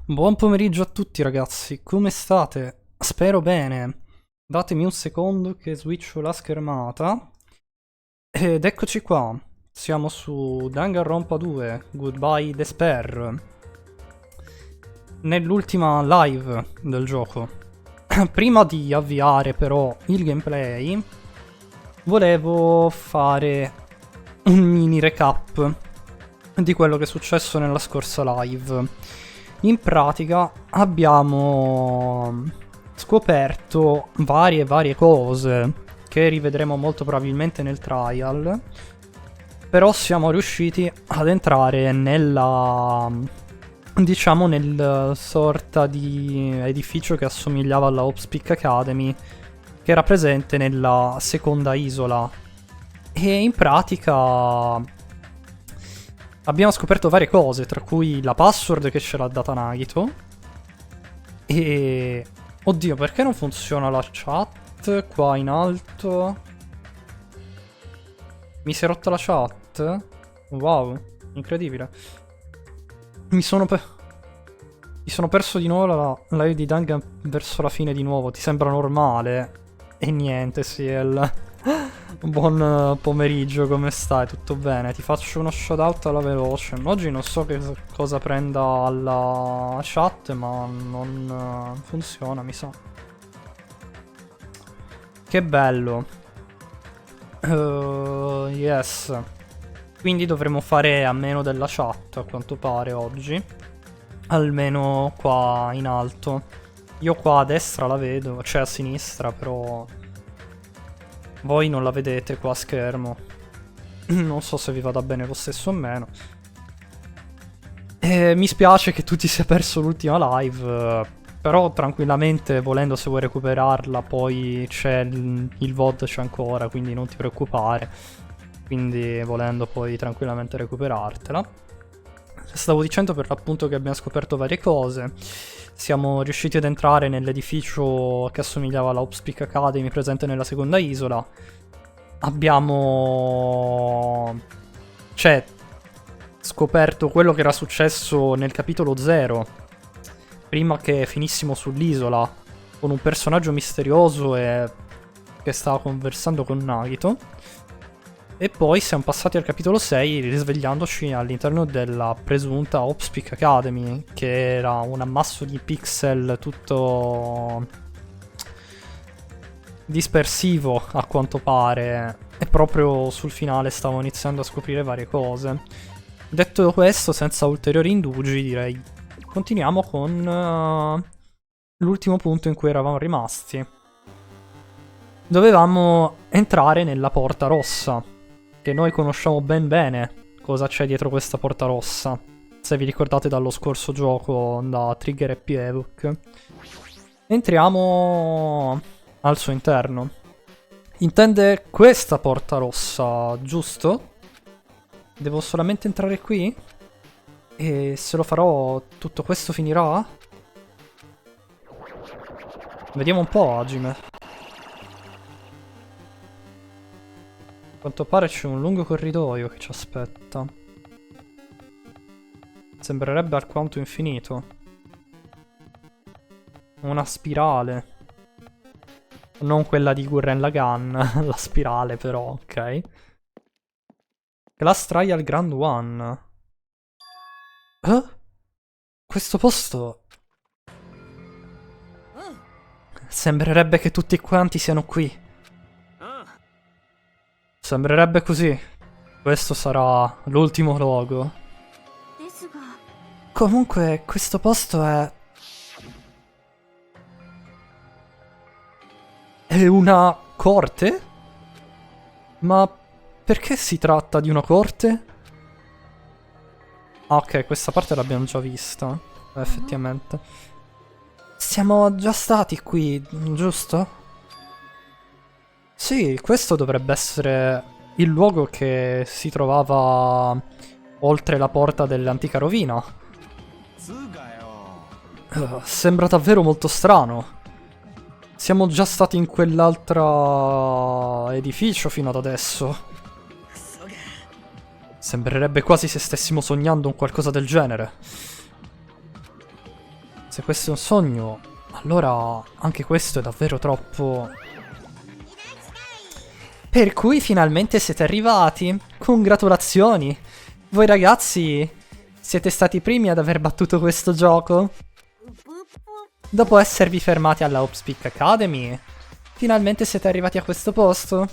Buon pomeriggio a tutti ragazzi, come state? Spero bene. Datemi un secondo che switcho la schermata. Ed eccoci qua. Siamo su Danganronpa 2, Goodbye Despair. Nell'ultima live del gioco. Prima di avviare però il gameplay, volevo fare un mini recap di quello che è successo nella scorsa live. In pratica abbiamo scoperto varie cose che rivedremo molto probabilmente nel trial, però siamo riusciti ad entrare nella, diciamo, nel sorta di edificio che assomigliava alla Hopspeak Academy, che era presente nella seconda isola. E in pratica abbiamo scoperto varie cose, tra cui la password che ce l'ha data Nagito. E... oddio, perché non funziona la chat qua in alto? Mi si è rotta la chat? Wow, incredibile. Mi sono perso di nuovo la live di Dangan verso la fine di nuovo. Ti sembra normale? E niente, Ciel. Buon pomeriggio, come stai? Tutto bene? Ti faccio uno shoutout alla veloce. Oggi non so che cosa prenda alla chat, ma non funziona, mi sa. Che bello. Yes. Quindi dovremo fare a meno della chat, a quanto pare, oggi. Almeno qua in alto. Io qua a destra la vedo, cioè a sinistra, però... voi non la vedete qua a schermo. Non so se vi vada bene lo stesso o meno. Mi spiace che tu ti sia perso l'ultima live. Però tranquillamente, volendo, se vuoi recuperarla, poi c'è il VOD, c'è ancora, quindi non ti preoccupare. Quindi volendo puoi tranquillamente recuperartela. Stavo dicendo per l'appunto che abbiamo scoperto varie cose. Siamo riusciti ad entrare nell'edificio che assomigliava alla Hopspeak Academy presente nella seconda isola. Abbiamo... cioè, scoperto quello che era successo nel capitolo 0, prima che finissimo sull'isola, con un personaggio misterioso che stava conversando con Nagito. E poi siamo passati al capitolo 6, risvegliandoci all'interno della presunta Hopspeak Academy, che era un ammasso di pixel tutto dispersivo a quanto pare, e proprio sul finale stavo iniziando a scoprire varie cose. Detto questo, senza ulteriori indugi, direi continuiamo con l'ultimo punto in cui eravamo rimasti. Dovevamo entrare nella porta rossa, che noi conosciamo ben bene cosa c'è dietro questa porta rossa, se vi ricordate dallo scorso gioco da Trigger e Evoc. Entriamo al suo interno. Intende questa porta rossa, giusto? Devo solamente entrare qui? E se lo farò, tutto questo finirà? Vediamo un po', Hajime. A quanto pare c'è un lungo corridoio che ci aspetta. Sembrerebbe alquanto infinito. Una spirale. Non quella di Gurren Lagann, la spirale però, ok. Class Trial Grand One. Questo posto... sembrerebbe che tutti quanti siano qui. Sembrerebbe così. Questo sarà l'ultimo luogo. Comunque, questo posto è... è una corte? Ma perché si tratta di una corte? Ah, ok, questa parte l'abbiamo già vista. Effettivamente. Siamo già stati qui, giusto? Sì, questo dovrebbe essere il luogo che si trovava oltre la porta dell'antica rovina. Sembra davvero molto strano. Siamo già stati in quell'altro edificio fino ad adesso. Sembrerebbe quasi se stessimo sognando un qualcosa del genere. Se questo è un sogno, allora anche questo è davvero troppo. Per cui finalmente siete arrivati. Congratulazioni. Voi ragazzi siete stati i primi ad aver battuto questo gioco. Dopo esservi fermati alla Hopspeak Academy, finalmente siete arrivati a questo posto.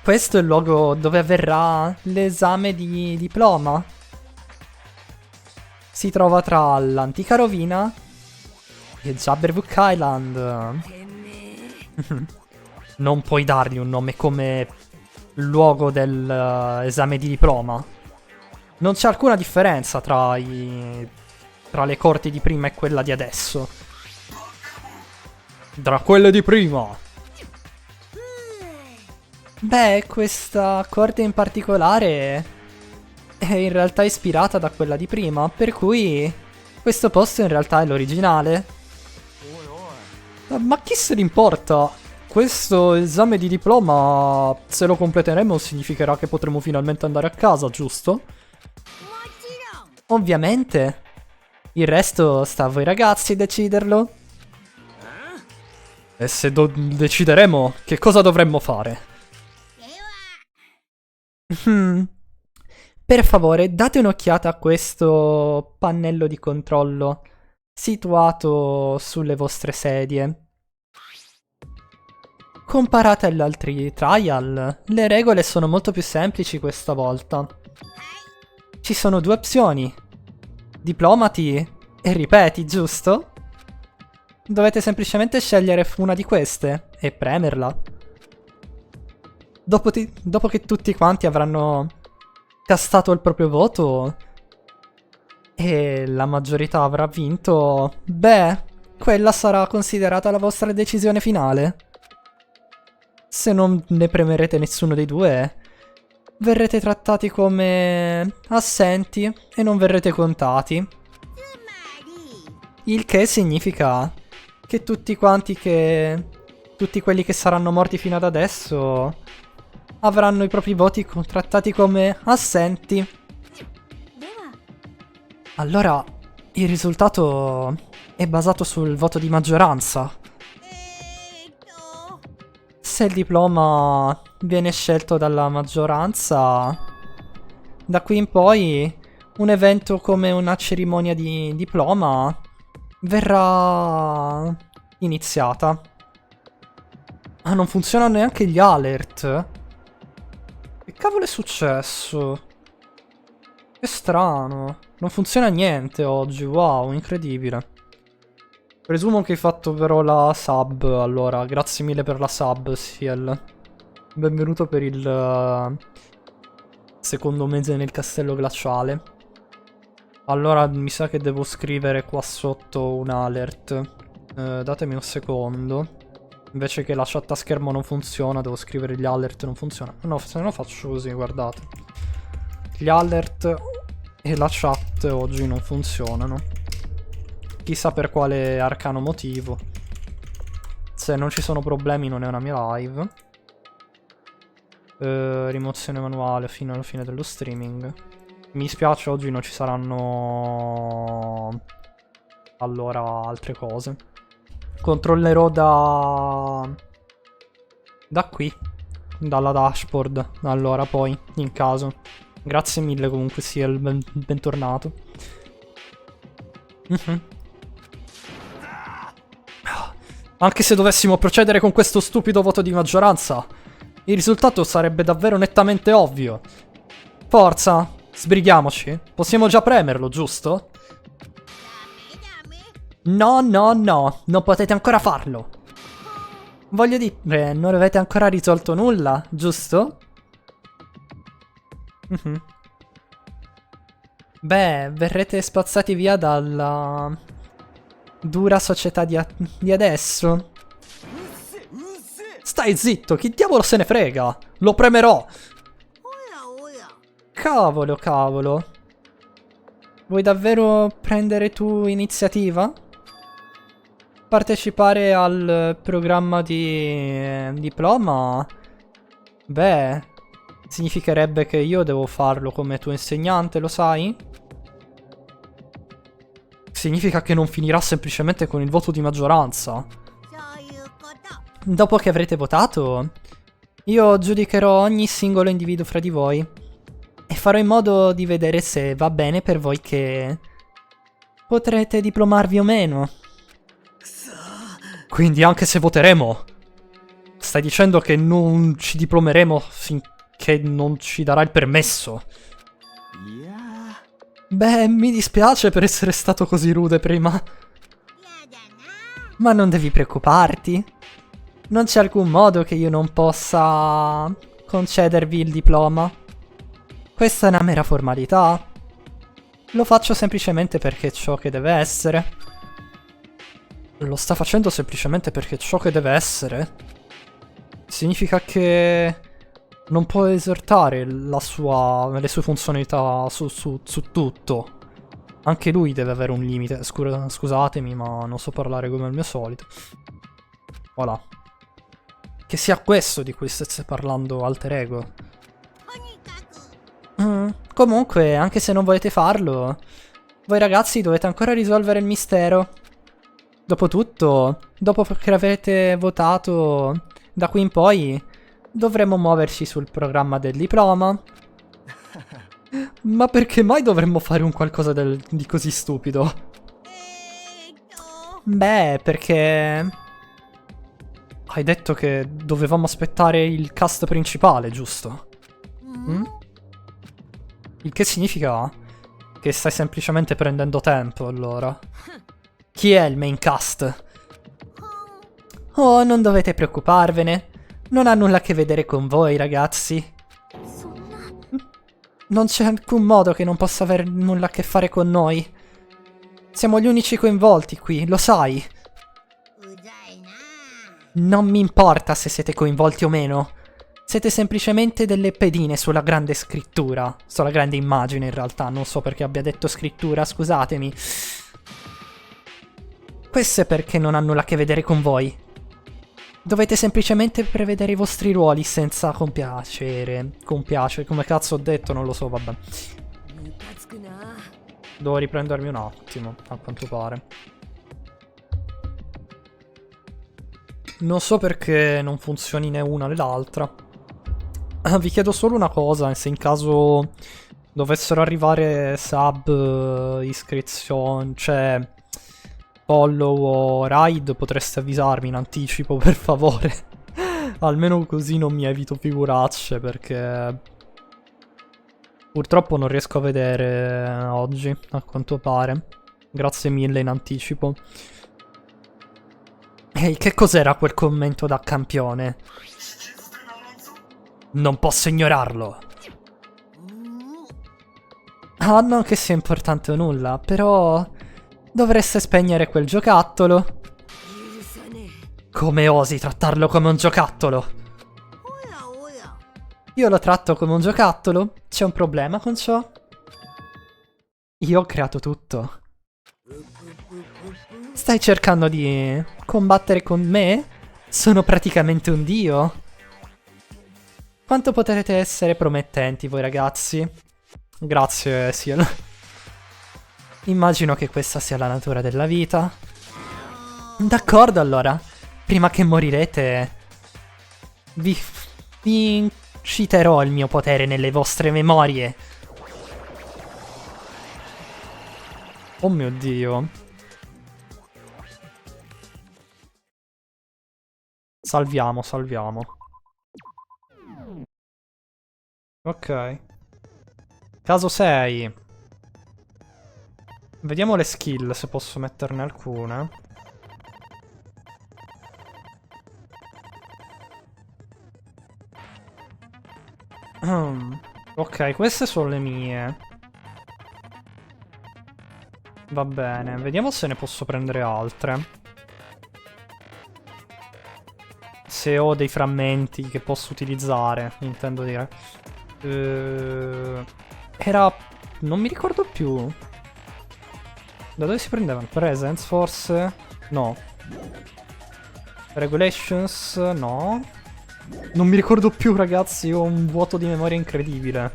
Questo è il luogo dove avverrà l'esame di diploma. Si trova tra l'antica rovina e Jabberwock Island. Non puoi dargli un nome come luogo dell'esame di diploma. Non c'è alcuna differenza tra le corti di prima e quella di adesso. Tra quelle di prima. Beh, questa corte in particolare è in realtà ispirata da quella di prima, per cui questo posto in realtà è l'originale. Ma chi se ne importa? Questo esame di diploma, se lo completeremo, significherà che potremo finalmente andare a casa, giusto? Ovviamente. Il resto sta a voi ragazzi deciderlo. E se decideremo, che cosa dovremmo fare? Per favore, date un'occhiata a questo pannello di controllo situato sulle vostre sedie. Comparate agli altri trial, le regole sono molto più semplici questa volta. Ci sono due opzioni: diplomati e ripeti, giusto? Dovete semplicemente scegliere una di queste e premerla. Dopo che tutti quanti avranno castato il proprio voto e la maggiorità avrà vinto, beh, quella sarà considerata la vostra decisione finale. Se non ne premerete nessuno dei due, verrete trattati come assenti e non verrete contati. Il che significa che tutti quelli che saranno morti fino ad adesso avranno i propri voti trattati come assenti. Allora, il risultato è basato sul voto di maggioranza. Se il diploma viene scelto dalla maggioranza, da qui in poi un evento come una cerimonia di diploma verrà iniziata. Ah, non funzionano neanche gli alert? Che cavolo è successo? Che strano. Non funziona niente oggi, wow, incredibile. Presumo che hai fatto però la sub, allora, grazie mille per la sub, Ciel. Benvenuto per il secondo mese nel castello glaciale. Allora, mi sa che devo scrivere qua sotto un alert. Datemi un secondo. Invece che la chat a schermo non funziona, devo scrivere gli alert, non funziona. No, se no faccio così, guardate. Gli alert e la chat oggi non funzionano. Chissà per quale arcano motivo. Se non ci sono problemi non è una mia live. Rimozione manuale fino alla fine dello streaming. Mi spiace, oggi non ci saranno allora altre cose. Controllerò da qui, dalla dashboard. Allora poi, in caso. Grazie mille comunque, sia bentornato. Anche se dovessimo procedere con questo stupido voto di maggioranza, il risultato sarebbe davvero nettamente ovvio. Forza, sbrighiamoci. Possiamo già premerlo, giusto? No, no, no, non potete ancora farlo. Voglio dire, non avete ancora risolto nulla, giusto? Beh, verrete spazzati via dalla dura società di adesso. Stai zitto, chi diavolo se ne frega? Lo premerò. Cavolo, cavolo. Vuoi davvero prendere tu iniziativa? Partecipare al programma di diploma? Beh, significherebbe che io devo farlo come tuo insegnante, lo sai? significa che non finirà semplicemente con il voto di maggioranza. Dopo che avrete votato, io giudicherò ogni singolo individuo fra di voi e farò in modo di vedere se va bene per voi che potrete diplomarvi o meno. Quindi anche se voteremo, stai dicendo che non ci diplomeremo finché non ci darà il permesso? Beh, mi dispiace per essere stato così rude prima. Ma non devi preoccuparti. Non c'è alcun modo che io non possa concedervi il diploma. Questa è una mera formalità. Lo faccio semplicemente perché è ciò che deve essere. Lo sta facendo semplicemente perché è ciò che deve essere? Significa che non può esercitare le sue funzionalità su tutto. Anche lui deve avere un limite. Scusatemi, ma non so parlare come il mio solito. Voilà. Che sia questo di cui stesse parlando Alter Ego. Comunque, anche se non volete farlo, voi ragazzi dovete ancora risolvere il mistero. Dopotutto, dopo che avete votato, da qui in poi dovremmo muoverci sul programma del diploma. Ma perché mai dovremmo fare un qualcosa di così stupido? Beh, perché hai detto che dovevamo aspettare il cast principale, giusto? Il che significa che stai semplicemente prendendo tempo, allora. Chi è il main cast? Oh, non dovete preoccuparvene. Non ha nulla a che vedere con voi, ragazzi. Non c'è alcun modo che non possa avere nulla a che fare con noi. Siamo gli unici coinvolti qui, lo sai. Non mi importa se siete coinvolti o meno. Siete semplicemente delle pedine sulla grande scrittura. Sulla grande immagine, in realtà. Non so perché abbia detto scrittura, scusatemi. Questo è perché non ha nulla a che vedere con voi. Dovete semplicemente prevedere i vostri ruoli senza compiacere. Compiacere, come cazzo ho detto, non lo so, vabbè. Devo riprendermi un attimo, a quanto pare. Non so perché non funzioni né una né l'altra. Vi chiedo solo una cosa, se in caso dovessero arrivare sub, iscrizioni, cioè follow o raid, potreste avvisarmi in anticipo, per favore. Almeno così non mi evito figuracce, perché purtroppo non riesco a vedere oggi, a quanto pare. Grazie mille in anticipo. Ehi, che cos'era quel commento da campione? Non posso ignorarlo. Ah, non che sia importante o nulla, però dovreste spegnere quel giocattolo. Come osi trattarlo come un giocattolo? Io lo tratto come un giocattolo? C'è un problema con ciò? Io ho creato tutto. Stai cercando di combattere con me? Sono praticamente un dio. Quanto potrete essere promettenti voi ragazzi? Grazie, Ciel. Immagino che questa sia la natura della vita. D'accordo allora. Prima che morirete, vi inciterò il mio potere nelle vostre memorie. Oh mio Dio. Salviamo, salviamo. Ok. Caso 6. Vediamo le skill, se posso metterne alcune. Ok, queste sono le mie. Va bene, vediamo se ne posso prendere altre. Se ho dei frammenti che posso utilizzare, intendo dire. Era... non mi ricordo più. Da dove si prendevano? Presence, forse? No. Regulations? No. Non mi ricordo più, ragazzi, ho un vuoto di memoria incredibile.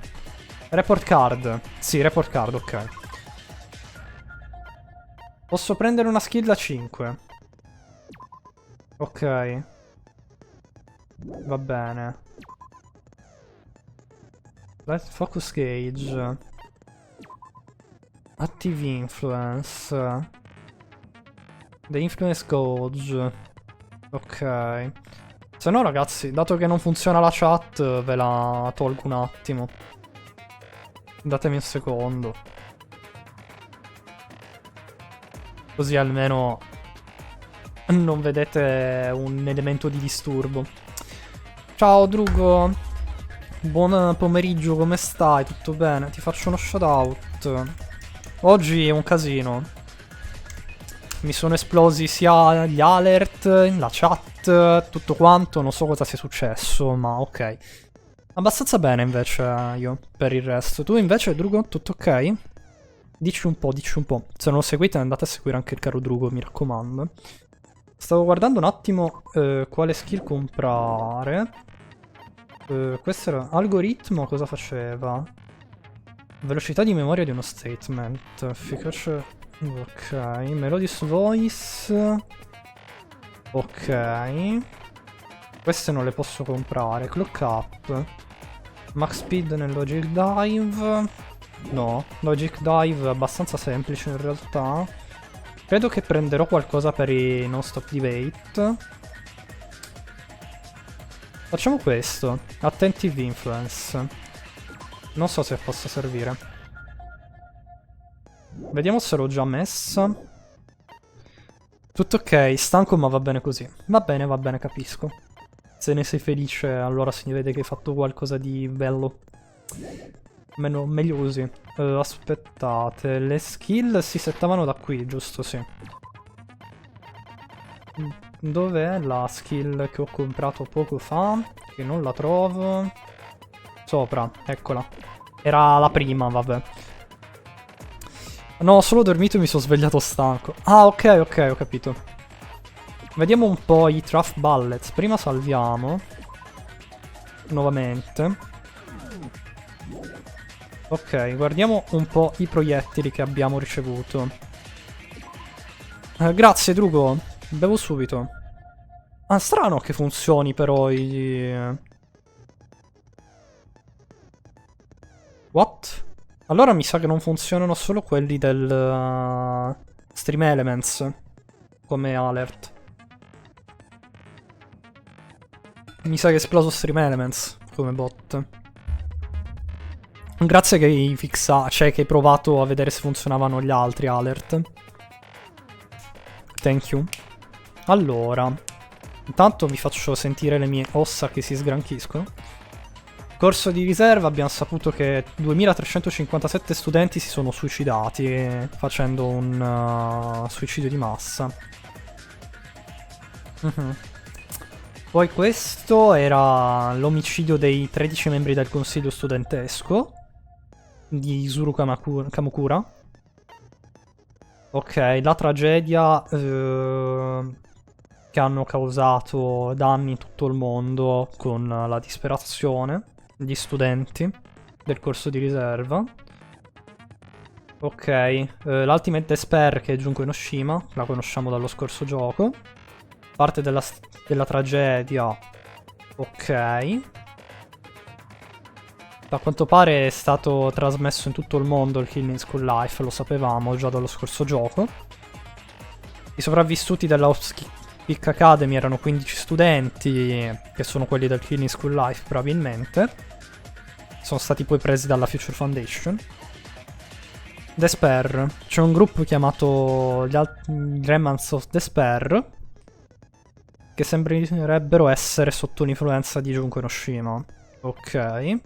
Report card. Sì, report card, ok. Posso prendere una skill da 5. Ok. Va bene. Light focus gauge. Active influence. The influence gauge. Ok. Se no ragazzi, dato che non funziona la chat, ve la tolgo un attimo. Datemi un secondo. Così almeno non vedete un elemento di disturbo. Ciao Drugo. Buon pomeriggio, come stai? Tutto bene? Ti faccio uno shoutout. Oggi è un casino. Mi sono esplosi sia gli alert, la chat, tutto quanto. Non so cosa sia successo, ma ok. Abbastanza bene invece io, per il resto. Tu invece, Drugo, tutto ok? Dici un po', dici un po'. Se non lo seguite andate a seguire anche il caro Drugo, mi raccomando. Stavo guardando un attimo quale skill comprare. Questo era algoritmo, cosa faceva? Velocità di memoria di uno statement. Efficace. Ok. Melodious voice. Ok. Queste non le posso comprare. Clock up. Max speed nel logic dive. No, logic dive è abbastanza semplice in realtà. Credo che prenderò qualcosa per i non stop debate. Facciamo questo. Attentive influence. Non so se possa servire. Vediamo se l'ho già messa. Tutto ok, stanco ma va bene così. Va bene, capisco. Se ne sei felice, allora si vede che hai fatto qualcosa di bello. Meglio così. Aspettate, le skill si settavano da qui, giusto? Sì. Dov'è la skill che ho comprato poco fa? Che non la trovo. Sopra, eccola. Era la prima, vabbè. No, ho solo dormito e mi sono svegliato stanco. Ah, ok, ho capito. Vediamo un po' i Truff Bullets. Prima salviamo. Nuovamente. Ok, guardiamo un po' i proiettili che abbiamo ricevuto. Grazie, Drugo. Bevo subito. Ah, strano che funzioni però i... What? Allora mi sa che non funzionano solo quelli del Stream Elements come alert. Mi sa che è esploso Stream Elements come bot. Grazie che hai fissato, cioè che hai provato a vedere se funzionavano gli altri alert. Thank you. Allora, intanto vi faccio sentire le mie ossa che si sgranchiscono. Corso di riserva, abbiamo saputo che 2357 studenti si sono suicidati facendo un suicidio di massa. Poi questo era l'omicidio dei 13 membri del consiglio studentesco di Izuru Kamukura. Ok, la tragedia che hanno causato danni in tutto il mondo con la disperazione. Gli studenti del corso di riserva. Ok, l'Ultimate Despair che è Junko Enoshima, la conosciamo dallo scorso gioco. Parte della tragedia. Ok. A quanto pare è stato trasmesso in tutto il mondo il Killing School Life, lo sapevamo già dallo scorso gioco. I sopravvissuti della Peak Academy erano 15 studenti, che sono quelli del Killing School Life probabilmente. Sono stati poi presi dalla Future Foundation. Despair. C'è un gruppo chiamato gli Remnants of Despair, che sembrerebbero essere sotto l'influenza di Junko Enoshima. Ok.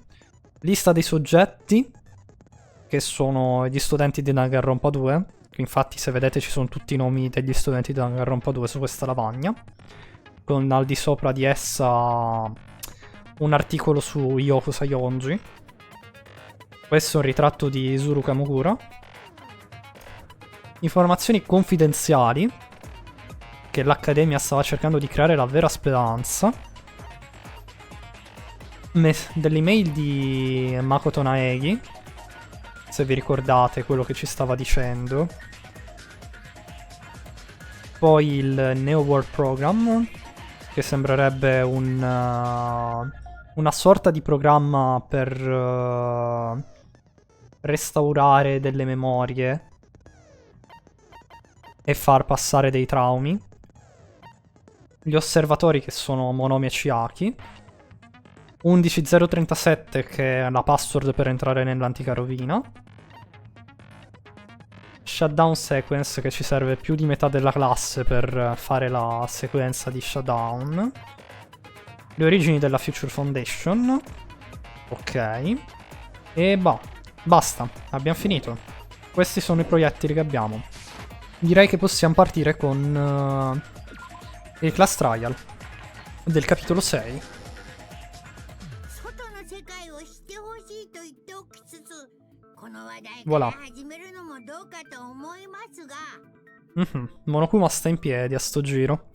Lista dei soggetti, che sono gli studenti di Danganronpa 2. Infatti se vedete ci sono tutti i nomi degli studenti di Danganronpa 2 su questa lavagna, con al di sopra di essa un articolo su Yoko Sayonji. Questo è un ritratto di Izuru Kamukura. Informazioni confidenziali, che l'Accademia stava cercando di creare la vera speranza. Dell'email di Makoto Naegi, se vi ricordate quello che ci stava dicendo. Poi il Neo World Program, che sembrerebbe una sorta di programma per restaurare delle memorie e far passare dei traumi. Gli osservatori, che sono Monomi e Chiaki. 11037, che è la password per entrare nell'antica rovina. Shutdown sequence, che ci serve più di metà della classe per fare la sequenza di shutdown. Le origini della Future Foundation. Ok. E basta, abbiamo finito. Questi sono i proiettili che abbiamo. Direi che possiamo partire con il class trial del capitolo 6. Voilà. Monokuma sta in piedi a sto giro.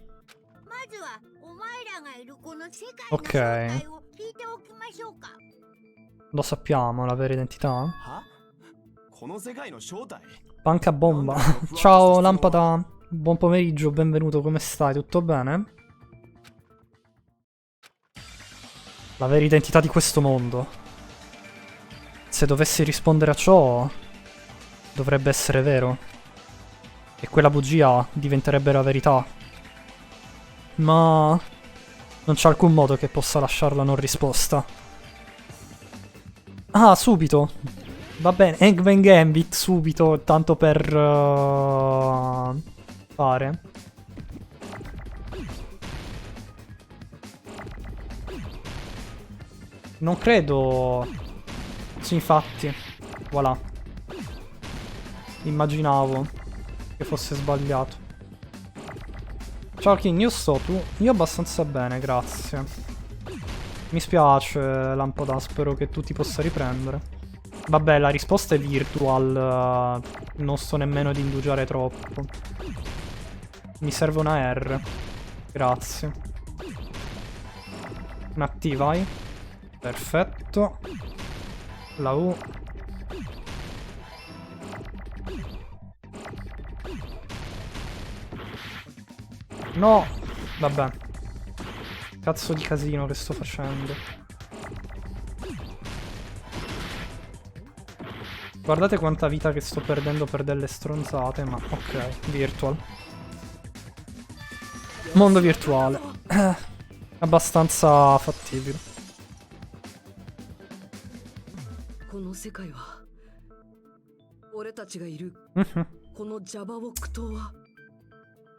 Ok. Lo sappiamo, la vera identità? Panca bomba. Ciao Lampada. Buon pomeriggio, benvenuto, come stai? Tutto bene? La vera identità di questo mondo. Se dovessi rispondere a ciò, dovrebbe essere vero. E quella bugia diventerebbe la verità. Ma non c'è alcun modo che possa lasciarla non risposta. Ah, subito. Va bene, Eggman Gambit, subito, tanto per fare. Non credo... Sì, infatti. Voilà. Immaginavo che fosse sbagliato. Ciao King, io sto tu. Io abbastanza bene, grazie. Mi spiace, Lampada, spero che tu ti possa riprendere. Vabbè, la risposta è virtual. Non sto nemmeno ad indugiare troppo. Mi serve una R. Grazie. Una T, vai. Perfetto. La U. No. Vabbè. Cazzo di casino che sto facendo. Guardate quanta vita che sto perdendo per delle stronzate, ma ok, virtual. Mondo virtuale. Abbastanza fattibile.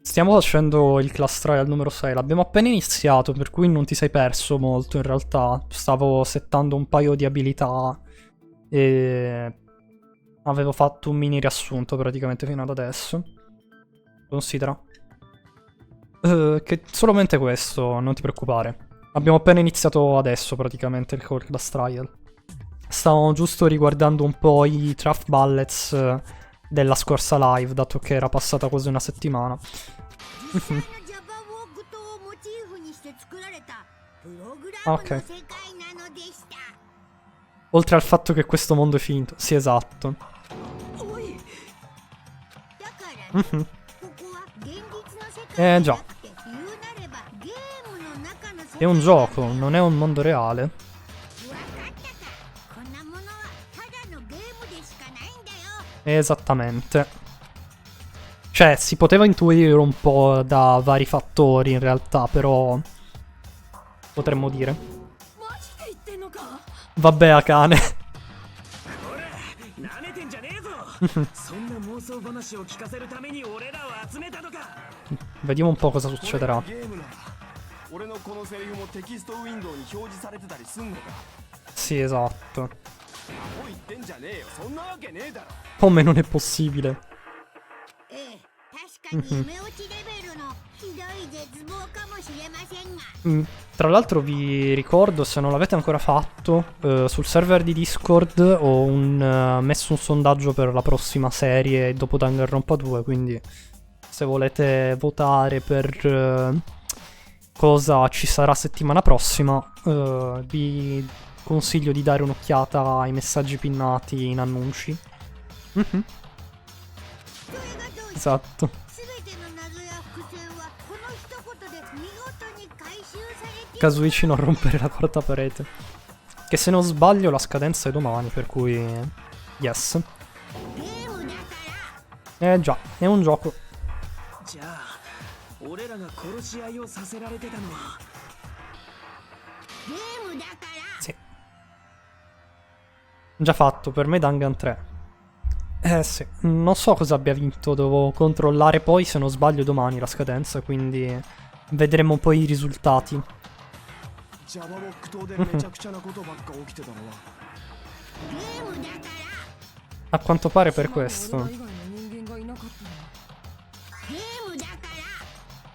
Stiamo facendo il class trial numero 6. L'abbiamo appena iniziato, per cui non ti sei perso molto in realtà. Stavo settando un paio di abilità e avevo fatto un mini riassunto praticamente fino ad adesso. Considera che solamente questo, non ti preoccupare. Abbiamo appena iniziato adesso praticamente il class trial. Stavo giusto riguardando un po' i draft bullets della scorsa live, dato che era passata quasi una settimana. Ok. Oltre al fatto che questo mondo è finto. Sì, esatto. Già. È un gioco, non è un mondo reale. Esattamente. Cioè, si poteva intuire un po' da vari fattori in realtà, però... potremmo dire. Vabbè, Akane. Vediamo un po' cosa succederà. Sì, esatto. Come non è possibile? Tra l'altro vi ricordo, se non l'avete ancora fatto, sul server di Discord ho messo un sondaggio per la prossima serie dopo Danganronpa 2, quindi se volete votare per cosa ci sarà settimana prossima, vi consiglio di dare un'occhiata ai messaggi pinnati in annunci. Esatto. Kazuichi non rompere la quarta parete. Che se non sbaglio la scadenza è domani, per cui... Yes. Già, è un gioco. Sì. Già fatto, per me Dangan 3. Sì, non so cosa abbia vinto, devo controllare poi, se non sbaglio domani la scadenza, quindi vedremo poi i risultati. A quanto pare per questo.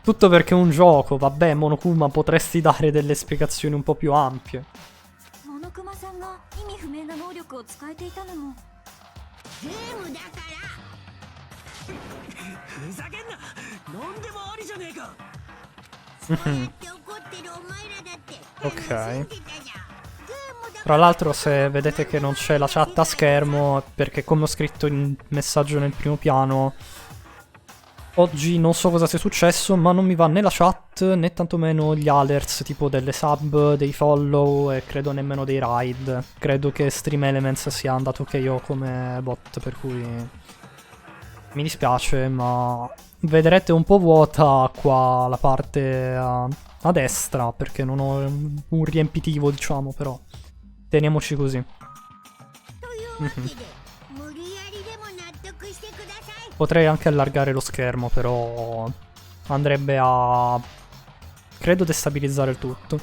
Tutto perché è un gioco, vabbè, Monokuma, potresti dare delle spiegazioni un po' più ampie. Ok. Tra l'altro, se vedete che non c'è la chat a schermo, perché come ho scritto in messaggio nel primo piano, oggi non so cosa sia successo, ma non mi va né la chat né tantomeno gli alerts tipo delle sub, dei follow e credo nemmeno dei raid. Credo che Stream Elements sia andato ok io come bot, per cui mi dispiace, ma vedrete un po' vuota qua la parte a destra, perché non ho un riempitivo, diciamo, però teniamoci così. Potrei anche allargare lo schermo, però andrebbe a... credo destabilizzare il tutto.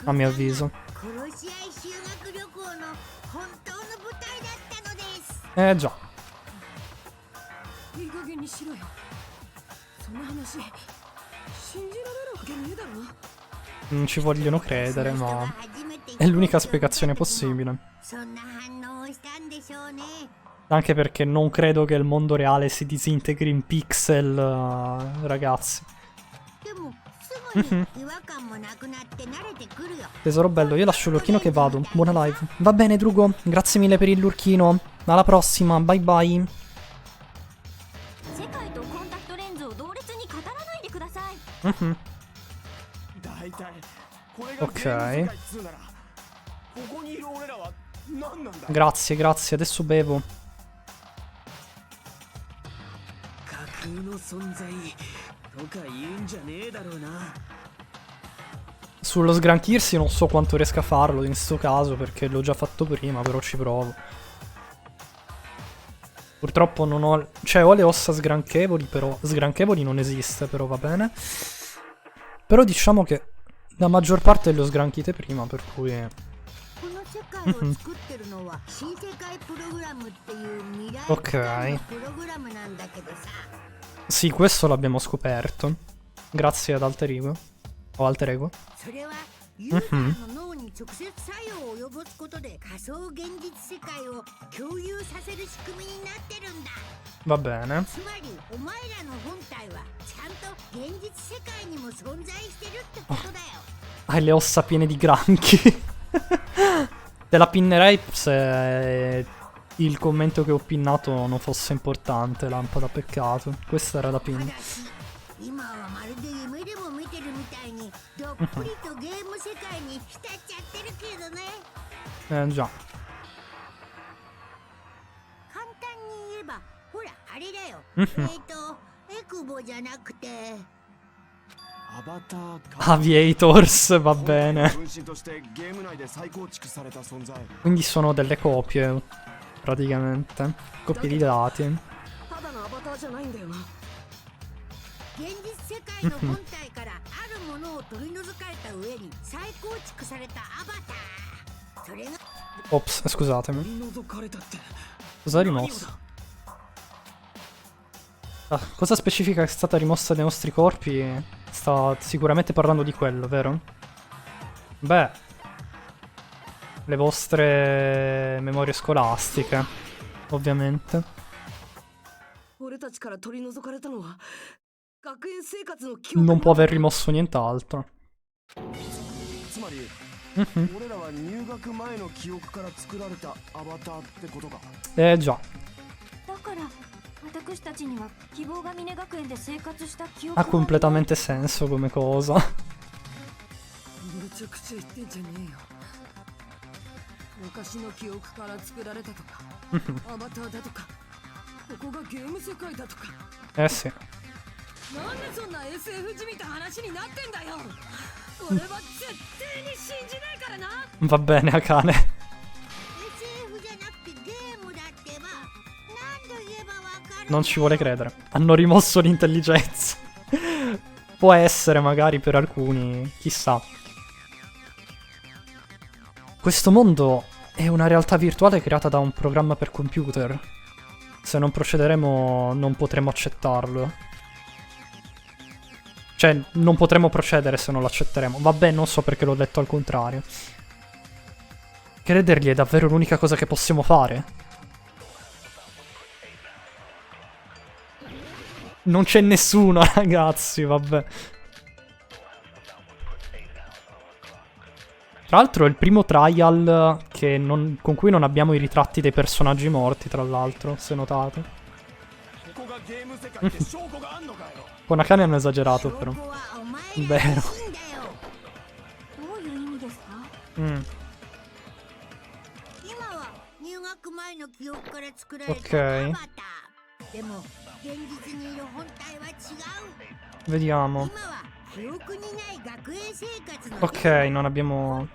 A mio avviso. Già. Non ci vogliono credere, ma è l'unica spiegazione possibile. Anche perché non credo che il mondo reale si disintegri in pixel, ragazzi. Tesoro bello, io lascio l'urchino che vado. Buona live. Va bene, Drugo. Grazie mille per il lurchino. Alla prossima. Bye bye. Ok. Grazie, grazie. Adesso bevo. Sullo sgranchirsi non so quanto riesca a farlo in sto caso, perché l'ho già fatto prima, però ci provo. Purtroppo non ho... cioè ho le ossa sgranchevoli, però... sgranchevoli non esiste, però va bene. Però diciamo che la maggior parte le ho sgranchite prima, per cui... Ok. Sì, questo l'abbiamo scoperto. Grazie ad Alter Ego. O Alter Ego. Va bene. Hai le ossa piene di granchi. Te la pinnerei se il commento che ho pinnato non fosse importante, lampada, peccato. Questa era la pin. Già. Aviators, va bene. Quindi sono delle copie, praticamente. Copie di dati. Ops, scusatemi. Cosa è rimosso? Cosa specifica che è stata rimossa dai nostri corpi? Sta sicuramente parlando di quello, vero? Beh, le vostre memorie scolastiche, ovviamente. Non può aver rimosso nient'altro. Già. Ha completamente senso come cosa. むちゃくちゃ言ってんじゃねえよ。昔の記憶から作られたとかアバターだとか、ここがゲーム世界だとか。Eh sì. なんでそんな SF じみた話になってんだよ。俺は絶対に信じないからな。 Va bene, Akane. SF じゃなくてゲームだってば、何度言えばわかる。 Non ci vuole credere. Hanno rimosso l'intelligenza. Può essere magari per alcuni, chissà. Questo mondo è una realtà virtuale creata da un programma per computer. Se non procederemo, non potremo accettarlo. Cioè, non potremo procedere se non lo accetteremo. Vabbè, non so perché l'ho detto al contrario. Credergli è davvero l'unica cosa che possiamo fare. Non c'è nessuno, ragazzi, vabbè. Tra l'altro è il primo trial con cui non abbiamo i ritratti dei personaggi morti, tra l'altro, se notate. Con Akane hanno esagerato, però. Vero. Ok. Vediamo. Ok, non abbiamo...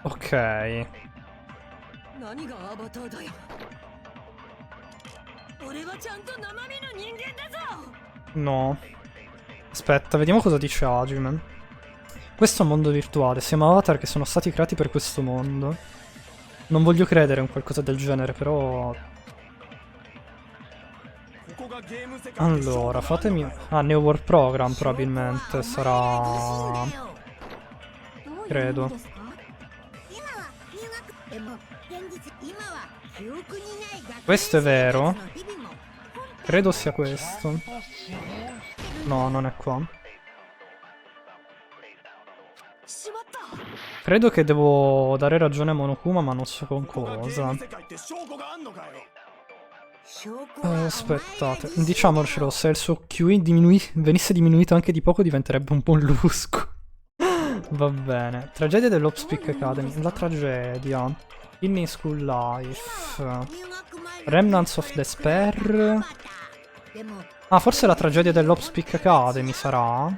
Ok. No. Aspetta, vediamo cosa dice Hajimen. Questo è un mondo virtuale, siamo avatar che sono stati creati per questo mondo. Non voglio credere in qualcosa del genere, però... Allora, fatemi... Ah, Neo World Program probabilmente sarà... Credo. Questo è vero? Credo sia questo. No, non è qua. Credo che devo dare ragione a Monokuma, ma non so con cosa. Aspettate, diciamocelo, se il suo QI venisse diminuito anche di poco diventerebbe un po' un lusco. Va bene. Tragedia dell'Opspeak Academy. La tragedia. Inning School Life. Remnants of Despair. Ah, forse la tragedia dell'Opspeak Academy sarà?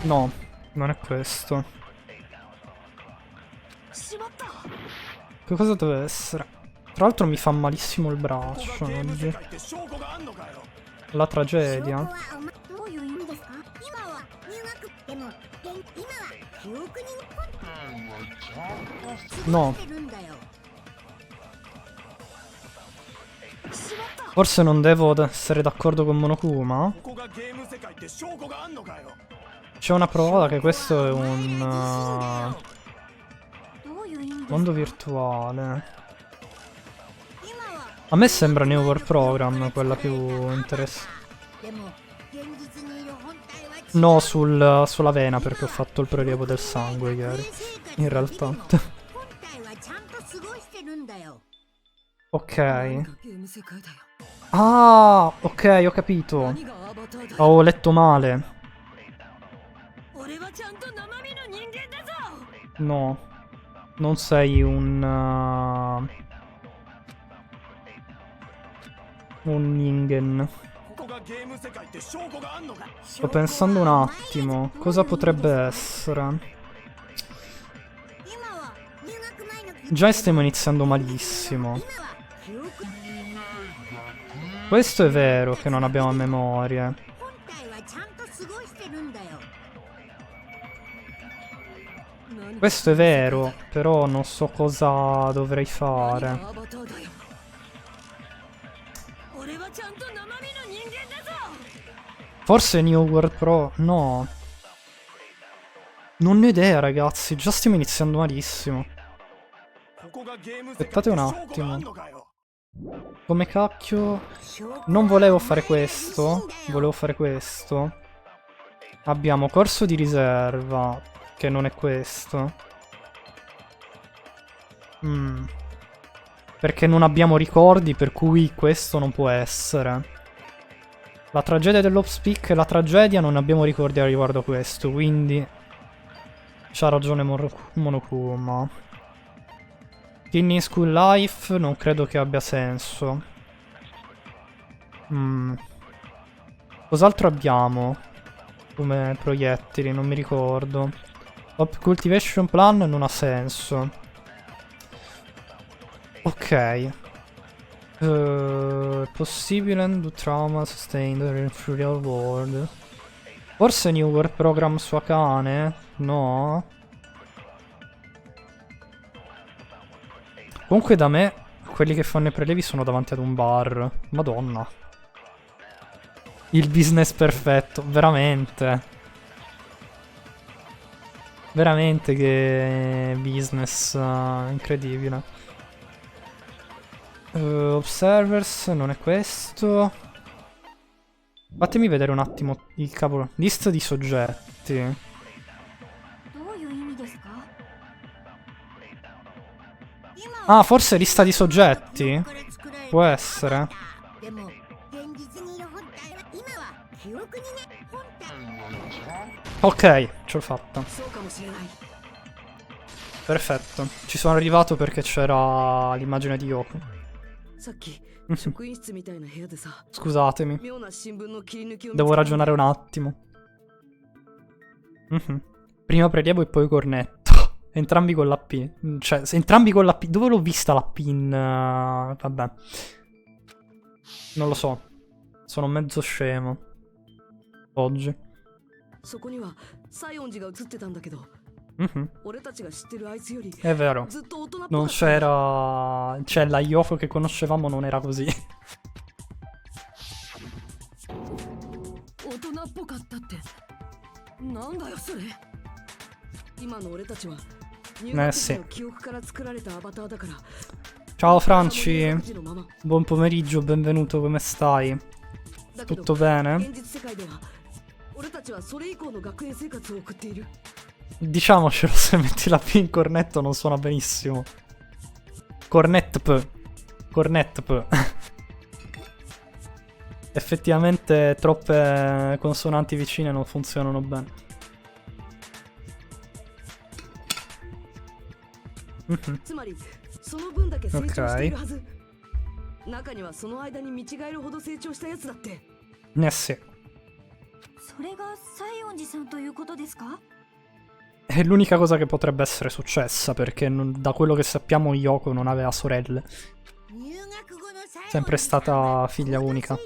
No, non è questo. Che cosa deve essere? Tra l'altro mi fa malissimo il braccio oggi. La tragedia. No. Forse non devo essere d'accordo con Monokuma. C'è una prova che questo è un mondo virtuale. A me sembra New World Program quella più interessante. No, sulla vena, perché ho fatto il prelievo del sangue ieri. In realtà. Ok. Ah, ok, ho capito. Ho letto male. No. Non sei un Ningen. Sto pensando un attimo. Cosa potrebbe essere? Già stiamo iniziando malissimo. Questo è vero che non abbiamo memorie. Questo è vero, però non so cosa dovrei fare. Forse New World Pro... No. Non ne ho idea, ragazzi. Già stiamo iniziando malissimo. Aspettate un attimo. Come cacchio... Non volevo fare questo. Volevo fare questo. Abbiamo corso di riserva, che non è questo. Perché non abbiamo ricordi, per cui questo non può essere. La tragedia dell'Opspeak è la tragedia, non abbiamo ricordi riguardo questo, quindi... C'ha ragione Monokuma. Teen School Life non credo che abbia senso. Cos'altro abbiamo come proiettili? Non mi ricordo. Top Cultivation Plan non ha senso. Ok. Possibile do trauma sustained in real world. Forse New World Program su Akane? No. Comunque da me quelli che fanno i prelevi sono davanti ad un bar. Madonna. Il business perfetto, veramente. Veramente che business incredibile. Observers, non è questo. Fatemi vedere un attimo il cavolo. Lista di soggetti. Ah, forse lista di soggetti? Può essere. Ok, ce l'ho fatta. Perfetto. Ci sono arrivato perché c'era l'immagine di Yoko. Scusatemi. Devo ragionare un attimo. Prima prelievo e poi cornetto. Entrambi con la P. Cioè, entrambi con la P. Dove l'ho vista la P in... vabbè. Non lo so. Sono mezzo scemo. Oggi. È vero. Non c'era... Cioè, la Yoko che conoscevamo non era così. Sì. Ciao Franci. Buon pomeriggio, benvenuto, come stai? Tutto bene? Diciamocelo, se metti la P in cornetto non suona benissimo. Cornet P. Effettivamente troppe consonanti vicine non funzionano bene. Ok. Sì. È l'unica cosa che potrebbe essere successa, perché da quello che sappiamo Yoko non aveva sorelle. Sempre stata figlia unica.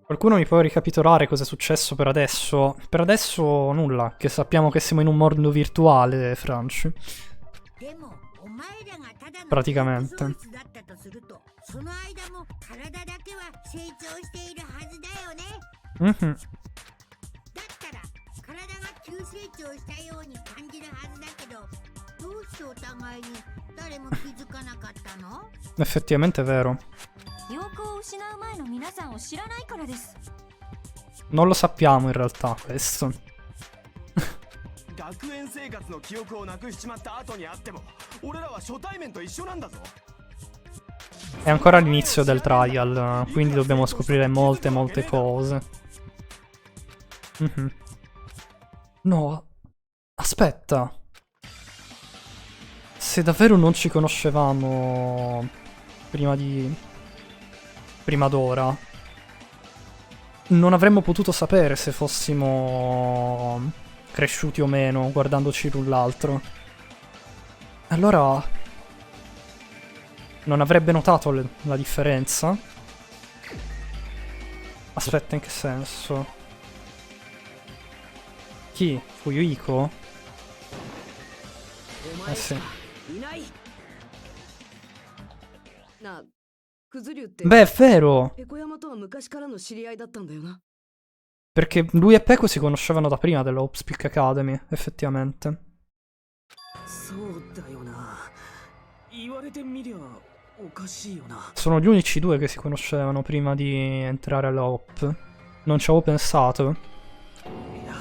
Qualcuno mi può ricapitolare cosa è successo per adesso? Per adesso nulla, che sappiamo che siamo in un mondo virtuale, Franci. Praticamente. Effettivamente è vero. Non lo sappiamo in realtà questo. È ancora l'inizio del trial, quindi dobbiamo scoprire molte cose. No, aspetta. Se davvero non ci conoscevamo prima d'ora, non avremmo potuto sapere se fossimo cresciuti o meno guardandoci l'un l'altro. Allora non avrebbe notato la differenza? Aspetta, in che senso? Chi? Fuyuhiko? Sì. Beh, è vero! Perché lui e Peko si conoscevano da prima della Opspeak Academy, effettivamente. そうだよな。言われてみりゃおかしいよな。 Sono gli unici due che si conoscevano prima di entrare alla OP. Non ci avevo pensato. いや、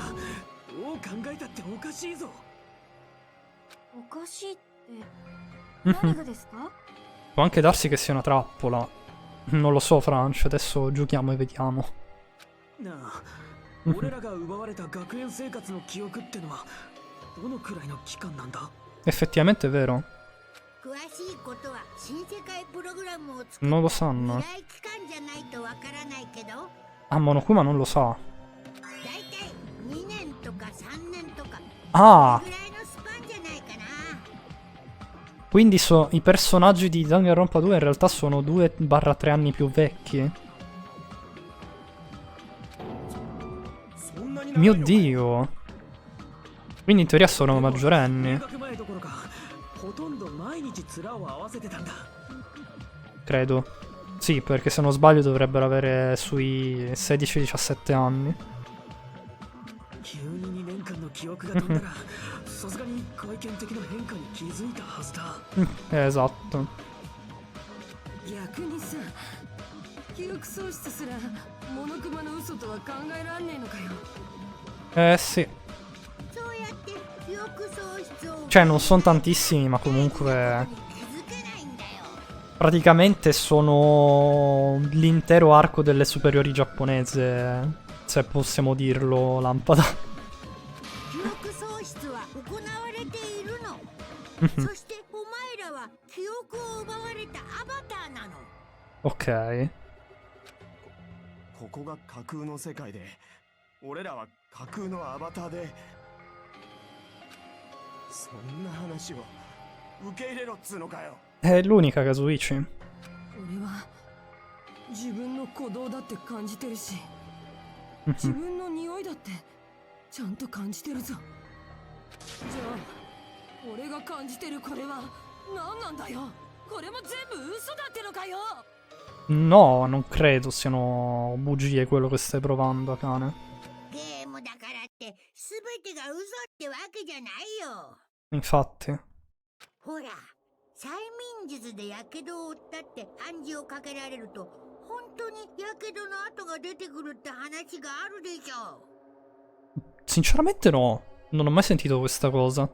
どう考えたっておかしいぞ。おかしいって Mhm. 何がですか？ Può anche darsi che sia una trappola. Non lo so, Franch. Adesso giochiamo e vediamo. なあ、俺らが奪われた学園生活の記憶ってのはどのくらいの期間なんだ？ Effettivamente è vero. 詳しいことは新世界プログラムを作 Non lo っ sanno. 未来期間じゃないとわからないけど、 Ah, Monokuma non lo sa. だいたい2年とか3年とか Ah, ぐらいのスパンじゃないかな。 quindi i personaggi di Danganronpa 2 in realtà sono 2-3 anni più vecchi. Mio Dio. Quindi in teoria sono maggiorenni. 入学前どころかほとんど毎日面を合わせてたんだ。 Credo. Sì, perché se non sbaglio dovrebbero avere sui 16-17 anni. 急に2年間の記憶が飛んだらさすがに外見的な変化に気づいたはずだ。 Esatto. 逆にさ、記憶喪失すらモノクマの嘘とは考えらんねえのかよ。 Sì. そうやって記憶喪失を Cioè, non sono tantissimi, ma comunque... 気づかないんだよ。 Praticamente sono l'intero arco delle superiori giapponese, se possiamo dirlo, Lampada. 記憶喪失は行われているの。そしてお前らは記憶を奪われたアバターなの。 Ok. ここが架空の世界で俺らは架空のアバターで、そんな話を受け入れろっつうのかよ。 È l'unica Kazuichi. 俺は自分の鼓動だって感じてるし、自分の匂いだってちゃんと感じてるぞ。じゃあ俺が感じてるこれは何なんだよ。これも全部嘘だってのかよ。 No, non credo siano bugie quello che stai provando, Akane. ゲームだからって全てが嘘ってわけじゃないよ。 Infatti. ほら、催眠術でやけどを負ったって暗示をかけられると本当にやけどの跡が出てくるって話があるでしょ。 Sinceramente no, non ho mai sentito questa cosa.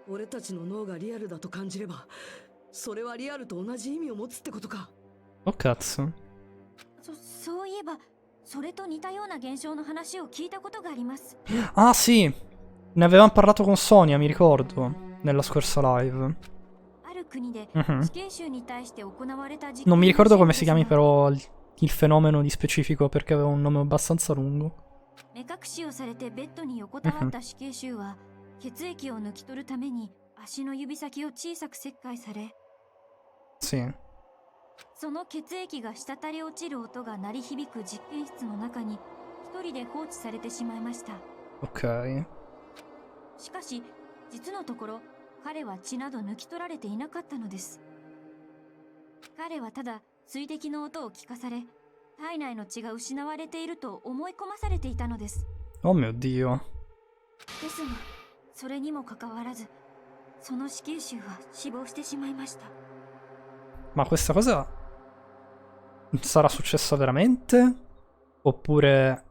俺たちの脳がリアルだと感じれば、それはリアルと同じ意味を持つってことか。 Oh cazzo. そういえばそれと似たような現象の話を聞いたことがあります。 Ah sì, ne avevamo parlato con Sonia, mi ricordo, nella scorsa live. ある国で Mhm. 死刑囚に対して行われた実 Non mi 験 ricordo の come シ si ーン chiami ですが però il fenomeno di specifico perché aveva un nome abbastanza lungo. 目隠しをされてベッドに横たわった死刑囚は血液を抜き取るために足の指先を小さく切開され、 Sì. その血液が滴り落ちる音が鳴り響く実験室の中に一人で放置されてしまいました。 Ok. しかし実のところ彼は血など抜き取られていなかったのです。彼はただ水滴の音を聞かされ、体内の血が失われていると思い込まされていたのです。 Oh mio Dio. ですがそれにもかかわらずその死刑囚は死亡してしまいました。 Ma questa cosa sarà successa veramente? Oppure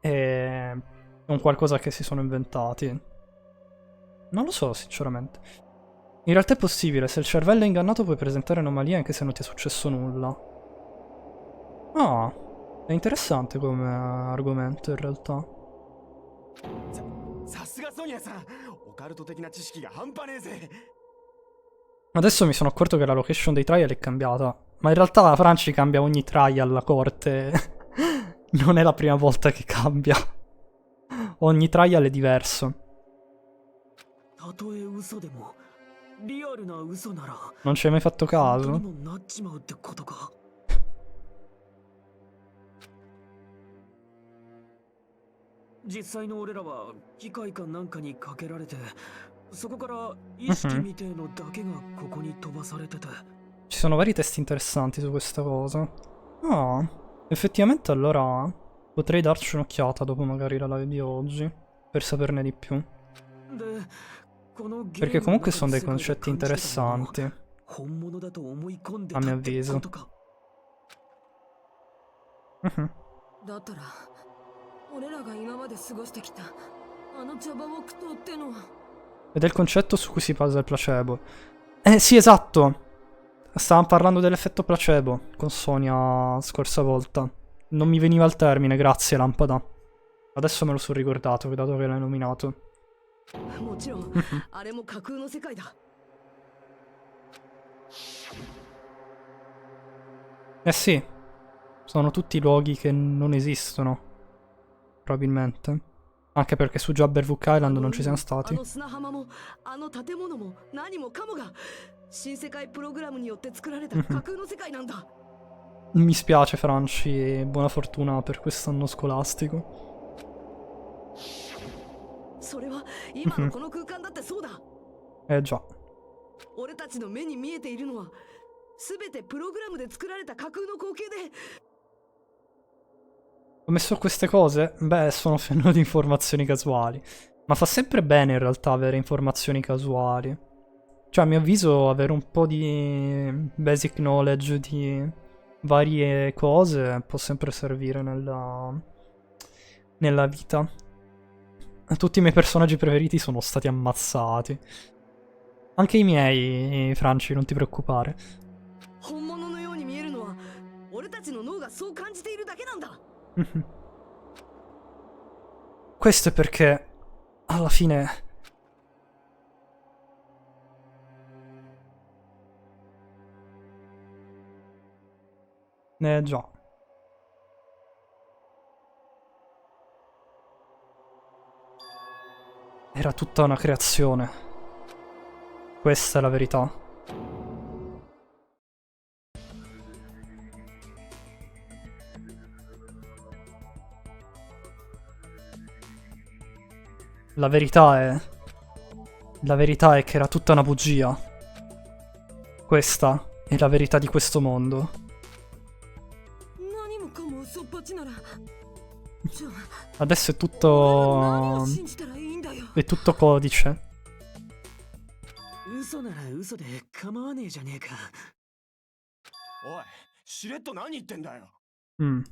è un qualcosa che si sono inventati? Non lo so, sinceramente. In realtà è possibile, se il cervello è ingannato puoi presentare anomalie anche se non ti è successo nulla. Ah, è interessante come argomento in realtà. さすがソニアさん、オカルト的な知識が半端ねえぜ。 Adesso mi sono accorto che la location dei trial è cambiata. Ma in realtà la Francia cambia ogni trial, la corte. Non è la prima volta che cambia. Ogni trial è diverso. たとえ嘘でもリアルな嘘なら Non ci hai mai fatto 本当 caso? にもなっちまうってことか。実際の俺らは機械かなんかにかけられて、そこから意識みてえのだけがここに飛ばされてて。 Ci sono vari testi interessanti su questa cosa. Ah, effettivamente allora potrei darci un'occhiata dopo magari la live di oggi, per saperne di più. Perché comunque sono dei concetti interessanti, a mio avviso. だったら俺らが今まで過ごしてきたあの茶葉木刀ってのは Ed è il concetto su cui si basa il placebo. Sì, esatto. Stavamo parlando dell'effetto placebo con Sonia scorsa volta. Non mi veniva il termine, grazie lampada. Adesso me lo sono ricordato, dato che l'hai nominato. もちろんあれも架空の世界だ Eh sì, sono tutti luoghi che non esistono. Probabilmente. Anche perché su Jabberwock Island non ci siamo あ stati. の砂浜もあの建物も何もかもが新世界プログラムによって作られた架空の世界なんだ Mi spiace Franci e buona fortuna per quest'anno scolastico. それは今のこの空間だってそうだ Già. 俺たちの目に見えているのは全てプログラムで作られた架空の光景で Ho messo queste cose? Beh, sono fenomeni di informazioni casuali. Ma fa sempre bene in realtà avere informazioni casuali. Cioè, a mio avviso, avere un po' di basic knowledge di varie cose può sempre servire nella vita. Tutti i miei personaggi preferiti sono stati ammazzati. Anche i miei, Franci, non ti preoccupare. 本物のように見えるのは俺たちの脳がそう感じているだけなんだ Questo è perché alla fine già. Era tutta una creazione. Questa è la verità. La verità è che era tutta una bugia. Questa è la verità di questo mondo. 何もかも嘘っぱちならじゃあ Adesso è 何 tutto を信じたらいいんだよ è tutto codice. 嘘なら嘘で構わねえじゃねえか。おいしれっと何言ってんだよ Mm.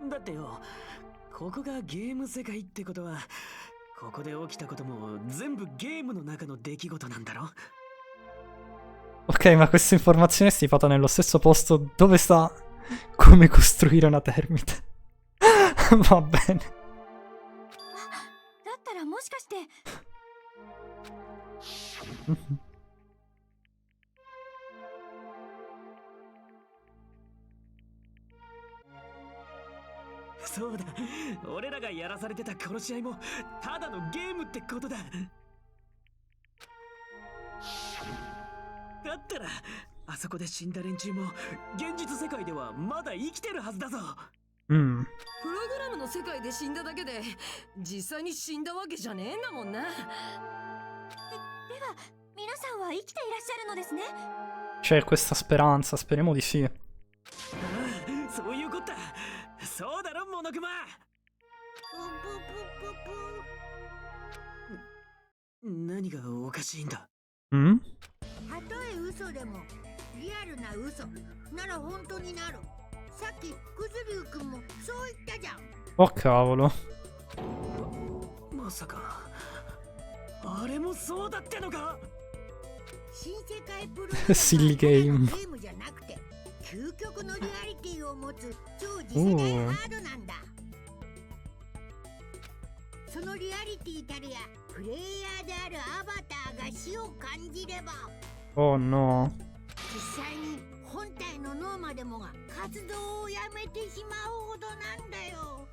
だってよ、ここがゲーム世界ってことは、ここで起きたことも全部ゲームの中の出来事なんだろ。 Ok, ma questa informazione è stipata nello stesso posto dove sta come costruire una termite. Va bene. だったらもしかして そうだ、俺らがやらされてた殺し合いもただのゲームってことだ。だったらあそこで死んだ連中も現実世界ではまだ生きてるはずだぞ。 Mm. プログラムの世界で死んだだけで実際に死んだわけじゃねえんだもんな では皆さんは生きていらっしゃるのですね C'è questa speranza, speriamo di sì. ああ、そういうことだ。そうだろ、モノクマ。何がおかしいんだ。 Mm? たとえ嘘でもリアルな嘘なら本当になる。さっきクズリュウ君もそう言ったじゃん。 Oh cavolo. まさかあれもそうだってのか。新世界プログラムは Silly game. ゲームじゃなくて究極のリアリティを持つ超次世代ハードなんだ。そのリアリティたるやプレイヤーであるアバターが死を感じれば Oh no. 実際に本体の脳までもが活動をやめてしまうほどなんだよ。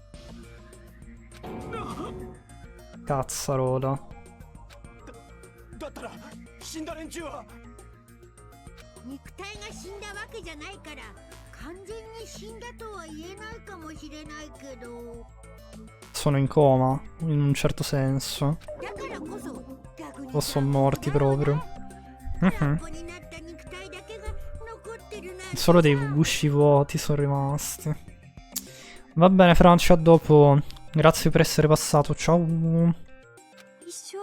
Cazzarola. だったら死んだ連中は肉体が死んだわけじゃないから完全に死んだとは言えないかもしれないけど Sono in coma, in un certo senso. だからこそ逆に O sono morti proprio. 空っぽになった肉体だけが残ってるなんて Solo dei gusci vuoti sono rimasti. Va bene, Francia, a dopo. Grazie per essere passato. Ciao. 一生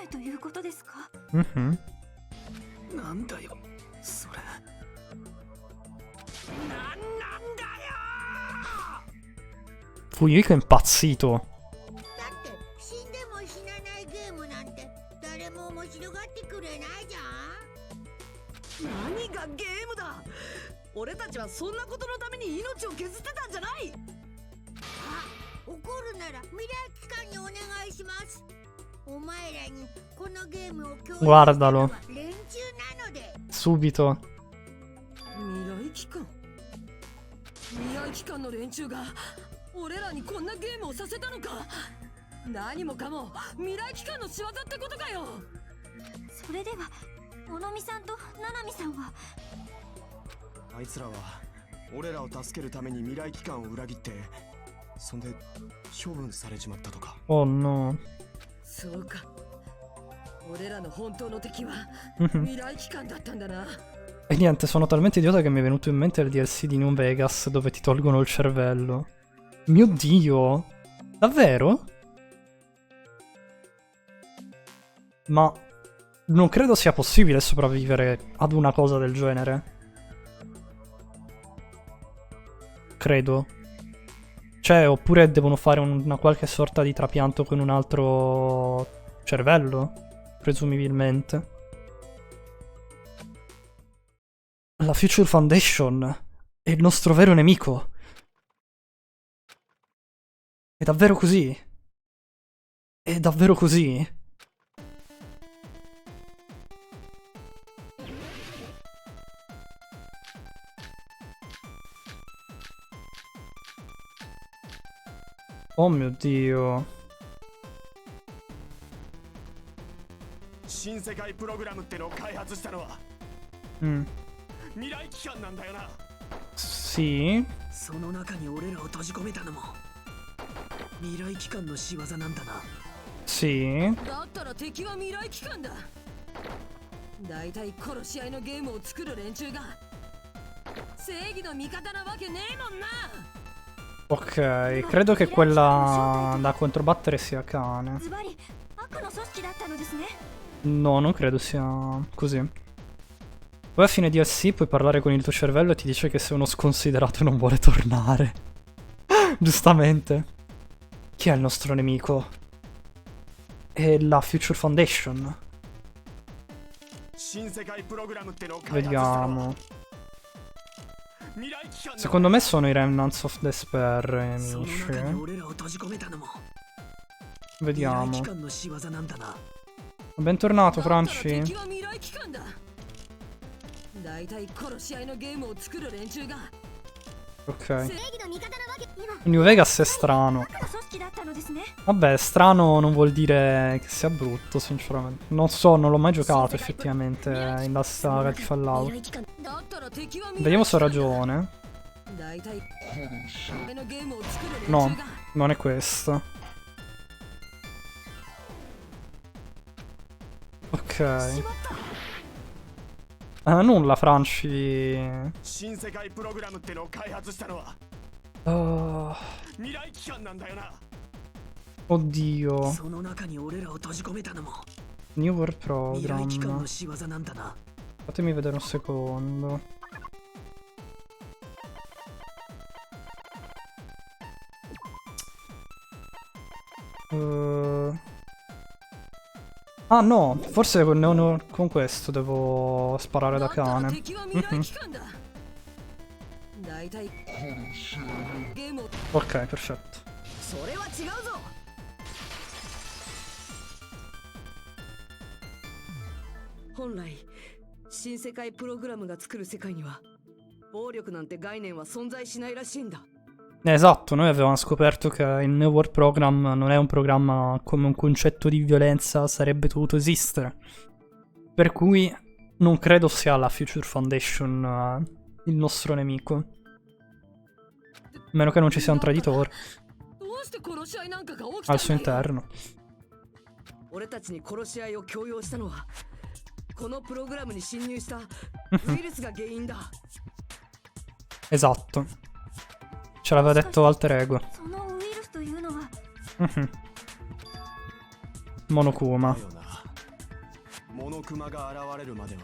ないということですか？なんだよそれ。なんなんだよ。 Fuyuhiko è impazzito. だって死んでも死なないゲームなんて誰も面白がってくれないじゃん。何がゲームだ。俺たちはそんなことのために命を削ってたんじゃない。怒るなら未来機関にお願いします。お前らにこのゲームを共有したのは連中なので。 Subito. 未来機関。未来機関の連中が俺らにこんなゲームをさせたのか。何もかも未来機関の仕業ってことかよ。それでは小野美さんと七海さんは。あいつらは俺らを助けるために未来機関を裏切って、そんで処分されちまったとか。 Oh no. そうか、俺らの本当の敵は未来機関だったんだな。 E niente, sono talmente idiota che mi è venuto in mente il DLC di New Vegas dove ti tolgono il cervello. Mio Dio! Davvero? Ma non credo sia possibile sopravvivere ad una cosa del genere. Credo. Cioè, oppure devono fare una qualche sorta di trapianto con un altro cervello? Presumibilmente. La Future Foundation è il nostro vero nemico. È davvero così? È davvero così? Oh mio Dio. 新世界プログラムってのを開発したのは 未来機関なんだよな。 Sì. その中に俺らを閉じ込めたのも未来機関の仕業なんだな。 Sì. だったら敵は未来機関だ。だいたい殺し合いのゲームを作る連中が正義の味方なわけねえもんな。 Ok, credo che quella da controbattere sia Kane. ズバリ悪の組織だったのですね。 No, non credo sia così. Poi a fine DLC puoi parlare con il tuo cervello e ti dice che sei uno sconsiderato e non vuole tornare. Giustamente. Chi è il nostro nemico? È la Future Foundation. Vediamo. Secondo me sono i Remnants of Despair, amici. Vediamo. Bentornato, Franci. Ok. New Vegas è strano. Vabbè, strano non vuol dire che sia brutto, sinceramente. Non so, non l'ho mai giocato effettivamente in la saga di Fallout. Vediamo se ho ragione. No, non è questo. Ok. Nulla, Franci. Oddio. New World Program. Fatemi vedere un secondo. Ah no, forse con questo devo sparare da cane. Ok, perfetto. 本来新世界プログラムが作る世界には暴力なんて概念は存在しないらしいんだ。 Esatto, noi avevamo scoperto che il New World Program non è un programma come un concetto di violenza sarebbe dovuto esistere. Per cui non credo sia la Future Foundation il nostro nemico. A meno che non ci sia un traditore al suo interno. 俺たちに殺し合いを強要したのはこのプログラムに侵入したウイルスが原因だ。 Esatto. Ce l'aveva detto Alter Ego. Monokuma. モノクマが現れるまでは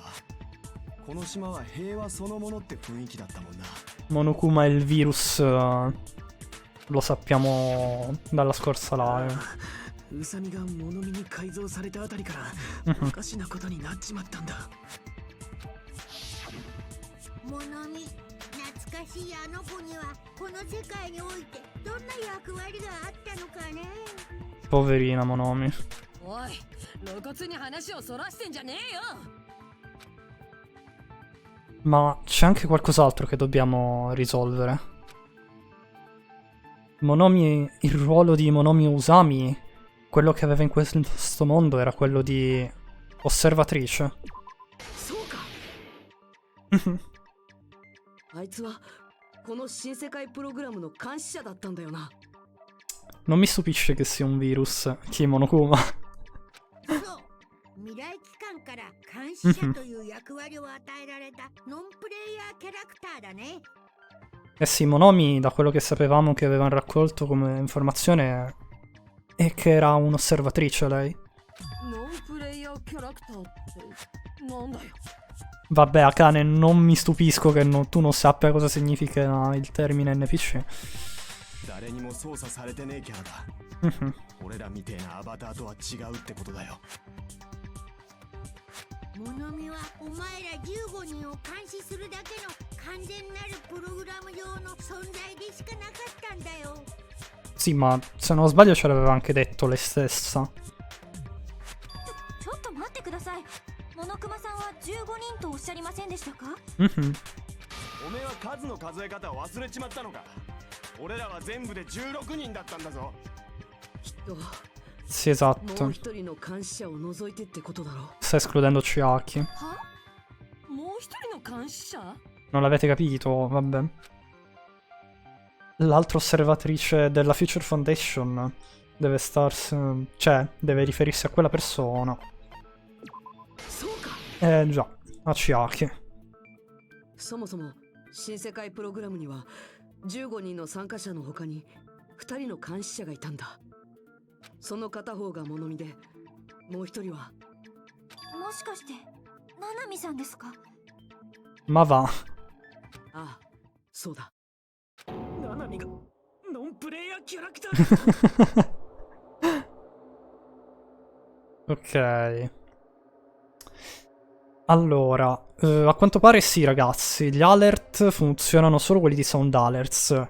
この島は平和そのものって雰囲気だったもんな。 Monokuma è il virus, lo sappiamo dalla scorsa live. ウサミが物見に改造されたあたりからおかしなことになっちまったんだ。モノミ、懐かしいあの子にはこの世界においてどんな役割があったのかね。 Poverina Monomi. おい、露骨に話をそらしてんじゃねえよ。 Ma c'è anche qualcos'altro che dobbiamo risolvere. Monomi, il ruolo di Monomi Usami, quello che aveva in questo mondo era quello di osservatrice. そうか。あいつはこの新世界プログラムの監視者だったんだよな。 Non mi stupisce che sia un virus, chi Monokuma. そう、未来機関から監視者という役割を与えられたノンプレイヤーキャラクターだね。 Eh sì, Monomi, da quello che sapevamo che avevano raccolto come informazione, è che era un'osservatrice lei. ノンプレイヤーキャラクターってなんだよ。 Vabbè, Akane, non mi stupisco che tu non sappia cosa significa il termine NPC. 誰にも操作されてねえキャラだ。俺らみてえなアバターとは違うってことだよ。モノミはお前ら15人を監視するだけの完全なるプログラム上の存在でしかなかったんだよ。 Sì, ma se non sbaglio ce l'aveva anche detto lei stessa. ちょっと待ってください。モノクマさんは15人とおっしゃりませんでしたか？ おめえは数の数え方を忘れちまったのか。俺らは全部で16人だったんだぞ。きっと Sì, も esatto. う一人の監視者を除いてってことだろ Sta escludendo Chiaki. は？もう一人の監視者？ Non l'avete capito? Vabbè. L'altra osservatrice della Future Foundation deve starsi... cioè, deve riferirsi a quella persona. そうか。 Già, a Chiaki. そもそも新世界プログラムには15人の参加者の他に2人の監視者がいたんだ。その片方が物見で、もう一人はもしかしてナナミさんですか？ Ma va. ああ、そうだ。ナナミがノンプレイヤーキャラクター。 Ok. Allora, a quanto pare sì, ragazzi, gli alert funzionano solo quelli di Sound Alerts.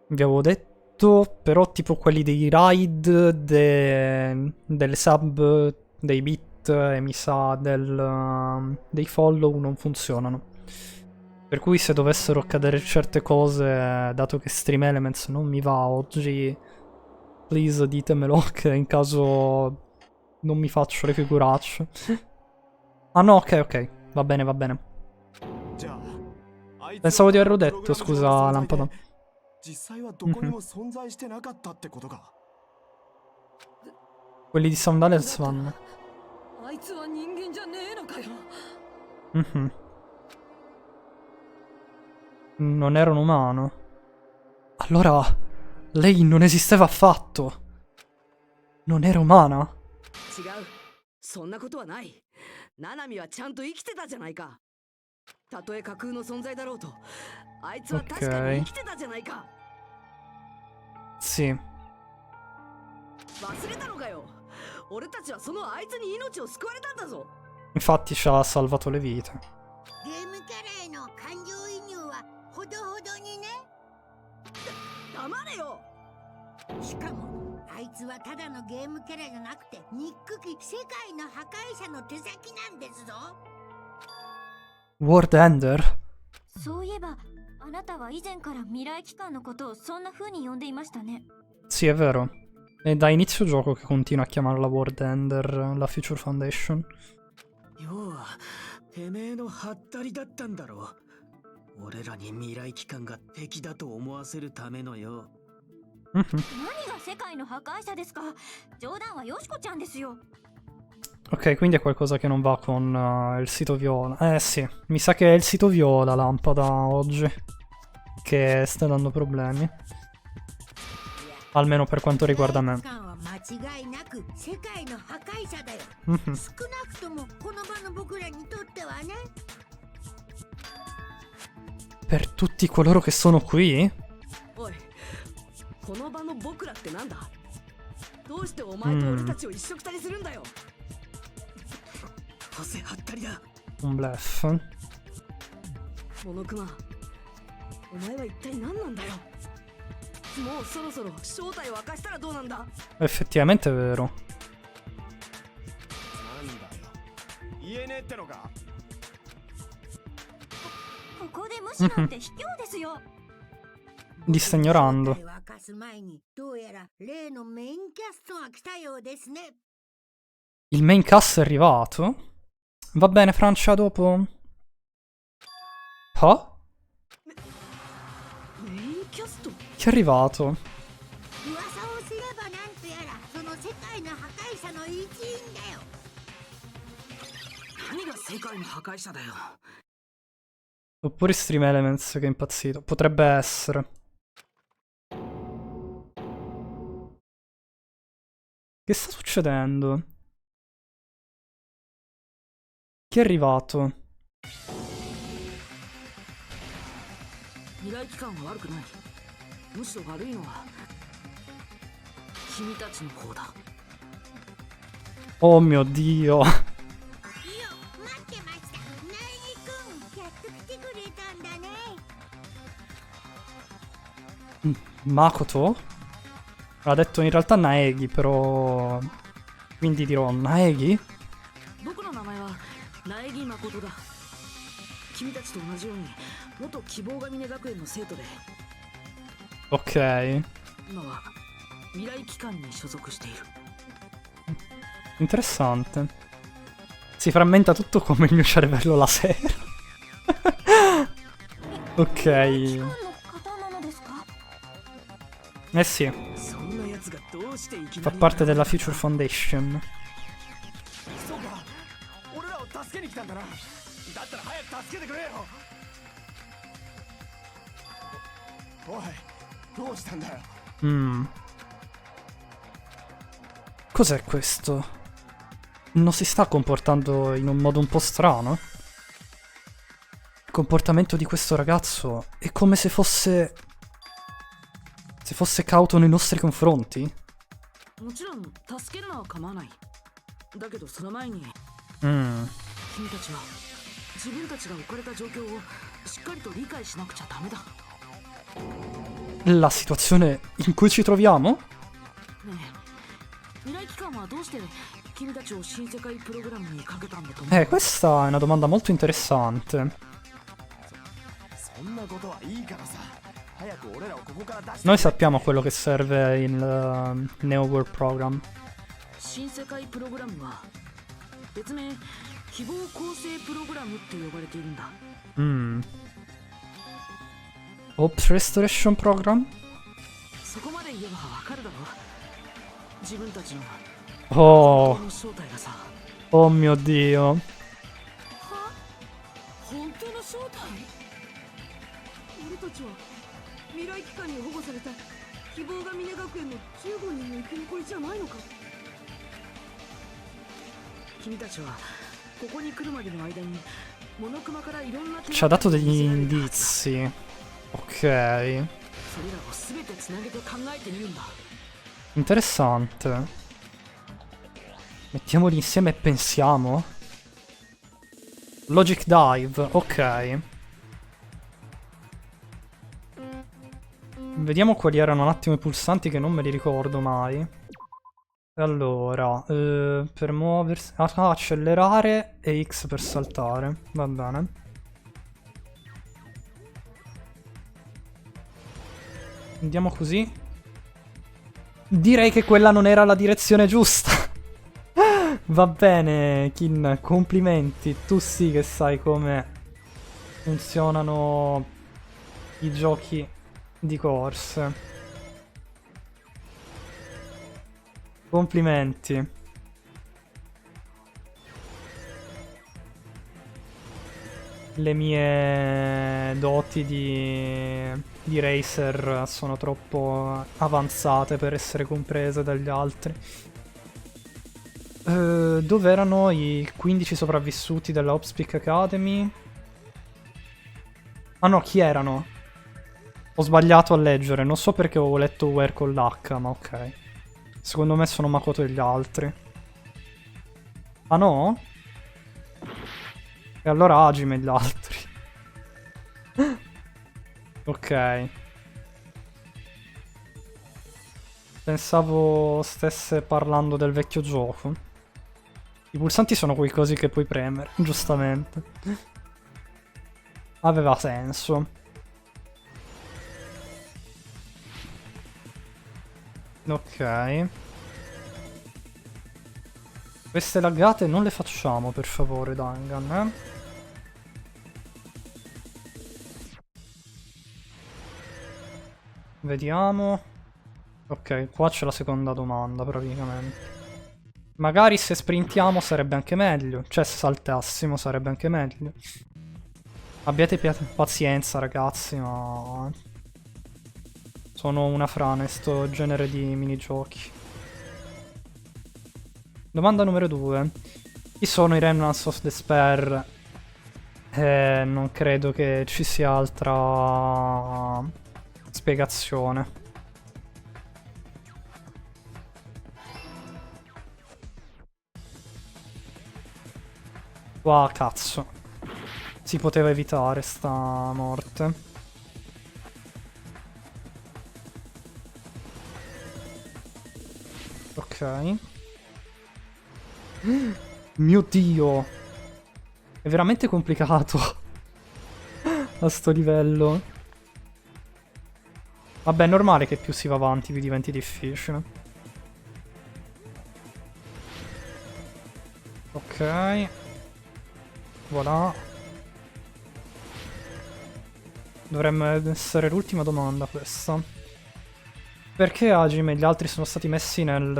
Vi avevo detto, però tipo quelli dei raid, delle sub, dei bit e mi sa dei follow non funzionano. Per cui se dovessero accadere certe cose, dato che Stream Elements non mi va oggi, please ditemelo che in caso non mi faccio le figuracce. Ah no, ok, va bene, va bene. Pensavo di averlo detto, scusa Lampada. 実際はどこにも存在してなかったってことか。 Quelli di Sound Alerts vanno. あいつは人間じゃねえのかよ。 Non era un umano. Allora, lei non esisteva affatto. Non era umana? 違う。そんなことはない。ナナミはちゃんと生きてたじゃないか。たとえ架空の存在だろうと、あいつは確かに生きてたじゃないか。Sì. 忘れたのかよ。俺たちはそのあいつに命を救われたんだぞ。 Infatti ci ha salvato le vite. ゲームキャラへの感情移入はほどほどにね。黙れよ。しかもあいつはただのゲームキャラじゃなくてニック機世界の破壊者の手先なんですぞ。 World Ender? そういえばあなたは以前から未来機関のことをそんな風に呼んでいましたね。 Sì, è vero. È da inizio gioco che continua a chiamarla World Ender, la Future Foundation. 要はてめえのハッタリだったんだろう。俺らに未来機関が敵だと思わせるためのよ。何が世界の破壊者ですか？冗談はヨシコちゃんですよ。 Ok, quindi è qualcosa che non va con il sito viola. Sì, mi sa che è il sito viola Lampada oggi che sta dando problemi. Almeno per quanto riguarda me. 未来機関は間違いなくく世界の破壊者だよ。 Mhm. 少なくともこの場の僕らにとってはね。 Per tutti coloro che sono qui? おい、この場の僕らってなんだ？どうしてお前と俺たちを一緒くたにするんだよ。どうせはったりだ。 Un bluff. モノクマ、お前は一体何なんだよ。もうそろそろ正体を明かしたらどうなんだ。 Effettivamente è vero. なんだよ、言えねえってのか。ここで無視なんて卑怯ですよ。 Li sta ignorando. 正体を明かす前にどうやら例のメインキャストが来たようですね。 Il main cast è arrivato. Va bene, Francia, dopo. Ah? メインキャスト？ Chi è arrivato? 噂をすればなんとやらその世界の破壊者の一員だよ。何が世界の破壊者だよ。 Oppure Stream Elements che è impazzito. Potrebbe essere. Che sta succedendo? Chi è arrivato? 未来機関は悪くない。むしろ悪いのは君たちの方だ。 Oh mio Dio. いいよ、待ってました。ナイギくん、やっと来てくれたんだね。 Makoto? Ha detto in realtà Naegi, però... Quindi dirò Naegi? 僕の名前は苗木誠だ。君たちと同じように元希望が峰学園の生徒で、 Ok. 今は未来機関に所属している。 Interessante. Si frammenta tutto come il mio cervello la sera. Ok. 機関の方なのですか？ Eh sì, そんな奴がどうしていき fa なり parte della Future Foundation. そうか、俺らを助けに来たんだな。だったら早く助けてくれよ。おい、どうしたんだよ。 Cos'è questo? Non si sta comportando in un modo un po' strano? Il comportamento di questo ragazzo è come se fosse... Se fosse cauto nei nostri confronti? もちろん助けるのは構わない。だけどその前に Mm. 君たちは自分たちが置かれた状況をしっかりと理解しなくちゃダメだ。 La situazione in cui ci troviamo? ねえ、未来機関はどうして君たちを新世界プログラムにかけたんだと思う？ Questa è una domanda molto interessante. そんなことはいいからさ。早く俺らをここから出して。 Noi sappiamo quello che serve il Neo World Program. 新世界プログラムは別名希望構成プログラムって呼ばれているんだ。 Hopes Restoration Program? そこまで言えばわかるだろ。自分たちの Oh, 本当の正体がさ。 oh mio Dio. 本当の正体？俺たちは未来機関に保護された希望が峰学園の15人の生き残りじゃないのか？君たちはここに来るまでの間にモノクマからいろんな Ci ha dato degli indizi. Ok. それらを全てつなげて考えてみるんだ。 Interessante. Mettiamoli insieme e pensiamo. Logic Dive, ok. Vediamo quali erano un attimo i pulsanti che non me li ricordo mai. Allora, per muoversi... accelerare e X per saltare. Va bene. Andiamo così. Direi che quella non era la direzione giusta. Va bene, Kin, complimenti. Tu sì che sai come funzionano i giochi di corse. Complimenti. Le mie doti di racer sono troppo avanzate per essere comprese dagli altri. Dove erano i 15 sopravvissuti della Hopspeak Academy? Ah no, chi erano? Ho sbagliato a leggere, non so perché ho letto Where con l'H, ma ok. Secondo me sono Makoto e gli altri. Ah no? E allora Hajime e gli altri. Ok. Pensavo stesse parlando del vecchio gioco. I pulsanti sono quei cosi che puoi premere, giustamente. Aveva senso. Ok. Queste laggate non le facciamo, per favore, Dangan, eh? Vediamo. Ok, qua c'è la seconda domanda, praticamente. Magari se sprintiamo sarebbe anche meglio. Cioè, se saltassimo sarebbe anche meglio. Abbiate pazienza, ragazzi, ma... sono una frana in sto genere di minigiochi. Domanda numero 2. Chi sono i Remnants of Despair? Non credo che ci sia altra spiegazione. Qua, cazzo. Si poteva evitare sta morte. Ok. Mio Dio. È veramente complicato. A sto livello. Vabbè, è normale che più si va avanti più diventi difficile. Ok. Voilà. Dovrebbe essere l'ultima domanda questa. Perché Hajime e gli altri sono stati messi nel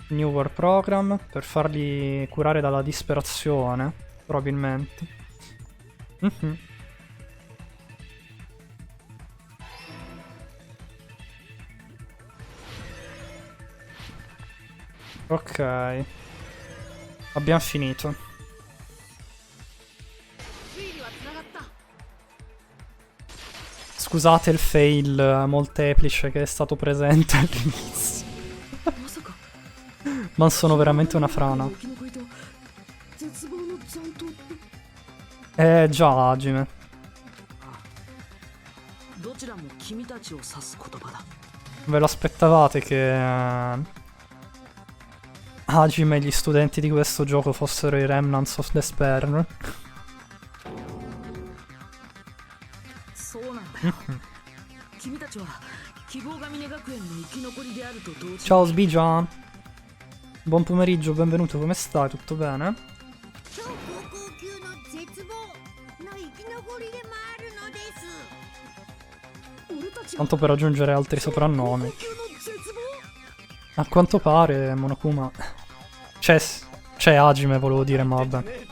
New World Program? Per farli curare dalla disperazione, probabilmente. Ok. Abbiamo finito. Scusate il fail molteplice che è stato presente all'inizio. Ma sono veramente una frana. Già, Hajime. Ve lo aspettavate che Hajime e gli studenti di questo gioco fossero i Remnants of Despair? Ciao Sbigia. Buon pomeriggio, benvenuto, come stai? Tutto bene? Tanto per aggiungere altri soprannomi. A quanto pare Monokuma... C'è Hajime, volevo dire, ma vabbè.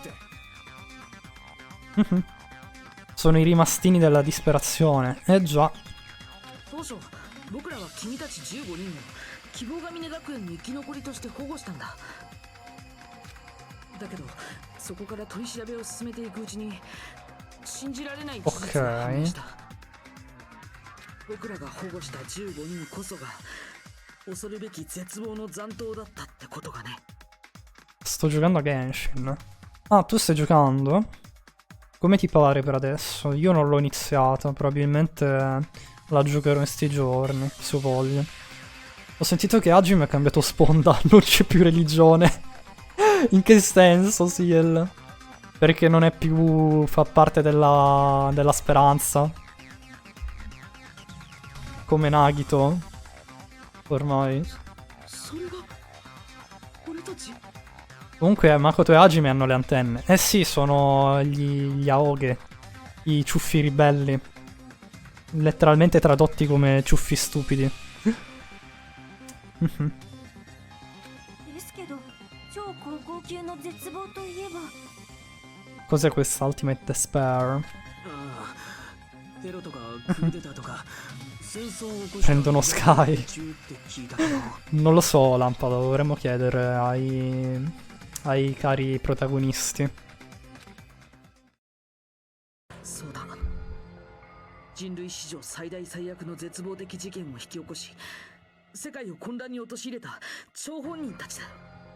Sono i rimastini della disperazione. Già. Ok. Sto giocando a Genshin. Ah, tu stai giocando? Come ti pare per adesso? Io non l'ho iniziata, probabilmente la giocherò in sti giorni, se voglio. Ho sentito che Hajime ha cambiato sponda, non c'è più religione. In che senso, Ciel? Perché non è più... fa parte della speranza. Come Nagito. Ormai. Comunque Makoto e Hajime hanno le antenne. Eh sì, sono gli Aoge. I ciuffi ribelli. Letteralmente tradotti come ciuffi stupidi. Cos'è questa Ultimate Despair? テロとかクーデターとか戦争を起こした Prendono Sky. 連中って聞いたけど Non lo so, Lampado, dovremmo chiedere ai cari protagonisti. そうだ人類史上最大最悪の絶望的事件を引き起こし世界を混乱に陥れた張本人たちだ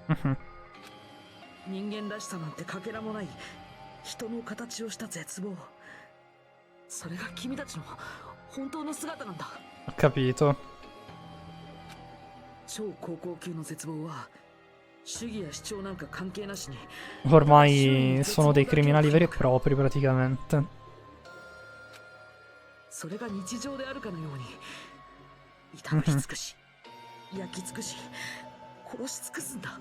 Mhm. 人間らしさなんてかけらもない人の形をした絶望それが君たちの本当の姿なんだ Ho capito. 超高校級の絶望は主義や主張なんか関係なしに Ormai sono dei criminali veri e propri, praticamente. それが日常であるかのように痛み尽くし焼き尽くし殺し尽くすんだ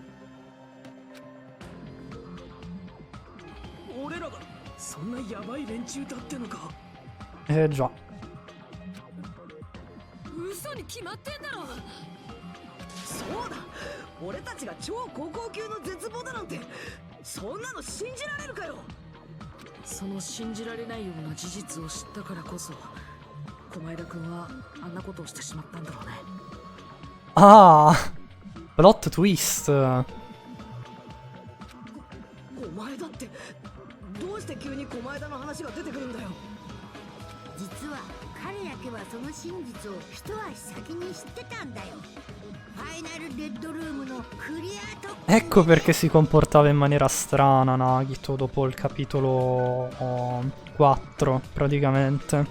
俺らがそんなヤバい連中だってのか Già. 嘘に決まってんだろ。そうだ俺たちが超高校級の絶望だなんてそんなの信じられるかよその信じられないような事実を知ったからこそ駒枝君はあんなことをしてしまったんだろうね Ah! Plot twist. お前だってどうして急に駒枝の話が出てくるんだよ実は彼だけはその真実を一足先に知ってたんだよ。ファイナルデッドルームのクリア特訓 Ecco perché si comportava in maniera strana Nagito dopo il capitolo 4, praticamente.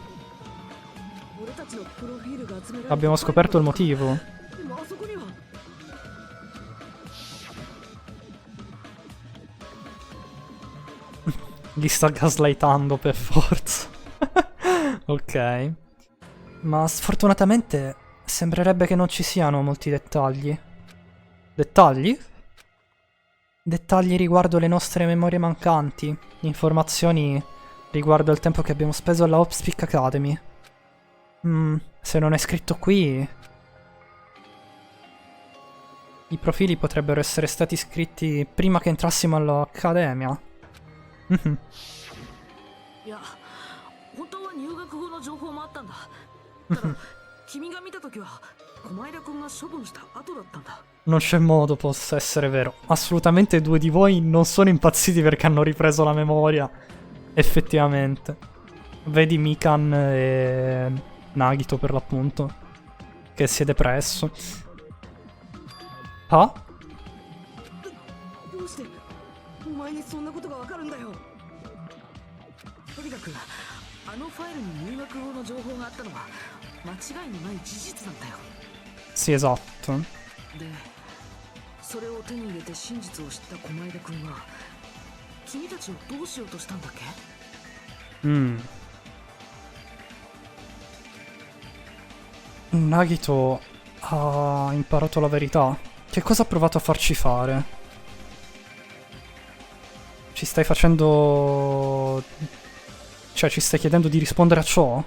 俺たちのプロフィールが集められた Abbiamo scoperto il motivo. でもあそこには Li sta gaslightando per forza. Ok. Ma sfortunatamente sembrerebbe che non ci siano molti dettagli. Dettagli? Dettagli riguardo le nostre memorie mancanti. Informazioni riguardo il tempo che abbiamo speso alla Hopspeak Academy. Se non è scritto qui... I profili potrebbero essere stati scritti prima che entrassimo all'Accademia. いや本当は入学後の情報もあったんだただ君が見たときは駒枝君が処分した後だったんだ Non c'è modo possa essere vero. Assolutamente due di voi non sono impazziti perché hanno ripreso la memoria. Effettivamente. Vedi Mikan e Nagito per l'appunto. Che si è depresso. Ah? どうしてお前にそんなことがわかるんだよとにかくあのファイルに入学後の情報があったのは間違いのない事実なんだよ Sì, esatto. でそれを手に入れて真実を知った駒枝君は君たちをどうしようとしたんだっけ Nagito ha imparato la verità. Che cosa ha provato a farci fare? Ci stai facendo... Cioè, ci stai chiedendo di rispondere a ciò?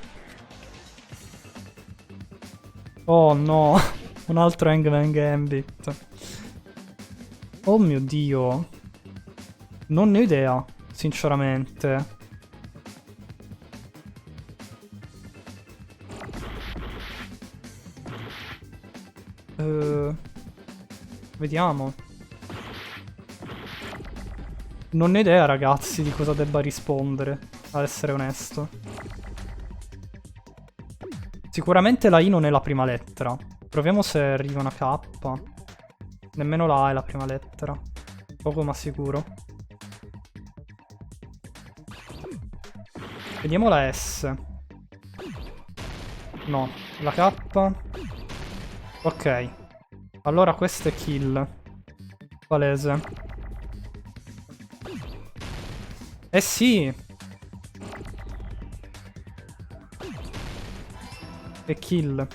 Oh no, un altro Hangman Gambit. Oh mio Dio. Non ne ho idea, sinceramente. Vediamo. Non ne ho idea, ragazzi, di cosa debba rispondere, ad essere onesto. Sicuramente la I non è la prima lettera. Proviamo se arriva una K. Nemmeno la A è la prima lettera. Poco ma sicuro. Vediamo la S. No, la K. Ok. Allora questo è kill. Palese. Eh sì! È kill.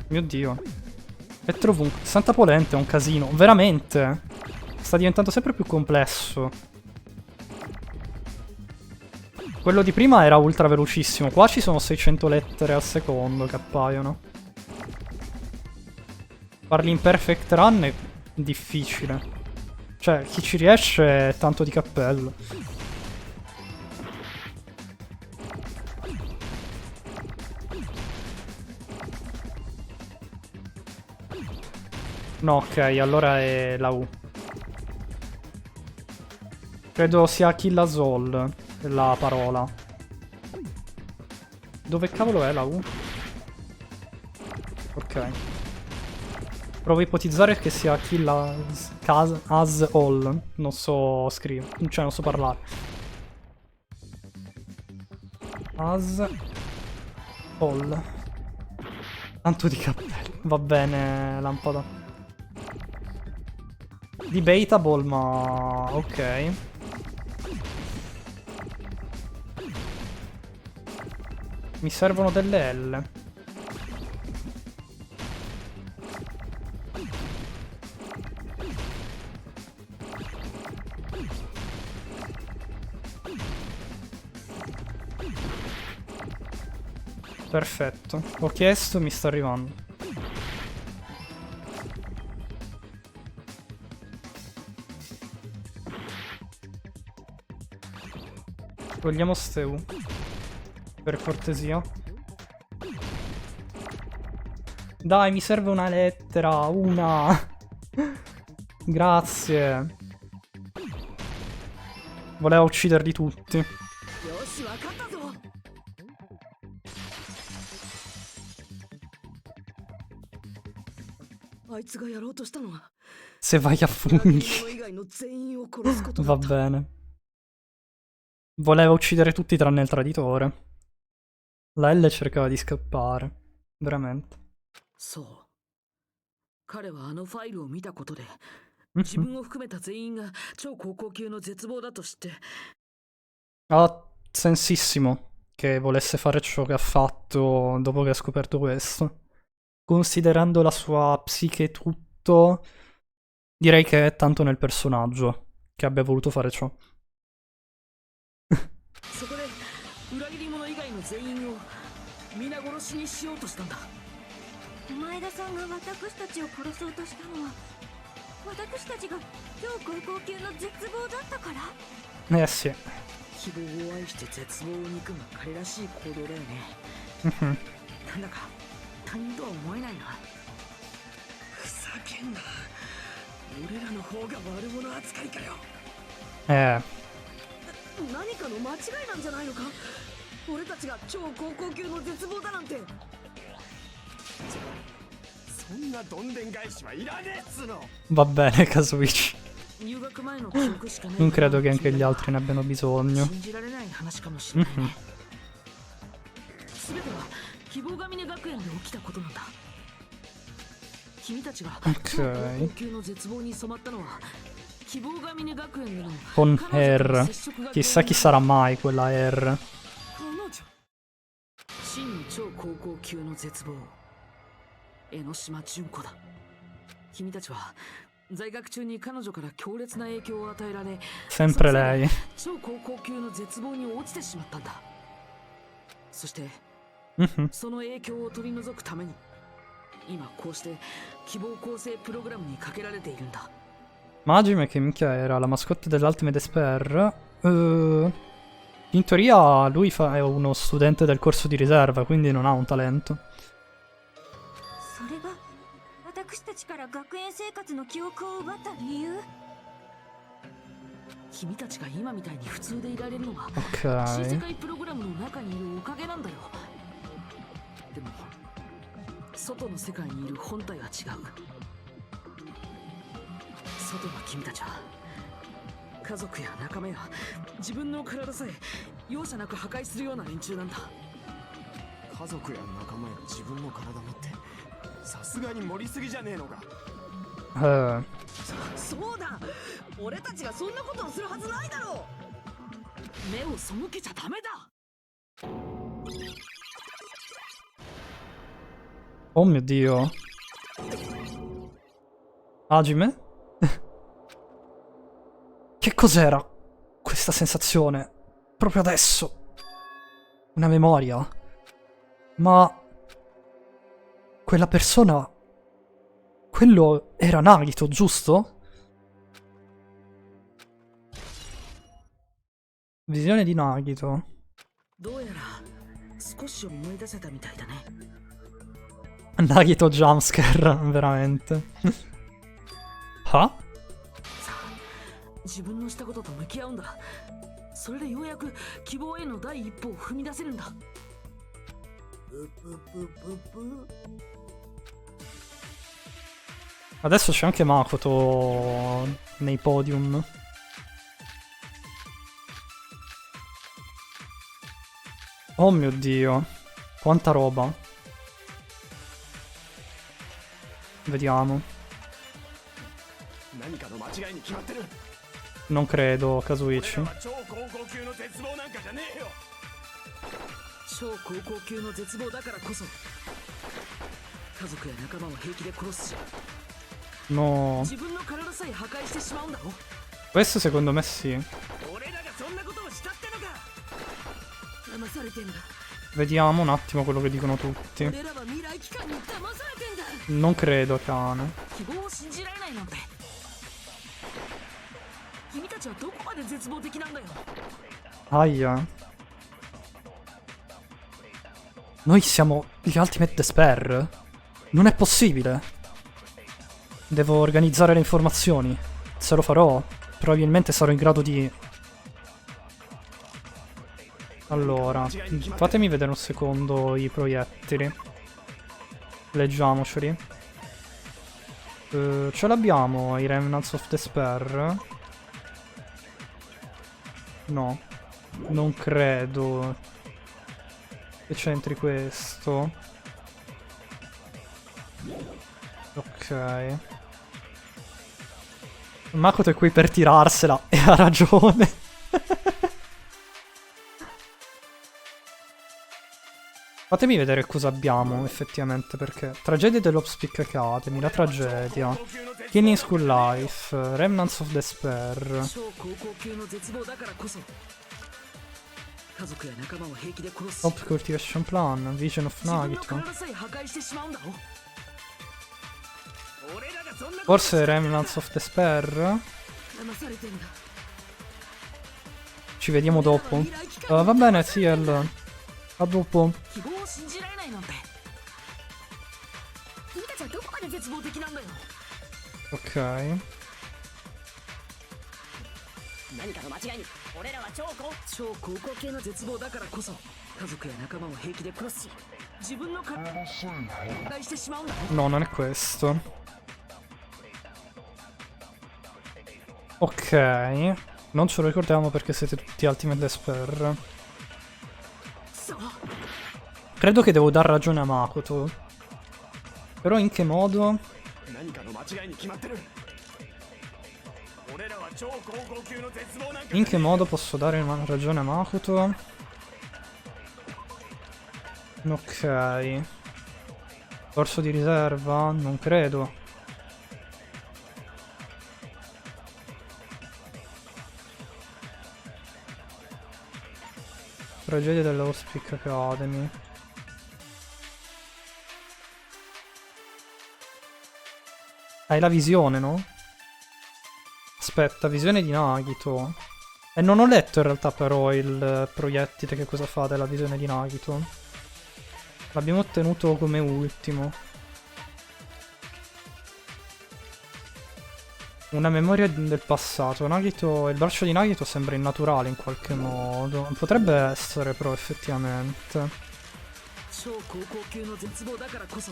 Mio Dio. Petrovunque. Santa Polente è un casino. Veramente. Sta diventando sempre più complesso. Quello di prima era ultra velocissimo. Qua ci sono 600 lettere al secondo che appaiono. Farli in perfect run è difficile. Cioè, chi ci riesce è tanto di cappello. No, ok, allora è la U. Credo sia Kill Us All la parola. Dove cavolo è la U? Ok. Provo a ipotizzare che sia Kill Us All. Non so scrivere, cioè non so parlare. Us All. Tanto di cappello. Va bene, lampada. Debatable, ma ok. Mi servono delle L. Perfetto. Ho chiesto, mi sta arrivando. Togliamo ste U. Per cortesia. Dai, mi serve una lettera. Una. Grazie. Volevo ucciderli tutti. よし、わかったぞ。あいつがやろうとしたのは Se vai a 裏切 funghi. り者以外の全員を殺すことだ Va った。 bene. Voleva uccidere tutti tranne il traditore. La L cercava di scappare. Veramente. そう彼はあのファイルを見たことで自分を含めた全員が超高校級の絶望だと知って Ha sensissimo che volesse fare ciò che ha fatto dopo che ha scoperto questo. Considerando la sua psiche e tutto, direi che è tanto nel personaggio che abbia voluto fare ciò. そこで裏切り者以外の全員を皆殺しにしようとしたんだ。前田さんが私たちを殺そうとしたのは私たちが超高校級の絶望だったから Eh sì. 希望を愛して絶望を憎む彼らしい行動だよね。 Mhm. なんだか他人とは思えないな。ふざけんな。俺らの方が悪者扱いかよ。 何かの間違いなんじゃないのか。俺たちが超高校級の絶望だなんて。そんなどんでん返しはいらねえっつの。 Va bene, Kazuichi. 入学前の記憶しかない。 Non credo che anche gli altri ne abbiano bisogno. 信じられない話かもしれないね。全ては希望が峰学園で起きたことなんだ。君たちが超高校級の絶望に染まったのは希望が峰学園での Con 彼女と R. の接触が Chissà chi sarà mai quella R. 彼女真超高校級の絶望江ノ島純子だ。君たちは在学中に彼女から強烈な影響を与えられ Sempre lei. 超高校級の絶望に落ちてしまったんだ。そして Mhm. その影響を取り除くために今こうして希望構成プログラムにかけられているんだ。 Majime, che minchia era la mascotte dell'Ultimate Despair. In teoria lui è uno studente del corso di riserva, quindi non ha un talento. それが私たちから学園生活の記憶を奪った理由。君たちが今みたいに普通でいられるのは Ok. 新世界プログラムの中にいるおかげなんだよ。でも外の世界にいる本体は違う。外の君たちは家族や仲間や自分の体さえ容赦なく破壊するような連中なんだ。家族や仲間や自分の体持ってさすがに盛りすぎじゃねえのか。 そうだ、俺たちがそんなことをするはずないだろう。目を背けちゃダメだ。 Oh mio Dio. Hajime? Che cos'era questa sensazione? Proprio adesso. Una memoria? Ma... quella persona... quello era Nagito, giusto? Visione di Nagito. どうやら少し思い出せたみたいだね。 Nagito jumpscare, veramente. Ah? 自分のしたことと向き合うんだ。それでようやく希望への第一歩を踏み出せるんだ。ぷぷぷぷぷ。 Adesso c'è anche Makoto nei podium. Oh mio Dio, quanta roba. Vediamo. 何かの間違いに決まってる。 Non credo, 俺 Kazuichi. らは超高校級の絶望なんかじゃねえよ。超高校級の絶望だからこそ家族や仲間を平気で殺すし No. 自分の体さえ破壊してしまうんだろ。 Questo secondo me sì. 俺らがそんなことをしたってのか。騙されてんだ。 Vediamo un attimo quello che dicono tutti. 俺らは未来機関に騙されてんだ。 Non credo, cane. 希望を信じられないなんて。君たちはどこまで絶望的なんだよ。 Aia. Noi siamo gli Ultimate Despair? Non è possibile. Devo organizzare le informazioni. Se lo farò, probabilmente sarò in grado di... Allora, fatemi vedere un secondo i proiettili. Leggiamoceli. Ce l'abbiamo i Remnants of Despair? No, non credo che c'entri questo. Ok. Makoto è qui per tirarsela e ha ragione. Fatemi vedere cosa abbiamo effettivamente, perché tragedia dell'Opspeak Academy, la tragedia, Killing School Life, Remnants of Despair, 超高校級の絶望だからこそ家族や仲間を平気で殺すし Top Cultivation Plan, Vision of 自分の Nagito. 体さえ破壊してしまうんだろ。俺らがそんなこと Forse Remnants of Despair? 騙されてんだ。 Ci vediamo dopo. Va bene, Ciel. A dopo. 希望を信じられないなんて。君たちはどこまで絶望的なんだよ。 Ok. 何かの間違いに俺らは超高校系の絶望だからこそ家族や仲間を平気で殺すし自分の体を破壊してしまうんだ。 No, non è questo. Ok. Non ce lo ricordiamo perché siete tutti Ultimate Despair. そう Credo che devo dar ragione a Makoto. Però in che modo? 何かの間違いに決まってる。俺らは超高校級の絶望なんか。 In che modo posso dare ragione a Makoto? Ok. Corso di riserva? Non credo. Tragedia dell'Auspic Academy. Hai la visione, no? Aspetta, visione di Nagito. E non ho letto in realtà però il proiettile che cosa fa della visione di Nagito. L'abbiamo ottenuto come ultimo. Una memoria del passato. Nagito, il braccio di Nagito sembra innaturale in qualche modo. Potrebbe essere però effettivamente. 超高校級の絶望だからこそ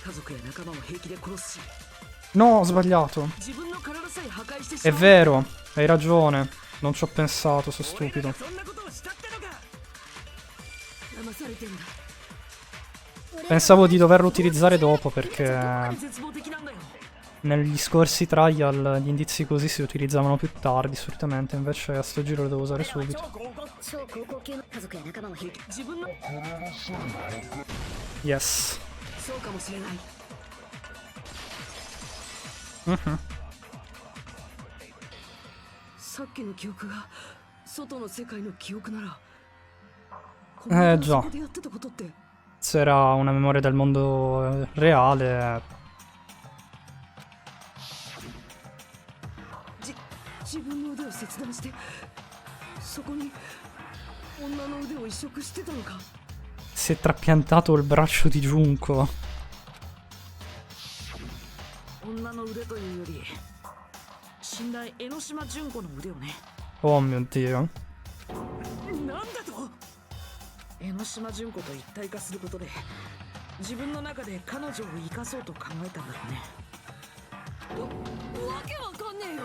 家族や仲間を平気で殺すし No, ho sbagliato. 自分の体さえ破壊してし È まう。 vero, hai ragione. Non ci ho pensato, sono 俺ら stupido. がそんなことをしたってのか。騙されてんだ。 Pensavo di doverlo utilizzare dopo どこまで perché 絶望的なんだよ。 negli scorsi trial gli indizi così si utilizzavano più tardi solitamente, invece a sto giro lo devo usare subito. 超高校級の家族や仲間を平気自分の Yes. そうかもしれない。 Mhm. さっきの記憶が外の世界の記憶なら già. そこでやってたことって Se era una memoria del mondo reale. 自分の腕を切断してそこに女の腕を移植してたのか Si è trapiantato il braccio di Junko. 女の腕というより信頼江ノ島純子の腕をね Oh mio Dio. なんだと江ノ島純子と一体化することで自分の中で彼女を生かそうと考えたんだろうね わけわかんねえよ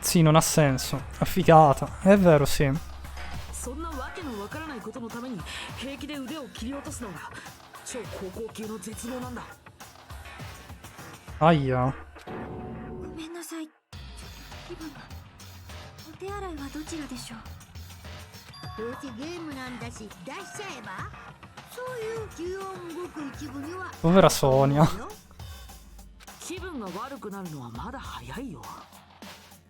Sì, non ha senso. Affigata. È vero, sì. そんなわけのわからないことのために平気で腕を切り落とすのが超高校級の絶望なんだ Aia. ごめんなさい。気分が。お手洗いはどちらでしょう。どうせゲームなんだし出しちゃえば。そういう14ごく一部には Povera Sonia. 気分が悪くなるのはまだ早いよ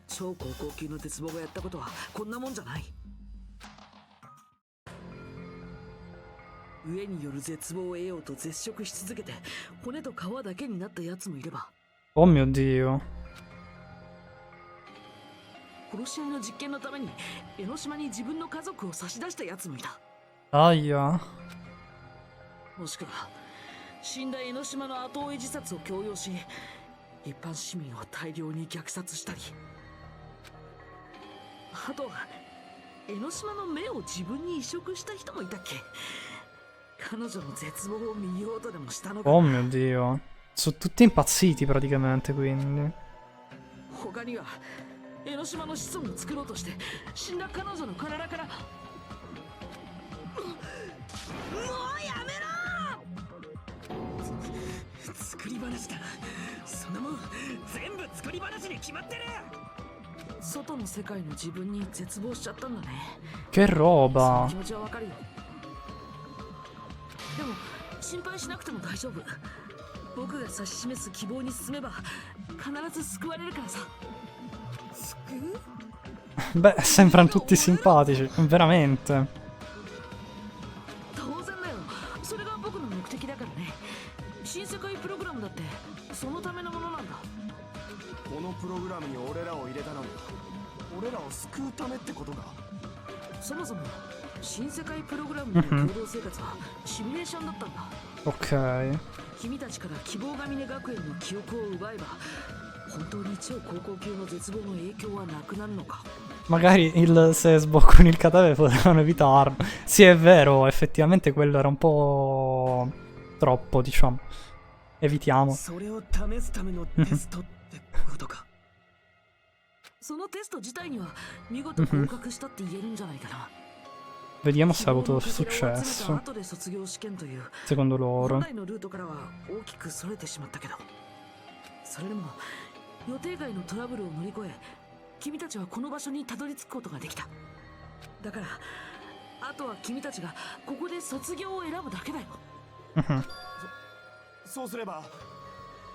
超高校級の絶望がやったことはこんなもんじゃない上による絶望を得ようと絶食し続けて骨と皮だけになったやつもいれば Oh mio Dio. 殺し合いの実験のために江ノ島に自分の家族を差し出したやつもいた Aia. もしくは死んだ江ノ島の後追い自殺を強要し一般市民を大量に虐殺したりあとは江ノ島の目を自分に移植した人もいたっけ彼女の絶望を見ようとでもしたのか Oh mio Dio. Sono tutti impazziti praticamente, quindi. 他には江ノ島の子孫を作ろうとして死んだ彼女の体からもうやめろ作り話だそんなもん全部作り話に決まってる外の世界の自分に絶望しちゃったんだね Che そ roba. の気持ちはわかるよでも心配しなくても大丈夫僕が指し示す希望に進めば必ず救われるからさ Beh, sembrano tutti simpatici, veramente. 当然だよそれが僕の目的だからね新世界プログラムだってそのためのものなんだこのプログラムに俺らを入れたのは俺らを救うためってことかそもそも新世界プログラムの共同生活はシミュレーションだったんだ Ok. 君たちから希望が峰学園の記憶を奪えば本当に超高校級の絶望の影響はなくなるのか Magari se sboccano il cadavere potevano evitarlo. Sì, è vero, effettivamente quello era un po' troppo, diciamo. Evitiamo. それを試すためのテストってことかそのテスト自体には見事合格したって言えるんじゃないかな Vediamo se ha avuto 希望のかけらを集めた successo. 後で卒業試験という Secondo 本 loro. 来のルートからは大きくそれてしまったけどそれでも予定外のトラブルを乗り越え君たちはこの場所にたどり着くことができただからあとは君たちがここで卒業を選ぶだけだよ Mhm. そうすれば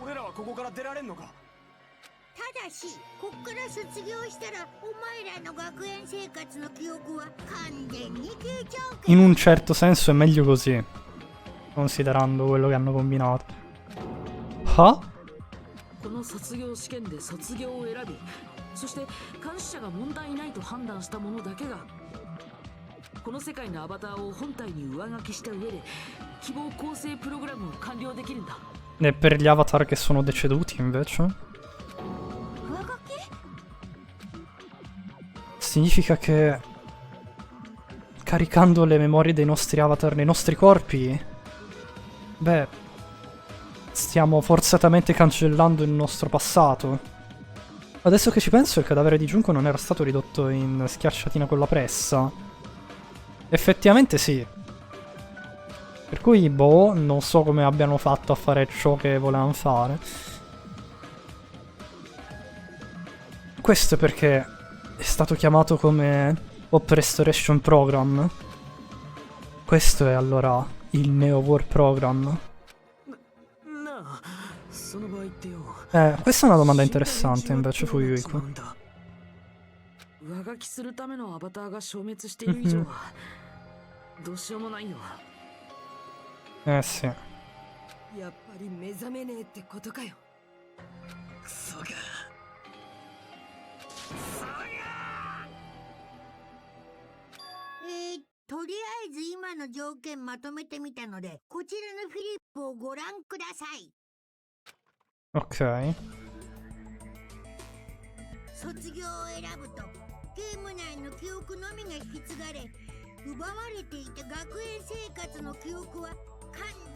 俺らはここから出られんのかただしこっから卒業したらお前らの学園生活の記憶は完全に消えちゃうけ In ど un certo senso è meglio così. Considerando quello che hanno combinato. Ah? この卒業試験で卒業を選びそして監視者が問題ないと判断した者だけがこの世界のアバターを本体に上書きした上で希望構成プログラムを完了できるんだ E per gli avatar che sono deceduti invece? 上書き Significa che caricando le memorie dei nostri avatar nei nostri corpi, beh, stiamo forzatamente cancellando il nostro passato. Adesso che ci penso, il cadavere di Junko non era stato ridotto in schiacciatina con la pressa. Effettivamente sì. Per cui, boh, non so come abbiano fatto a fare ciò che volevano fare. Questo è perché è stato chiamato come Op Restoration Program. Questo è allora il Neo War Program. なあその場合ってよ Questa è una domanda interessante invece, Fuyuiku. 上書きするためのアバターが消滅している以上は、 Mhm. この世界のアバターを本体に上書きした上で希望構成プログラムを完了できるんだ Mhm. だからあとは君たちがここで卒業を選ぶだけだよ Mhm. その場合どうしようもないよ。 Sì. やっぱり目覚めねえってことかよ。クソがとりあえず今の条件まとめてみたので、こちらのフリップをご覧ください。 Ok. 卒業を選ぶと、ゲーム内の記憶のみが引き継がれ、奪われていた学園生活の記憶は完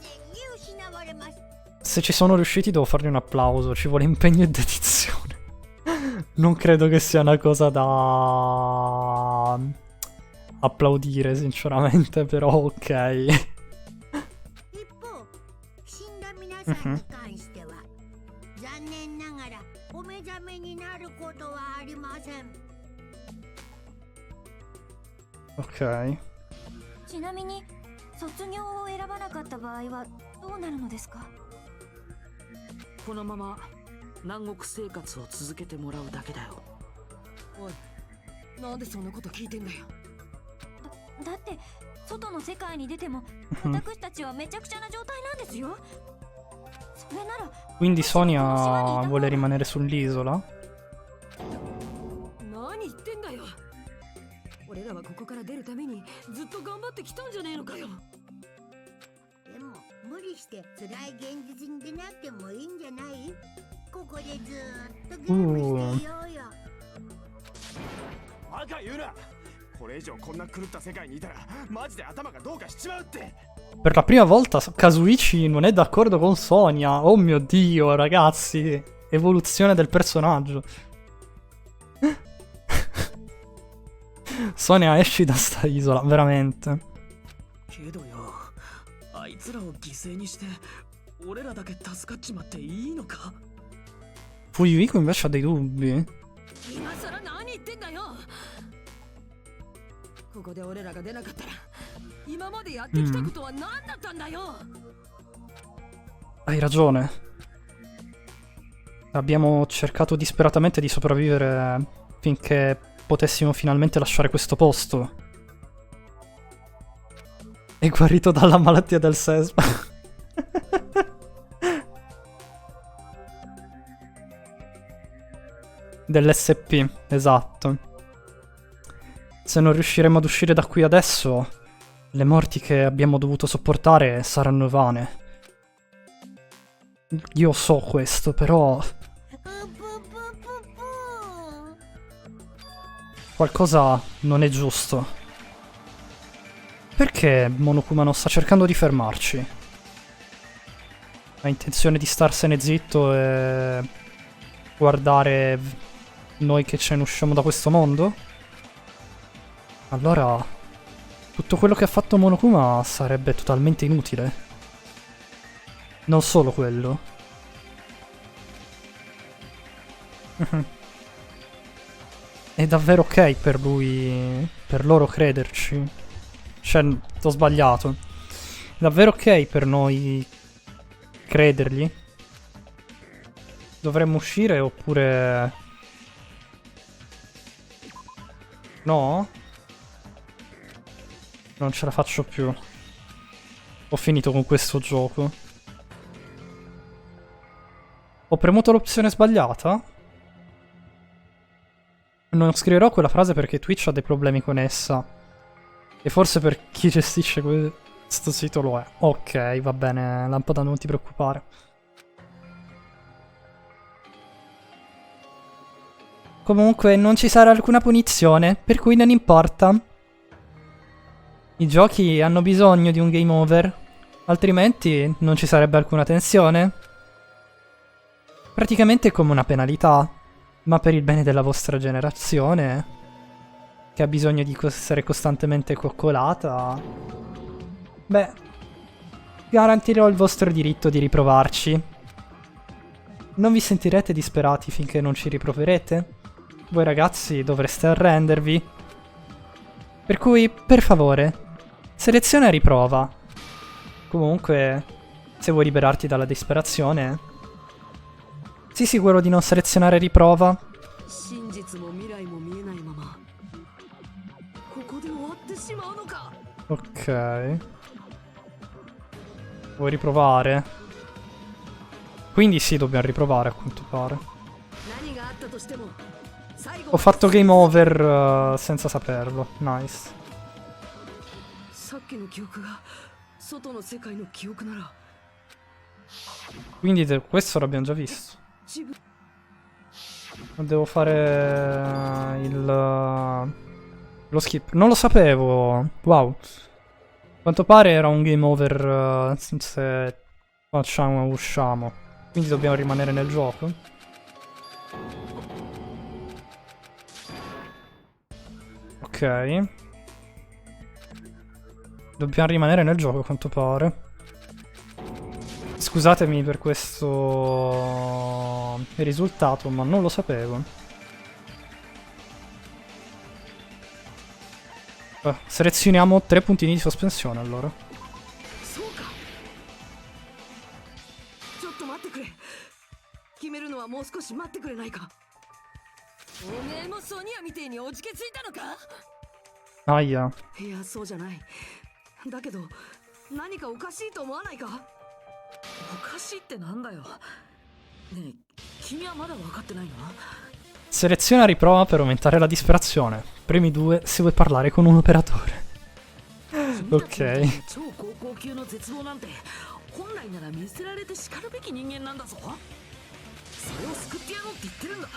全に失われます。 Se ci sono riusciti devo fargli un applauso, ci vuole impegno e dedizione. Non credo che sia una cosa da applaudire sinceramente, però ok. 一方、死んだ皆さんに関しては、残念ながらお目覚めになることはありません。 Ok. ちなみに卒業を選ばなかった場合はどうなるのですか？このまま南国生活を続けてもらうだけだよ。おい、なんでそんなこと聞いてんだよ。だって外の世界に出ても私たちはめちゃくちゃな状態なんですよ。それなら Quindi Sonia vuole rimanere sull'isola? 何言ってんだよ。俺らはここから出るためにずっと頑張ってきたんじゃねえのかよ。でも無理して辛い現実に出なくてもいいんじゃない？ここでずーっとゲームしていようよ。バカ言うな。これ以上こんな狂った世界にいたらマジで頭がどうかしちまうって。 Per la prima volta Kazuichi non è d'accordo con Sonia. Oh mio Dio, ragazzi. Evoluzione del personaggio. Sonia, esci da sta isola, veramente. けどよ、あいつらを犠牲にして俺らだけ助かっちまっていいのか？ Fuyuhiko invece ha dei dubbi. 今さら何言ってんだよ。ここで俺らが出なかったら今までやってきたことは何だったんだよ。 Hai ragione. Abbiamo cercato disperatamente di sopravvivere finché potessimo finalmente lasciare questo posto. È guarito dalla malattia del sesma. Dell'SP, esatto. Se non riusciremo ad uscire da qui adesso, le morti che abbiamo dovuto sopportare saranno vane. Io so questo, però qualcosa non è giusto. Perché Monokuma non sta cercando di fermarci? Ha intenzione di starsene zitto e guardare noi che ce ne usciamo da questo mondo? Allora, tutto quello che ha fatto Monokuma sarebbe totalmente inutile. Non solo quello. È davvero ok per lui, per loro crederci. Cioè, ho sbagliato. È davvero ok per noi credergli? Dovremmo uscire oppure... No? Non ce la faccio più. Ho finito con questo gioco. Ho premuto l'opzione sbagliata? Non scriverò quella frase perché Twitch ha dei problemi con essa. E forse per chi gestisce questo sito lo è. Ok, va bene, Lampada, non ti preoccupare. Comunque non ci sarà alcuna punizione, per cui non importa. I giochi hanno bisogno di un game over, altrimenti non ci sarebbe alcuna tensione. Praticamente è come una penalità, ma per il bene della vostra generazione, che ha bisogno di essere costantemente coccolata, beh, garantirò il vostro diritto di riprovarci. Non vi sentirete disperati finché non ci riproverete? Voi ragazzi dovreste arrendervi. Per cui, per favore, seleziona riprova. Comunque, se vuoi liberarti dalla disperazione, sii sicuro di non selezionare riprova. 真実も未来も見えないままここで終わってしまうのか。Ok. Vuoi riprovare? Quindi sì, dobbiamo riprovare a quanto pare. 何があったとしても最後 Ho fatto game over senza saperlo. Nice. さっきの記憶が外の世界の記憶なら Quindi questo l'abbiamo già visto. 自分 Devo fare lo skip. Non lo sapevo. Wow. A quanto pare era un game over se facciamo usciamo. Quindi dobbiamo rimanere nel gioco. Ok. Dobbiamo rimanere nel gioco a quanto pare. Scusatemi per questo risultato, ma non lo sapevo. Selezioniamo 3 puntini di sospensione allora. そうかちょっと待ってくれ決めるのはもう少し待ってくれないかおめえもソニアみてえにおじけついたのか Aia. いやそうじゃないだけど何かおかしいと思わないかおかしいってなんだよねえ君はまだ分かってないの Seleziona riprova per aumentare la disperazione. Premi 2 se vuoi parlare con un operatore. 君たちみたい Ok. な超高校級の絶望なんて本来なら見捨てられて叱るべき人間なんだぞそれを救ってやろうって言ってるんだ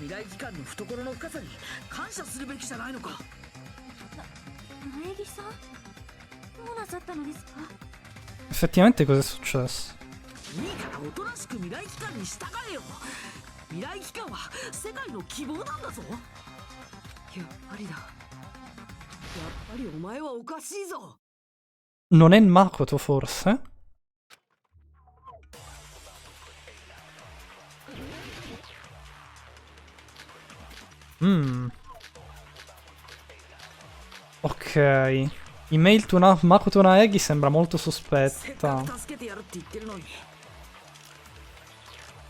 未来機関の懐の深さに感謝するべきじゃないのか苗木さんどうなさったのですか？ Effettivamente cosa è successo? いいからおとなしく未来機関に従えよ未来機関は世界の希望なんだぞやっぱりだやっぱりお前はおかしいぞ Non è Makoto forse? Ok. Email to Makoto Naegi sembra molto せっ sospetta. かく助けてやるって言ってるのに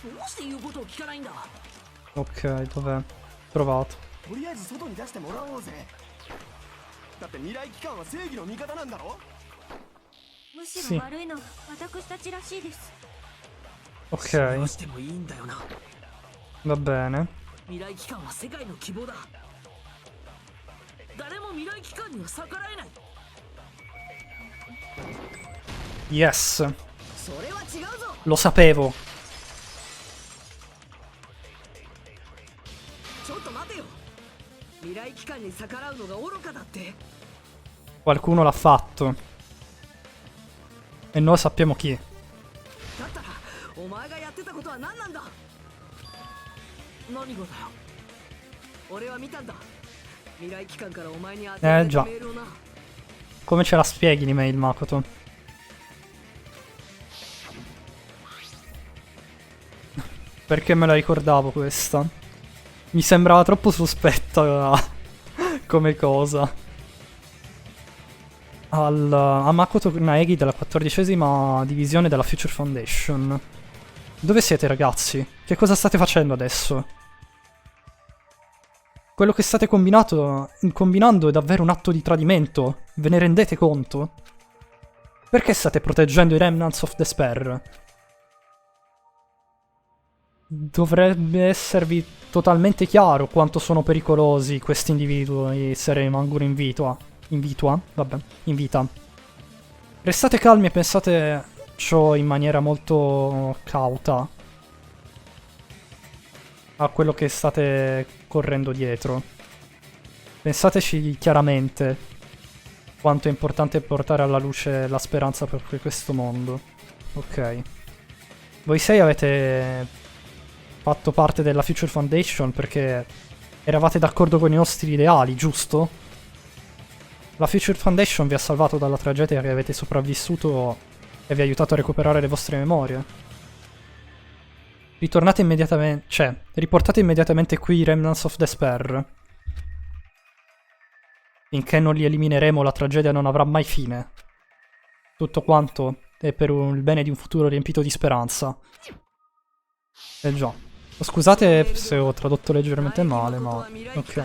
どうして言うことを聞かないんだ Ok, dov'è? Trovato. とりあえず外に出してもらおうぜだって未来機関は正義の味方なんだろむしろ悪いのは私たちらしいです。 Ok, どうしてもいいんだよな va bene. 未来機関は世界の希望だ誰も未来機関には逆らえない Yes, それは違うぞ lo sapevo. ちょっと待てよ未来機関に逆らうのが愚かだって Qualcuno l'ha fatto. E noi sappiamo chi. だったらお前がやってたことは何なんだ何がだよ俺は見たんだ未来機関からお前に当てられたメールをな Come ce la spieghi l'email, Makoto? Perché me la ricordavo questa? Mi sembrava troppo sospetta come cosa. A Makoto Naegi della 14ª divisione della Future Foundation. Dove siete, ragazzi? Che cosa state facendo adesso? Quello che state combinando è davvero un atto di tradimento. Ve ne rendete conto? Perché state proteggendo i Remnants of Despair? Dovrebbe esservi totalmente chiaro quanto sono pericolosi questi individui se rimangono in vita. Restate calmi e pensate ciò in maniera molto cauta a quello che state correndo dietro. Pensateci chiaramente quanto è importante portare alla luce la speranza per questo mondo. Ok. Voi 6 avete fatto parte della Future Foundation perché eravate d'accordo con i nostri ideali, giusto? La Future Foundation vi ha salvato dalla tragedia che avete sopravvissuto e vi ha aiutato a recuperare le vostre memorie. Ritornate immediatamente, riportate immediatamente qui i Remnants of Despair. Finché non li elimineremo, la tragedia non avrà mai fine. Tutto quanto è per il bene di un futuro riempito di speranza. Già. Scusate se ho tradotto leggermente male, ma... Ok.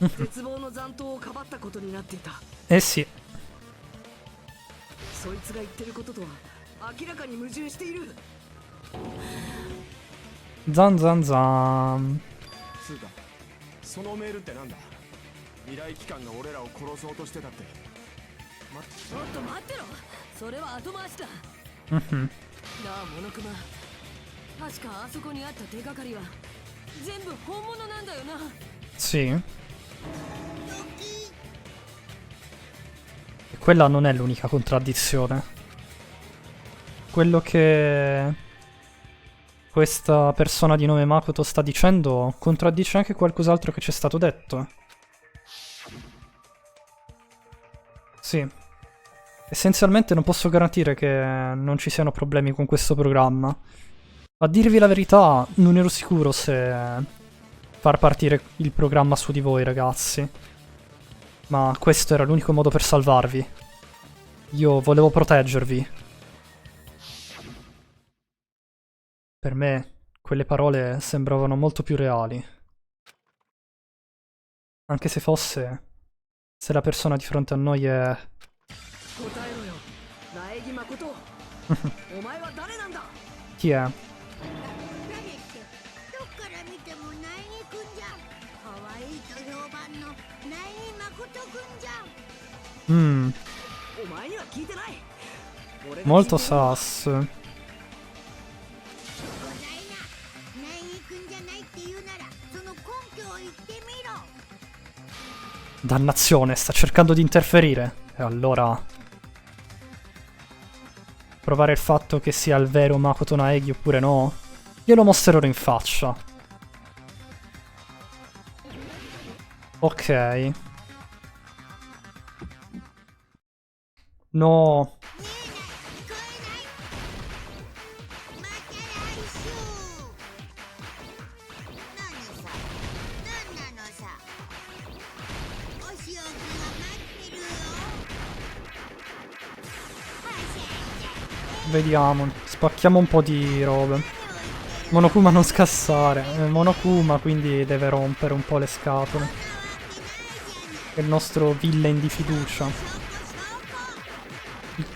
絶望の残党をかばったことになっていた。 Eh sì, そいつが言ってることとは明らかに矛盾している。 zan zan zan. つうかそのメールってなんだ。未来機関が俺らを殺そうとしてたって。ちょっと待ってろ、それは後回しだ。 Mhm. なあモノクマ、確かあそこにあった手がかりは全部本物なんだよな。 Sì. E quella non è l'unica contraddizione. Quello che questa persona di nome Makoto sta dicendo contraddice anche qualcos'altro che c'è stato detto. Sì. Essenzialmente non posso garantire che non ci siano problemi con questo programma. A dirvi la verità, non ero sicuro se far partire il programma su di voi, ragazzi. Ma questo era l'unico modo per salvarvi. Io volevo proteggervi. Per me, quelle parole sembravano molto più reali. Anche se fosse... Se la persona di fronte a noi è... 答えろよ、苗木誠。お前は誰なんだ。 Chi è? 誰ってどっから見ても苗木くんじゃん。可愛いと評判の苗木誠くんじゃん。Mmm, お前には聞いてない。俺が molto 聞いてるのは sass. ございな。苗木くんじゃないって言うならその根拠を言ってみろ。 Dannazione, sta cercando di interferire. E allora... Provare il fatto che sia il vero Makoto Naegi oppure no? Glielo mostrerò in faccia. Ok. No. 聞こえない。また来週。何さ、何なのさ。お仕置きが待ってるよ。Vediamo. Spacchiamo un po' di robe. Monokuma non scassare. Monokuma quindi deve rompere un po' le scatole. È il nostro villain di fiducia.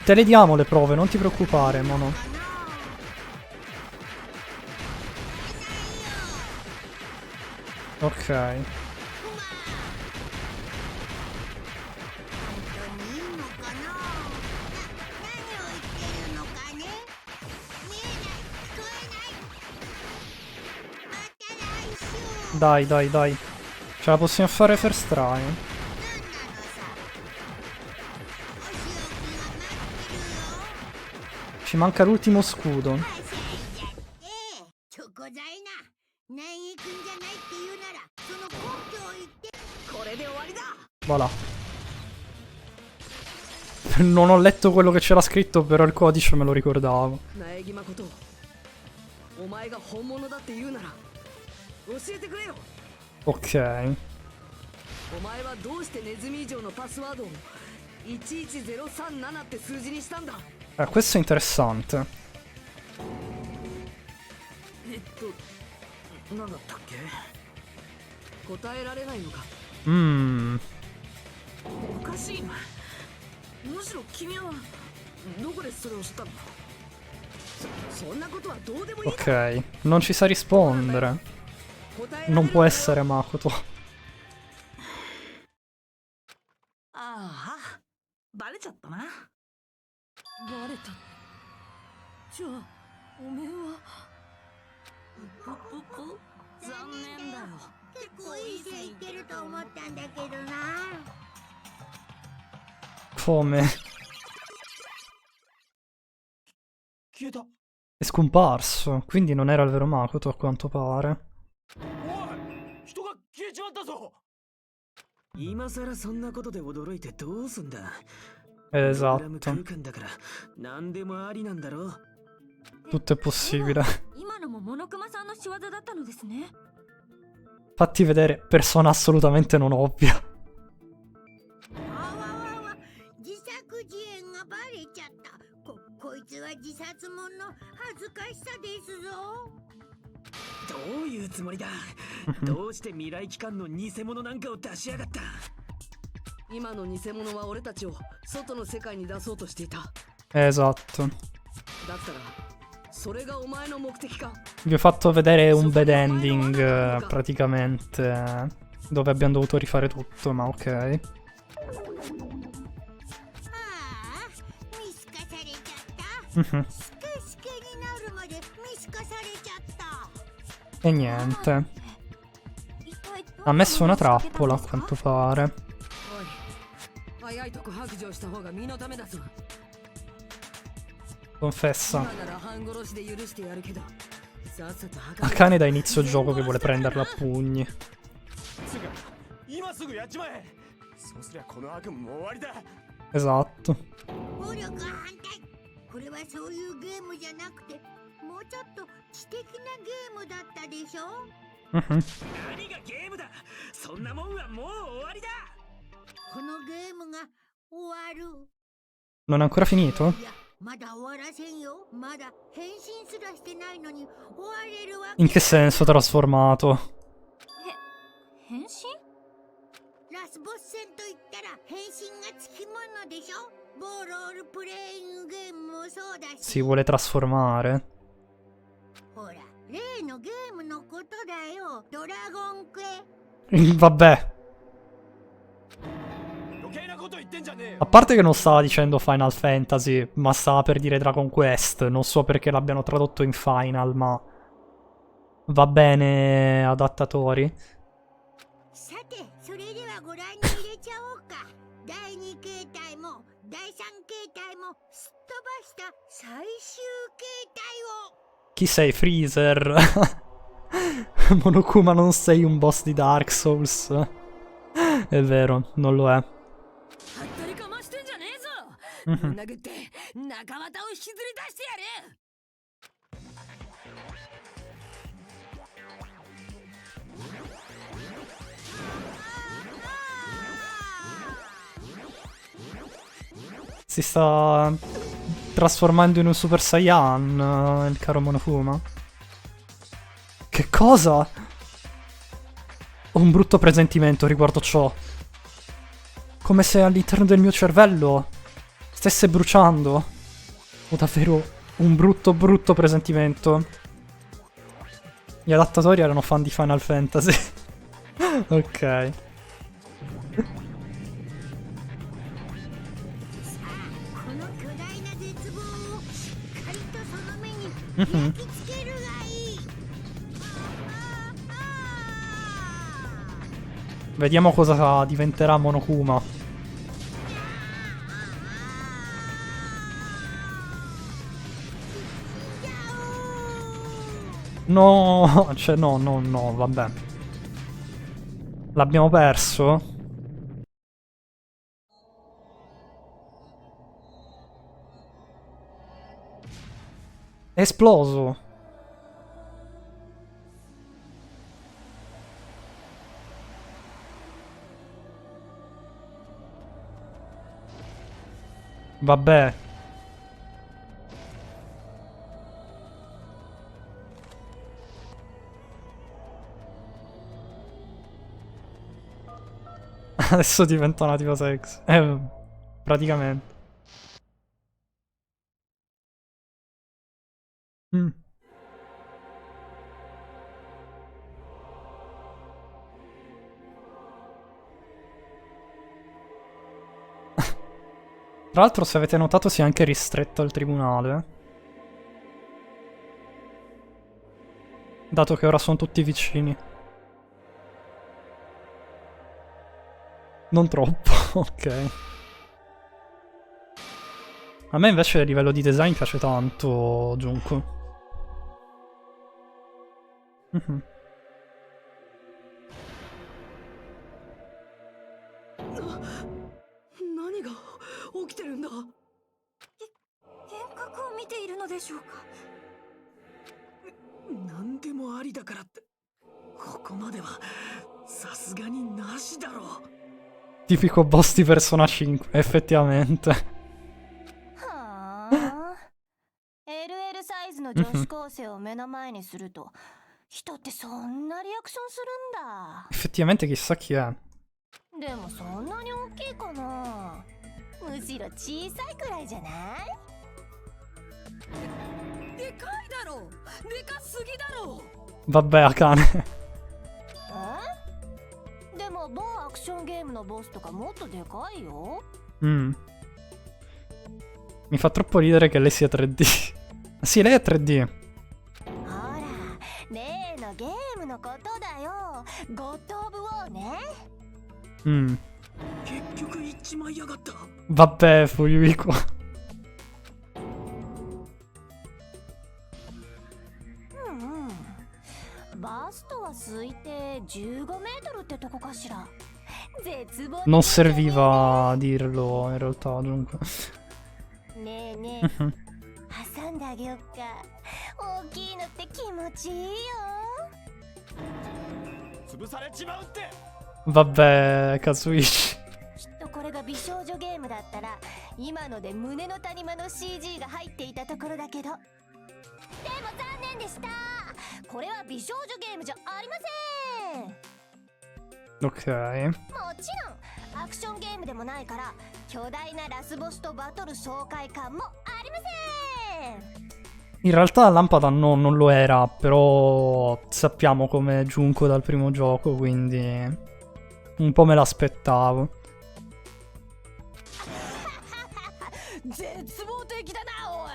Te le diamo le prove, non ti preoccupare, Mono. Ok. 本当にいいのかな。何を言ってるのかね。見えない、聞こえない。また来週。 Dai, dai, dai. Ce la possiamo fare first try. 何なのさ。お仕置きが待ってるよ。 Ci manca l'ultimo scudo. はしゃいじゃって。チョコザイな。苗木くんじゃないって言うならその根拠を言って。これで終わりだ。 Voilà. Non ho letto quello che c'era scritto, però il codice me lo ricordavo. 苗木誠、お前が本物だって言うなら教えてくれよ。 Ok. お前はどうしてネズミ以上のパスワードを11037って数字にしたんだ。 Questo è interessante. なんだったっけ。答えられないのか。 Mmm. おかしいな。むしろ君はどこでそれを知ったの。そんなことはどうでもいい。 Ok. Non ci sa rispondere. 答えられる Non può essere Makoto. ああ、バレちゃったな。バレた。じゃあおめえは。残念だよ。結構いい線いってると思ったんだけどな。 Come? 消えた。 È scomparso. Quindi non era il vero Makoto, a quanto pare. おい、人が消えちまったぞ。今さらそんなことで驚いてどうすんだ。 Esatto. 空間だから何でもありなんだろう。 Tutto è possibile. 今のもモノクマさんの仕業だったのですね。 Fatti vedere persona assolutamente non ovvia. あわわわ、自作自演がバレちゃった。こいつは自殺者の恥ずかしさですぞ。どういうつもりだ。どうして未来機関の偽物なんかを出しやがった。今の偽物は俺たちを外の世界に出そうとしていた。 Esatto. だったらそれがお前の目的か。 Vi ho fatto vedere un bad ending praticamente, dove abbiamo dovuto rifare tutto, ma ok. ああ、見透かされちゃった。 Mhm. スケスケになるまで見透かされちゃった。 E niente. 一体ど Ha んな messo もの una を仕掛けたん trappola で a すか？ quanto pare. おい、早いとこ白状した方が身のためだぞ。 Confessa. 今なら半殺しで許してやるけど、さっさと墓 Akane da inizio gioco che vuole prenderla a pugni. つうか今すぐやっちまえ。そうすりゃこの悪夢も終わりだ。 Esatto. 暴力は反対。これはそういうゲームじゃなくて、もうちょっと知的なゲームだったでしょ。 Mhm. 何がゲームだ。そんなもんはもう終わりだ。このゲームが終わる。 Non è ancora finito? いや、まだ終わらせんよ。まだ変身すらしてないのに終われるわけ。 In che senso trasformato? 変身？ラスボス戦と言ったら変身がつきものでしょ。某ロールプレイングゲームもそうだし。 Si vuole trasformare? ほら、例のゲームのことだよ。ドラゴンクエ。 Vabbè. 余計なこと言ってんじゃねえよ。 A parte che non stava dicendo Final Fantasy, ma stava per dire Dragon Quest. Non so perché l'abbiano tradotto in Final, ma... Va bene, adattatori. さて、それではご覧に入れちゃおうか。第2形態も第3形態もすっ飛ばした最終形態を。 Chi sei, Freezer? Monokuma, non sei un boss di Dark Souls. È vero, non lo è. はったりかましてんじゃねえぞ。ぶん殴って仲間を引きずり出してやれ。 Si sta trasformando in un Super Saiyan, il caro Monokuma. Che cosa? Ho un brutto presentimento riguardo ciò. Come se all'interno del mio cervello stesse bruciando. Ho davvero un brutto presentimento. Gli adattatori erano fan di Final Fantasy. Ok. この巨大な絶望をしっかりとその目に焼き付けるがいい。 Vediamo cosa diventerà Monokuma. No, cioè no, vabbè. L'abbiamo perso? È esploso. Vabbè. Adesso diventa una tipo sex. Praticamente. Mm. Tra l'altro, se avete notato, si è anche ristretto al tribunale. Dato che ora sono tutti vicini. Non troppo, ok. A me invece a livello di design piace tanto Junko. Mhm. 何が起きてるんだ。幻覚を見ているのでしょうか？何でもありだからってここまではさすがになしだろう。 Tipico boss di Persona 5, effettivamente. はあ LL サイズの女子高生を目の前にすると人ってそんなリアクションするんだ。 Effettivamente chissà chi è. でもそんなに大きいかな。むしろ小さいくらいじゃない？でかいだろ。でかすぎだろ。 Vabbè, Akane. え？でも某アクションゲームのボスとかもっとでかいよ。Mi fa troppo ridere che lei sia 3D. Sì, lei è 3D. ほら、例のゲームのことだよ。ゴッド・オブ・ウォーね。結局行っちまいやがった。 Vabbè, Fuyuiko. バストは推定15メートルってとこかしら。絶望。 Non serviva a dirlo in realtà, dunque. ねえねえ、挟んであげよっか。大きいのって気持ちいいよ。潰されちまうって。 Vabbè, Kazuichi. きっとこれが美少女ゲームだったら今ので胸の谷間の CG が入っていたところだけど、でも残念でした。これは美少女ゲームじゃありません。 Ok. もちろんアクションゲームでもないから巨大なラスボスとバトル爽快感もありません。 In realtà la lampada no, non lo era, però sappiamo come Junko dal primo gioco, quindi un po' me l'aspettavo. 絶望的だなおい。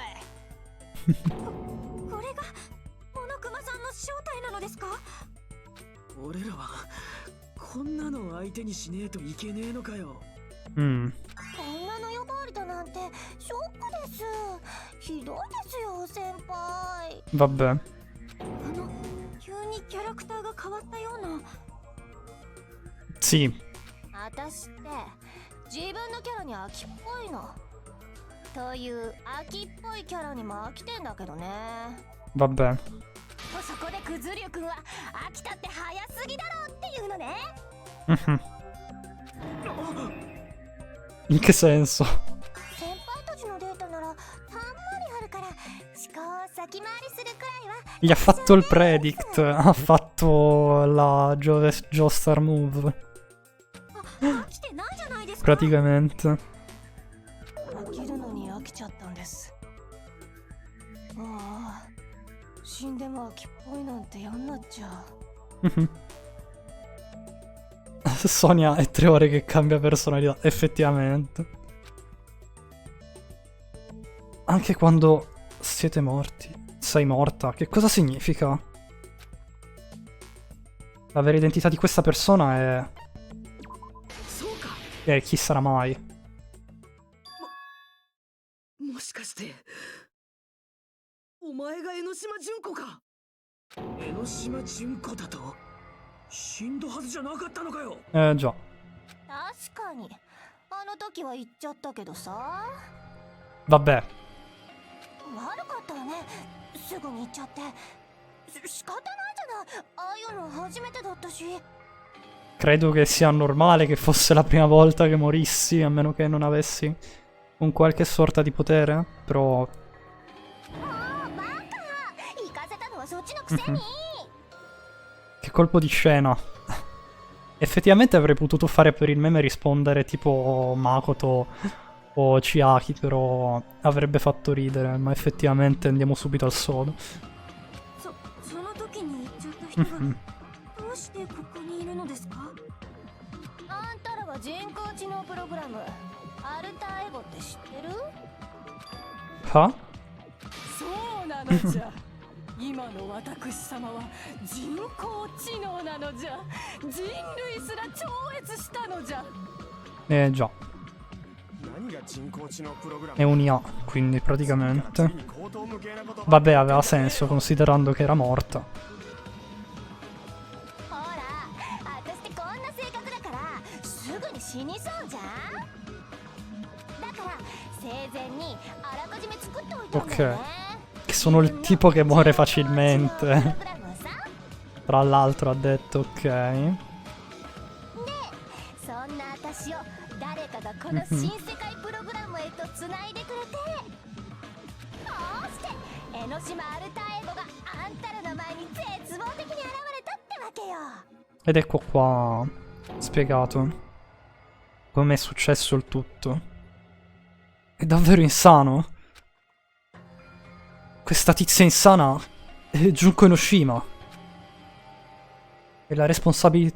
これがモノクマさんの正体なのですか？俺らはこんなの相手にしねえといけねえのかよ。こんなの呼ばわりだなんてショックです。ひどいですよ先輩。 Vabbè. 急にキャラクターが変わったような。 Sì. 私って自分のキャラに秋っぽいの。という秋っぽいキャラにも飽きてんだけどね。 Vabbè. そこでクズリュウ君は飽きたって早すぎだろっていうのね。 In che senso? 先輩たちのデータならたんまりあるから思考を先回りするくらいは。 Gli ha fatto il predict, ha fatto la Joestar move. 飽きてないじゃないですか。 Praticamente. 飽きるのに飽きちゃったんです。ああ、死んでも秋っぽいなんて嫌になっちゃう。 Sonia è 3 ore che cambia personalità, effettivamente. Anche quando siete morti. Sei morta, che cosa significa? La vera identità di questa persona è... E chi sarà mai? もしかしてお前が江ノ島純子か。江ノ島純子だと死んだはずじゃなかったのかよ。Già. 確かにあの時は言っちゃったけどさ。 Vabbè. 悪かったわね、すぐに言っちゃって。仕方ないじゃない、ああいうの初めてだったし。 Credo che sia normale che fosse la prima volta che morissi, a meno che non avessi un qualche sorta di potere, però... ああバカ、行かせたのはそっちのくせに。 Che colpo di scena. Effettivamente avrei potuto fare per il meme rispondere tipo Makoto o Chiaki, però avrebbe fatto ridere, ma effettivamente andiamo subito al sodo. その時に言っちゃった人がどうしてここにいるのですか？あんたらは人工知能プログラムアルターエゴって知ってる？ Ha? そうなのじゃ。今の私様は人工知能なのじゃ。人類すら超越したのじゃ。 Già. 何が人工知能プログラム。 È un IA, quindi praticamente... Vabbè, aveva senso, considerando che era morta. ほら、私ってこんな性格だからすぐに死にそうじゃん。だから生前にあらかじめ作っておいたんだよね。 Che sono il tipo che muore facilmente. Tra l'altro ha detto ok. で、そんな私を誰かがこの新世界プログラムへとつないでくれて、こうして江ノ島アルターエゴがあんたらの前に絶望的に Ed ecco qua spiegato come è successo il tutto. È davvero insano. Questa tizia insana è Junko Enoshima. È la responsabile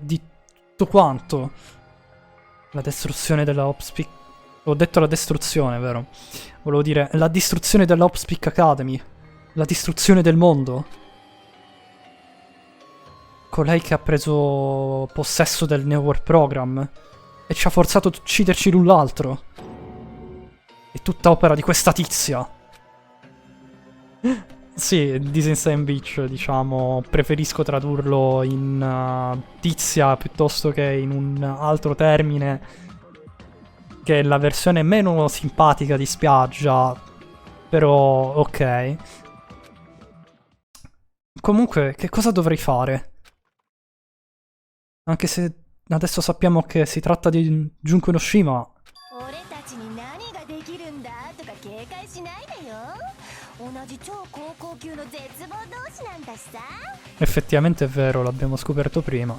di tutto quanto. La distruzione della Hopspeak. Ho detto la distruzione, vero? Volevo dire la distruzione della Hopspeak Academy. La distruzione del mondo. Colei che ha preso possesso del Neo War Program e ci ha forzato ad ucciderci l'un l'altro. È tutta opera di questa tizia. Sì, This Insane Beach, diciamo, preferisco tradurlo in tizia piuttosto che in un altro termine, che è la versione meno simpatica di spiaggia, però ok. Comunque, che cosa dovrei fare? Anche se adesso sappiamo che si tratta di Junko Enoshima. Effettivamente è vero, l'abbiamo scoperto prima.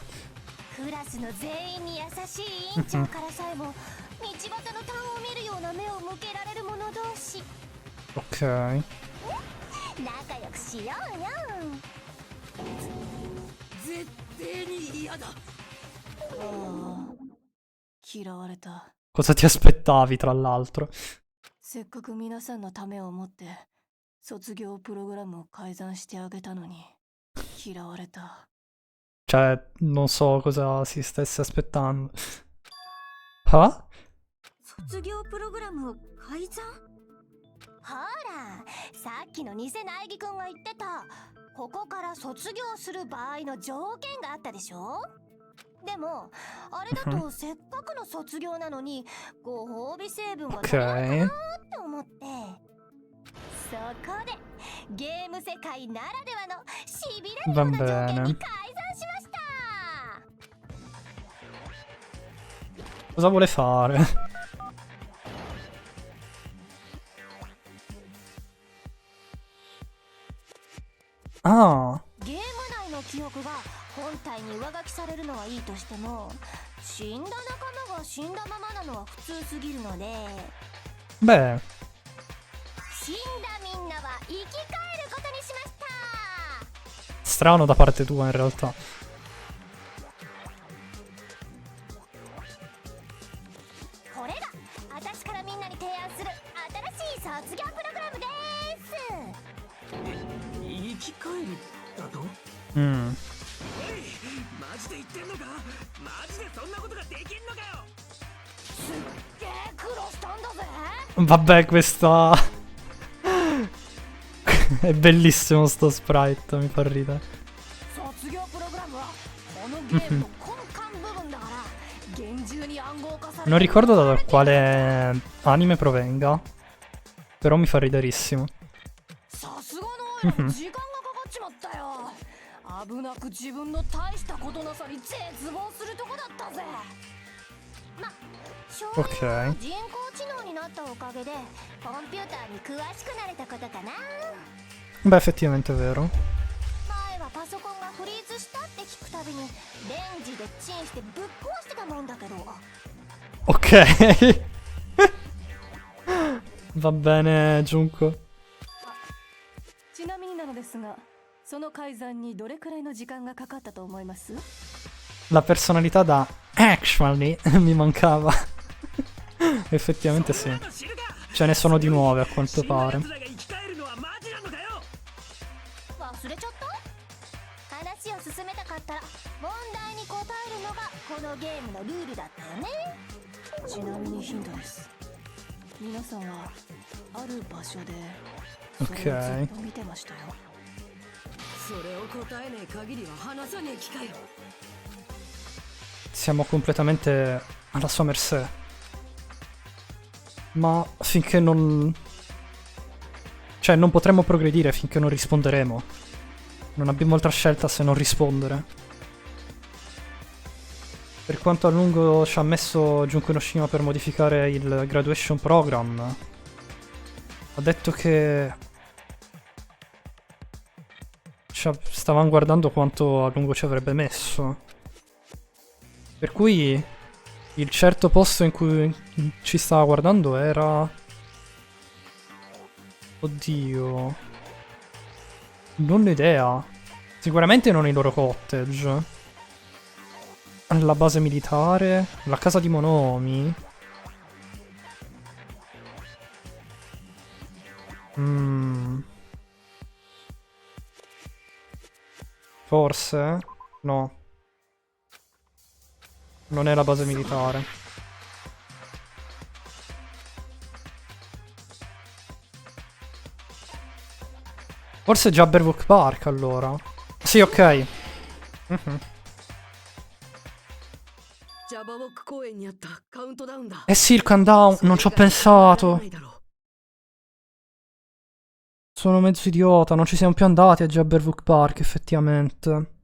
Ok. 嫌われた。 Cosa ti aspettavi, tra l'altro? せっかく皆さんのためを思って卒業プログラムを改ざんしてあげたのに嫌われた。 Cioè, non so cosa si stesse aspettando. Ah? 卒業プログラムを改ざん？ほら、さっきの偽苗木くんが言ってたここから卒業する場合の条件があったでしょ。でもあれだとせっかくの卒業なのにご褒美成分がないのかなって思って、そこでゲーム世界ならではのしびれるような条件に改ざんしました。 Cosa vuole fare? Ah. ゲーム内の記憶が本体に上書きされるのはいいとしても、死んだ仲間が死んだままなのは普通すぎるので、 Beh. 死んだみんなは生き返ることにしました。 Strano da parte tua in realtà. これが私からみんなに提案する新しい卒業プログラムです。生き返るだと？ Mm. マジで言ってんのか？マジでそんなことができんのかよ。すっげえ苦労したんだぜ。 Vabbè, questa... È bellissimo sto sprite, mi fa ridere. 卒業プログラムはこのゲームの根幹部分だから厳重に暗号化されて Non ricordo da quale anime provenga, però mi fa riderissimo. さすがの親も時間がかかっちまったよ。危なく自分の大したことなさに絶望するとこだったぜ。ま、少年は人工知能になったおかげでコンピューターに詳しくなれたことかな。 Beh, effettivamente è vero. 前はパソコンがフリーズしたって聞くたびにレンジでチンしてぶっ壊してたもんだけど。 Ok. Va bene, Junko. ちなみになのですが、その改ざんにどれくらいの時間がかかったと思います？ La personalità da actually mi mancava. Effettivamente sì. Ce ne sono di nuove a quanto pare. 忘れちゃった？話を進めたかったら問題に答えるのがこのゲームのルールだったよね。ちなみにヒントです。皆さんはある場所でそれをずっと見てましたよ。それを答えねえ限りは話さねえ機会よ。 Siamo completamente alla sua mercé. Ma finché non... Cioè, non potremo progredire finché non risponderemo. Non abbiamo altra scelta se non rispondere. Per quanto a lungo ci ha messo Junko Enoshima per modificare il graduation program, ha detto che stavamo guardando quanto a lungo ci avrebbe messo. Per cui il certo posto in cui ci stava guardando era... Oddio. Non ho idea. Sicuramente non i loro cottage. La base militare. La casa di Monomi. Forse? No. Non è la base militare. Forse Jabberwock Park allora. Sì, ok. Mhm. ジャバウォック公園にあったカウントダウンだ。 Eh sì, il countdown. Non ci ho pensato. Sono mezzo idiota. Non ci siamo più andati a Jabberwock Park, effettivamente.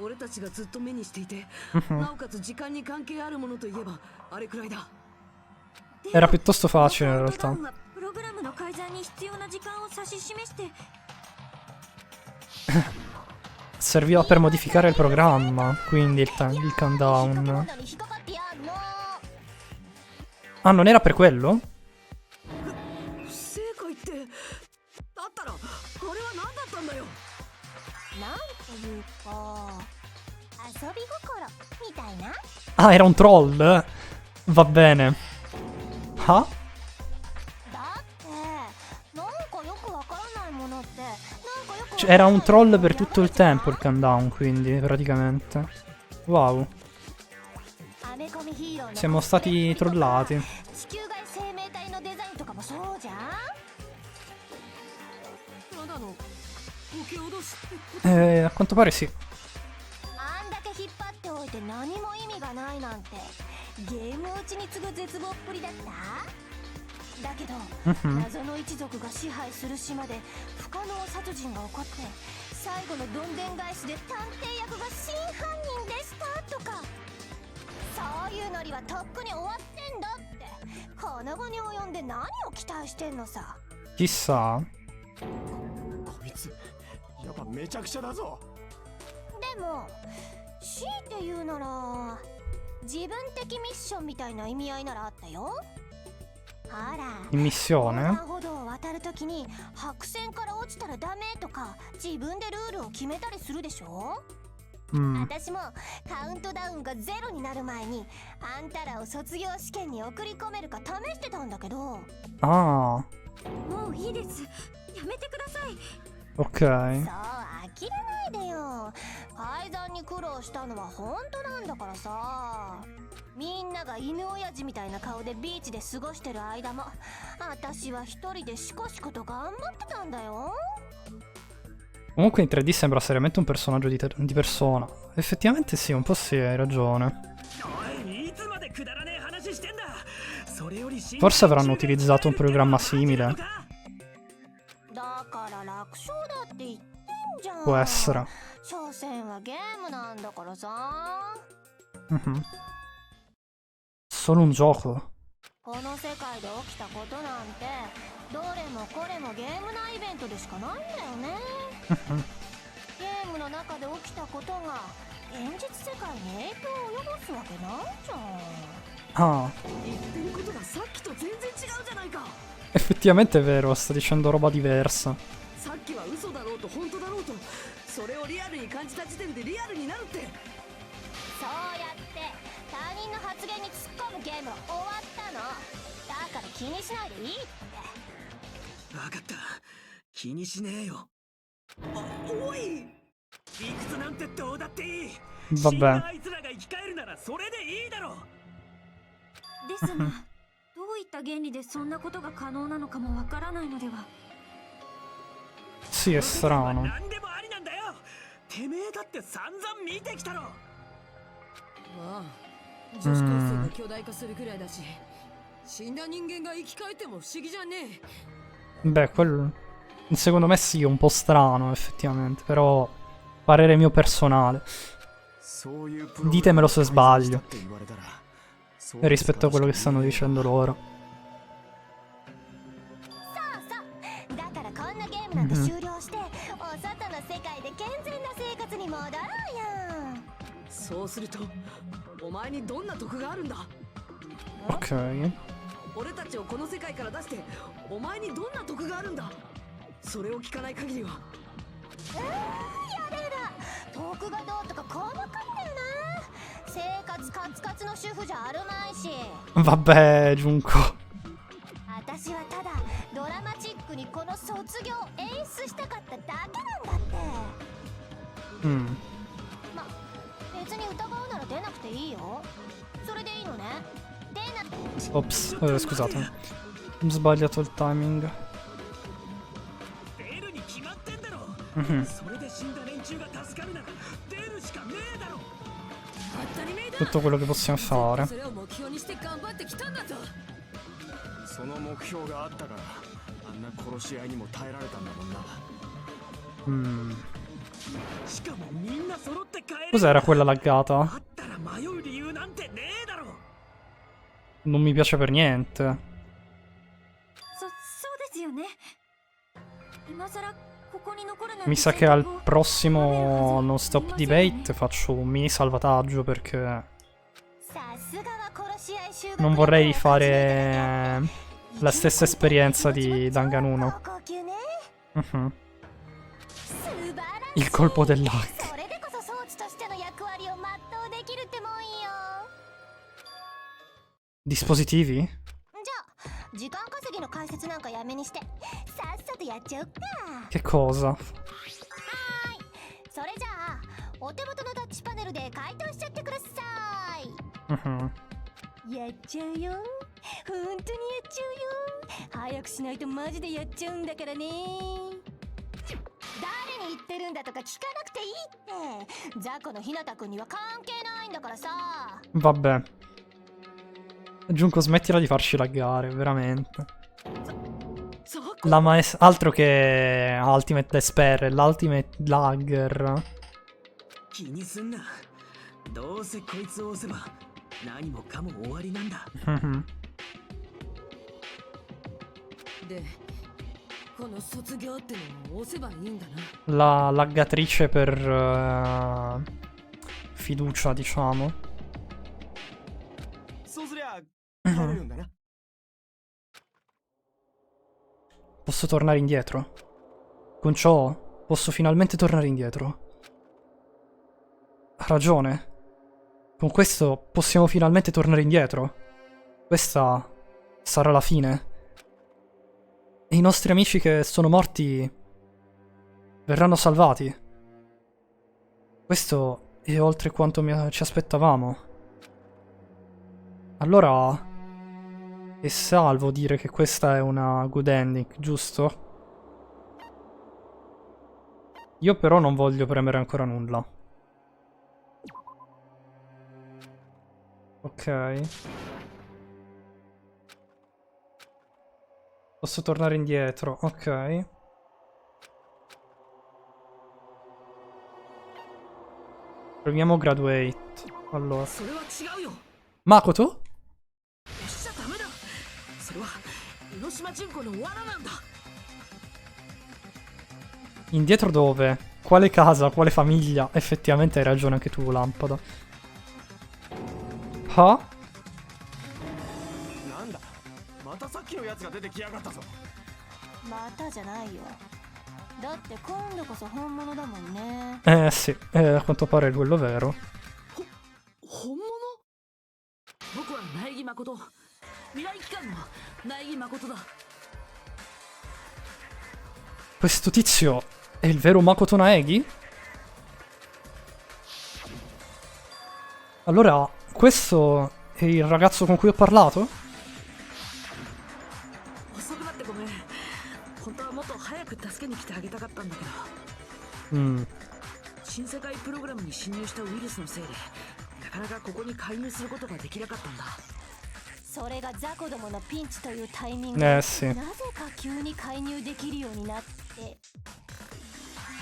俺たちがずっと目にしていて、なおかつ時間に関係あるものといえばあれくらいだ。 Era piuttosto facile in realtà. プログラムの改ざんに必要な時間を指し示して Serviva per modificare il programma. Quindi il countdown. 引っかかってやんの。 Ah, non era per quello? 不正解ってだったらあれは何だったんだよ。なんというか遊び心みたいな。 Ah, era un troll. Va bene. Ah? だってなんかよくわからないものってなんかよくわからない Cioè, era un troll per tutto il tempo il countdown, quindi, praticamente. Wow. アメコミヒーローの Siamo stati trollati. 地球外生命体のデザインとかもそうじゃん。ただのボケ脅しって A quanto pare sì. あんだけ引っ張っておいて何も意味がないなんてゲーム打ちに次ぐ絶望っぷりだった。だけど、謎の一族が支配する島で不可能殺人が起こって最後のどんでん返しで探偵役が真犯人でしたとか、そういうノリはとっくに終わってんだって。この後に及んで何を期待してんのさ。 Chissà. こいつやっぱめちゃくちゃだぞ。でも強いて言うなら自分的ミッションみたいな意味合いならあったよ。ほら In 横 missione. 断歩道を渡るときに白線から落ちたらダメとか自分でルールを決めたりするでしょ。私もカウントダウンがゼロになる前にあんたらを卒業試験に送り込めるか試してたんだけど。 Ah, もういいです。やめてください。 ok. そう呆れないでよ。改ざんに苦労したのは本当なんだからさ。みんなが犬親父みたいな顔でビーチで過ごしてる間も私は一人でシコシコと頑張ってたんだよ。 Comunque in 3D sembra seriamente un personaggio di persona. Effettivamente sì, un po' sì, hai ragione. Forse avranno utilizzato un programma simile. だから楽勝だって言ってんじゃん。 Può essere. 所詮はゲームなんだからさ。 Solo un gioco. この世界で起きたことなんてどれもこれもゲーム内イベントでしかないんだよね。ゲームの中で起きたことが現実世界に影響を及ぼすわけないじゃん。 Ah, 言ってることがさっきと全然違うじゃないか。 effettivamente è vero, sta dicendo roba diversa. さっきは嘘だろうと本当だろうとそれをリアルに感じた時点でリアルになるって。そうやって他人の発言に突っ込むゲームは終わったの。だから気にしないでいいって。分かった、気にしねえよ。おい、理屈なんてどうだっていい。 Vabbè. あいつらが生き返るならそれでいいだろ。ですが、どういった原理でそんなことが可能なのかもわからないのでは。 Sì, è strano. 何でもありなんだよ。てめえだって散々見てきたろ。まあ女子高生が巨大化するくらいだし死んだ人間が生き返っても不思議じゃねえ。 Beh, quello... Secondo me sì, è un po' strano, effettivamente. Però, parere mio personale. Ditemelo se sbaglio. Rispetto a quello che stanno dicendo loro. ムなんて終了して、お外の世界で健全な生活に戻ろうよ。そうするとお前にどんな得があるんだ。 Ok. 俺たちをこの世界から出してお前にどんな得があるんだ。それを聞かない限りは。やだやだ、得がどうとか細かいんだよな。生活カツカツの主婦じゃあるまいし。 Vabbè, Junko. 私はただドラマチックにこの卒業を演出したかっただけなんだって。ま、別に疑うなら出なくていいよ。それでいいのね。出な。 Ops, scusate. Ho sbagliato il timing. 出るに決まってんだろ。 Mhm. それで死んだ連中が助かるなら出るしかねえだろ。当たり前だ。 Tutto quello che possiamo fare. それを目標にして頑張ってきたんだぞ。その目標があったからあんな殺し合いにも耐えられたんだもんな。しかもみんな揃って帰る。 Cos'era quella laggata? あったら迷う理由なんてねえだろ。 Non mi piace per niente. そうですよね。今さらここに残るなんて Mi sa che al prossimo non stop debate faccio un mini salvataggio perché さすがは殺し合い修学 non vorrei rifare la stessa esperienza di Danganronpa. 高校級ね。 Mhm. 素晴らしい。 Il colpo del lag. それでこそ装置としての役割を全うできるってもんよ。 Dispositivi? じゃあ時間稼ぎの解説なんかやめにしてさっさとやっちゃおっか。 Che cosa? それじゃあお手元のタッチパネルで回答しちゃってください。 Mhm. やっちゃうよ。本当にやっちゃうよ。早くしないとマジでやっちゃうんだからね。誰に言ってるんだとか聞かなくていいって。雑魚のひなたくんには関係ないんだからさ。 Vabbè. Junko, smettila di farci laggare, veramente. Altro che Ultimate Despair, l'Ultimate Lagger. 気にすんな。どうせこいつを押せば何もかも終わりなんだ。 Mhm. で、この卒業ってのを押せばいいんだな。 La laggatrice per fiducia, diciamo. そうすりゃ帰れるんだな。 Posso tornare indietro? Con ciò posso finalmente tornare indietro. Ha ragione. Con questo possiamo finalmente tornare indietro. Questa sarà la fine. E i nostri amici che sono morti verranno salvati. Questo è oltre quanto ci aspettavamo. Allora è salvo dire che questa è una good ending, giusto? Io però non voglio premere ancora nulla. Ok. Posso tornare indietro, ok. Proviamo graduate. Allora. それは違うよ。 Makoto? しちゃダメだ。それは江ノ島純子の罠なんだ。 Indietro dove? Quale casa? Quale famiglia? Effettivamente hai ragione anche tu, Lampada. Ah? なんだまたさっきのやつが出てきやがったぞ。またじゃないよ。だって今度こそ本物だもんね。 Sì, a quanto pare è quello vero. 本物？僕は苗木誠。未来機関の苗木誠だ。 Questo tizio è il vero Makoto Naegi? Allora, questo è il ragazzo con cui ho parlato? 遅くなってごめん。本当はもっと早く助けに来てあげたかったんだけど。新世界プログラムに侵入したウイルスのせいでなかなかここに介入することができなかったんだ。それが雑魚どものピンチというタイミング sì. なぜか急に介入できるようになって、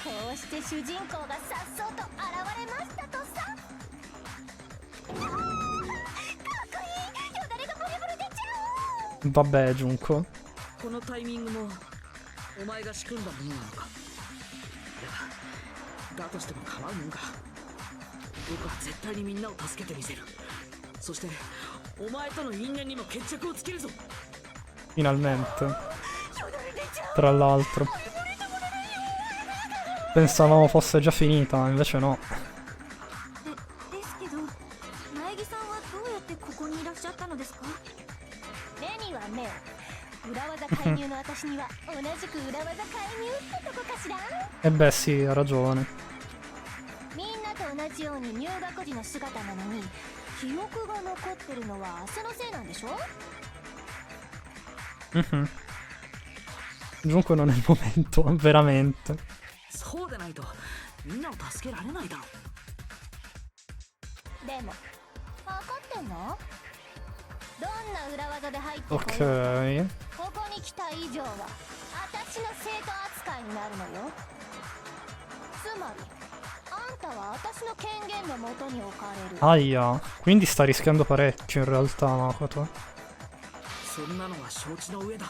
こうして主人公がさっそうと現れましたとさ。かっこいい。よだれがブルブル出ちゃう。 Vabbè, Junko. このタイミングもお前が仕組んだものなのか。だとしても構うもんか。僕は絶対にみんなを助けてみせる。そしてお前との因縁にも決着をつけるぞ。 Finalmente. Tra l'altro. Pensavamo fosse già finita, invece no. ですけど、苗木さんはどうやってここにいらっしゃったのですか？レニはね、裏技介入の私には同じく裏技介入ってとこかしら。 E beh sì, ha ragione. みんなと同じように入学時の姿なのに記憶が残ってるのは汗のせいなんでしょ？ Giunque non è il momento, veramente. そうでないとみんなを助けられないだろ。でも分かってんの？どんな裏技で入ってこようと Ok. ここに来た以上は私の生徒扱いになるのよ。つまりあんたは私の権限のもとに置かれる。 Aia. Quindi sta rischiando parecchio in realtà, Makoto. そんなのは承知の上だ。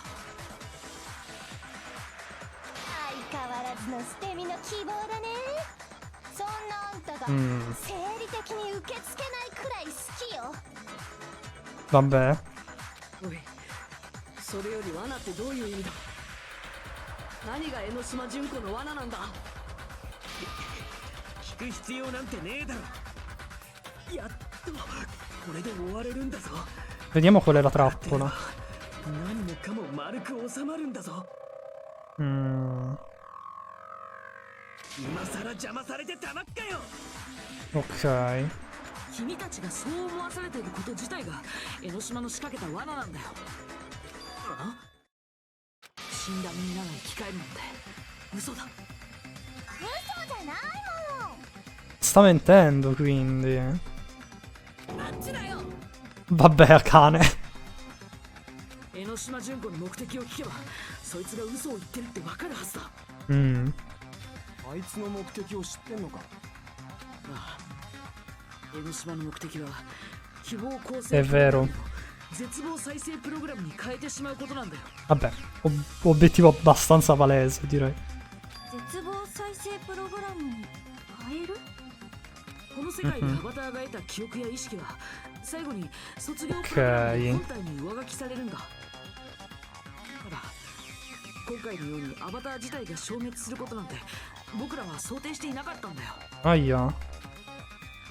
相変わらずの捨て身の希望だね。そんなあんたが生理的に受け付けないくらい好きよ。 Vabbè. おい、それより罠ってどういう意味だ。何が江ノ島純子の罠なんだ。聞く必要なんてねえだろ。やっとこれで終われるんだぞ。 Vediamo qual è la trappola. 何もかも丸く収まるんだぞ。 Mm. 今さら邪魔されてたまっかよ。 Ok. 君たちがそう思わされていること自体が江ノ島の仕掛けた罠なんだよ。あ？死んだみんなが生き返るなんて嘘だ。嘘じゃないもの。 Sta mentendo, quindi. あっちだよ。 Vabbè, cane. 江ノ島純子の目的を聞けばそいつが嘘を言ってるってわかるはずだ。 Mm. あいつの目的を知ってんのか。ああ、江ノ島の目的は希望構 È 成 vero. 絶望再生プログラムに変えてしまうことなんだよ。 Vabbè, obiettivo abbastanza palese, direi. 絶望再生プログラムに変える？この世界でアバターが得た記憶や意識は最後に卒業プ Ok. ログラムで本体に上書きされるんだ。ただ今回のようにアバター自体が消滅することなんて僕らは想定していなかったんだよ。 Aia.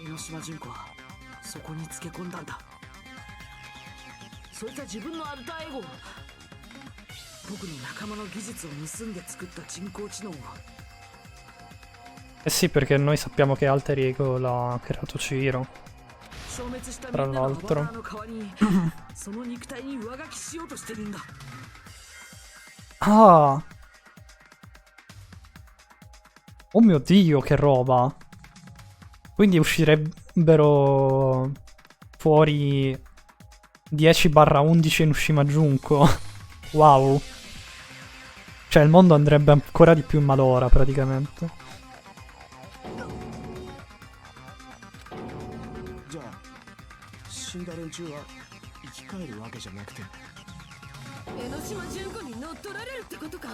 江ノ島純子はそこにつけ込んだんだ。そいつは自分のアルターエゴを僕の仲間の技術を盗んで作った人工知能を Eh sì, perché noi sappiamo che Alter Ego l'ha creato Ciro. 消滅したみ Tra んなのアバタ l'altro. ーの代わりにその肉体に上書きしようとしてるんだ。 Ah! Oh mio Dio, che roba! Quindi uscirebbero fuori 10/11 in Ushima Junko. Wow. Cioè il mondo andrebbe ancora di più in malora praticamente. じゃあ死んだ連中は生き返るわけじゃなくて。江ノ島純子に乗っ取られるってことか。な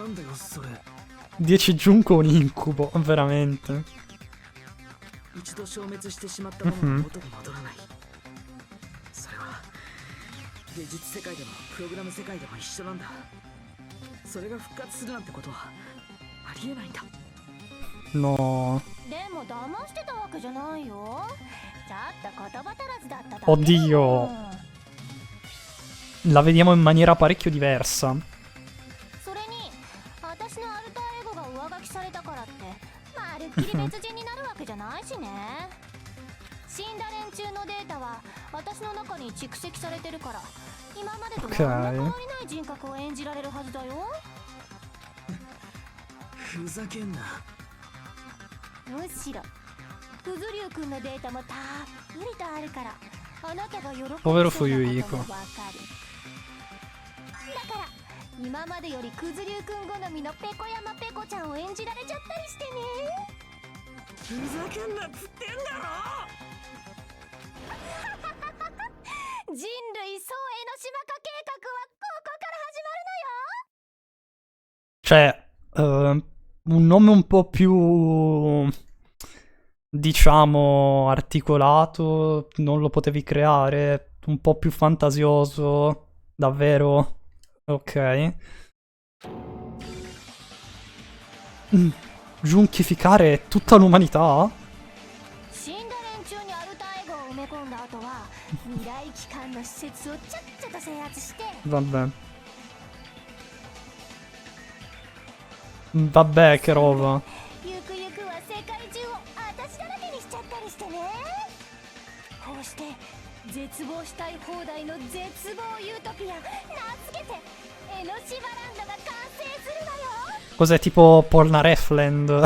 んだよそれ。 10 Junko un incubo, veramente. 一度消滅してしまったものが元に戻らない。それは現実世界でもプログラム世界でも一緒なんだ。それが復活するなんてことはありえないんだ。 No. でも騙してたわけじゃないよ。ちょっと言葉足らずだっただけ。 Oddio. La vediamo in maniera parecchio diversa. それに私のアルターエゴが上書きされたからってまるっきり別人になるわけじゃないしね。死んだ連中のデータは私の中に蓄積されてるから今までと何ら変わりない人格を演じられるはずだよ。ふざけんな。むしろクズリュウ君のデータもたっぷりとあるからあなたが喜ぶ Povero そうな Fuyuhiko こともわかる。だから今までよりクズリュウ君好みのペコヤマペコちゃんを演じられちゃったりしてね。ふざけんなっつってんだろ。人類総江ノ島化計画はここから始まるのよ。Cioè, un nome un po' più, diciamo, articolato, non lo potevi creare? Un po' più fantasioso, davvero? Ok. Giunchificare tutta l'umanità? 死んだ連中にアルターエゴを埋め込んだ後は未来機関の施設をちゃっちゃと制圧して Vabbè. Vabbè, che roba. ゆくゆくは世界中を私だらけにしちゃったりしてね。こうして絶望したい放題の絶望ユートピア名付けて江ノ島ランドが完成するのよ。 Cos'è tipo Polnareff-land?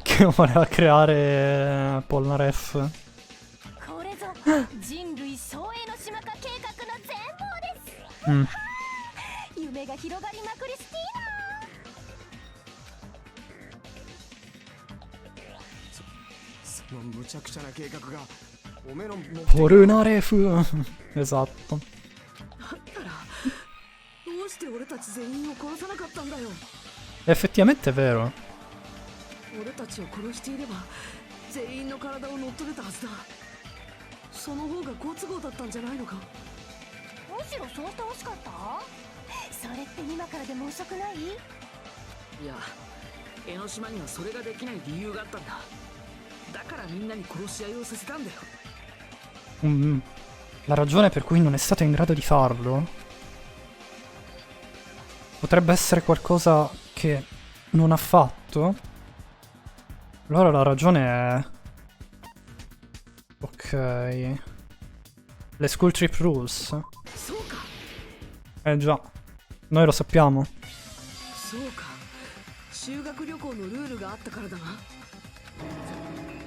Che voleva creare Polnareff. これぞ人類総江ノ島化計画の全貌です。うん。夢が広がりまくりスティーナー。その無茶苦茶な計画がおめの目的。 Polnareff. Esatto. だったらどうして俺たち全員を殺さなかったんだよ。 Effettivamente è vero. 俺たちを殺していれば全員の体を乗っ取れたはずだ。その方が好都合だったんじゃないのか。むしろそうしてほしかった。それって今からでも遅くない？いや、江ノ島にはそれができない理由があったんだ。だからみんなに殺し合いをさせたんだよ。La ragione per cui non è stato in grado di farlo potrebbe essere qualcosa che non ha fatto. Allora la ragione è... Ok. Le School Trip Rules. そうか。Già. Noi lo sappiamo. そうか。修学旅行のルールがあったからだな。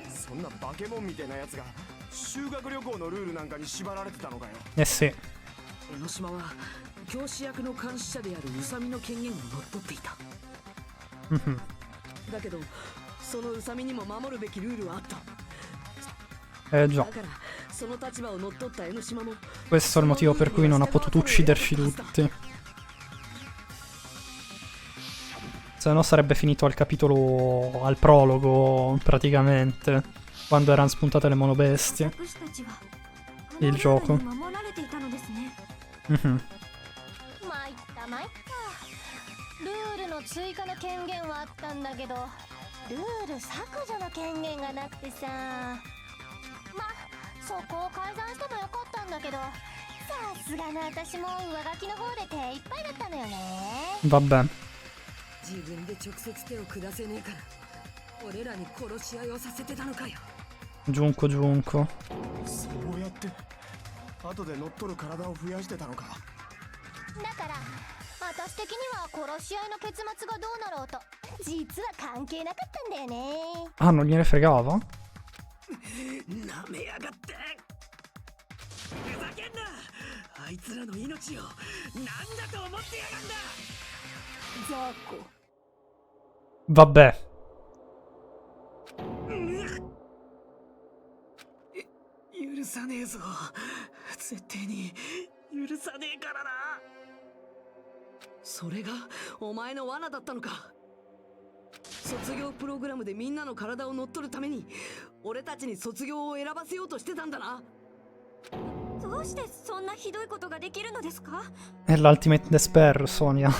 そんな化け物みたいなやつが修学旅行のルールなんかに縛られてたのかよ。Eh sì. 江ノ島は教師役の監視者である宇佐美の権限を乗っ取っていた。だけどその宇佐美にも守るべきルールはあった。 Già. だからその立場を乗っ取った江ノ島も Questo è il motivo per cui non ha potuto ucciderci tutti. Se no sarebbe finito al capitolo... al prologo, praticamente. Quando erano spuntate le monobestie. 私たちは Il gioco. 守られていたのですね。参った参った。ルールの追加の権限はあったんだけどルール削除の権限がなくてさ。ま、そこを改ざんしてもよかったんだけどさすがの私も上書きの方で手いっぱいだったのよね。 Vabbè. 自分で直接手を下せねえから俺らに殺し合いをさせてたのかよ。 Giunco giunco. そうやって後で乗っ取る体を増やしてたのか。だから私的には殺し合いの結末がどうなろうと実は関係なかったんだよね。 Ah, non gliene fregava? なめやがって。ふざけんな。あいつらの命を何だと思ってやがんだ。ザコ。 Vabbè. 許さねえぞ。絶対に許さねえからな。それがお前の罠だったのか。卒業プログラムでみんなの体を乗っ取るために俺たちに卒業を選ばせようとしてたんだな。どうしてそんなひどいことができるのですか？ È l'Ultimate Despair, Sonia.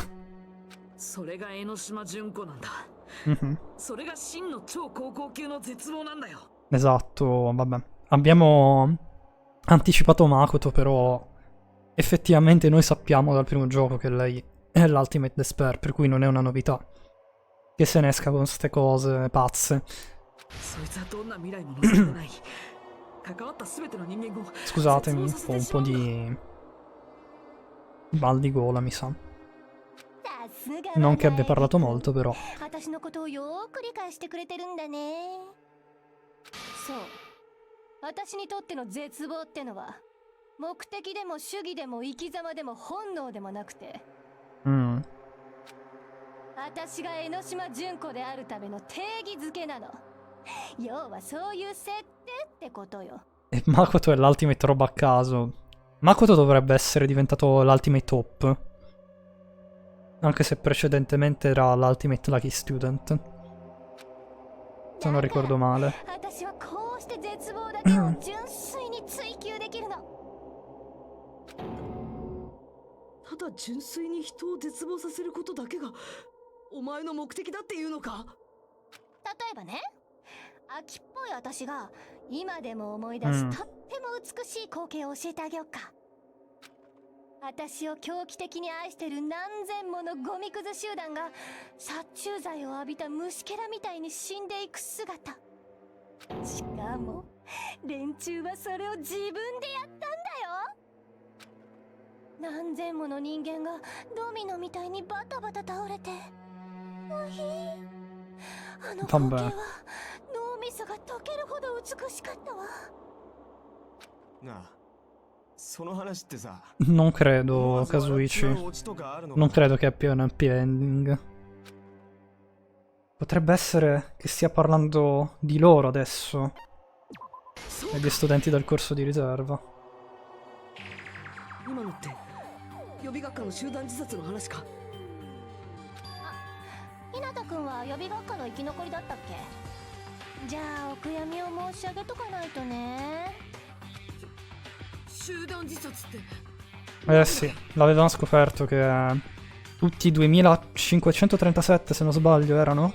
それが江ノ島純子なんだ。それが真の超高校級の絶望なんだよ。 Esatto, vabbè. Abbiamo anticipato Makoto, però effettivamente noi sappiamo dal primo gioco che lei è l'Ultimate Despair, per cui non è una novità che se ne esca con ste cose pazze. そいつはどんな未来も望んでない。関わった全ての人間を Scusatemi, 絶望 ho させて un し po' まうんだ。 di mal di gola, mi sa. さすが Non che abbia parlato molto, però. 私のことをよーく理解してくれてるんだね。そう私にとっての絶望ってのは目的でも主義でも生き様でも本能でもなくて、私が江ノ島純子であるための定義づけなの。要はそういう設定ってことよ。 E Makoto è l'Ultimate roba a caso. Makoto dovrebbe essere diventato l'Ultimate Top. Anche se precedentemente era l'Ultimate Lucky Student. Se non ricordo male. 私はこうして絶望だけを純粋に追求できるの。ただ純粋に人を絶望させることだけがお前の目的だっていうのか？例えばね、秋っぽい私が今でも思い出すとっても美しい光景を教えてあげようか。私を狂気的に愛してる何千ものゴミくず集団が殺虫剤を浴びた虫けらみたいに死んでいく姿。しかも連中はそれを自分でやったんだよ。何千もの人間がドミノみたいにバタバタ倒れて、おひー、あの光景は脳みそが溶けるほど美しかったわ。なあ、その話ってさ、 Non credo, Kazuichi. オチとかあるのか？ Non credo che abbia un happy ending. Potrebbe essere che stia parlando di loro adesso. Degli studenti del corso di riserva. 今のって予備学科の集団自殺の話か？ひなたくんは予備学科の生き残りだったっけ？じゃあお悔やみを申し上げとかないとね。集団自殺って Eh sì, l'avevamo scoperto che tutti i 2537, se non sbaglio, erano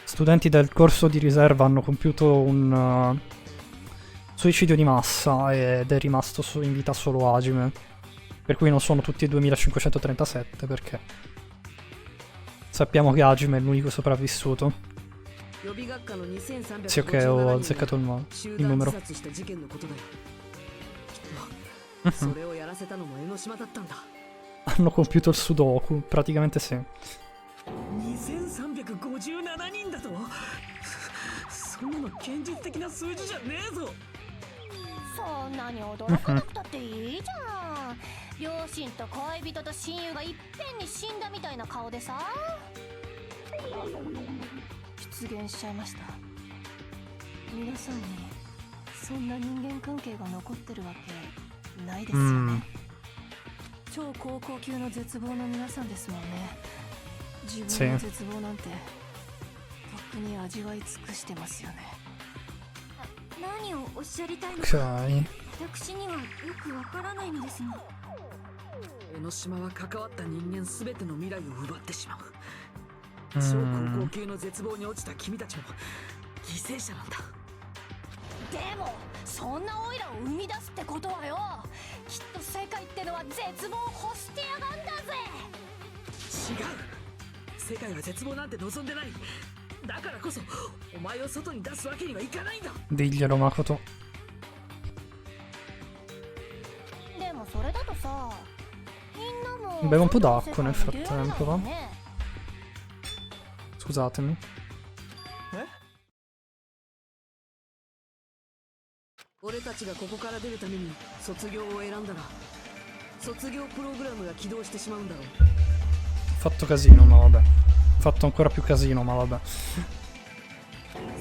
studenti del corso di riserva hanno compiuto un suicidio di massa ed è rimasto in vita solo Hajime. Per cui non sono tutti e 2537, perché sappiamo che Hajime è l'unico sopravvissuto. Sì, ok, ho azzeccato il numero. それをやらせたのも江ノ島だったんだ。 Hanno compiuto il sudoku, praticamente sì. 2357人だと？そんなの現実的な数字じゃねえぞ。そんなに驚かなくたっていいじゃん。両親と恋人と親友がいっぺんに死んだみたいな顔でさ。出現しちゃいました。皆さんにそんな人間関係が残ってるわけないですよね。超高校級の絶望の皆さんですもんね。自分の絶望なんてとっくに味わい尽くしてますよね。何をおっしゃりたいのか Ok. 私にはよくわからないのですが。江ノ島は関わった人間すべての未来を奪ってしまう。超高校級の絶望に落ちた君たちも犠牲者なんだ。でもそんなオイラを生み出すってことはよ、きっと世界ってのは絶望を欲してやがんだぜ。違う、世界は絶望なんて望んでない。だからこそお前を外に出すわけにはいかないんだ。 Diglielo, Makoto. でもそれだとさ、みんなも Bevo un po' d'acqua nel frattempo, va? Scusatemi. 俺たちがここから出るために卒業を選んだら卒業プログラムが起動してしまうんだろう。 Fatto casino, ma vabbè. Fatto ancora più casino, ma vabbè.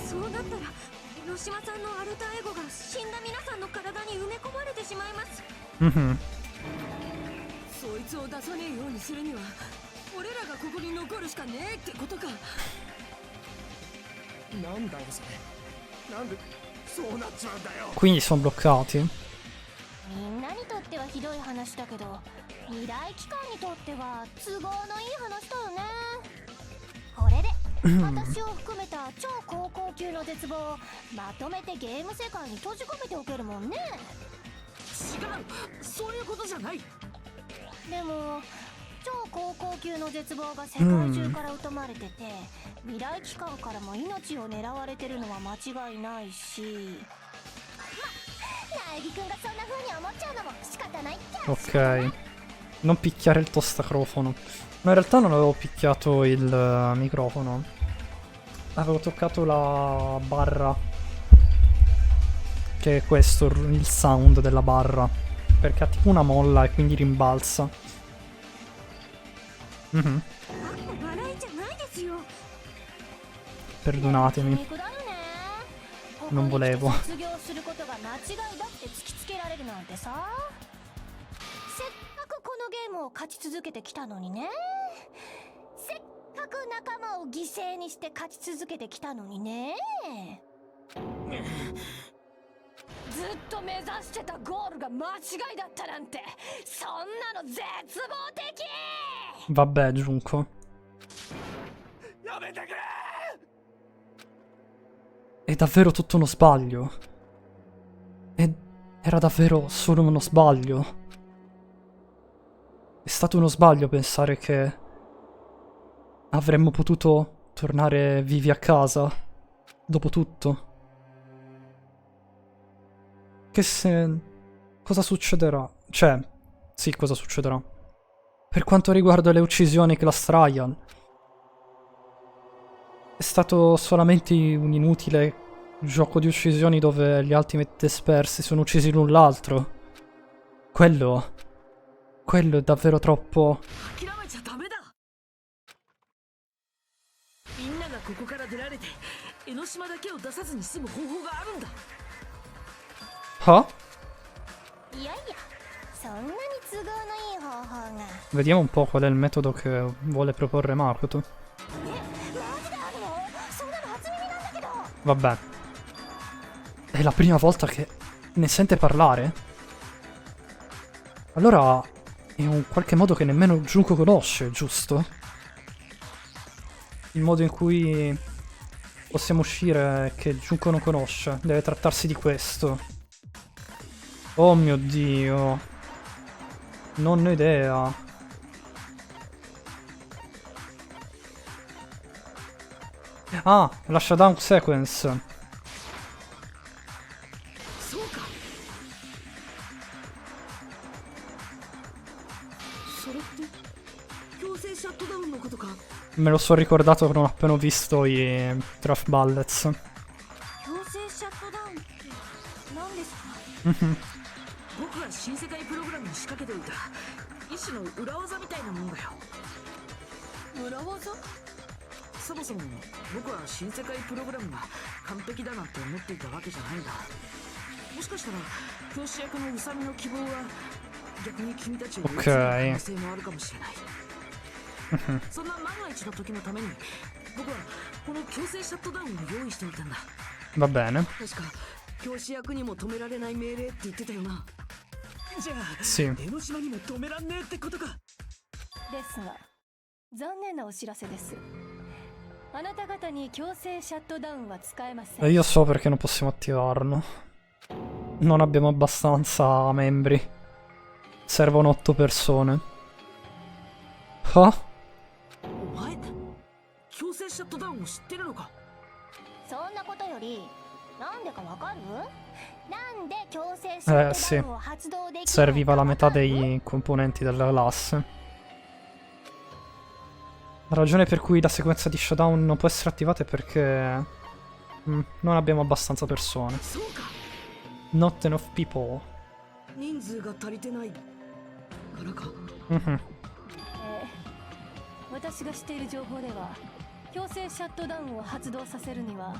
そうなったら江ノ島さんのアルターエゴが死んだ皆さんの体に埋め込まれてしまいます。そいつを出さねえようにするには俺らがここに残るしかねえってことか。なんだよそれ。なんでそうなっちまうんだよ。 Quindi sono bloccati. みんなにとってはひどい話だけど、未来機関にとっては都合のいい話だよね。これで私を含めた超高校級の絶望をまとめてゲーム世界に閉じ込めておけるもんね。違う、そういうことじゃない。でも超高校級の絶望が世界中から疎まれてて、未来機関からも命を狙われてるのは間違いないし、苗木くんがそんな風に思っちゃうのも仕方ないっちゃ。 Ok. Non picchiare il tostacrofono. No, in realtà non avevo picchiato il microfono. Avevo toccato la barra. Che è questo, il sound della barra. Perché ha tipo una molla e quindi rimbalza. Perdonatemi. Non volevo. 卒業することが間違いだって突きつけられるなんてさ。せっかくこゲームを勝ち続けてきたのにね。せっかく仲間を犠牲にして勝ち続けてきたのにね。ずっと目指してたゴールが間違いだったなんて、そんなの絶望的。 Vabbè, Junko. やめてくれ。 È davvero tutto uno sbaglio? Era davvero solo uno sbaglio? È stato uno sbaglio pensare che avremmo potuto tornare vivi a casa, dopo tutto? Cosa succederà? Cioè, sì, cosa succederà? Per quanto riguarda le uccisioni Class Trial, è stato solamente un inutile gioco di uccisioni dove gli Ultimate Dispersi sono uccisi l'un l'altro. Quello è davvero troppo. 諦めちゃダメだ。みんながここから出られて江ノ島だけを出さずに済む方法があるんだ。 Ah? いやいや、そんなに都合のいい方法が。 Vediamo un po' qual è il metodo che vuole proporre Makoto. マジであるの？そんなの初耳なんだけど。 Vabbè. È la prima volta che ne sente parlare? Allora è un qualche modo che nemmeno Junko conosce, giusto? Il modo in cui possiamo uscire che Junko non conosce. Deve trattarsi di questo. Oh mio Dio. Non ho idea. Ah, la shutdown sequence. そうか。それって強制シャットダウンのことか。 Me lo sono ricordato non appena ho visto i Draft Bullets. 強制シャットダウンって何ですか？僕が新世界プログラムに仕掛けておいた一種の裏技みたいなものだよ。裏技？そもそも僕は新世界プログラムが完璧だなんて思っていたわけじゃないんだ。もしかしたら教師役のウサミの希望は逆に君たちを追い詰める可能性もあるかもしれない。そんな万が一の時のために僕はこの強制シャットダウンを用意しておいたんだ。 Va bene. 確か教師役にも止められない命令って言ってたよな。じゃあ Sì. 江ノ島にも止めらんねえってことか。ですが、残念なお知らせです。あなた方に強制シャットダウンは使えません。 E io so perché non possiamo attivarlo. Non abbiamo abbastanza membri. Servono 8 persone. Ah? お前強制シャットダウンを知ってるのか。そんなことより、なんでかわかる？なんで強制シャットダウンを発動できないかわかる？ Serviva la metà dei componenti della classe. La ragione per cui la sequenza di shutdown non può essere attivata è perché non abbiamo abbastanza persone. そうか。 Not enough people. 人数が足りてないからか。私が知っている情報では、強制シャットダウンを発動させるには、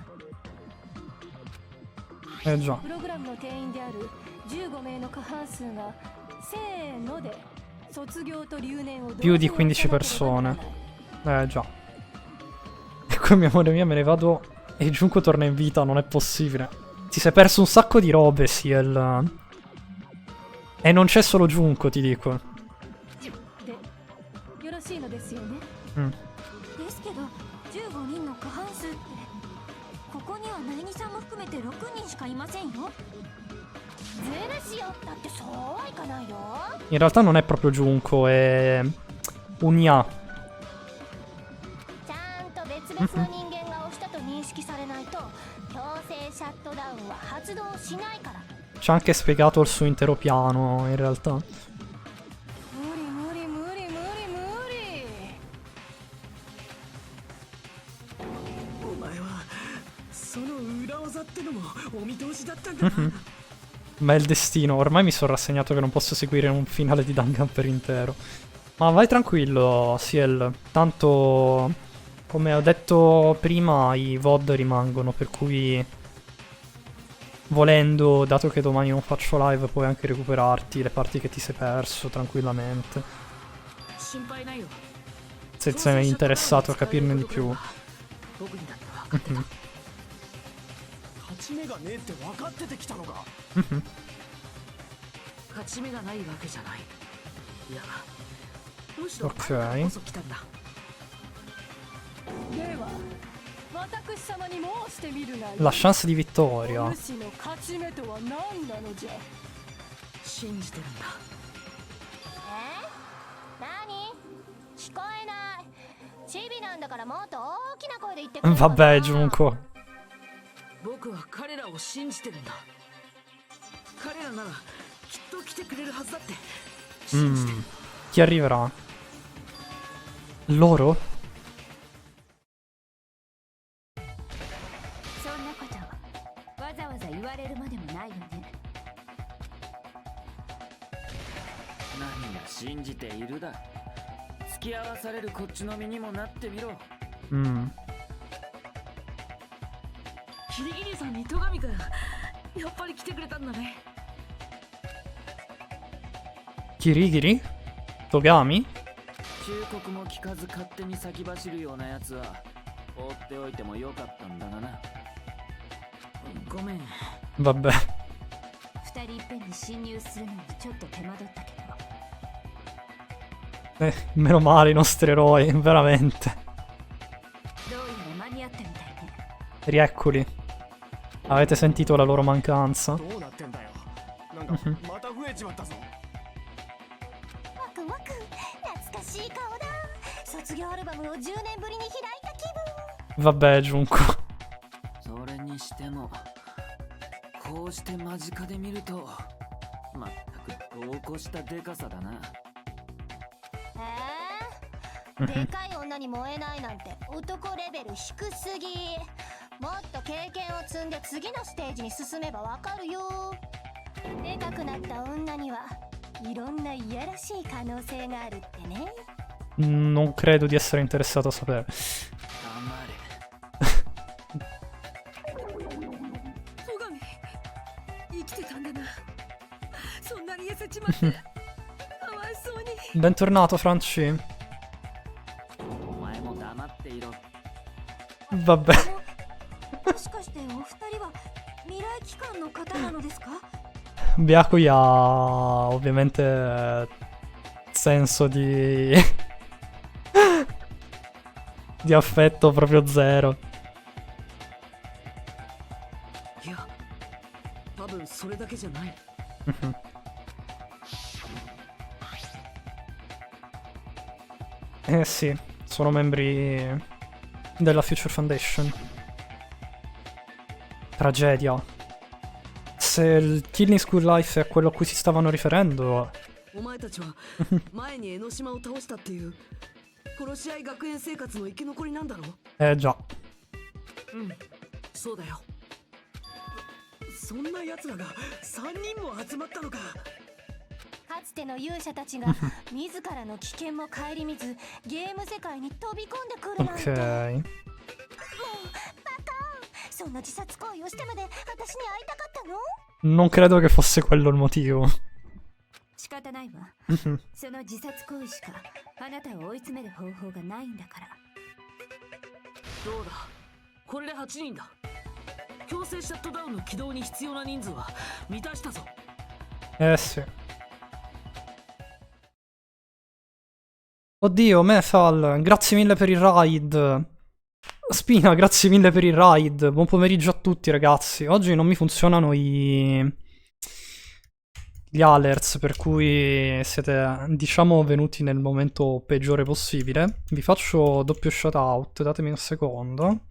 già. プログラムの定員である15名の過半数がせーので卒業と留年を Più di 15 persone. Già. E come amore mio me ne vado e Junko torna in vita, non è possibile. Ti sei perso un sacco di robe, Ciel. E non c'è solo Junko, ti dico. で、よろしいのですよね。ですけど15人の過半数ってここにはナイニさんも含めて6人しかいませんよ。ずるしよ。だってそうはいかないよ。 In realtà non è proprio Junko, è Unia. ちゃんと別々の人間が押したと認識されないと強制シャットダウンは発動しないから。 Ci ha anche spiegato il suo intero piano, in realtà. 無理無理無理無理無理。お前はその裏技ってのもお見通しだったんだな。 Ma è il destino, ormai mi sono rassegnato che non posso seguire un finale di Dangan per intero. Ma vai tranquillo, Ciel. Tanto, come ho detto prima, i VOD rimangono, per cui volendo, dato che domani non faccio live, puoi anche recuperarti le parti che ti sei perso tranquillamente. 心配ないよ Se sei interessato a capirne di più. 僕にだって分かってた Mhm. 勝ち目がねえって分かっててきたのか。 Mhm. 勝ち目がないわけじゃない。いや、むしろ Ok. あなたこそ来たんだ。では私様に申してみるがいい。 La chance di vittoria. お主の勝ち目とは何なのじゃ。信じてるんだ。何？聞こえない。チビなんだからもっと大きな声で言ってくれるかな。 Vabbè, Junko. 僕は彼らを信じてるんだ。彼らならきっと来てくれるはずだって信じてる。 Chi arriverà? Loro? そんなことわざわざ言われるまでもないよね。何が信じているだ。付き合わされるこっちの身にもなってみろ。 キリギリさんに戸上くん、やっぱり来てくれたんだね。 Kirigiri? Togami? 忠告も聞かず勝手に先走るようなやつは放っておいてもよかったんだがな。ごめん。 Vabbè. 二人いっぺんに侵入するのにちょっと手間取ったけど。 Meno male i nostri eroi, veramente. どうやら間に合ったみたいね。 Rieccoli. Avete sentito la loro mancanza? どうなってんだよ。なんかまた増えちまったぞ。ワクワク、懐かしい顔だ。卒業アルバムを10年ぶりに開いた気分。 Vabbè, Junko. それにしてもこうして間近で見るとまったく度を越したデカさだな。でかい女に燃えないなんて男レベル低すぎ。もっと経験を積んで次のステージに進めばわかるよ。でかくなった女にはいろんないやらしい可能性があるってね。 Non credo di essere interessato a sapere. 黙れ。戸上生きてたんだな。そんなに痩せちまってかわいそうに。 Bentornato, Franci. お前も黙っていろ。 Vabbè. もしかしてお二人は未来機関の方なのですか？ Byakuya ha ovviamente senso di di affetto proprio zero. いや、多分それだけじゃない。 Eh sì, sono membri della Future Foundation. Tragedia. Se il Killing School Life è quello a cui si stavano riferendo, お前たちは前に江ノ島を倒したっていう殺し合い学園生活の生き残りなんだろう。 già. うん、そうだよ。そんな奴らが3人も集まったのか。かつての勇者たちが自らの危険も顧みずゲーム世界に飛び込んでくるなんて。 Ok. そんな自殺行為をしてまで私に会いたかったの？ Non credo che fosse quello il motivo. 仕方ないわ。その自殺行為しかあなたを追い詰める方法がないんだから。どうだ、これで8人だ。強制シャットダウンの起動に必要な人数は満たしたぞ。 Eh sì. Oddio, Metal, grazie mille per il raid. Spina, grazie mille per il raid. Buon pomeriggio a tutti, ragazzi. Oggi non mi funzionano gli alerts, per cui siete, diciamo, venuti nel momento peggiore possibile. Vi faccio doppio shoutout, datemi un secondo.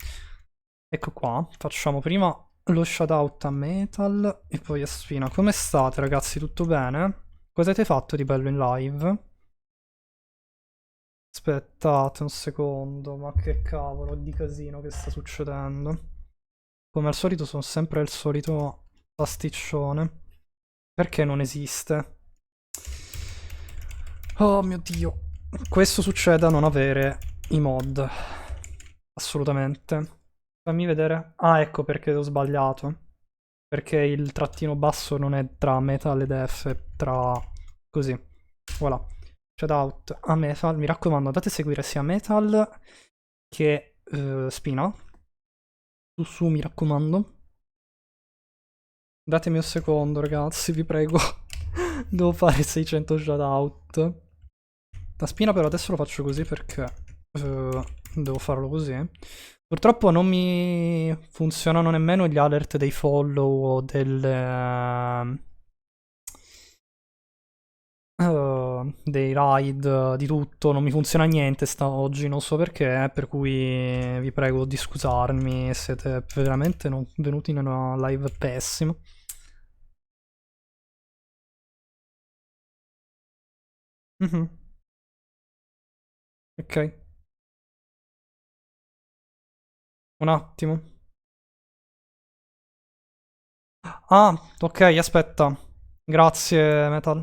Ecco qua, facciamo prima lo shoutout a Metal e poi a Spina. Come state, ragazzi? Tutto bene? Cosa avete fatto di bello in live? Aspettate un secondo, ma che cavolo di casino che sta succedendo. Come al solito sono sempre il solito pasticcione. Perché non esiste? Oh mio Dio. Questo succede a non avere i mod. Assolutamente. Fammi vedere. Ah, ecco perché ho sbagliato. Perché il trattino basso non è tra metal ed F, è tra... così. Voilà. Shout out a metal. Mi raccomando, andate a seguire sia metal che Spina. Su, mi raccomando. Datemi un secondo, ragazzi, vi prego. Devo fare 600 shout out. La Spina però adesso lo faccio così perché devo farlo così. Purtroppo non mi funzionano nemmeno gli alert dei follow o dei raid, di tutto. Non mi funziona niente oggi, non so perché, per cui vi prego di scusarmi, siete veramente venuti in una live pessima. Ok. Un attimo. Ah, ok, aspetta. Grazie, Metal.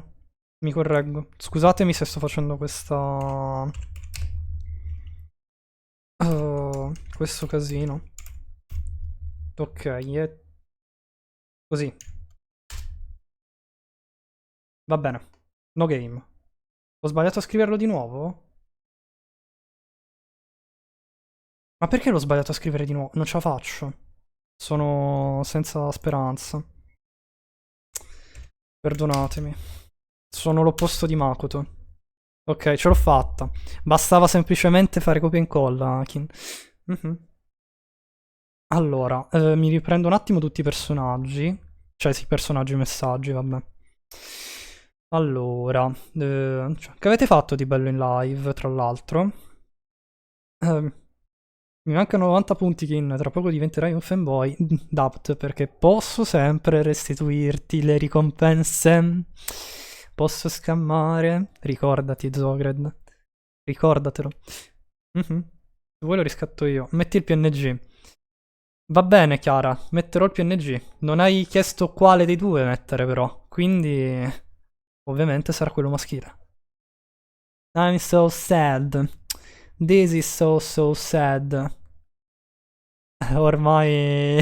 Mi correggo. Scusatemi se sto facendo questa... questo casino. Ok, è... così. Va bene. No game. Ho sbagliato a scriverlo di nuovo? Ma perché l'ho sbagliato a scrivere di nuovo? Non ce la faccio. Sono senza speranza. Perdonatemi. Sono l'opposto di Makoto. Ok, ce l'ho fatta. Bastava semplicemente fare copia e incolla, Akin. Allora, mi riprendo un attimo tutti i personaggi. Cioè, sì, personaggi e messaggi, vabbè. Allora, che avete fatto di bello in live, tra l'altro? Mi mancano 90 punti, Kin. Tra poco diventerai un fanboy. Dapt, perché posso sempre restituirti le ricompense. Posso scammare. Ricordati, Zogred. Ricordatelo. Se vuoi lo riscatto io. Metti il PNG. Va bene, Chiara. Metterò il PNG. Non hai chiesto quale dei due mettere, però. Quindi... ovviamente sarà quello maschile. I'm so sad. This is so sad. Ormai...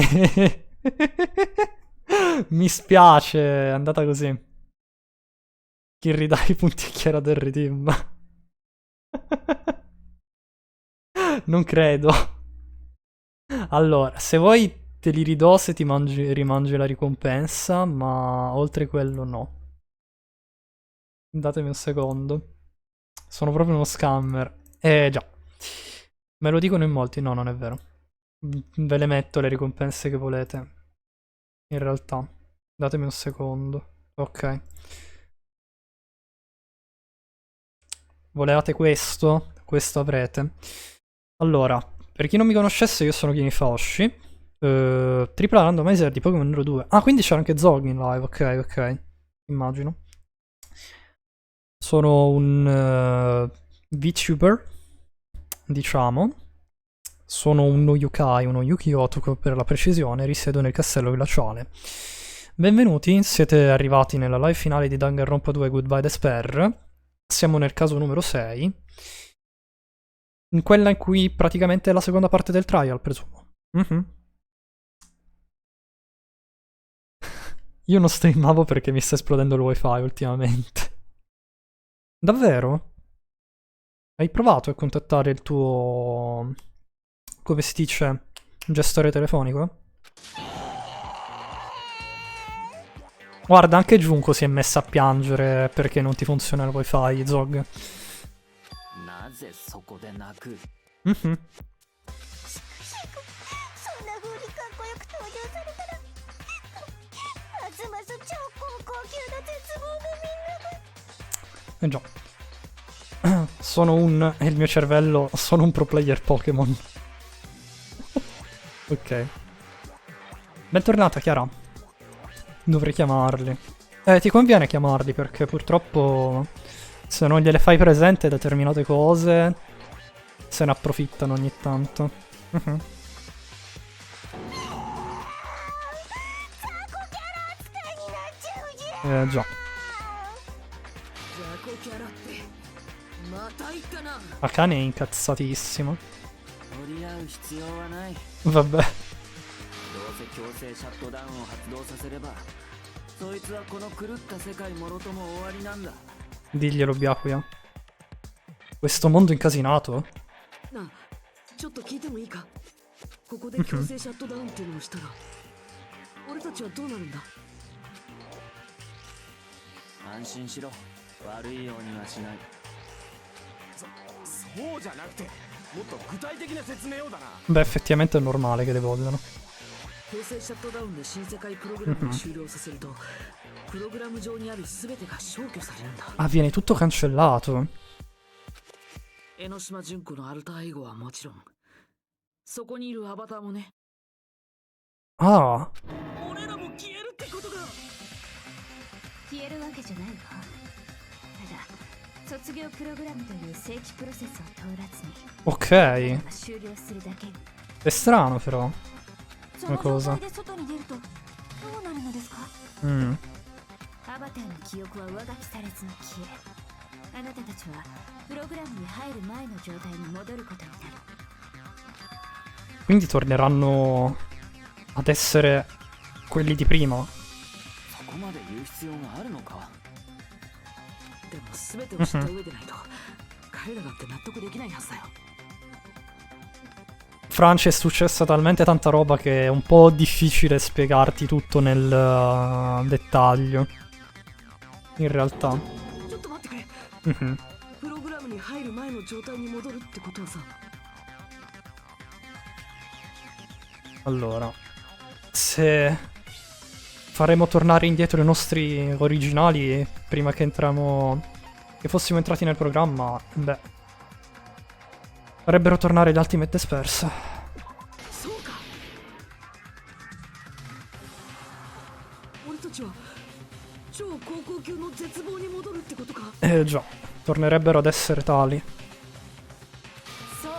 mi spiace, è andata così. Chi ridà i punti a Chiara del redeem. Non credo. Allora, se vuoi te li ridò se ti rimangi la ricompensa, ma oltre quello no. Datemi un secondo. Sono proprio uno scammer. Già. Me lo dicono in molti. No, non è vero. Ve le metto le ricompense che volete. In realtà. Datemi un secondo. Ok. Volevate questo? Questo avrete. Allora, per chi non mi conoscesse, io sono Kini Faoshi. Tripla randomizer di Pokémon Nero 2. Ah, quindi c'era anche Zog in live. Ok. Immagino. Sono un VTuber, diciamo. Sono uno yokai, uno Yuki Otoko per la precisione, risiedo nel castello glaciale. Benvenuti, siete arrivati nella live finale di Danganronpa 2 Goodbye Despair. Siamo nel caso numero 6. In quella in cui praticamente è la seconda parte del trial, presumo. Io non streamavo perché mi sta esplodendo il wifi ultimamente. Davvero? Hai provato a contattare il tuo... come si dice? Gestore telefonico? Guarda, anche Junko si è messa a piangere perché non ti funziona il wifi, Zog. Già. Sono un... e il mio cervello... sono un pro player Pokémon. Ok. Bentornata, Chiara. Dovrei chiamarli. Ti conviene chiamarli perché purtroppo... se non gliele fai presente determinate cose... se ne approfittano ogni tanto. Già. Akane è incazzatissimo. Vabbè. せ強制シャットダウンを発動させればそいつはこの狂った世界もろとも終わりなんだ。 Diglielo, Byakuya. Questo mondo incasinato? なあ、ちょっと聞いてもいいか。ここで強制シャットダウンっていうのをしたら俺たちはどうなるんだ。安心しろ、悪いようにはしない。そうじゃなくてもっと具体的な説明をだな。 Beh, effettivamente è normale che devogliano. 強制シャットダウンで新世界プログラムを終了させるとプログラム上にある全てが消去されるんだ。 Ah, viene tutto cancellato. 江ノ島純子のアルターエゴはもちろんそこにいるアバターもね。 Ah, 俺らも消えるってことか。消えるわけじゃないわ。ただ卒業プログラムという正規プロセスを通らずに ok. 終了するだけ。 È strano però. その Una 状 cosa. 態で外に出るとどうなるのですか？ Mm. アバターの記憶は上書きされずに消え、あなたたちはプログラムに入る前の状態に戻ることになる。 Quindi torneranno ad essere quelli di prima. そこまで言う必要があるのか。でも全てを知った上でないと彼らだって納得できないはずだよ。 Francia è successa talmente tanta roba che è un po' difficile spiegarti tutto nel dettaglio. In realtà. ちょっと待ってくれ。 Mhm. プログラムに入る前の状態に戻るってことはさ。 Allora, se faremo tornare indietro i nostri originali prima che fossimo entrati nel programma, beh, farebbero tornare gli Ultimate Disperse. そうか。俺たちは超高校級の絶望に戻るってことか。 Già, tornerebbero ad essere tali. そう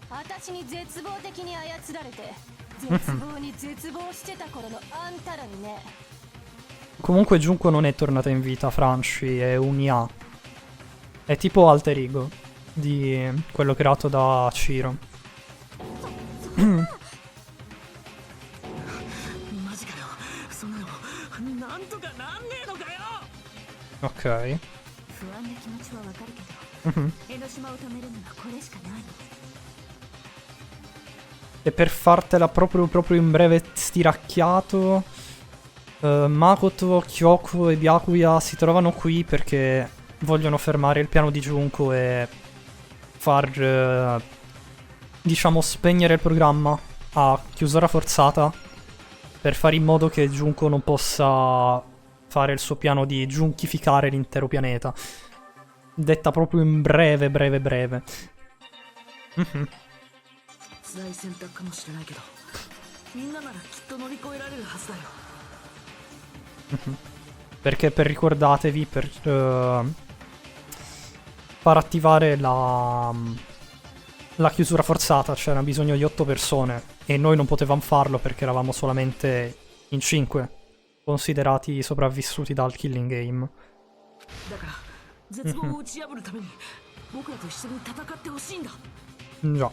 私に絶望的に操られて絶望に絶望してた頃のあんたらにね。 Comunque Junko non è tornata in vita, Franci, è un IA. È tipo alter ego di quello creato da Chiro. マジかよ。そんなのなんとかなんねえのかよ。 Ok. 不安な気持ちはわかるけど、 Mhm. 江ノ島を止めるにはこれしかないの。 E per fartela proprio in breve stiracchiato, Makoto, Kyoko e Byakuya si trovano qui perché vogliono fermare il piano di Junko e far, diciamo, spegnere il programma a chiusura forzata per fare in modo che Junko non possa fare il suo piano di junkificare l'intero pianeta. Detta proprio in breve. Mhm. 辛い選択かもしれないけどみんなならきっと乗り越えられるはずだよ。 Perché ricordatevi, per far attivare la chiusura forzata c'era bisogno di 8 persone e noi non potevamo farlo perché eravamo solamente in 5, considerati sopravvissuti dal Killing Game. だから絶望を打ち破るために僕らと一緒に戦ってほしいんだ。 Già,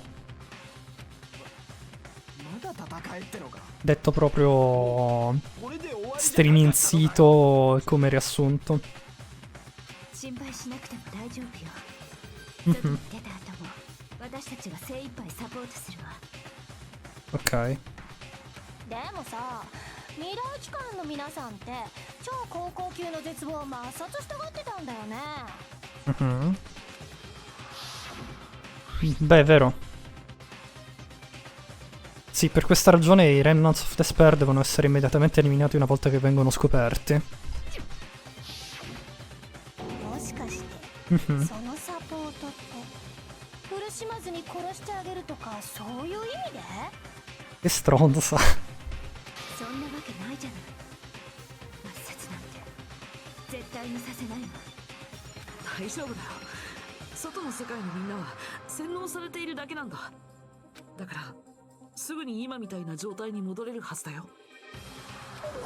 まだ戦えってのか。 detto proprio これで終わりじゃなかったのか。 striminzito come riassunto. 心配しなくても大丈夫よ。外に出た後も私たちが精一杯サポートするわ。 Ok. でもさ未来機関の皆さんって超高校級の絶望を抹殺したがってたんだよね。 Mhm. Beh, è vero. Sì, per questa ragione i Remnants of Despair devono essere immediatamente eliminati una volta che vengono scoperti. もしかして Mhm. そのサポートって苦しまずに殺してあげるとかそういう意味で？ Che stronza. そんなわけないじゃない。抹殺なんて絶対にさせないわ。大丈夫だよ。外の世界のみんなは洗脳されているだけなんだ。だからすぐに今みたいな状態に戻れるはずだよ。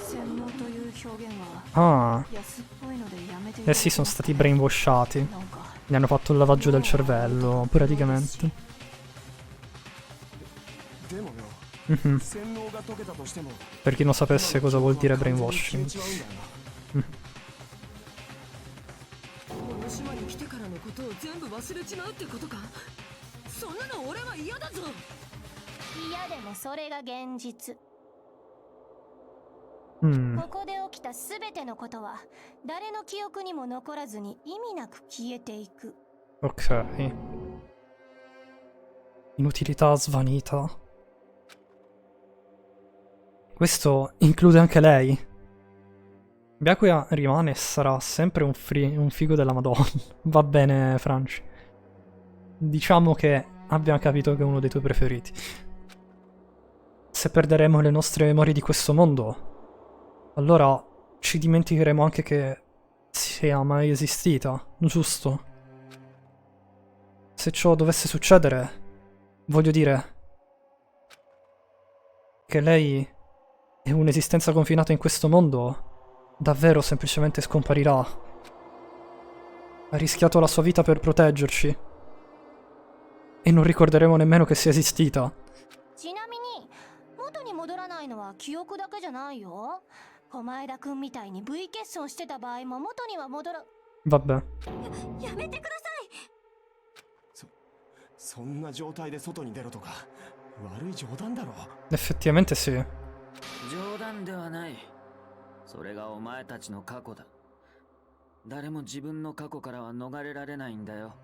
洗脳という表現は Ah, 安っぽいのでやめて。 eh sì, sono stati brainwashati. なんか Gli hanno fatto il lavaggio del cervello, praticamente. でもよ、Mhm. 洗脳が解けたとしても Per chi non sapesse cosa vuol dire 完全に brainwashing. 消えちまうんだよな。この島に来てからのことを全部忘れちまうってことか。そんなの俺は嫌だぞ。嫌でもそれが現実。 Mm. ここで起きた全てのことは誰の記憶にも残らずに意味なく消えていく。 Ok. Inutilità svanita. Questo include anche lei. Byakuya rimane e sarà sempre un figo della Madonna. Va bene, Franci. Diciamo che abbiamo capito che è uno dei tuoi preferiti. Se perderemo le nostre memorie di questo mondo, allora ci dimenticheremo anche che sia mai esistita, giusto? Se ciò dovesse succedere, voglio dire che lei è un'esistenza confinata in questo mondo, davvero semplicemente scomparirà. Ha rischiato la sua vita per proteggerci e non ricorderemo nemmeno che sia esistita. ちなみに元に戻らないのは記憶だけじゃないよ。狛枝くんみたいに V 欠損してた場合も元には戻ら。 Vabbè. やめてください。そんな状態で外に出ろとか悪い冗談だろ。 Effettivamente sì. 冗談ではない。それがお前たちの過去だ。誰も自分の過去からは逃れられないんだよ。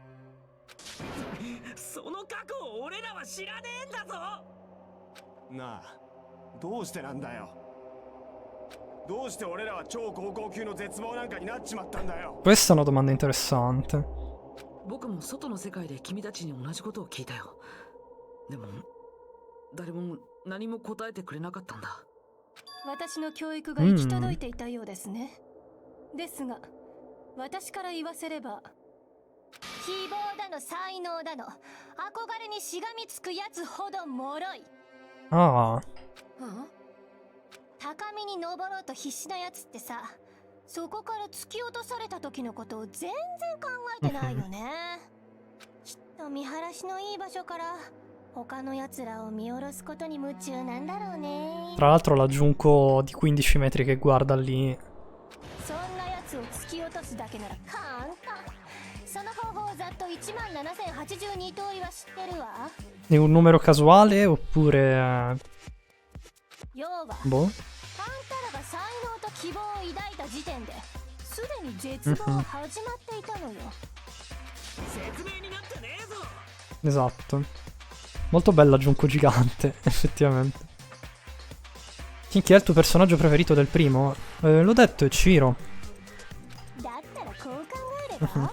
その過去を俺らは知らねえんだぞ。なあ、どうしてなんだよ。どうして俺らは超高校級の絶望なんかになっちまったんだよ。 Questa è una domanda interessante. 僕も外の世界で君たちに同じことを聞いたよ。でも誰も何も答えてくれなかったんだ。私の教育が行き届いていたようですね。ですが私から言わせれば、希望だの才能だの憧れにしがみつくやつほど脆い。 Ah, 高みに登ろうと必死なやつってさ、そこから突き落とされた時のことを全然考えてないよね。きっと見晴らしのいい場所から他のやつらを見下ろすことに夢中なんだろうね。 tra l'altro la Junko di 15 metri che guarda lì. そんなやつを突き落とすだけなら簡単。その方法をざっと17082通りは知ってるわ。 È un numero casuale oppure... 要は boh? あんたらが才能と希望を抱いた時点ですでに絶望は始まっていたのよ。説明になってねえぞ。 Esatto. Molto bella Junko gigante, effettivamente. Chi è il tuo personaggio preferito del primo? L'ho detto, è Chiro. だったらこう考えればあん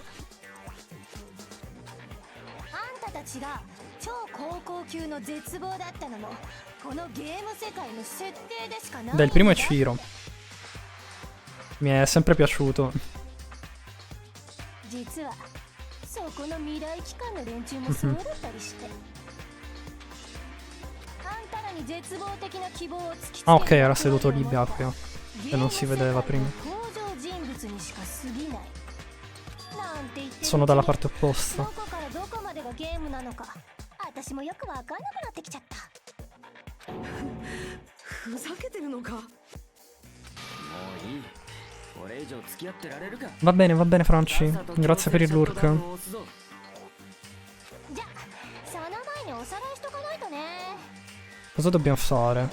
たたちが超高校級の絶望だったのもこのゲーム世界の設定でしかないんだ。 Beh, il primo è Chiro. Mi è sempre piaciuto. 実はそこの未来機関の連中もそうだったりしてあんたらに絶望的な希望を突きつける Ah, ok, era seduto lì Byakuya. E non si vedeva prima. 登場人物にしか過ぎないなんて言ってる Sono dalla parte ど opposta. こからどこまでがゲームなのか私もよくわかんなくなってきちゃった。ふざけてるのか。もういい。これ以上付き合ってられるか。 Va bene, Franci. Grazie per il lurk. じゃあその前におさらいしとかないとね。 Cosa dobbiamo fare?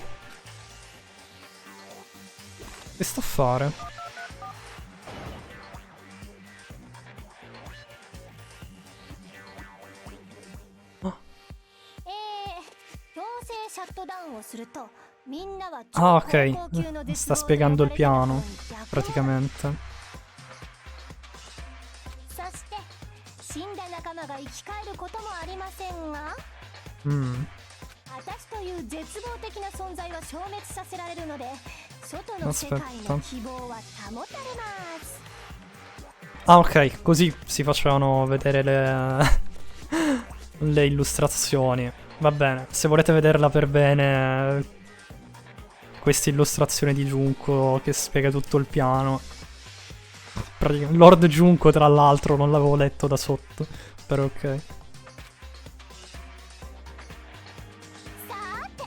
Che sto a fare? 強制シャットダウンをするとみんなは Ah, 超 ok. 高級の絶 Sta 望で spiegando il 呼ばれてるの piano, に逆 praticamente. そして死んだ仲間が生き返ることもありませんが 私という絶望的な存在は消滅させられるので外の世界の希望は保たれます。 Ah, ok, così si facevano vedere le illustrazioni. Va bene, se volete vederla per bene, questa illustrazione di Junko che spiega tutto il piano. Lord Junko, tra l'altro, non l'avevo letto da sotto, però ok. さて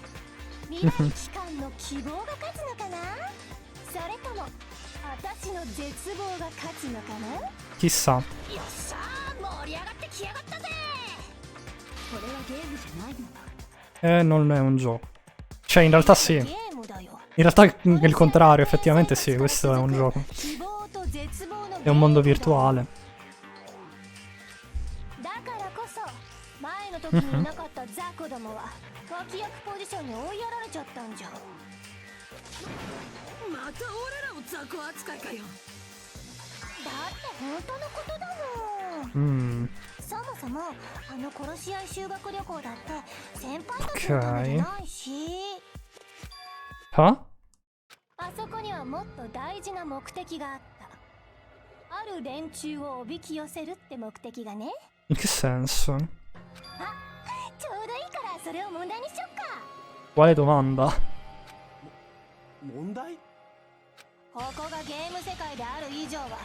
未来機関の希望が勝つのかな、それとも私の絶望が勝つのかな。 Chissà. よっしゃー、盛り上がってきやがったぜ。これはゲームじゃないのか。 Non è un gioco. Cioè, in realtà sì. ゲームだよ。 In realtà è il contrario, effettivamente sì, questo è un gioco. 希望と絶望の È un mondo virtuale. だからこそ前の時にいなかったザコどもは脇役ポジションに追いやられちゃったんじゃ。また俺らを雑魚扱いかよ。だって本当のことだもん。 そもそもあの殺し合い修学旅行だって先輩たちのためじゃないし、 Ah? あそこにはもっと大事な目的があった。ある連中をおびき寄せるって目的がね。 In che senso? ちょうどいいからそれを問題にしよっか。 Quale domanda? 問題？ここがゲーム世界である以上は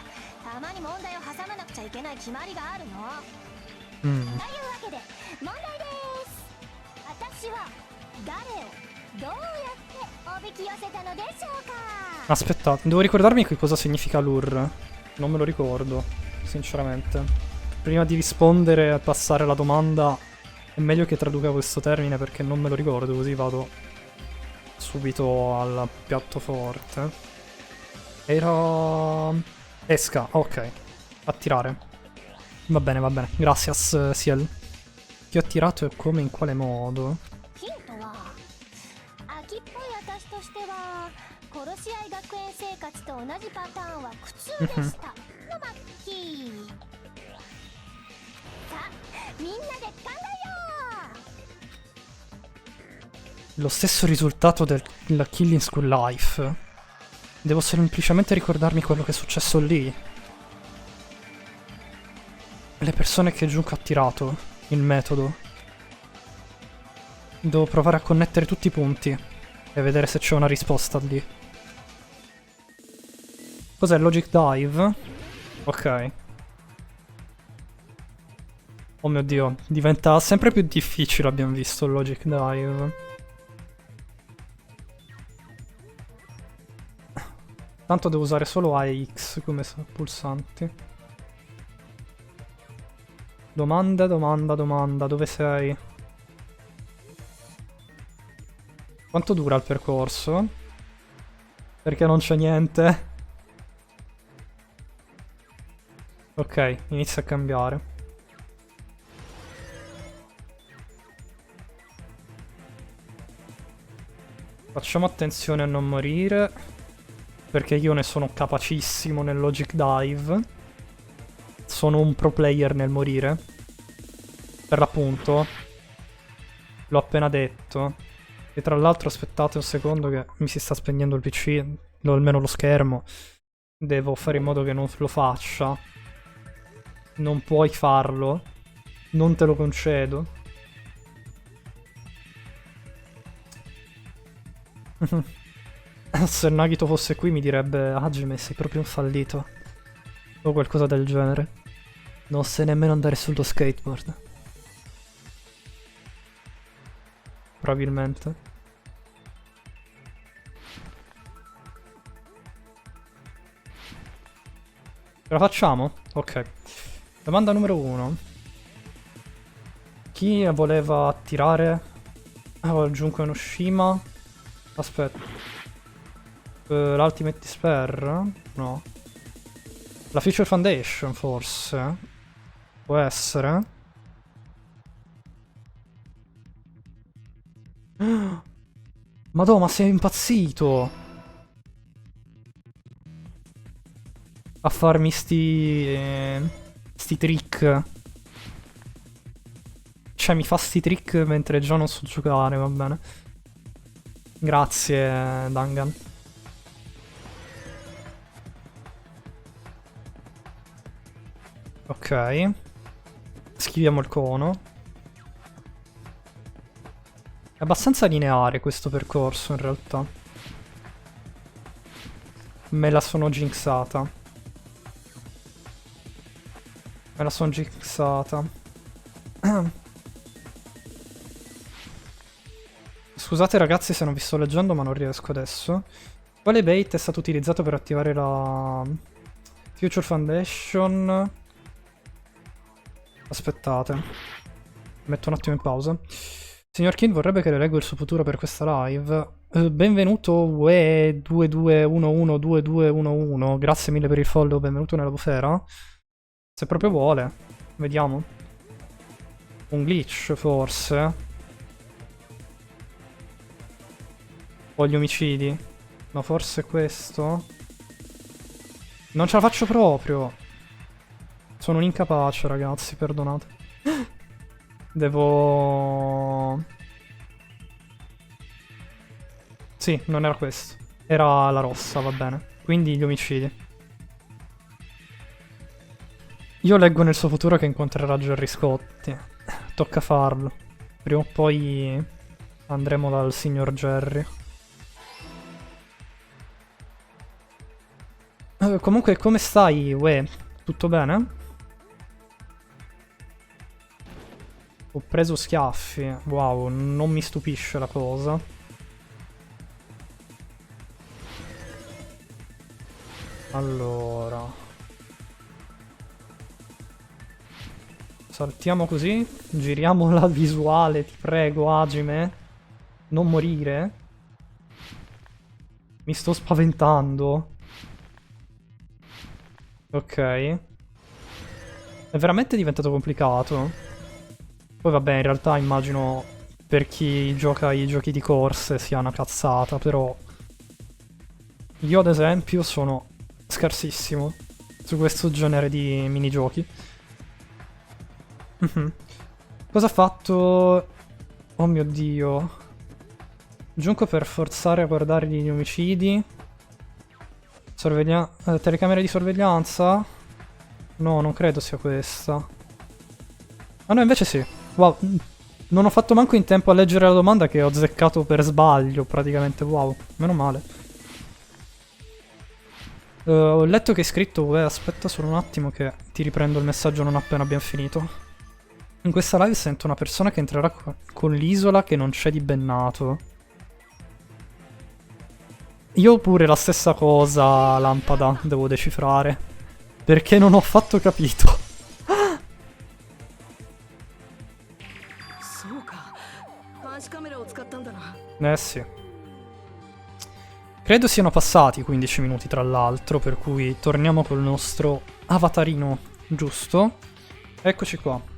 たまに問題を挟まなくちゃいけない決まりがあるの。というわけで問題です。私は誰をどうやっておびき寄せたのでしょうか。 Aspettate, devo ricordarmi che cosa significa lure. Non me lo ricordo, sinceramente. Prima di rispondere e passare la domanda è meglio che traduca questo termine perché non me lo ricordo, così vado subito al piatto forte. Era... esca, ok. Attirare. Va bene, gracias, Ciel. Chi ho attirato e come, in quale modo? ヒントは秋っぽい私としては殺し合い学園生活と同じパターンは苦痛でしたのマッキー。さあみんなで考えよう。 Lo stesso risultato della Killing School Life. Devo semplicemente ricordarmi quello che è successo lì. Le persone che Junko ha attirato. Il metodo. Devo provare a connettere tutti i punti e vedere se c'è una risposta lì. Cos'è? Logic Dive? Ok. Oh mio Dio, diventa sempre più difficile, abbiamo visto il Logic Dive. Tanto devo usare solo A e X come pulsanti. Domanda, dove sei? Quanto dura il percorso? Perché non c'è niente? Ok, inizia a cambiare. Facciamo attenzione a non morire, perché io ne sono capacissimo nel Logic Dive. Sono un pro player nel morire. Per l'appunto. L'ho appena detto. E tra l'altro aspettate un secondo che mi si sta spegnendo il PC, o almeno lo schermo. Devo fare in modo che non lo faccia. Non puoi farlo. Non te lo concedo. Se Nagito fosse qui mi direbbe: Hajime, sei proprio un fallito. O qualcosa del genere. Non sai nemmeno andare sullo skateboard. Probabilmente. Ce la facciamo? Ok. Domanda numero 1. Chi voleva attirare? Junko Enoshima. Aspetta. L'Ultimate Despair? No. La Future Foundation, forse? Può essere? Madonna, ma sei impazzito! A farmi sti trick. Cioè, mi fa sti trick mentre già non so giocare, va bene. Grazie, Dangan. Ok. Schiviamo il cono. È abbastanza lineare questo percorso, in realtà. Me la sono jinxata. Me la sono jinxata. Scusate ragazzi se non vi sto leggendo, ma non riesco adesso. Quale bait è stato utilizzato per attivare la Future Foundation? Aspettate. Metto un attimo in pausa. Signor King vorrebbe che le leggo il suo futuro per questa live. Benvenuto UE22112211. Grazie mille per il follow, benvenuto nella bufera. Se proprio vuole. Vediamo. Un glitch forse. O gli omicidi. Ma forse questo. Non ce la faccio proprio. Sono un incapace ragazzi, perdonate. Devo... Sì, non era questo. Era la rossa, va bene. Quindi gli omicidi. Io leggo nel suo futuro che incontrerà Gerry Scotti. Tocca farlo. Prima o poi andremo dal signor Gerry. Comunque, come stai, Uè? Tutto bene? Ho preso schiaffi. Wow, non mi stupisce la cosa. Allora. Saltiamo così. Giriamo la visuale, ti prego, Hajime. Non morire. Mi sto spaventando. Ok. È veramente diventato complicato. Poi vabbè, in realtà immagino per chi gioca i giochi di corse sia una cazzata, però io ad esempio sono scarsissimo su questo genere di minigiochi. Cosa ha fatto? Oh mio Dio. Junko per forzare a guardare gli omicidi. Telecamere di sorveglianza? No, non credo sia questa. Ah no, invece sì. Wow, non ho fatto manco in tempo a leggere la domanda che ho azzeccato per sbaglio, praticamente. Wow, meno male. Ho letto che hai scritto, aspetta solo un attimo che ti riprendo il messaggio non appena abbiamo finito. In questa live sento una persona che entrerà con l'isola che non c'è di Bennato. Io pure la stessa cosa, Lampada, devo decifrare. Perché non ho affatto capito. Sì. Credo siano passati 15 minuti tra l'altro, per cui torniamo col nostro avatarino, giusto? Eccoci qua.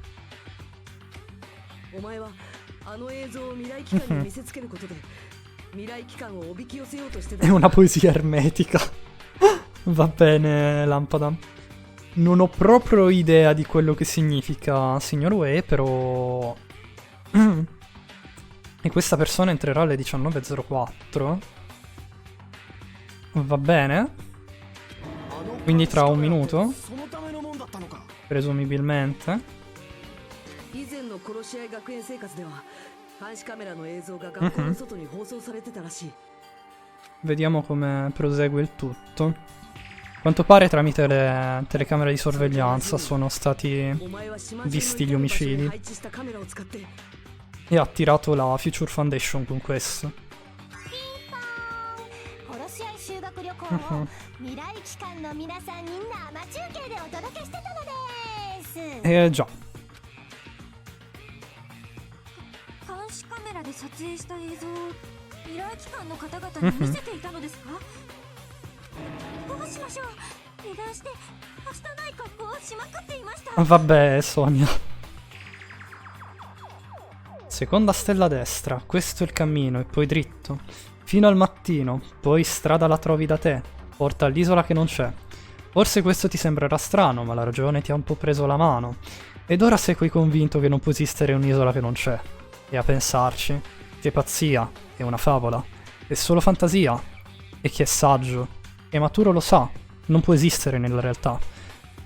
È una poesia ermetica. Va bene, Lampada. Non ho proprio idea di quello che significa, signor Ue, però... E questa persona entrerà alle 19:04. Va bene. Quindi tra un minuto. Presumibilmente. Vediamo come prosegue il tutto. A quanto pare tramite le telecamere di sorveglianza sono stati visti gli omicidi. E ha attirato la Future Foundation con questo. Già. 監視カメラで撮影した映像を未来機関の方々に見せていたのですか？どうしましょう。油断してはしたない格好をしまくっていました。 Vabbè, Sonia. Seconda stella a destra, questo è il cammino e poi dritto. Fino al mattino, poi strada la trovi da te, porta all'isola che non c'è. Forse questo ti sembrerà strano, ma la ragione ti ha un po' preso la mano. Ed ora sei qui convinto che non può esistere un'isola che non c'è. E a pensarci, che pazzia, è una favola, è solo fantasia. E chi è saggio e maturo lo sa, non può esistere nella realtà.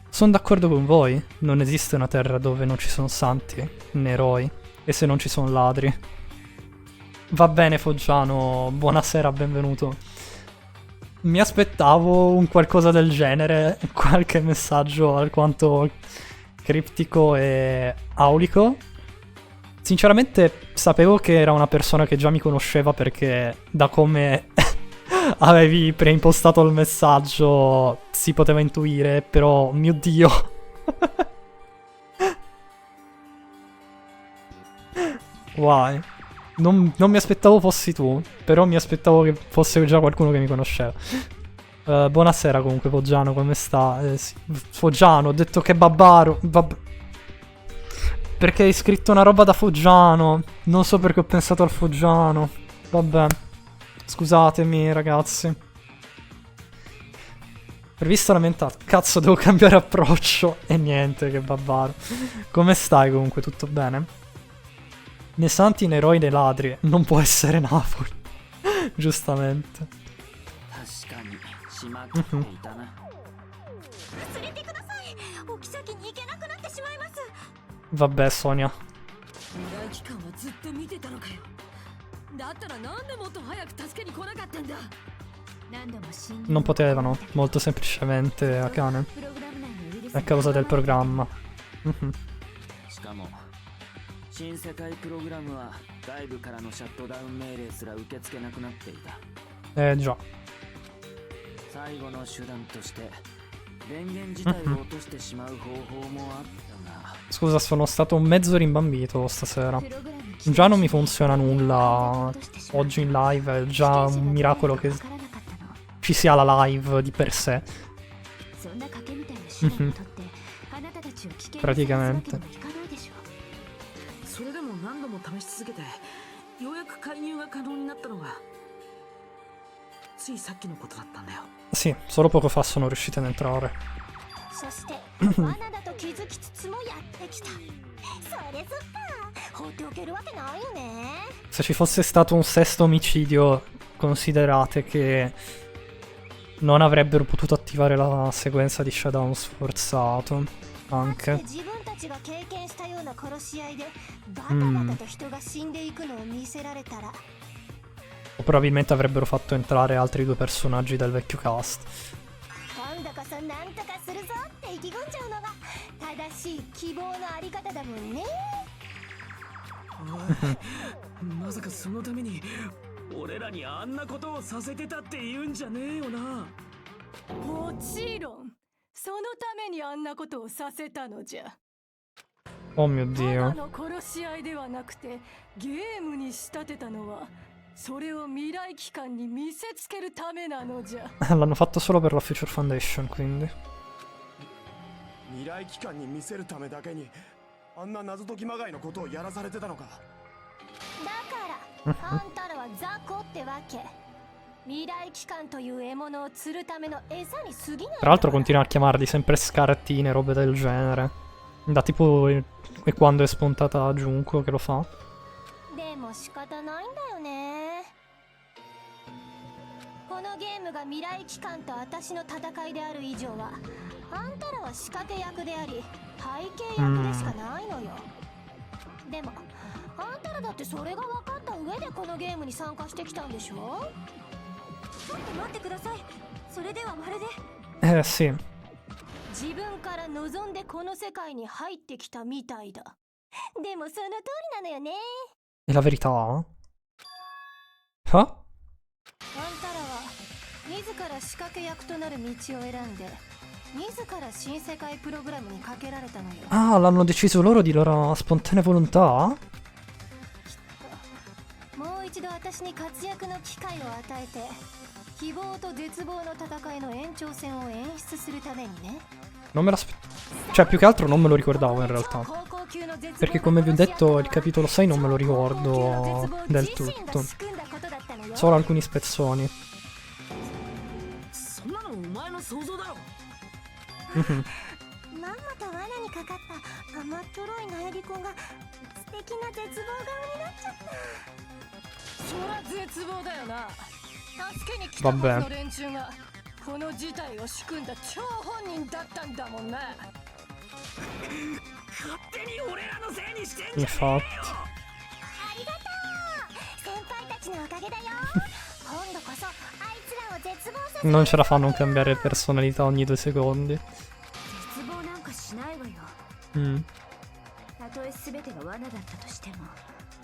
Sono d'accordo con voi, non esiste una terra dove non ci sono santi, né eroi. E se non ci sono ladri. Va bene Foggiano, buonasera, benvenuto. Mi aspettavo un qualcosa del genere, qualche messaggio alquanto criptico e aulico. Sinceramente sapevo che era una persona che già mi conosceva perché da come avevi preimpostato il messaggio si poteva intuire, però mio Dio. Why? Non mi aspettavo fossi tu, però mi aspettavo che fosse già qualcuno che mi conosceva. Buonasera comunque Foggiano, come sta? Sì. Foggiano, ho detto che babbaro. Perché hai scritto una roba da Foggiano. Non so perché ho pensato al Foggiano. Vabbè. Scusatemi ragazzi. Prevista lamentata. Cazzo, devo cambiare approccio. E niente, che babbaro. Come stai comunque? Tutto bene? Nei santi, nei eroi, nei ladri. Non può essere Napoli. Giustamente. Vabbè, Sonia. Non potevano, molto semplicemente, Akane. A causa del programma. Mhm. 新世界プログラムは外部からのシャットダウン命令すら受け付けなくなっていた。 Già. 最後の手段として電源自体を落としてしまう方法もあったが。 Scusa, sono stato mezzo rimbambito stasera. Già non mi funziona nulla oggi in live, è già un miracolo che ci sia la live di per sé. Mhm. Praticamente. それでも何度も試し続けてようやく介入が可能になったのがついさっきのことだったんだよ。 Sì, solo poco fa sono riuscito ad entrare. そして罠だと気づきつつもやってきた。それそっか、放っておけるわけないよね。 Se ci fosse stato un sesto omicidio, considerate che non avrebbero potuto attivare la sequenza di shutdown sforzato. Anche. 自分たちが経験したような殺し合いでバタバタと人が死んでいくのを見せられたら。 O probabilmente avrebbero fatto entrare altri due personaggi del vecchio cast. 今度こそなんとかするぞって意気込んじゃうのが正しい希望のあり方だもんね。まさかそのために俺らにあんなことをさせてたって言うんじゃねえよな。もちろんそのためにあんなことをさせたのじゃ。 Oh mio た Dio. だの殺し合いではなくてゲームに仕立てたのはそれを未来機関に見せつけるためなのじゃ。 L'hanno fatto solo per la Future Foundation, quindi. 未来機関に見せるためだけにあんな謎解きまがいのことをやらされてたのか。だからあんたらは雑魚ってわけ。未来機関という獲物を釣るための餌に過ぎない。 Tra l'altro continua a chiamarli sempre scartine, robe del genere. Da tipo e quando è spuntata Junko che lo fa. でも仕方ないんだよね。このゲームが未来機関と私の戦いである以上はあんたらは仕掛け役であり背景役でしかないのよ。でもあんたらだってそれが分かった上でこのゲームに参加してきたんでしょ。ちょっと待ってください。それではまるで Sì. 自分から望んでこの世界に入ってきたみたいだ。でもその通りなのよね。 È la verità? Ah? あんたらは自ら仕掛け役となる道を選んで自ら新世界プログラムにかけられたのよ。 Ah, l'hanno deciso loro di loro spontanea volontà? もう一度私に活躍の機会を与えて希望と絶望の戦いの延長線を演出するためにね。 Non me l'aspettavo. Cioè, più che altro non me lo ricordavo in realtà. Perché come vi ho detto, il capitolo 6 non me lo ricordo del tutto. Solo alcuni spezzoni. そんなのお前の想像だろ。まんまと罠にかかった甘っちょろい苗木君が素敵な絶望顔になっちゃった。そら絶望だよな。助けに来たはずの連中がこの事態を仕組んだ張本人だったんだもんな。勝手に俺らのせいにしてんじゃねえよ。 Infatti. ありがとう先輩たちのおかげだよ。今度こそあいつらを絶望させ Non ce la fanno cambiare personalità ogni 2 secondi. 絶望なんかしないわよ。Mm. たとえ全てが罠だったとしても、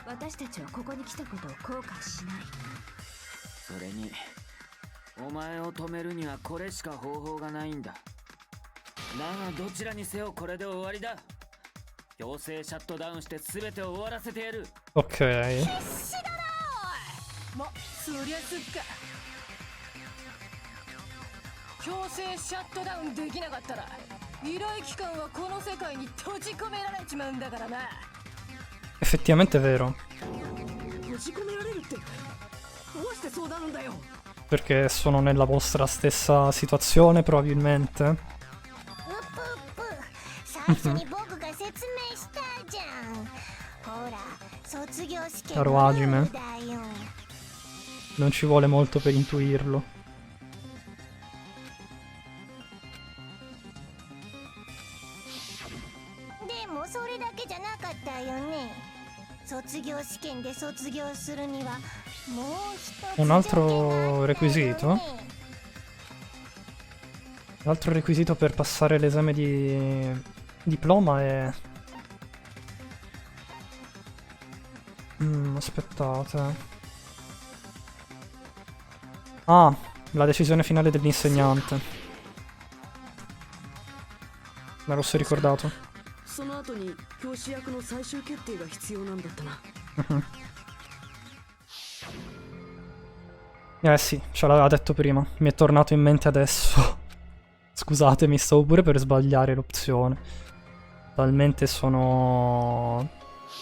私たちはここに来たことを後悔しない。それにお前を止めるにはこれしか方法がないんだ。だがどちらにせよこれで終わりだ。強制シャットダウンして全てを終わらせてやる。 Ok. 必死だなおい。ま、そりゃすっか。強制シャットダウンできなかったら依頼機関はこの世界に閉じ込められちまうんだからな。 Effettivamente è vero. 閉じ込められるってどうしてそうなるんだよ。 Perché sono nella vostra stessa situazione, probabilmente. うっぷうっぷ最初に僕が説明したじゃん。ほら卒業試験のルールだよ。 Non ci vuole molto per intuirlo. でもそれだけじゃなかったよね。卒業試験で卒業するにはもう一つ Un altro requisito? L'altro requisito per passare l'esame di diploma è... aspettate. Ah, la decisione finale dell'insegnante. Me l'ho ricordato. その後に教師役の最終決定が必要なんだったな。 Eh sì, ce l'aveva detto prima. Mi è tornato in mente adesso. Scusatemi, stavo pure per sbagliare l'opzione. Talmente sono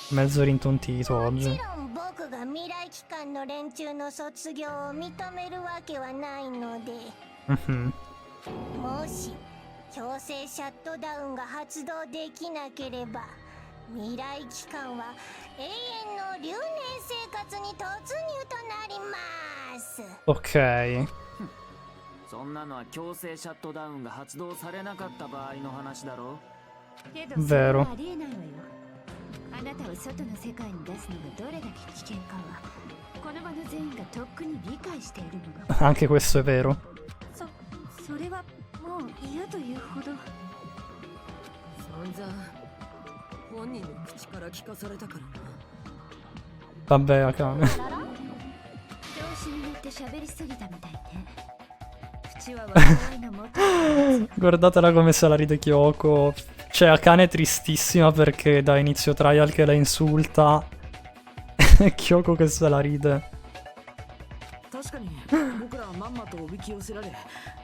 mezzo rintontito もち oggi. ろん僕が未来機関の連中の卒業を認めるわけはないので、 Mhm. もし強制シャットダウンが発動できなければ未来機関は永遠の留年生活に突入となります。 Ok. そんなのは強制シャットダウンが発動されなかった場合の話だろ。けど Vero それはありえないわよ。あなたを外の世界に出すのがどれだけ危険かはこの場の全員がとっくに理解しているもの。 Anche questo è vero. それはもう嫌というほど。散々本人の口から聞かされたからな。 Vabbè, Akane. 調子に乗って喋りすぎたみたいね。口は笑いの元。 Guardatela come se la ride Kyoko. Cioè, Akane è tristissima perché da inizio trial che la insulta. E Kyoko che se la ride. 確かに僕らはまんまとおびき寄せられ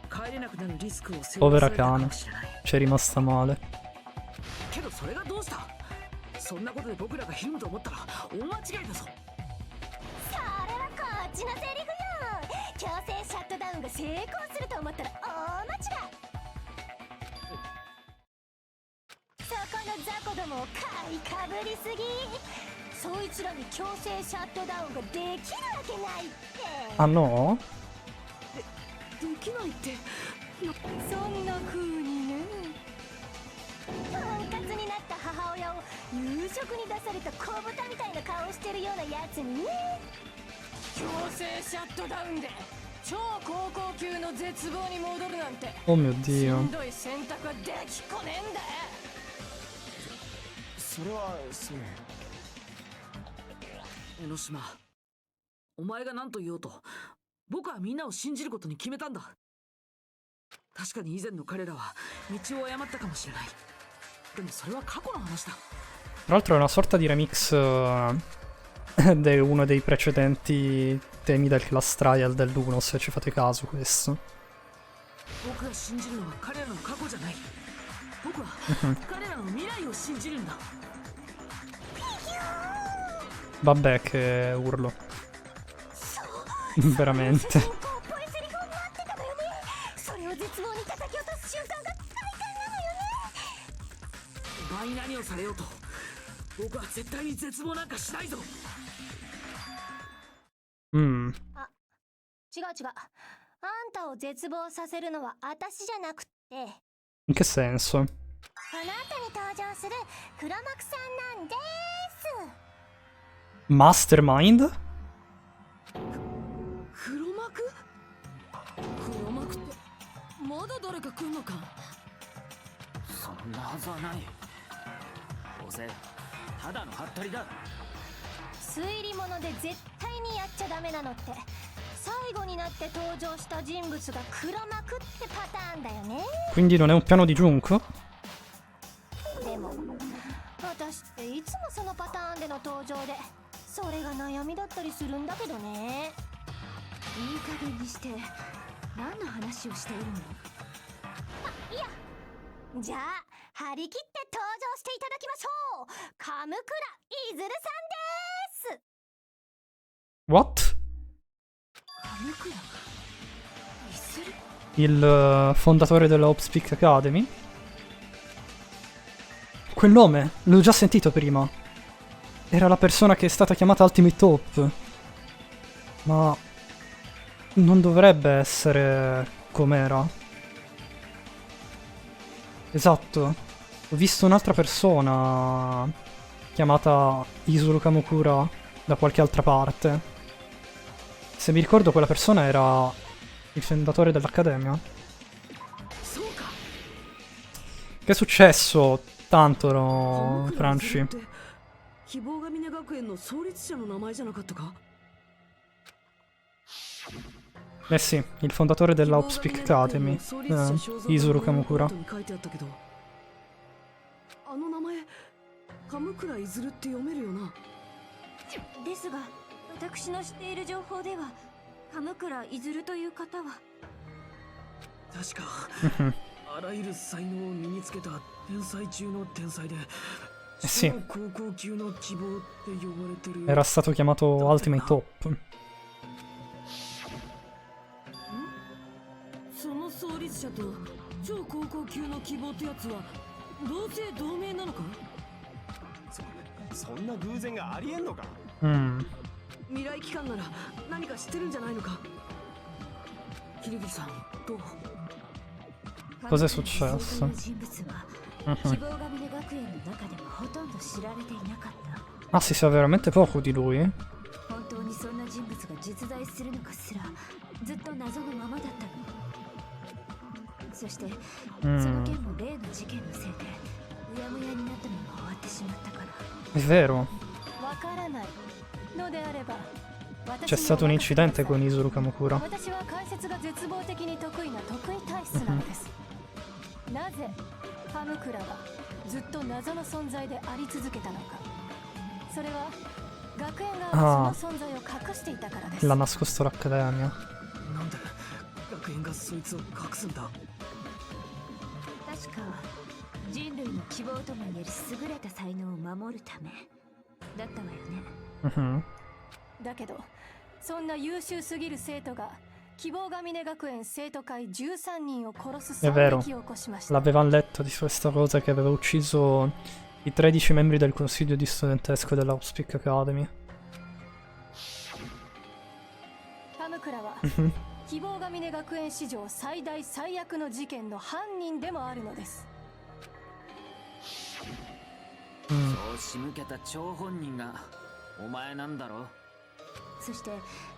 帰れなくなるリスクを背負 Povera わされたか Akane. もしれない。 Ci è rimasta male. けどそれがどうした。そんなことで僕らがひるむと思ったら大間違いだぞ。それはこっちのセリフよ。強制シャットダウンが成功すると思ったら大間違い。そこの雑魚どもを買いかぶりすぎ。そいつらに強制シャットダウンができるわけないって。 Ah no? できないって。そんな風にね。とんかつになった母親を夕食に出された小豚みたいな顔してるようなやつにね。強制シャットダウンで超高校級の絶望に戻るなんて Oh mio し dio. んどい選択はできこねえんだよ。それはその江ノ島、お前が何と言おうと僕はみんなを信じることに決めたんだ。確かに以前の彼らは道を誤ったかもしれない。でもそれは過去の話だ。 Tra l'altro è una sorta di remix di uno dei precedenti temi del class trial dell'1, se ci fate caso questo. 僕が信じるのは彼らの過去じゃない。僕は彼らの未来を信じるんだ。 Vabbè che urlo. Veramente. 主人公っぽいセリフを待ってたのよね。それを絶望に叩き落とす瞬間が快感なのよね。お前に何をされようと僕は絶対に絶望なんかしないぞ。 Mm. 違う違う。あんたを絶望させるのは私じゃなくって、 In che senso? この後に登場する黒幕さんなんです。 Mastermind? 黒幕？黒幕ってまだ誰か来んのか。そんなはずはない。どうせただのハットだ。推理物で絶対にやっちゃダメなのって最後になって登場した人物が黒幕ってパターンだよね。 Quindi non è un piano di Junk? でも私っていつもそのパターンでの登場でそれが悩みだったりするんだけどね。いい加減にして何の話をしているの？いや、じゃあ張り切って登場していただきましょう。鎌倉いずるさんです。 What? 鎌倉いずる？ Il fondatore della Hopspeak Academy? Quel nome l'ho già sentito prima. Era la persona che è stata chiamata Ultimate Top. Ma non dovrebbe essere com'era. Esatto. Ho visto un'altra persona chiamata Isuru Kamukura da qualche altra parte. Se mi ricordo quella persona era il fondatore dell'Accademia. Che è successo? Tanto no, Franci. 希望ヶ峰学園の創立者の名前じゃなかったか？ Eh sì, il fondatore della Hopspeak Academy, Isuru Kamukura. あの名前、鎌倉いずるって読めるよな。ですが、私の知っている情報では鎌倉いずるという方は確かあらゆる才能を身につけた天才中の天才で、sì, 高校級の希望って呼ばれてる。 era stato chiamato Ultimate Top. その創立者と超高校級の希望ってやつは同姓同名なのか？そんな偶然がありえんのか？未来機関なら何か知ってるんじゃないのか？キリギさん、どう？ Cos'è successo? 人物は希望ヶ峰学園の中ではほとんど知られていなかった。 Ah, si sa veramente poco di lui? 本当にそんな人物が実在するのかすらずっと謎のままだったの。そしてその件も例の事件のせいでうやむやになったまま終わってしまったから。 È vero. わからないのであれば C'è stato un incidente con Isuru Kamukura. 私は解説が絶望的に得意な得意体質なのです。なぜ鎌倉はずっと謎の存在であり続けたのか。それは学園側がその存在を隠していたからです。 L'ha nascosto l'Accademia. なんで学園がそいつを隠すんだ？確か人類の希望ともいえる優れた才能を守るためだったわよね。だけどそんな優秀すぎる生徒が希望ヶ峰学園生徒会13人を殺す惨劇を起こしました。 L'avevano letto di questa cosa che aveva ucciso i 13 membri del consiglio di studentesco della Hopspeak Academy. 鎌倉は希望ヶ峰学園史上最大最悪の事件の犯人でもあるのです。そう仕向けた張本人がお前なんだろ。そして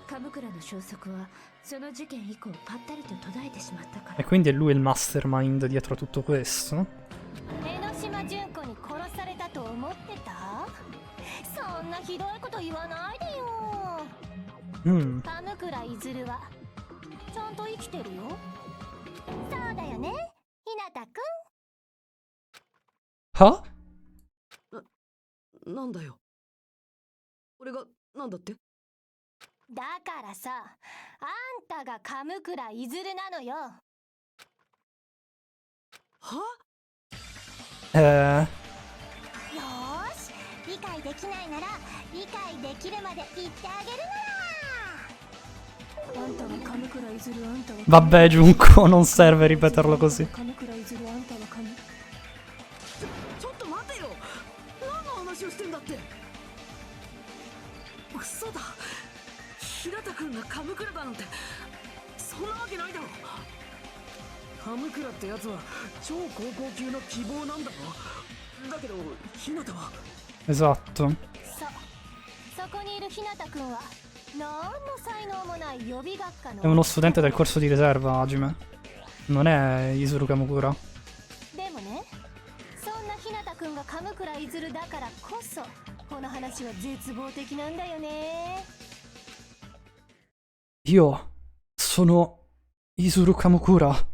鎌倉の消息はその事件以降ぱったりと途絶えてしまったから。 E quindi è lui il mastermind dietro tutto questo? 江ノ島純子に殺されたと思ってた？そんなひどいこと言わないでよ。鎌倉いずるはちゃんと生きてるよ。そうだよね、ひなたくん。は？なんだよ。俺がなんだって？だからさ、あんたが鎌倉いずるなのよ。は？よーし、理解できないなら理解できるまで言ってあげるなら。あんたは鎌倉いずる、あんたは。 Vabbè, Junko, non serve ripeterlo così. 鎌倉いずる、あんたはちょっと待てよ。何の話をしてんだって。嘘だ。日向君が鎌倉だなんてそんなわけないだろ。鎌倉ってやつは超高校級の希望なんだろ。だけど日向は Esatto. そこにいるひなたくんは何の才能もない予備学科の È uno studente del corso di riserva, Hajime. Non è Isuru Kamukura. でもね、そんなひなたくんが鎌倉いずるだからこそこの話は絶望的なんだよね。 Io sono Isuru Kamukura.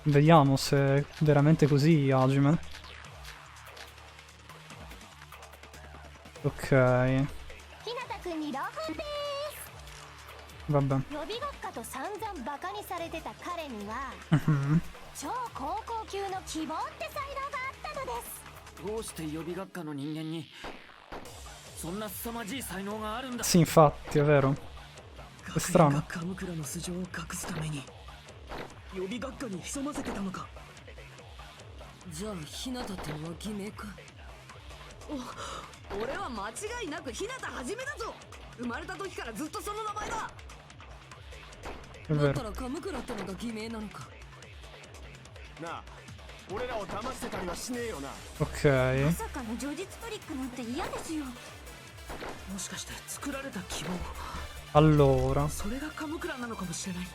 Vediamo se è veramente così, Hajime. Ok. ひなたくんに朗報です。 Vabbè. 予備学科と散々バカにされてた彼には Mhm. 超高校級の希望って才能があったのです。 どうして予備学科の人間にそんな凄まじい才能があるんだ。 Sì, infatti, è vero. È strano. カムクラの素性を隠すために予備学科に潜ませてたのか。じゃあ日向ってのは偽名か。俺は間違いなく日向はじめだぞ。生まれた時からずっとその名前だ。 È だった vero. らカムクラってのが偽名なのか。なあ、俺らを騙してたりはしねえよな。 Ok. まさかの叙述トリックなんて嫌ですよ。もしかして作られた希望、 Allora. それがカムクラなのかもしれない。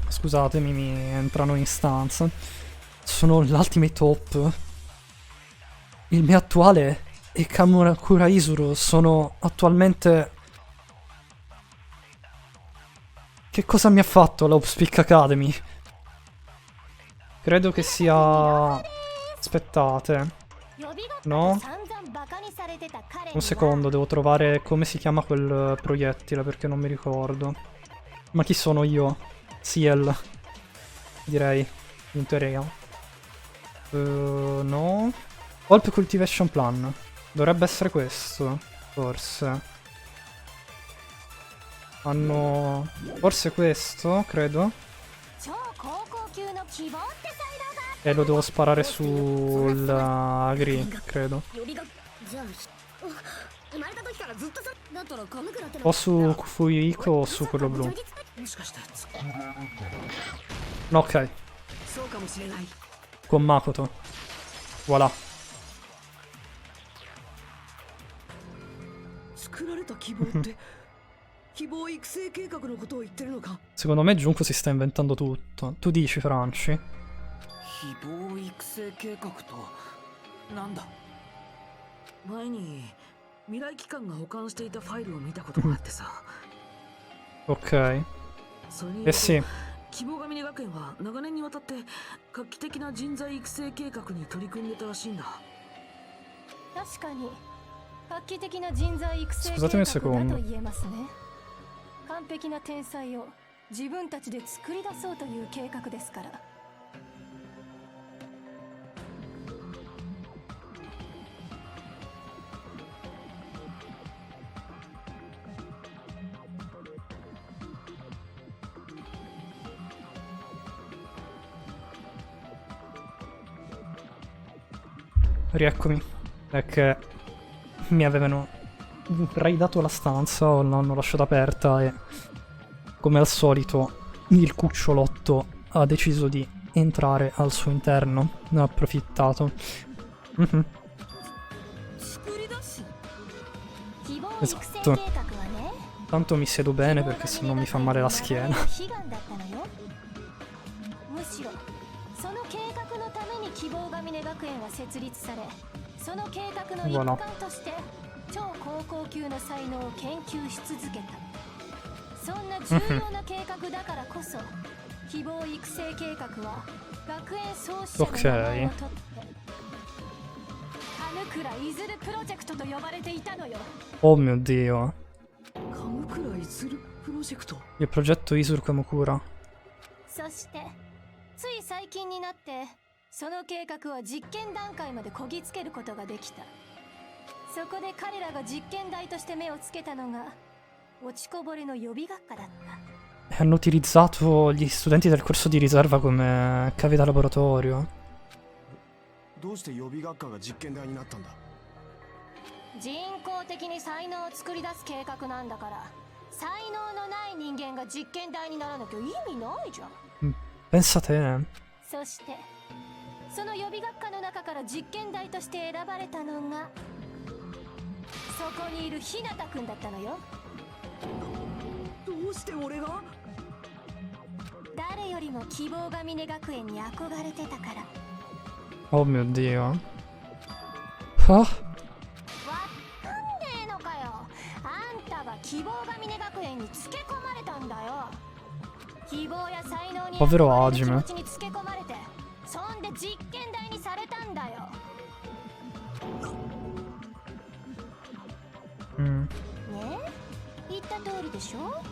Scusatemi, mi entrano in stanza. Sono l'Ultimate Top. Il mio attuale e Kamurakura Isuru sono attualmente... Che cosa mi ha fatto la Upspeak Academy? Credo che sia... Aspettate. 予備学科 No? と散々バカにされてた彼に Un は secondo, devo trovare come si chiama quel proiettile perché non mi ricordo. Ma chi sono io? Ciel. Direi. In teoria. No. Pulp Cultivation Plan. Dovrebbe essere questo. Forse. Hanno... Forse questo, credo. 超高校級の希望って才能があっ E lo devo sparare sul Agri, credo. た。予備学じゃあ生まれた時からずっとそだったらカムクラっての O su Fuiko o su quello blu. もしかしてつ Ok. そうかもしれない。 Con Makoto. Voilà. 作られた希望って希望育成計画のことを言ってるのか。 Secondo me Junko si sta inventando tutto. Tu dici, Franci? 希望育成計画となんだ。前に未来機関が保管していたファイルを見たことがあってさ。 Ok. それに Eh sì. 希望が峰学園は長年にわたって画期的な人材育成計画に取り組んでたらしいんだ。確かに画期的な人材育成計 Scusatemi 画 un だ secondo. と言えますね。完璧な天才を自分たちで作り出そうという計画ですから。 Rieccomi. È che mi avevano raidato la stanza, l'hanno lasciata aperta e come al solito il cucciolotto ha deciso di entrare al suo interno. Ne ho approfittato. Mhm. 作り出す。希望育成 Esatto. 計画はね。 Tanto mi siedo bene perché sennò mi fa male la schiena. 悲願だったのよ。むしろその計画のために希望が峰学園は設立され、その計画の一環として超高校級の才能を研究し続けた。そんな重要な計画だからこそ、希望育成計画は学園創始者の名前を取ってカムクライズルプロジェクトと呼ばれていたのよ。 Oh mio dio. カムクライズルプロジェクト。 Il progetto Isuru Kamukura. そしてつい最近になってその計画は実験段階までこぎつけることができた。そこで彼らが実験台として目をつけたのが落ちこぼれの予備学科だった。 Hanno utilizzato gli studenti del corso di riserva come cavi da laboratorio. どうして予備学科が実験台になったんだ。人工的に才能を作り出す計画なんだから、才能のない人間が実験台にならなきゃ意味ないじゃん。 Pensa te. そしてその予備学科の中から実験台として選ばれたのがそこにいる日向くんだったのよ。どうして俺が？誰よりも希望が峰学園に憧れてたから。 Oh mio dio. Ah? わかんねえのかよ。あんたが希望が峰学園につけ込まれたんだよ。希望や才能に Povero 憧れる気 Hajime. 持ちにつけ込まれて、そんで実験台にされたんだよ。Mm. ねえ、言った通りでしょ。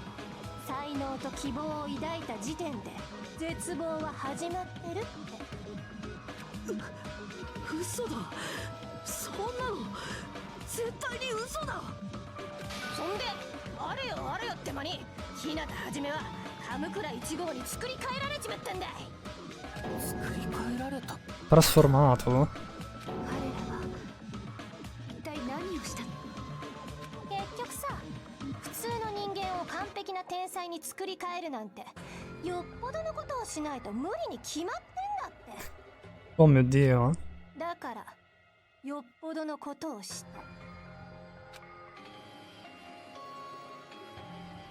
才能と希望を抱いた時点で絶望は始まってるって。嘘だ。そんなの絶対に嘘だ。そんであれよあれよって間に日向はじめは鎌倉1号に作り変えられちまったんだい。作り変えられた。 Trasformato? 彼らは一体何をしたの？結局さ、普通の人間を完璧な天才に作り変えるなんてよっぽどのことをしないと無理に決まってんだって。 Oh mio dio. だからよっぽどのことをした。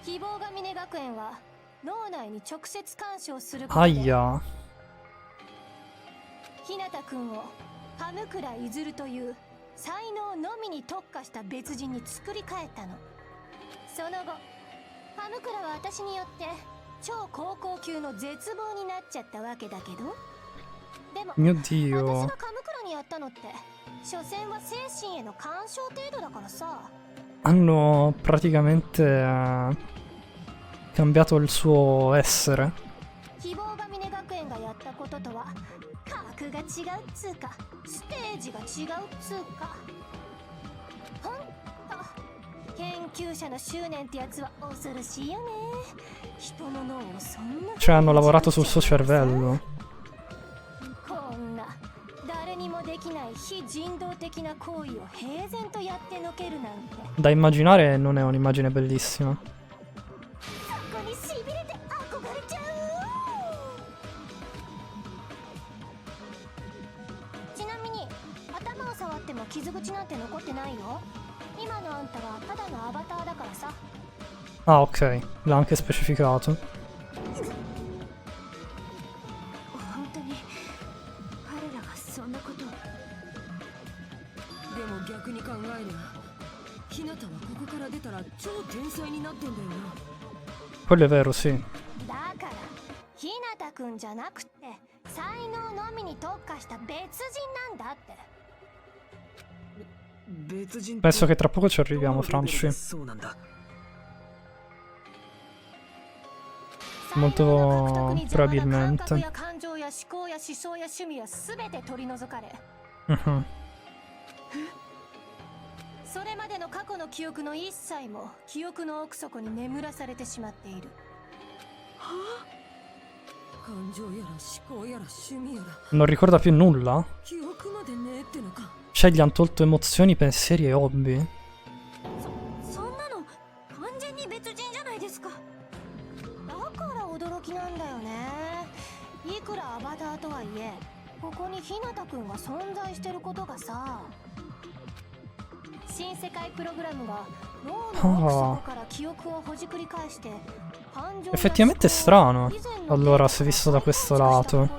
希望が峰学園は脳内に直接干渉することで Aia. 日向くんを鎌倉いずるという才能のみに特化した別人に作り変えたの。その後鎌倉は私によって超高校級の絶望になっちゃったわけだけど、でも Mio 私 dio. が鎌倉にやったのって所詮は精神への干渉程度だからさ。 Hanno praticamente cambiato il suo essere. 希望が峰学園がやったこととは格が違うっつうかステージが違うっつうか、ほんと研究者の執念ってやつは恐ろしいよね。人の脳をそんな Cioè hanno lavorato sul suo cervello. こんな誰にもできない非人道的な行為を平然とやってのけるなんて。 Da immaginare non è un'immagine bellissima. そこにしびれて憧れちゃう。ちなみに頭を触っても傷口なんて残ってないよ。今のあんたはただのアバターだからさ。 Ah, ok. L'ha anche specificato. 本当に彼らがそんなことを。でも逆に考えりゃ日向はここから出たら超天才になってんだよな。 Quello è vero, sì. だから日向くんじゃなくて才能のみに特化した別人なんだって。別人 Penso che tra poco ci arriviamo, Franci. そうなんだ。 Molto probabilmente. 感覚や感情や思考や思想や趣味は全て取り除かれ、 Mhm. それまでの過去の記憶の一切も記憶の奥底に眠らされてしまっている。感情やら思考やら趣味やら Non ricorda più nulla? 記憶までねえってのか。 Cioè gli hanno tolto emozioni, pensieri e hobby. そんなの完全に別人じゃないですか。だから驚きなんだよね。いくらアバターとはいえここに日向くんが存在してることがさ。新世界プログラムが脳の奥底から記憶をほじくり返して Effettivamente è strano. Allora, se visto da questo lato.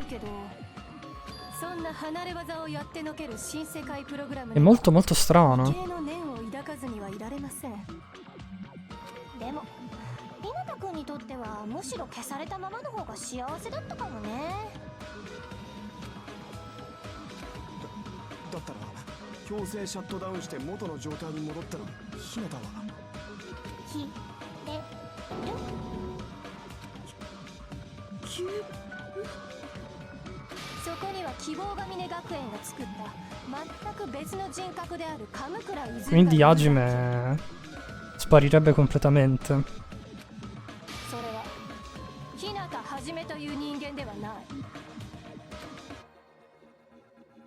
È molto molto strano. でも日向くんにとってはむしろ消されたままの方が幸せだったかもね。だったら強制シャットダウンして元の状態に戻ったら日向はひれるそこには希望が峰学園が作った全く別の人格である鎌倉いずる Quindi Hajime sparirebbe completamente. それは日向はじめという人間ではない。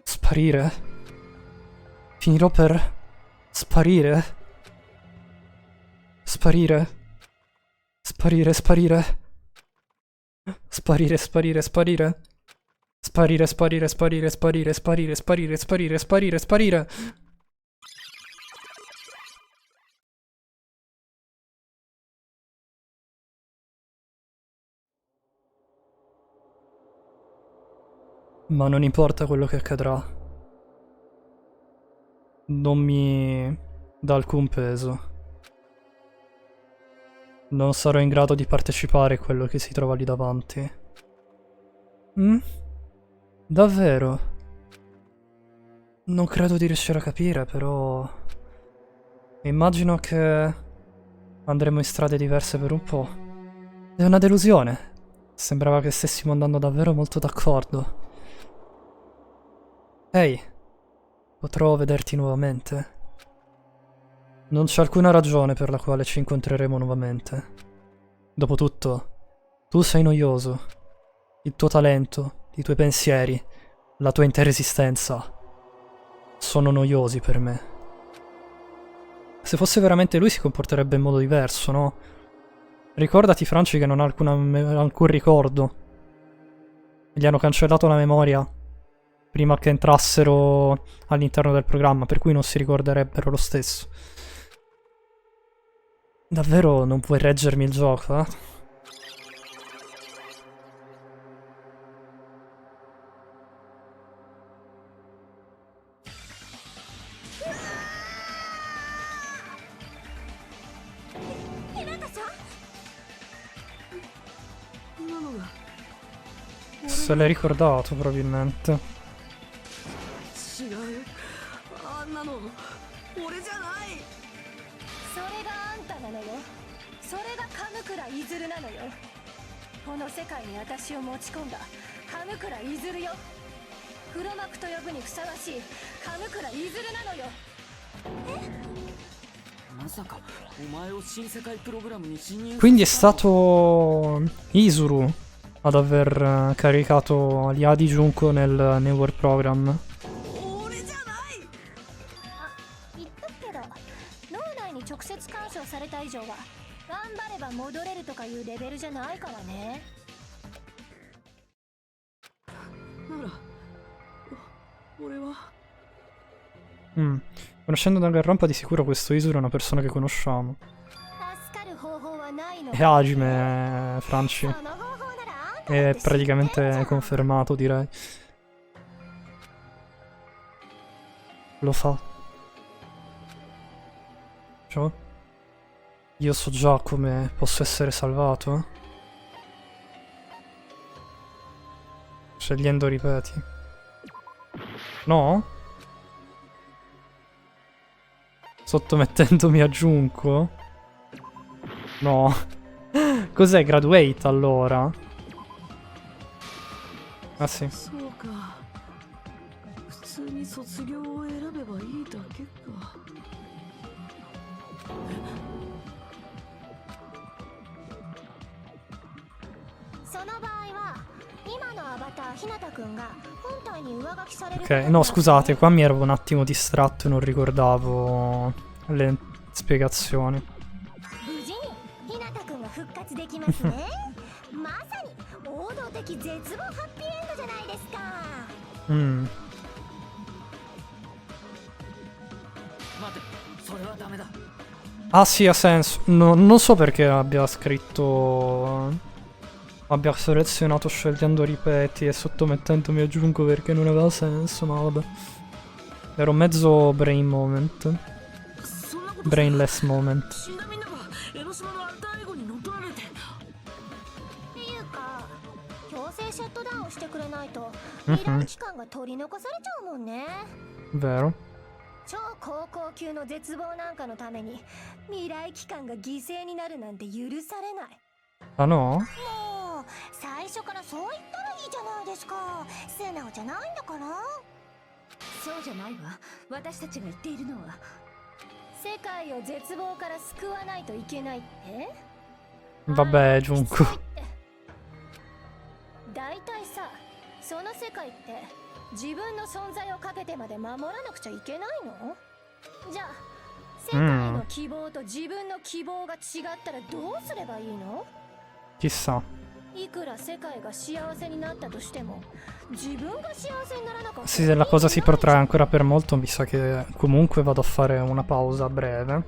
Sparire? Finirò per sparire? Sparire? Sparire, sparire? Sparire, sparire, sparire? Sparire, sparire, sparire, sparire, sparire, sparire, sparire, sparire, sparire. Ma non importa quello che accadrà. Non mi dà alcun peso. Non sarò in grado di partecipare a quello che si trova lì davanti. Davvero? Non credo di riuscire a capire, però... Immagino che andremo in strade diverse per un po'. È una delusione. Sembrava che stessimo andando davvero molto d'accordo. Ehi, potrò vederti nuovamente? Non c'è alcuna ragione per la quale ci incontreremo nuovamente. Dopotutto, tu sei noioso. Il tuo talento, i tuoi pensieri, la tua intera esistenza sono noiosi per me. Se fosse veramente lui si comporterebbe in modo diverso, no? Ricordati, Franci, che non ha alcun ricordo. Gli hanno cancellato la memoria prima che entrassero all'interno del programma, per cui non si ricorderebbero lo stesso. Davvero non puoi reggermi il gioco, eh? Se l'hai ricordato, probabilmente. 違う。あんなの俺じゃない。それがあんたなのよ。それが神倉いずるなのよ。この世界に私を持ち込んだ神倉いずるよ。黒幕と呼ぶにふさわしい神倉いずるなのよ。まさかお前を新世界プログラムに侵入 Quindi è stato Izuru ad aver caricato gli Adi Junko nel New World Program. 俺じゃない。言っとくけど、脳内に直接干渉された以上は頑張れば戻れるとかいうレベルじゃないからね。なら、俺は。Conoscendo Danganronpa di sicuro questo Izuru è una persona che conosciamo. 助かる方法はないの。 E Hajime, Franci. その方法ならあんただ È って知ってるじゃん。 praticamente confermato, direi. Lo fa. Cioè? Io so già come posso essere salvato. Scegliendo ripeti. No? Sottomettendomi a Junko? No. Cos'è Graduate allora? Ah sì. そうか。普通に卒業を選べばいいだけか。その場合は今のアバターひなたくんが本体に上書きされる。 Ok, no scusate, qua mi ero un attimo distratto e non ricordavo le spiegazioni. 無事にひなたくんが復活できますね。まさに王道的絶望ハッピーエンドじゃないですか。待て、それはダメだ。 Ah sì, ha senso. Non so perché abbia scritto... Abbia selezionato scegliendo ripeti e sottomettendomi a Junko perché non aveva senso, ma vabbè. Ero mezzo brain moment. そんなこと Brainless moment. 死んだみんなが江ノ島のアルターエゴに乗っ取られて。っていうか強制シャットダウンしてくれないと未来期間が取り残されちゃうもんね。 Vero? 超高校級の絶望なんかのために未来期間が犠牲になるなんて許されない。 Ah no? もう最初からそう言ったらいいじゃないですか。素直じゃないんだから。そうじゃないわ。私たちが言っているのは世界を絶望から救わないといけないって。 Vabbè, Junko. 大体さ、その世界って自分の存在をかけてまで守らなくちゃいけないの？じゃあ世界の希望と自分の希望が違ったらどうすればいいの？ Chissà. いくら世界が幸せになったとしても自分が幸せにならなかったら Se la cosa si protrae ancora per molto, mi sa che comunque vado a fare una pausa breve.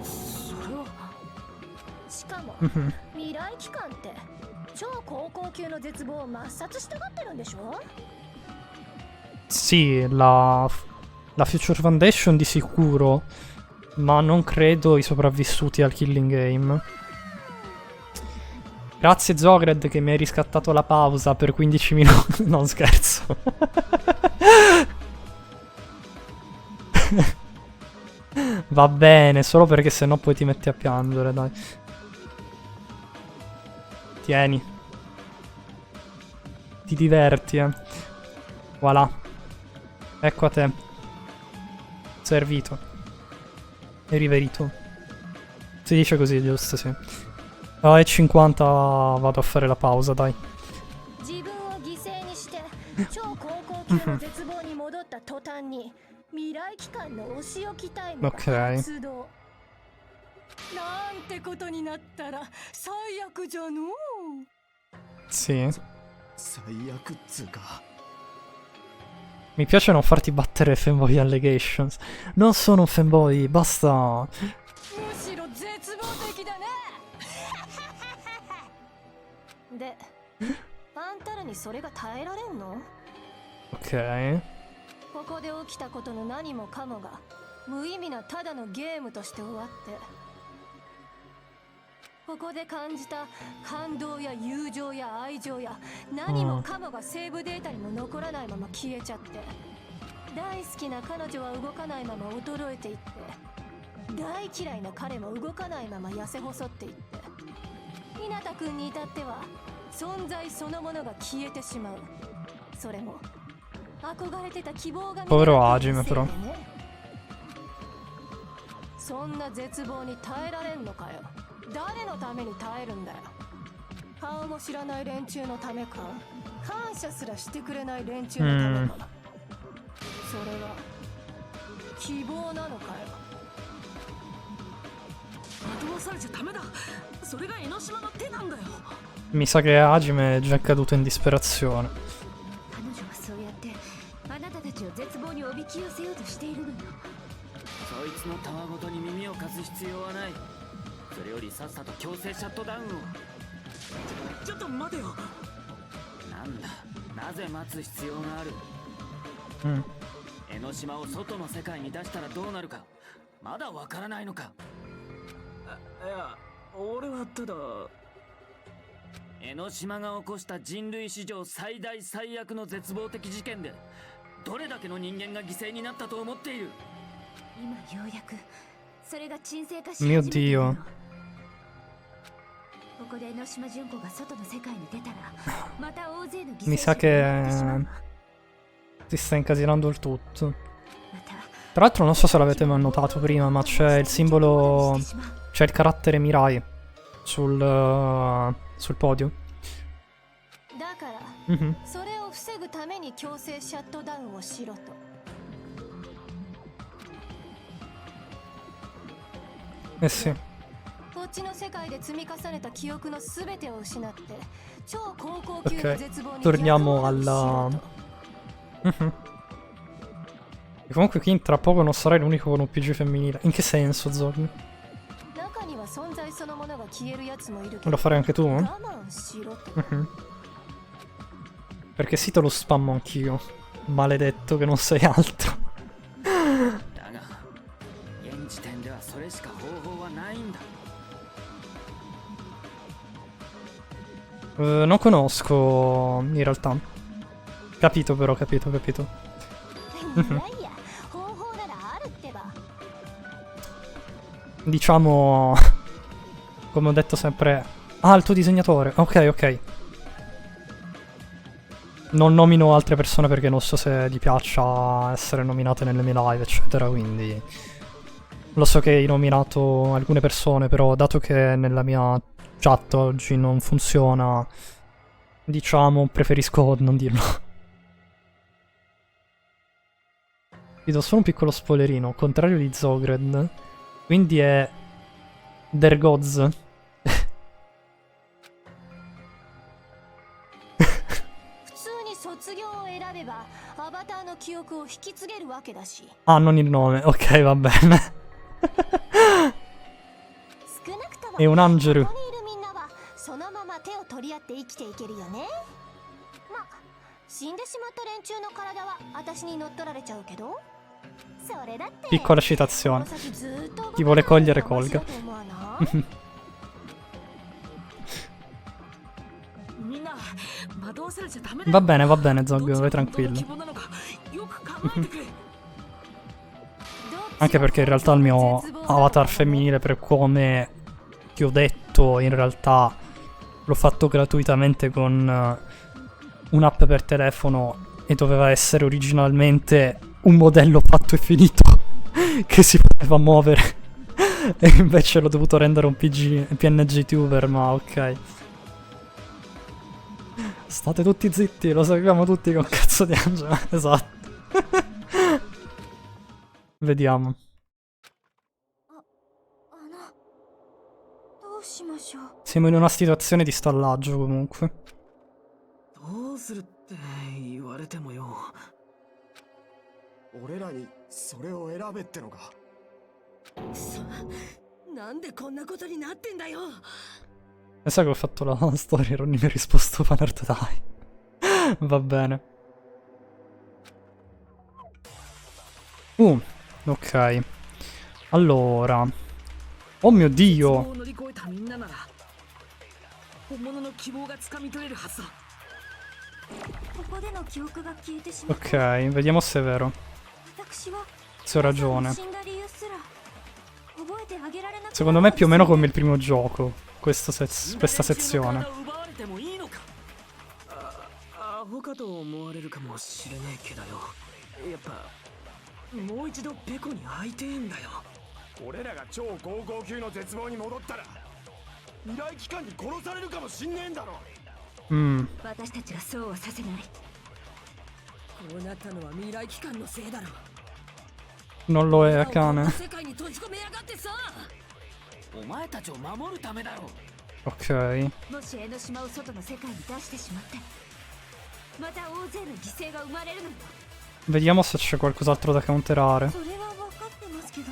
それはしかも Mhm. 未来機関って超高校級の絶望を抹殺したがってるんでしょ？ Sì, la Future Foundation di sicuro, ma non credo i sopravvissuti al Killing Game. Grazie Zogred che mi hai riscattato la pausa per 15 minuti. No, scherzo. Va bene, solo perché sennò poi ti metti a piangere, dai. Tieni. Ti diverti, Voilà. Ecco a te. Servito. E riverito. Si dice così, giusto, sì. E 50 vado a fare la pausa, dai. 自分を犠牲にして超高校級の絶望に戻った途端に未来機関のお仕置きタイムが発動。なんてことになったら最悪じゃのう。 Sì. 最悪っつうか。 Mi piace non farti battere fanboy allegations. Non sono un fanboy, basta. むしろ絶望的だね。で、あんたらにそれが耐えられんの？ Ok. ここで起きたことの何もかもが無意味なただのゲームとして終わって、ここで感じた感動や友情や愛情や何もかもがセーブデータにも残らないまま消えちゃって、大好きな彼女は動かないまま衰えていって、大嫌いな彼も動かないまま痩せ細っていって、日向くんに至っては存在そのものが消えてしまう。それも憧れてた希望が見えな Povero かった Hajime せいで però. ね。そんな絶望に耐えられんのかよ。誰のために耐えるんだよ。顔も知らない連中のためか、感謝すらしてくれない連中のためか。それは希望なのかよ。惑わされちゃダメだ。それが江ノ島の手なんだよ。 Mi sa che Hajime è già caduto in disperazione. 彼女はそうやってあなたたちを絶望におびき寄せようとしているのよ。そいつのたわごとに耳を貸す必要はない。それよりさっさと強制シャットダウンを。ちょっと待てよ。なんだ、なぜ待つ必要がある。Mm. 江ノ島を外の世界に出したらどうなるかまだわからないのか。いや、俺はただ。江ノ島が起こした人類史上最大最悪の絶望的事件でどれだけの人間が犠牲になったと思っている。今ようやくそれが沈静化し始 Mio めているの。 Dio. ここで江ノ島純子が外の世界に出たらまた大勢の犠牲 Mi sa 者が出てしまう che わ。 si sta incasinando il tutto. また Tra l'altro non so se l'avete mai notato prima, ma c'è il simbolo... C'è il carattere Mirai sul podio. だから、 Mhm. それを防ぐために強制シャットダウンをしろと。 Eh sì. こっちの世界で積み重ねた記憶のすべてを失って超高校級の Ok. 絶望に Torniamo 逆戻りしろ alla... と。 Mhm. E comunque King tra poco non sarai l'unico con un PG femminile. In che senso, Zorn? 中には存在そのものが消えるやつもいるけ Lo ど farai anche tu? 我慢しろと。 Mhm. Perché sì, te lo spammo anch'io. Maledetto che non sei altro. だが現時点ではそれしか方法はないんだ。 Non conosco in realtà. Capito però, capito. いやいや、方法ならあるってば。 Diciamo, come ho detto sempre... Ah, il tuo disegnatore. Ok. Non nomino altre persone perché non so se gli piaccia essere nominate nelle mie live, eccetera, quindi... Lo so che hai nominato alcune persone, però dato che nella mia chat oggi non funziona, diciamo, preferisco non dirlo. Vi do solo un piccolo spoilerino, contrario di Zogred, quindi è Der Gods. 普通に卒業を選べばアバターの記憶を引き継げるわけだし。 Ah, non il nome, ok, va bene. 少なくとも È un angelo. ここにいるみんなはそのまま手を取り合って生きていけるよね。まあ死んでしまった連中の体は私に乗っ取られちゃうけど、それだって Piccola citazione. この先ずっと Chi vuole cogliere colga. 思わない？みんな惑わされちゃダメだよ。 Va bene, Zog, vai tranquillo. 希望なのかよく考えてくれ。 Anche perché in realtà il mio avatar femminile, per come ti ho detto, in realtà l'ho fatto gratuitamente con un'app per telefono e doveva essere originalmente un modello fatto e finito che si poteva muovere. E invece l'ho dovuto rendere un PNG tuber, ma ok. State tutti zitti, lo sappiamo tutti che è un cazzo di angelo. Esatto. Vediamo. どうしましょう。 Siamo in una situazione di stallaggio comunque. どうするって言われてもよ。俺らにそれを選べってのか。なんでこんなことになってんだよ。 E sai che ho fatto la storia e non mi ha risposto Fanart, dai. Va bene. Ok. Allora. Oh mio 絶 Dio. 望を乗り越えたみんななら本物の希望がつかみ取れるはずだ。ここでの記憶が消えてしまった。 Ok, vediamo se è vero. 私は Se ho ragione. 死んだ理由すら覚えてあげられなかった。 Secondo me è più o meno come il primo gioco. Questa sezione. 奪われてもいいのか。アホかと思われるかもしれねえけどよ。やっぱもう一度ペコに会いてえんだよ。俺らが超高校級の絶望に戻ったら未来機関に殺されるかもしんねえんだろ。私たちがそうはさせない。こうなったのは未来機関のせいだろ。 Non lo è, cane. 世界に閉じ込めやがってさ。お前たちを守るためだろ。 Ok. もし江ノ島を外の世界に出してしまってまた大勢の犠牲が生まれるのよ。 Vediamo se c'è qualcos'altro da counterare. それは分かってますけど。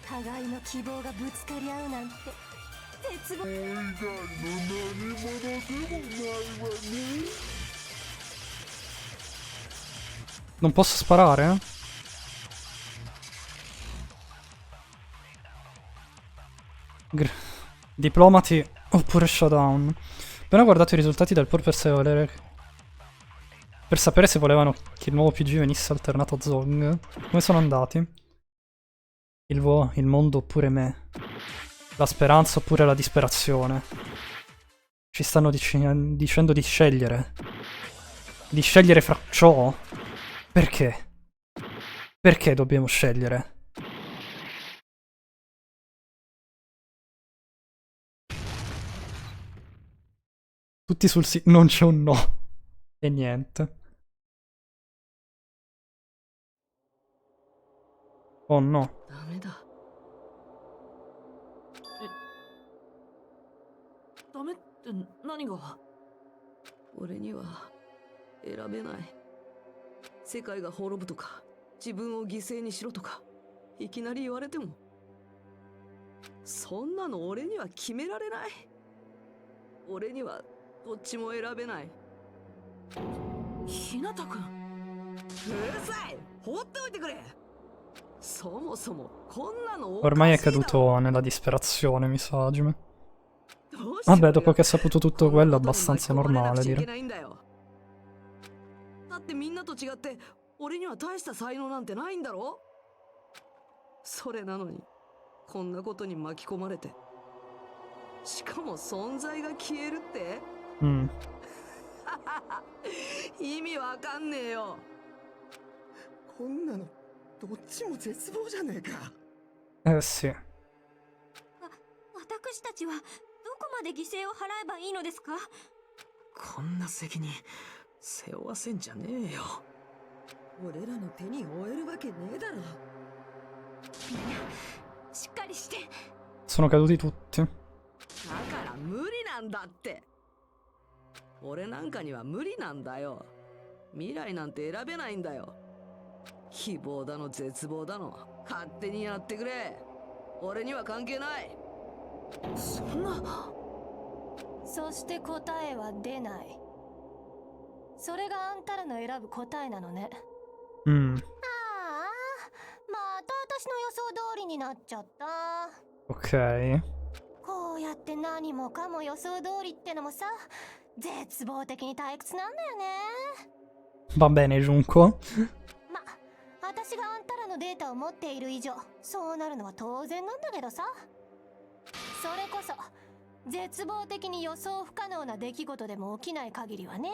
互いの希望がぶつかり合うなんて絶望。 Non posso sparare? Diplomati oppure showdown. Appena guardato i risultati del poll per sapere se volevano che il nuovo PG venisse alternato a Zong. Come sono andati? Il mondo oppure me? La speranza oppure la disperazione? Ci stanno dicendo di scegliere. Di scegliere fra ciò? Perché? Perché dobbiamo scegliere? Tutti sul sì, non c'è un no. E niente. Oh no. ダメだ。ダメって何が？俺には選べない。世界が滅ぶとか、自分を犠牲にしろとか、いきなり言われても、そんなの俺には決められない。俺にはどっちも選べない。ひなたくん。うるさい！放っておいてくれ。そもそもこんなの Ormai è caduto nella disperazione, mi sa, Hajime. どうして Vabbè, dopo che ha saputo tutto quello, è abbastanza normale, direi. だってみんなと違って俺には大した才能なんてないんだろ。それなのにこんなことに巻き込まれて、しかも存在が消えるって、意味わかんねえよ。こんなのどっちも絶望じゃねえか。Sì. 私たちはどこまで犠牲を払えばいいのですか？こんな責任背負わせんじゃねえよ。俺らの手に負えるわけねえだろ。みんなしっかりして。 Sono caduti tutti. だから無理なんだって。俺なんかには無理なんだよ。未来なんて選べないんだよ。希望だの絶望だの勝手にやってくれ。俺には関係ない。そんな。そして答えは出ない。それがあんたらの選ぶ答えなのね。Mm, ああ、また私の予想通りになっちゃった。 ok. こうやって何もかも予想通りってのもさ、絶望的に退屈なんだよね。 Va bene, Junko. ま、私があんたらのデータを持っている以上、そうなるのは当然なんだけどさ。それこそ絶望的に予想不可能な出来事でも起きない限りはね。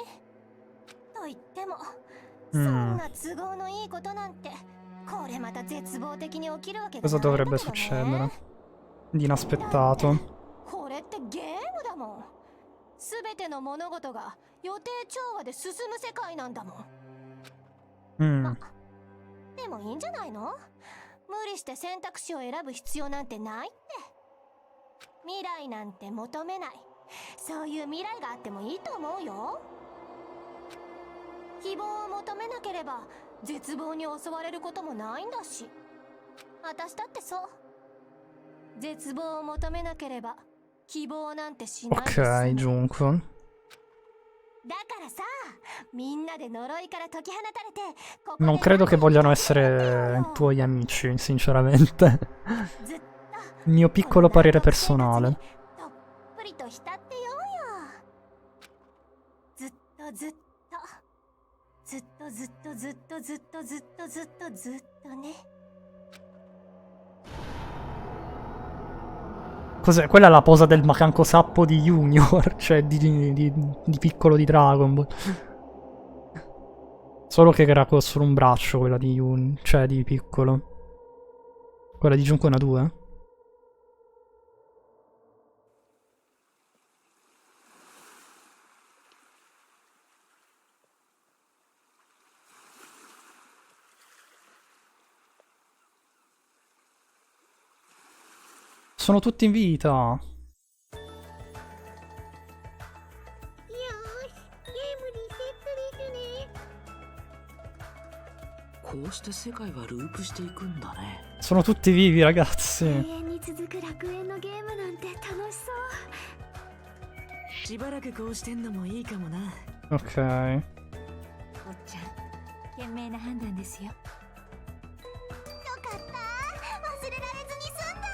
と言っても、そんな都合のいいことなんてこれまた絶望的に起きるわけじゃ Cosa ないんだ dovrebbe けど succedere? ね。 Di inaspettato. これってゲームだもん。すべての物事が予定調和で進む世界なんだもん。 Mm, でもいいんじゃないの？無理して選択肢を選ぶ必要なんてないって。未来なんて求めない。そういう未来があってもいいと思うよ。希望を求めなければ絶望に襲われることもないんだし。私だってそう。絶望を求めなければ希望なんてしないで済 ok, む。 Junko. だからさ、みんなで呪いから解き放たれて、ここで Non credo che vogliano essere tuoi amici, sinceramente. ずっ Il mio piccolo parere personale. とっぷりと浸ってようよ。ずっとずっとずっとずっとずっとずっとずっとずっとずっとね。 Cos'è? Quella è la posa del macanco sappo di Junior, cioè di piccolo di Dragon Ball. Solo che era con solo un braccio quella di Junior, cioè di piccolo. Quella di Junko è una 2? Sono tutti in vita. よーし、ゲームリセットですね。こうして世界はループしていくんだね。 Sono tutti vivi, ragazzi. 永遠に続く楽園のゲームなんて楽しそう。しばらくこうしてんのもいいかもな。 Ok. おっちゃん、賢明な判断ですよ。よかった、忘れられずに済んだ。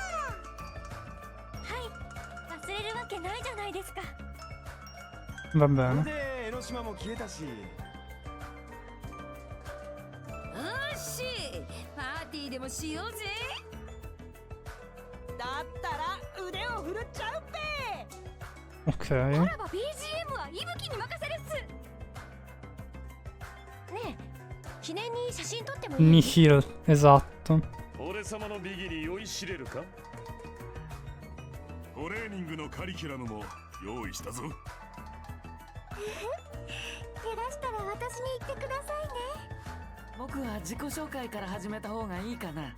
忘れるわけないじゃないですか。 Va これ bene. で江ノ島も消えたし、よし、パーティーでもしようぜ。だったら腕を振るっちゃうっぺ。 Ok. ならば BGM は息吹に任せるっす。ねえ、記念に写真撮ってもいい？ Nihil, esatto. 俺様のビギリ酔いしれるか？トレーニングのカリキュラムも用意したぞ。怪我したら私に言ってくださいね。僕は自己紹介から始めた方がいいかな。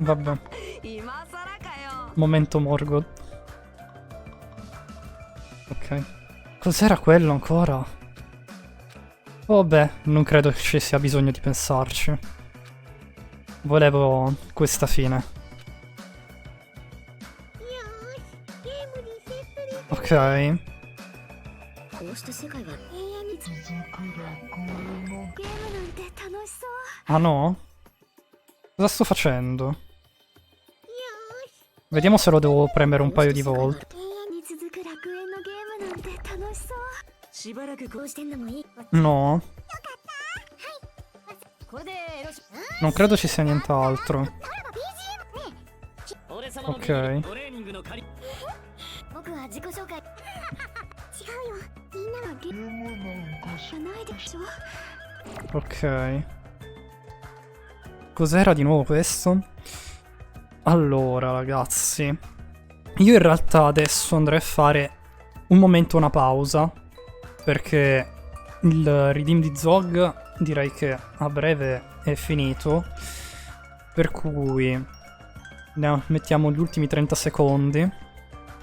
Vabbè. 今さらかよ。 Momento Morgoth. Ok. Cos'era quello ancora? Vabbè, non credo che ci sia bisogno di pensarci. Volevo questa fine. よーし、ゲームリセットです。 Ok. こうして世界は永遠に続く楽園のゲームなんて楽しそう。 Ah no? Cosa sto facendo? よーし、 Vediamo se lo devo premere un paio di volte. 永遠に続く楽園のゲームなんて楽しそう。しばらくここうしてんのもいい。 No, これでよろしく。 non credo ci sia nient'altro. 俺様の Ok. トレーニングのカリ。僕は自己紹介。違うよ。みんなはゲームなんか知らないでしょ。 Ok. Cos'era di nuovo questo? Allora, ragazzi. Io in realtà adesso andrei a fare un momento una pausa. Perché il redeem di Zog direi che a breve è finito. Per cui mettiamo gli ultimi 30 secondi.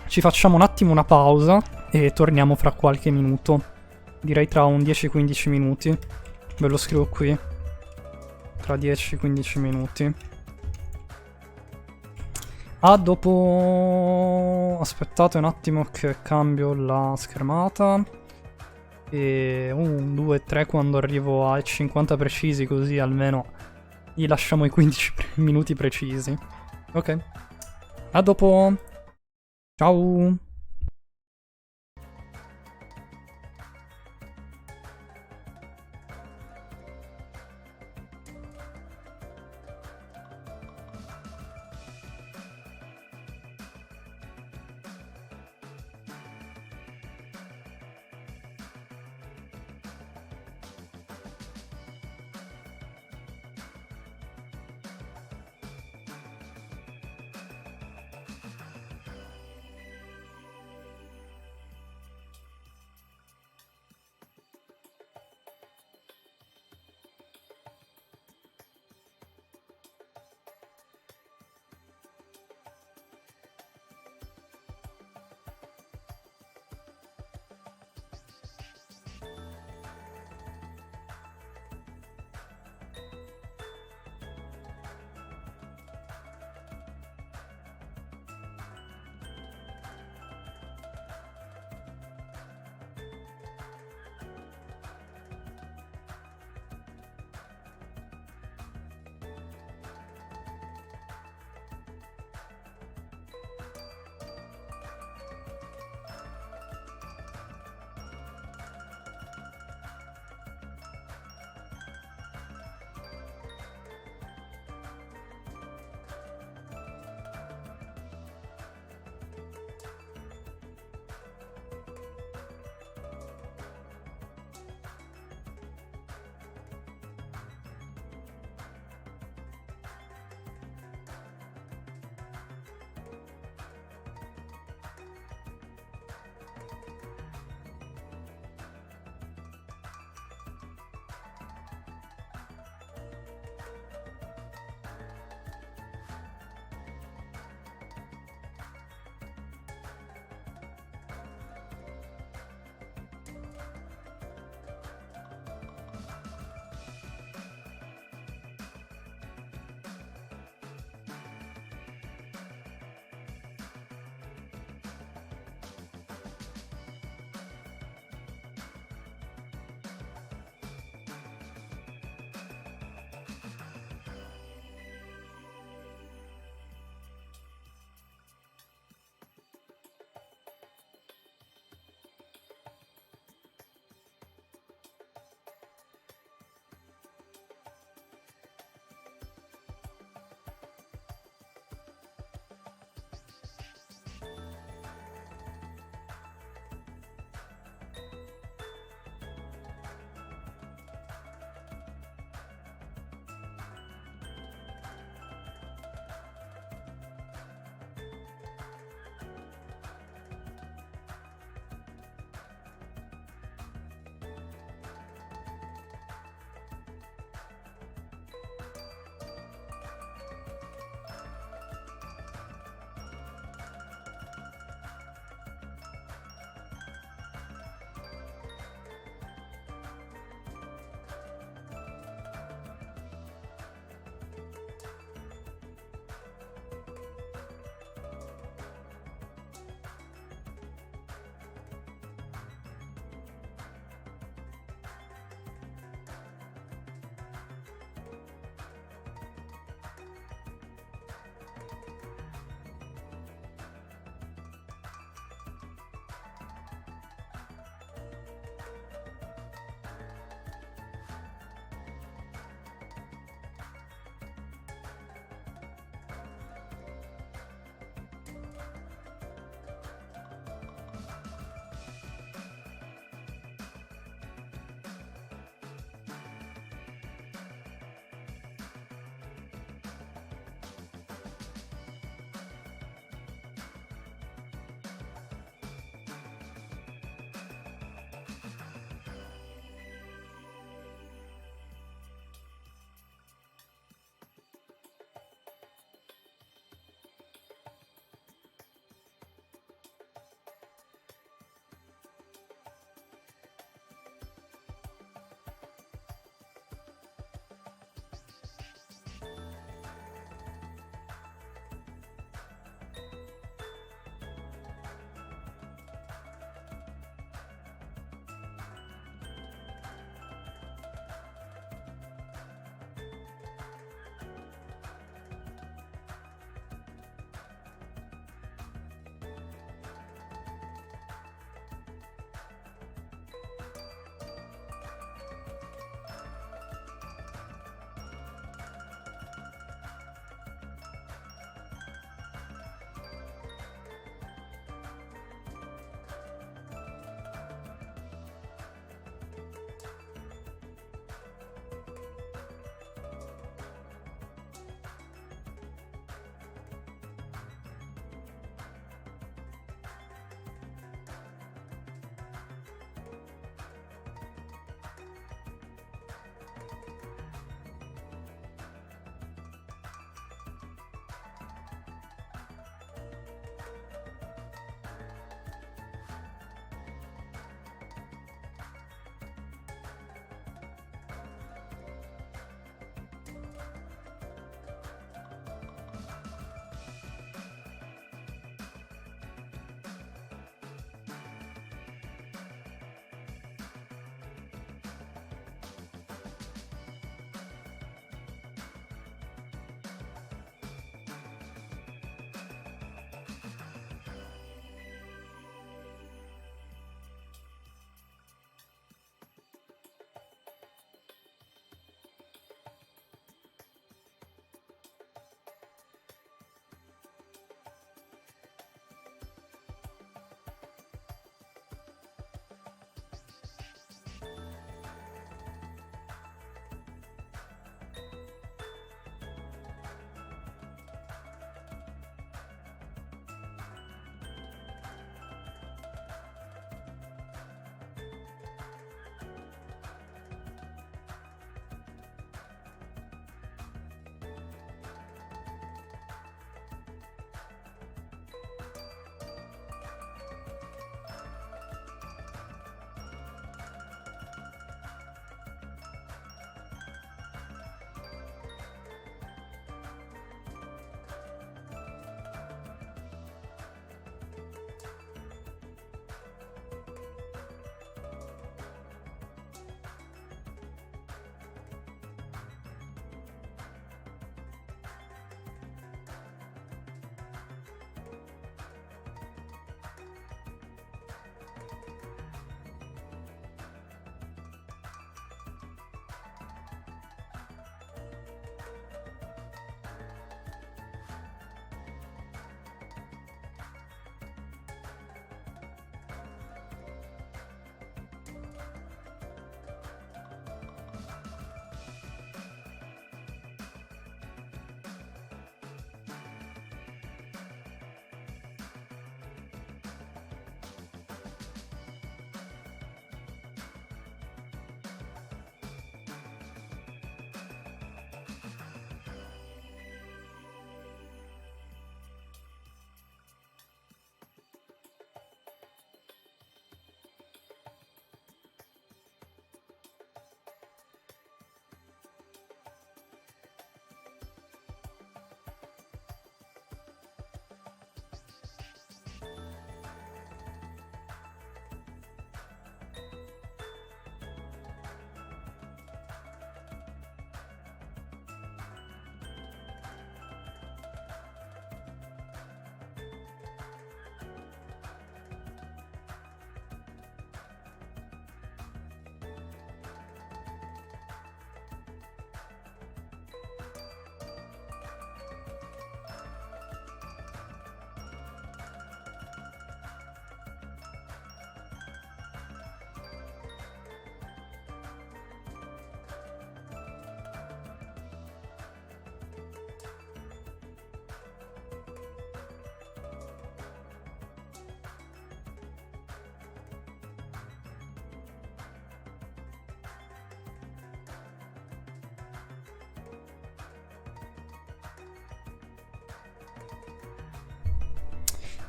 Ci facciamo un attimo una pausa e torniamo fra qualche minuto. Direi tra un 10-15 minuti. Ve lo scrivo qui. Tra 10-15 minuti. A dopo... Aspettate un attimo che cambio la schermata. E 1, 2, 3 quando arrivo ai 50 precisi, così almeno gli lasciamo i 15 minuti precisi. Ok. A dopo. Ciao.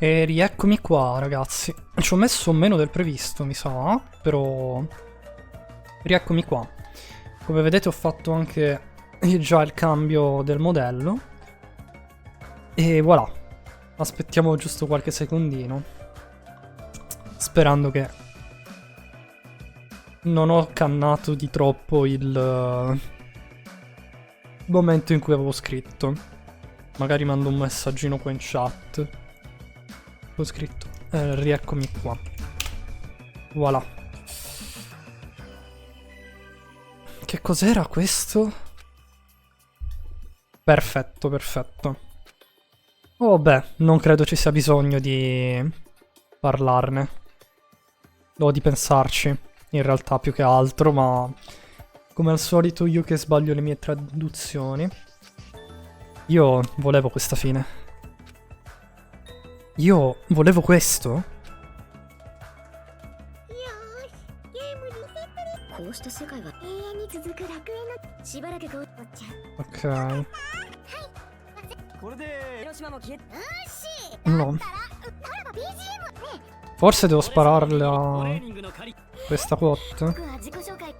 E rieccomi qua, ragazzi. Ci ho messo meno del previsto, mi sa, però rieccomi qua. Come vedete ho fatto anche già il cambio del modello. E voilà. Aspettiamo giusto qualche secondino. Sperando che non ho cannato di troppo il momento in cui avevo scritto. Magari mando un messaggino qua in chat. Ho scritto. Rieccomi qua. Voilà. Che cos'era questo? Perfetto, perfetto. Oh beh, non credo ci sia bisogno di parlarne. O di pensarci, in realtà, più che altro, ma come al solito io che sbaglio le mie traduzioni. Io volevo questa fine. Io volevo questo? こうした世界は永遠に続く楽園のしばらくこうおっちゃん Ok. これで広島も消えNo. Forse devo spararle a questa quote. 僕は自己紹介違うよ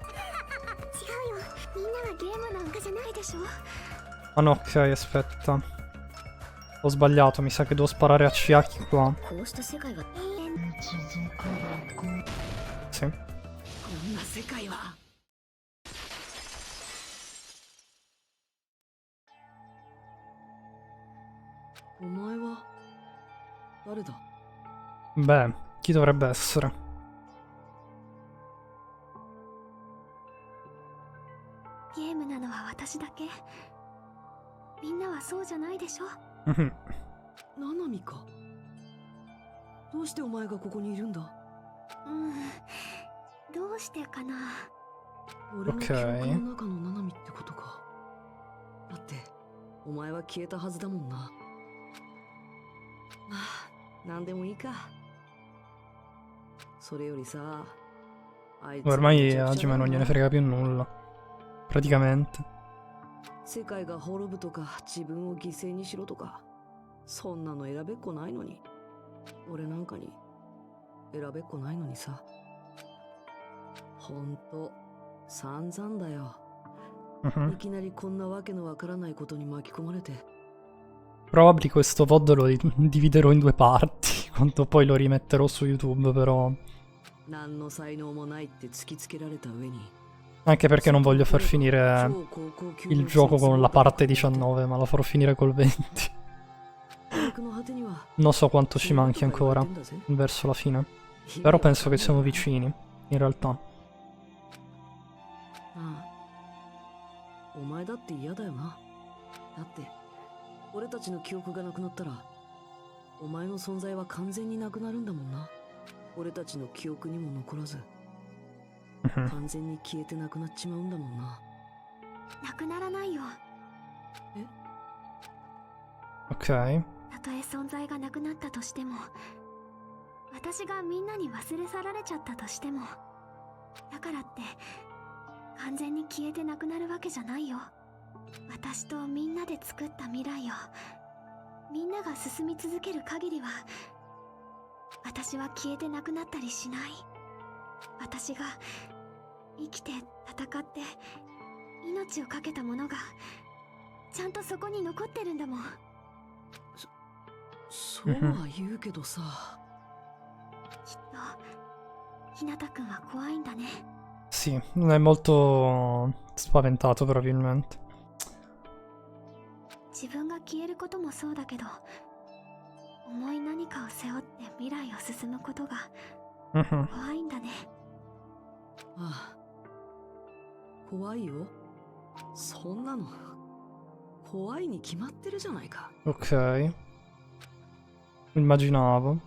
みんなはゲームなんかじゃないでしょ Ah no, ok, aspetta. Ho sbagliato, mi sa che devo sparare a Chiaki qua. こうした世界は永遠 Sì. こんな世界はお前は誰だ Beh, chi dovrebbe essere? ゲームなのは私だけみんなはそうじゃないでしょ Mhm. ナナミかどうしてお前がここにいるんだどうしてかな俺の記憶の中のナナミってことかだってお前は消えたはずだもんなまあなんでもいいかそれよりさあいつ Ormai a Hajime non gliene frega più nulla. Praticamente. 世界が滅ぶとか自分を犠牲にしろとかそんなの選べっこないのに俺なんかに選べっこないのにさほんと散々だよ Mhm. いきなりこんなわけのわからないことに巻き込まれて Probably questo VOD lo dividerò in due parti. Quando poi lo rimetterò su YouTube, però. 何の才能もないって突きつけられた上に Anche perché non voglio far finire il gioco con la parte 19, ma la farò finire col 20. Non so quanto ci manchi ancora verso la fine. Però penso che siamo vicini, in realtà. ああお前だって嫌だよなだって俺たちの記憶がなくなったらお前の存在は完全になくなるんだもんな俺たちの記憶にも残らず完全に消えてなくなっちまうんだもんななくならないよ Ok. たとえ存在がなくなったとしても私がみんなに忘れ去られちゃったとしてもだからって完全に消えてなくなるわけじゃないよ私とみんなで作った未来をみんなが進み続ける限りは私は消えてなくなったりしない私が生きて戦って命を懸けたものがちゃんとそこに残ってるんだもんそうは言うけどさきっとひなたくんは怖いんだね Sì, è molto spaventato probabilmente. 自分が消えることもそうだけど重い何かを背負って未来を進むことが Mhm. 怖いんだねああ怖いよそんなの怖いに決まってるじゃないか Ok. Immaginavo.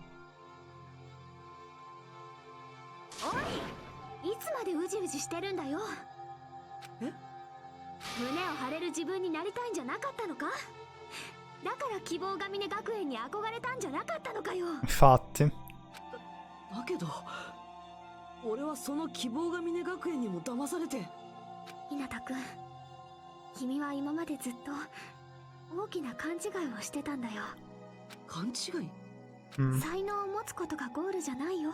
おいいつまでうじうじしてるんだよえ胸を張れる自分になりたいんじゃなかったのかだから希望が峰学園に憧れたんじゃなかったのかよ Infatti. だけど俺はその希望が峰学園にも騙されてひなたくん君は今までずっと大きな勘違いをしてたんだよ勘違い Mm. 才能を持つことがゴールじゃないよ。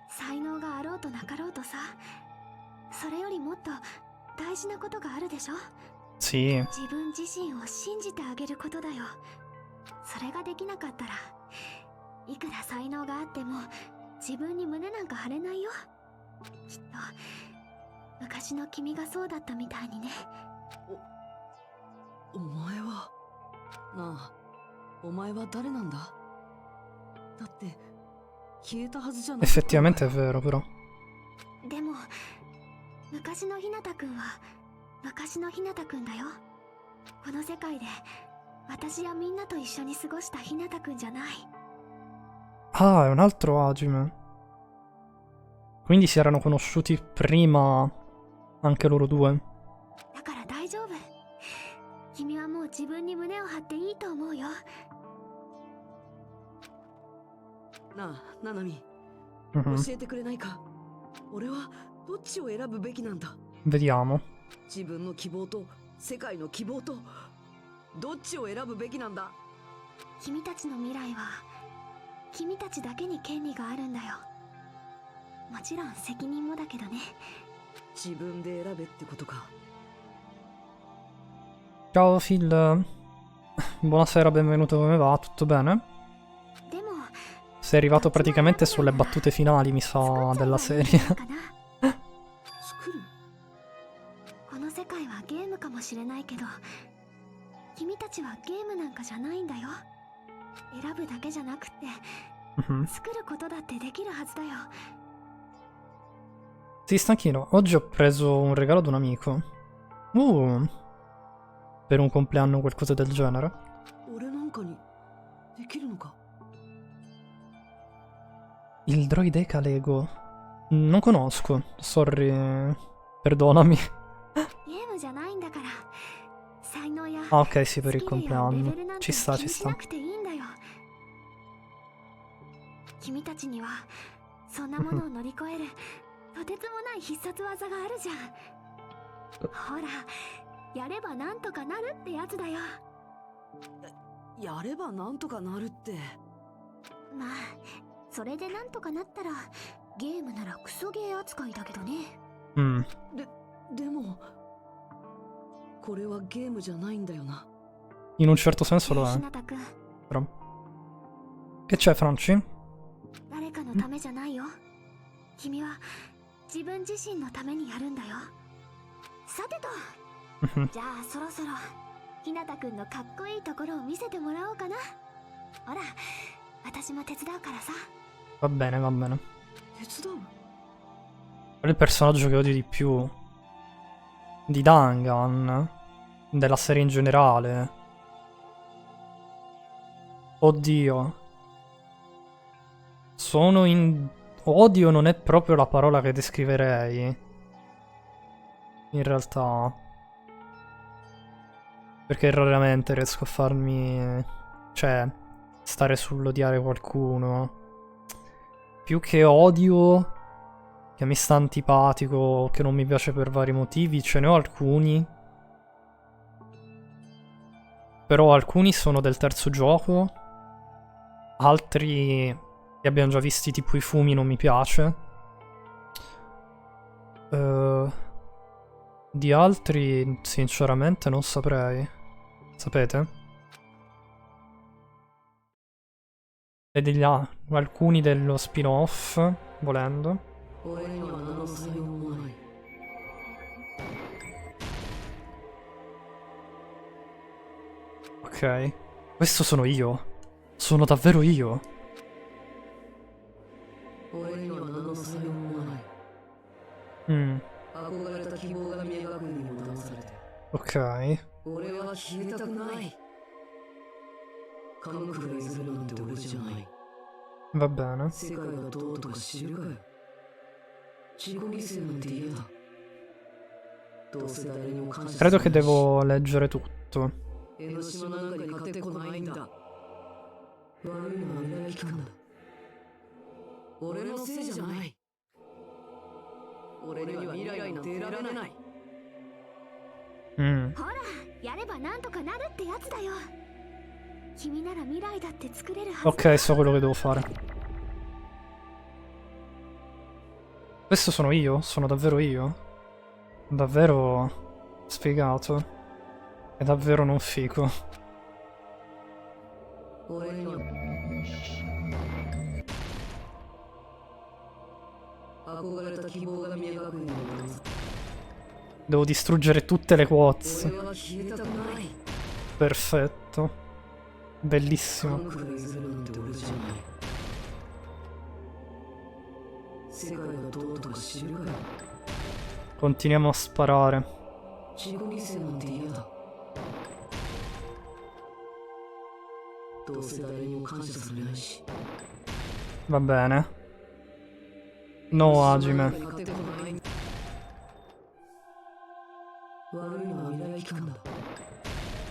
才能があろうとなかろうとさ。それよりもっと大事なことがあるでしょ。 Sì. 自分自身を信じてあげることだよ。それができなかったらいくら才能があっても自分に胸なんか張れないよ。きっと昔の君がそうだったみたいにね。お前はなあ、お前は誰なんだ？だって消えたはずじゃない。 Effettivamente è vero, però. でも昔のひなたくんは昔のひなたくんだよ。この世界で私やみんなと一緒に過ごしたひなたくんじゃない。 Ah, è un altro Hajime. Quindi si erano conosciuti prima anche loro due. だから大丈夫。君はもう自分に胸を張っていいと思うよ。なあ、ナナミ、 Mhm. 教えてくれないか。俺はどっちを選ぶべきなんだ。 Vediamo. 自分の希望と世界の希望とどっちを選ぶべきなんだ。君たちの未来は君たちだけに権利があるんだよ。もちろん責任もだけどね。自分で選べってことか。 Ciao Phil. Buonasera, benvenuto, come va? Tutto bene? でも Sei arrivato praticamente sulle battute finali, mi sa, della serie. かな。作る。この世界はゲームかもしれないけど君たちはゲームなんかじゃないんだよ。選ぶだけじゃなくって Mhm. 作ることだってできるはずだよ。 Sì, stanchino. Oggi ho preso un regalo ad un amico. Per un compleanno o qualcosa del genere. 俺なんかにできるのか。 Il droideca Lego. Non conosco. Sorry. Perdonami. ゲームじゃないんだから才能や Ah, ok, sì, per il スキルやレベ compleanno. ルなんて Ci sta, 気 ci にし sta. なくていいんだよ。君たちにはそんなものを乗り越えるとてつもない必殺技があるじゃん。ほら、やればなんとかなるってやつだよ。やればなんとかなるって。まあそれでなんとかなったらゲームならクソゲー扱いだけどね。 Mm. でもこれはゲームじゃないんだよな。 In un certo senso lo ひ è. なたくん、 Però. Che c'è, Franci? 誰かのためじゃないよ。君は自分自身のためにやるんだよ。さてと、 Mhm. じゃあそろそろひなたくんのかっこいいところを見せてもらおうかな。ほら、私も手伝うからさ。 Va bene, va bene. 手伝う。 Qual è il personaggio che odio di più? Di Dangan? Della serie in generale? Oddio. Sono in... Odio non è proprio la parola che descriverei. In realtà. Perché raramente riesco a farmi... Cioè, stare sull'odiare qualcuno. Più che odio... Che mi sta antipatico, che non mi piace per vari motivi, ce ne ho alcuni. Però alcuni sono del terzo gioco. Altri li abbiamo già visti, tipo i fumi, non mi piace. Di altri, sinceramente, non saprei. Sapete? E degli alcuni dello spin-off, volendo. 俺には何の才能もない。 Ok. Questo sono io. Sono davvero io. 俺には何の才能もない。 Mm, 憧れた希望が見描くにも騙されて。 ok. 俺は消えたくない。科学が譲るなんて俺じゃない。 Va bene. 世界がどうとか知るかよ。自己犠牲なんて嫌だ。どうせ誰にも感謝 Credo che devo leggere tutto. 江ノ島なんかに勝ってこないんだ。悪いのは未来機関だ。俺のせいじゃない。俺には未来なんて選べない。 Mm. ほら、やればなんとかなるってやつだよ。君なら未来だって作れるはず。 Ok, so quello che devo fare. Questo sono io? Sono davvero io? Davvero sfigato? È davvero non fico. 俺には憧れた希望が見え隠れる。 Devo distruggere tutte le quotes. 俺は消えたくない。 Perfetto. Bellissimo. ハンクが譲るなんて俺じゃない。世界がどうとか知るかよ。 Continuiamo a sparare. 自己犠牲なんて嫌だ。どうせ誰にも感謝されないし。 Va bene. No, Hajime. 悪いのは未来機関だ。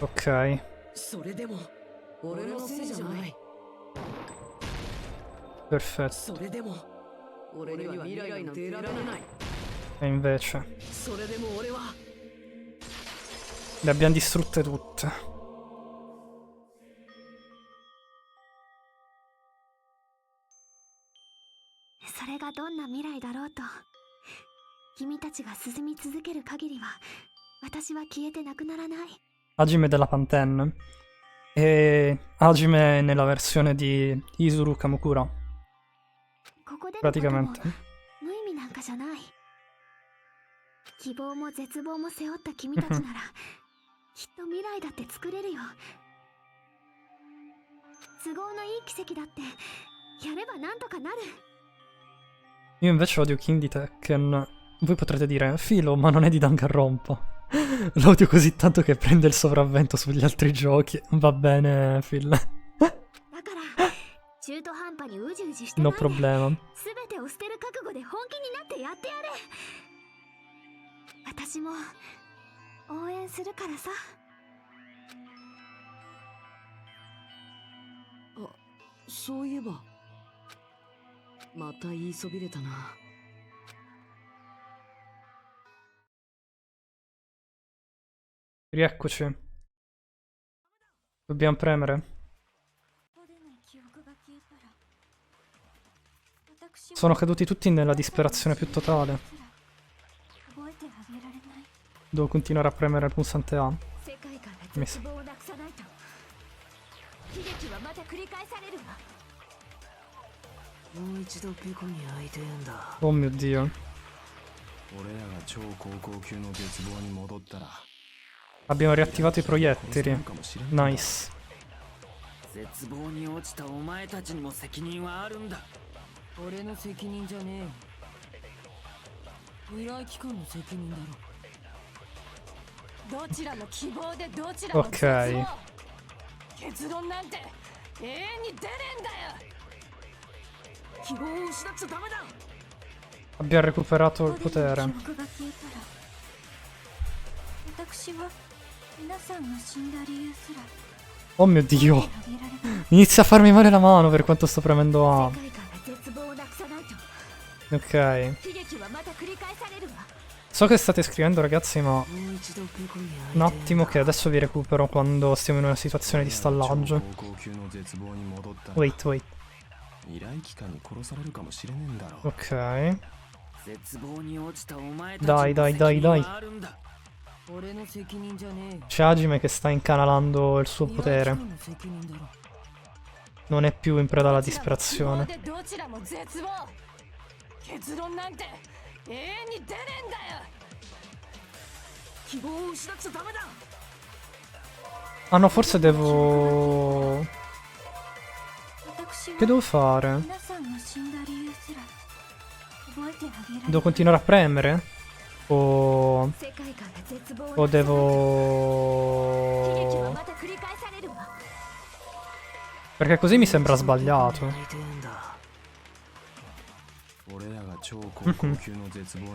Ok. それでも俺のせいじゃない。 Perfetto. それでも俺には未来なんて得られない。 E invece それでも俺は le abbiamo distrutte tutte. それがどんな未来だろうと、君たちが進み続ける限りは私は消えてなくならない。 Hajime della Pantene. E Hajime nella versione di Izuru Kamukura. ここでのことも Praticamente. 無意味なんかじゃない。希望も絶望も背負った君たちならきっと未来だって作れるよ。都合のいい奇跡だってやればなんとかなる。 Io invece odio King di Tekken. Voi potrete dire, Filo, ma non è di Danganronpa. Lo odio così tanto che prende il sopravvento sugli altri giochi. Va bene, Phil. だから中途半端にうじうじしてない No で、 problema. 全てを捨てる覚悟で本気になってやってやれ。私も応援するからさ。そういえばまた言いそびれたな。 Rieccoci. Dobbiamo premere. Sono caduti tutti nella disperazione più totale. Devo continuare a premere il pulsante A. Mi sa. Oh mio Dio. Abbiamo riattivato i proiettili. Nice. 絶望に落ちたお前たちにも責任はあるんだ。俺の責任じゃねえよ。未来機関の責任だろ。どちらも希望でどちらも絶望。 Ok. 結論なんて永遠に出ねえんだよ。希望を失っちゃダメだ。 Abbiamo recuperato il potere. 私は皆さんが死んだ理由すら Oh mio Dio. Inizia a farmi male la mano per quanto sto premendo A. Ok. So che state scrivendo ragazzi, ma un attimo che adesso vi recupero quando stiamo in una situazione di stallaggio. Wait, wait. Ok. Dai, dai, dai, dai. C'è Hajime che sta incanalando il suo potere. Non è più in preda alla disperazione. Ah no, forse devo... Che devo fare? Devo continuare a premere? O devo... Perché così mi sembra sbagliato.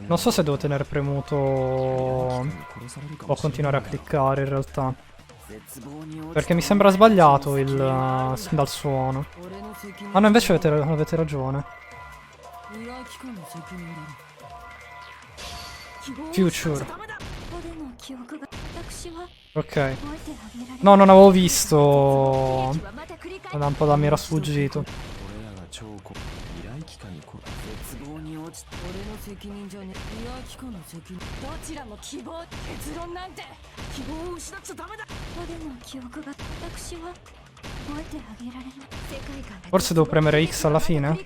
Non so se devo tenere premuto o continuare a cliccare in realtà. Perché mi sembra sbagliato il dal suono. Ah no, invece avete ragione. Future. Ok. No, non avevo visto. Da un po' da mi era sfuggito. 俺らが超高未来機関に絶望に落ち俺の責任じゃねえ。未来機関の責任。どちらも希望。結論なんて。希望を失っちゃダメだ。でも記憶が私は覚えてあげられない。 Forse devo premere X alla fine? も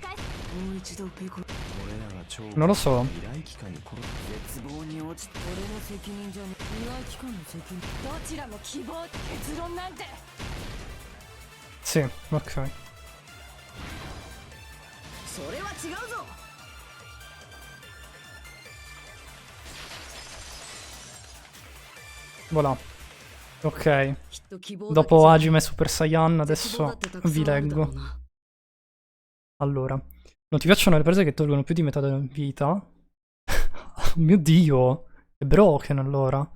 う一度ペコ。俺らが超 Non lo so. 未来機関に殺絶望に落ち俺の責任じゃねえ。未来機関の責任。どちらも希望。結論なんて。 Sì, ok. それは違うぞ。 Voilà. Ok. きっと希望だけ Dopo Hajime Super Saiyan, 絶望だ adesso ってたくさ vi んあるだろ leggo. うな。 Allora. Non ti piacciono le prese che tolgono più di metà della vita? Oh mio Dio. È broken allora.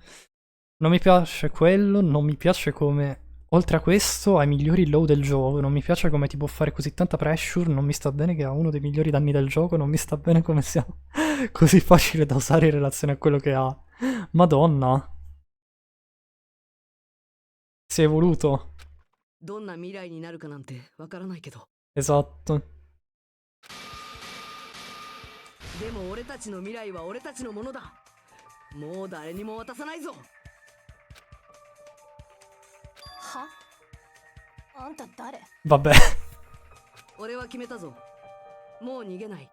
Non mi piace quello, non mi piace come... Oltre a questo ha i migliori low del gioco, non mi piace come ti può fare così tanta pressure, non mi sta bene che ha uno dei migliori danni del gioco, non mi sta bene come sia così facile da usare in relazione a quello che ha. Madonna. Si è evoluto. どんな未来になるかなんてわからないけど。 Esatto. でも俺たちの未来は俺たちのものだ。もう誰にも渡さないぞ。はあんた誰？ Vabbè. 俺は決めたぞ。もう逃げない。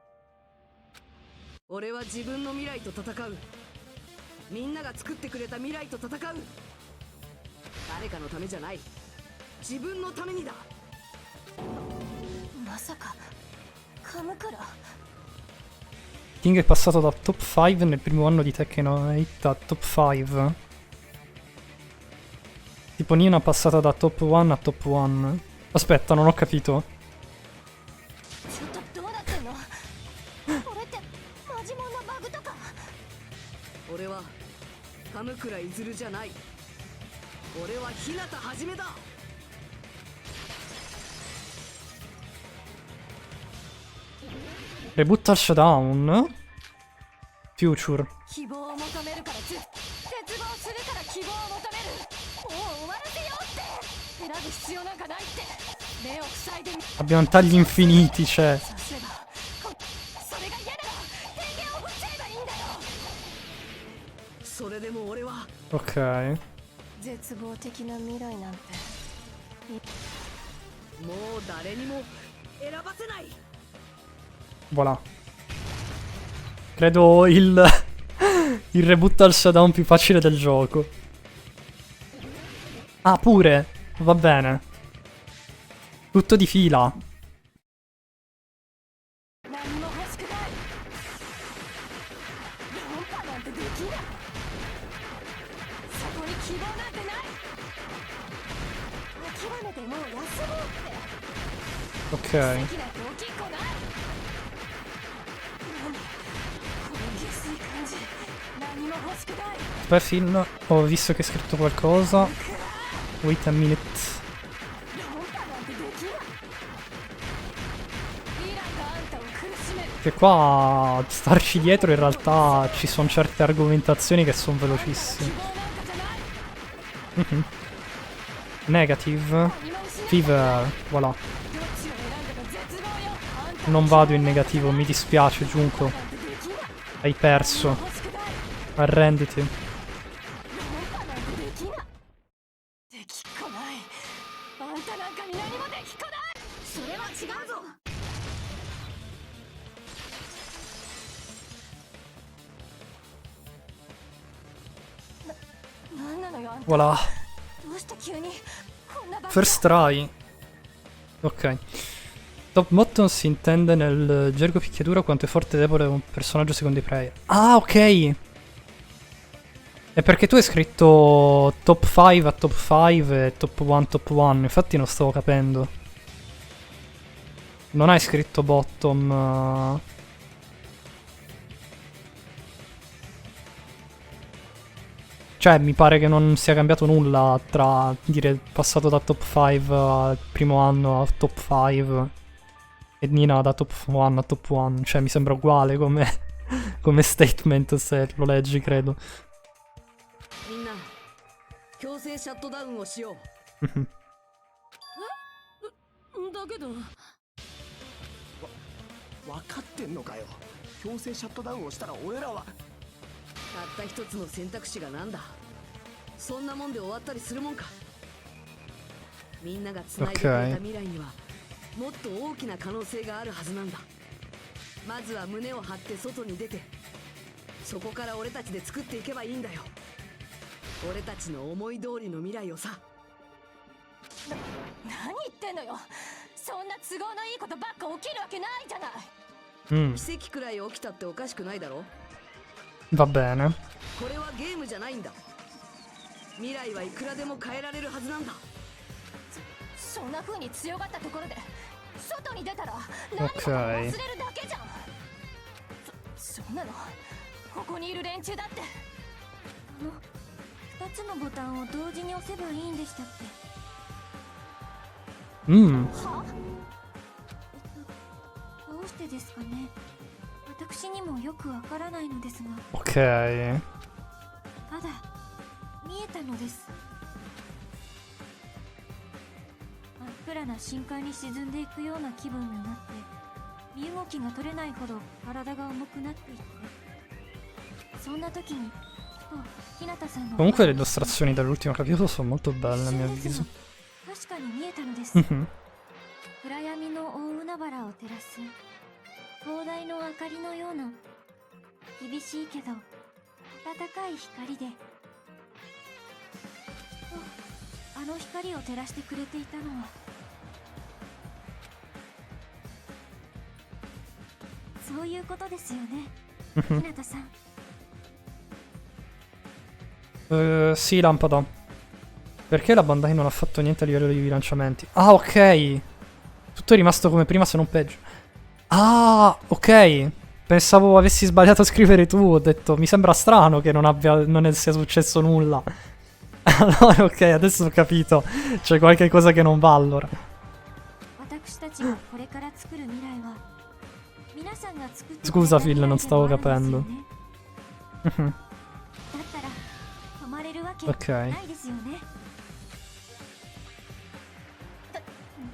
俺は自分の未来と戦う。みんなが作ってくれた未来と戦う。誰かのためじゃない。自分のためにだ。まさかカムクラ？ King è passato da top 5 nel primo anno di Tekken 8 a top 5. Tipo Nina è passata da top 1 a top 1. Aspetta, non ho capito. ちょっとどうなってんの？これってマジモンのバグとか？俺はカムクライズルじゃない。俺は日向はじめだ。 Rebutta Showdown. Future. 希望を求めるから絶望するから希望を求める。もう終わらせようって選ぶ必要なんかないって目を塞いでみ Abbiamo tagli infiniti, cioè. さすがそれが嫌なら電源を振っちゃえばいいんだよ。それでも俺は Ok. 絶望的な未来なんてもう誰にも選ばせない。 Voilà. Credo il reboot al showdown più facile del gioco. Ah, pure. Va bene. Tutto di fila. 何も欲しくない。論破なんてできない。そこに希望なんてない。諦めてもう休もうって Ok. できないと大きい子ない。何この下水感じ。何も欲しくない。 Poi film. Ho visto che è scritto qualcosa. Wait a minute. 論破なんてできない。未来があんたを苦しめる。 Che qua starci dietro in realtà ci sono certe argomentazioni che sono 希 velocissime. 望なんかじゃない。 Mhm. Negative. 何も失う。 Fever. Voilà. どっちを選んでも絶望よ。あんた Non vado in negativo, mi dispiace, Junko. なんてできない。 Hai perso. 欲しくない。 Arrenditi. 論破なんてできない。できっこない。あんたなんかに何もできっこない。それは違うぞ。 なんなのよあんた。 Voilà. どうして急にこんなバカ。 First try. Ok. Top button si intende nel gergo picchiatura quanto è forte e debole un personaggio secondo i player. Ah, ok. È perché tu hai scritto top 5 a top 5 e top 1 top 1. Infatti non stavo capendo. Non hai scritto bottom. Cioè, mi pare che non sia cambiato nulla tra dire passato da top 5 al primo anno a top 5 e Nina da top 1 a top 1. Cioè, mi sembra uguale come, 、 come statement se lo leggi, credo. みんな制シャットダウンをしよう。だけど分かってんのかよ。強制シャットダウンをしたら俺らは。たった一つの選択肢がなんだ。そんなもんで終わったりするもんか。みんなが繋いでくれた未来にはもっと大きな可能性があるはずなんだ。まずは胸を張って外に出て、そこから俺たちで作っていけばいいんだよ。俺たちの思い通りの未来をさ。何言ってんのよ。そんな都合のいいことばっか起きるわけないじゃない。奇跡くらい起きたっておかしくないだろ。 Va bene. これはゲームじゃないんだ。未来はいくらでも変えられるはずなんだ。そんな風に強がったところで外に出たら何もかも忘れるだけじゃん。そんなのここにいる連中だって。2つのボタンを同時に押せばいいんでしたっけ？は？どうしてですかね。私にもよくわからないのですが。Ok. ただ見えたのです。真っ暗な深海に沈んでいくような気分になって、身動きが取れないほど体が重くなっていって、そんな時にふと日向さんの Comunque le illustrazioni dell'ultimo capitolo sono molto belle a mio avviso. 確かに見えたのです。暗闇の大海原を照らす灯台の明かりのような厳しいけど温かい光で、あの光を照らしてくれていたのは、そういうことですよね、日向さん。Sì, lampada. Perché la Bandai non ha fatto niente a livello di bilanciamenti? Ah, ok. Tutto è rimasto come prima, se non peggio. Ah, ok. Pensavo avessi sbagliato a scrivere tu. Ho detto, mi sembra strano che non sia successo nulla. Allora, ok, adesso ho capito. C'è qualche cosa che non va allora. Scusa, Phil, non stavo capendo. Ok.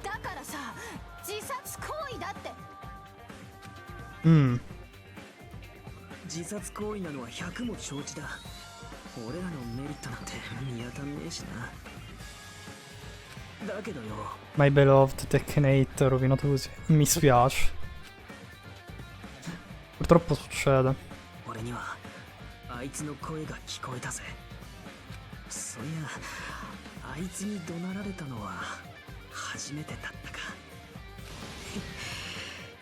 だからさ、自殺行為だって。自殺行為なのは100も承知だ。俺らのメリットなんて見当たんねえしな。だけどよ。My beloved Tekken 8 rovinato così. Mi spiace. Purtroppo succede. 俺にはあいつの声が聞こえたぜ。そういや、あいつに怒鳴られたのは初めてだったか。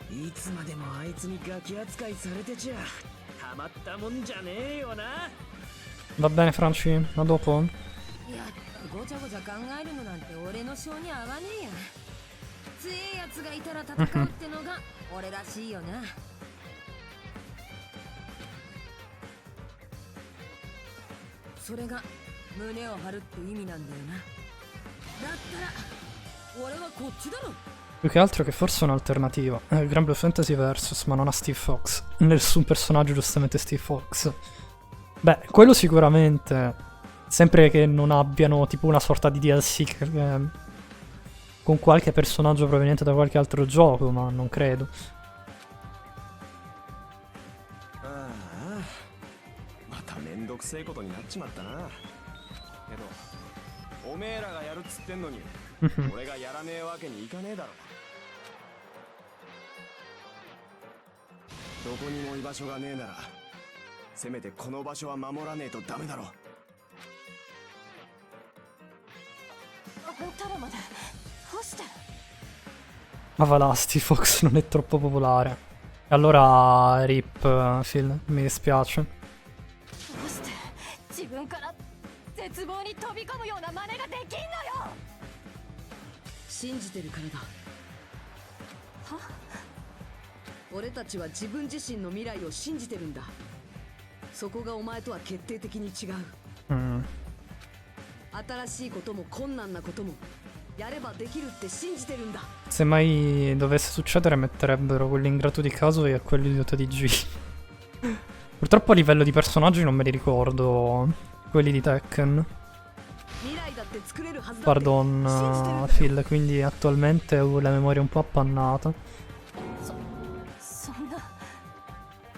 いつまでもあいつにガキ扱いされてちゃたまったもんじゃねえよな。Va bene, Franci, a dopo. いや、ごちゃごちゃ考えるのなんて俺の性に合わねえや。強えやつがいたら戦うってのが俺らしいよな。それが胸を張るって意味なんだよな。だったら俺はこっちだろ。 Più che altro che forse è un'alternativa. È il Grand Blue Fantasy Versus, ma non ha Steve Fox. Nessun personaggio giustamente Steve Fox. Beh, quello sicuramente. Sempre che non abbiano tipo una sorta di DLC con qualche personaggio proveniente da qualche altro gioco, ma non credo. Ma va là, Steve Fox non è troppo popolare. E allora rip, Phil, mi dispiace. 自分から絶望に飛び込むような真似ができんのよ。信じてるからだ。は？俺たちは自分自身の未来を信じてるんだ。そこがお前とは決定的に違う。新しいことも困難なこともやればできるって信じてるんだ。 Se mai dovesse succedere metterebbero quell'ingrato di caso e quell'idiota di G. Purtroppo a livello di personaggi non me li ricordo quelli di Tekken. って作れるはずだって Pardon, 信じてるんだよ Phil, quindi attualmente ho la memoria un po' appannata. そんな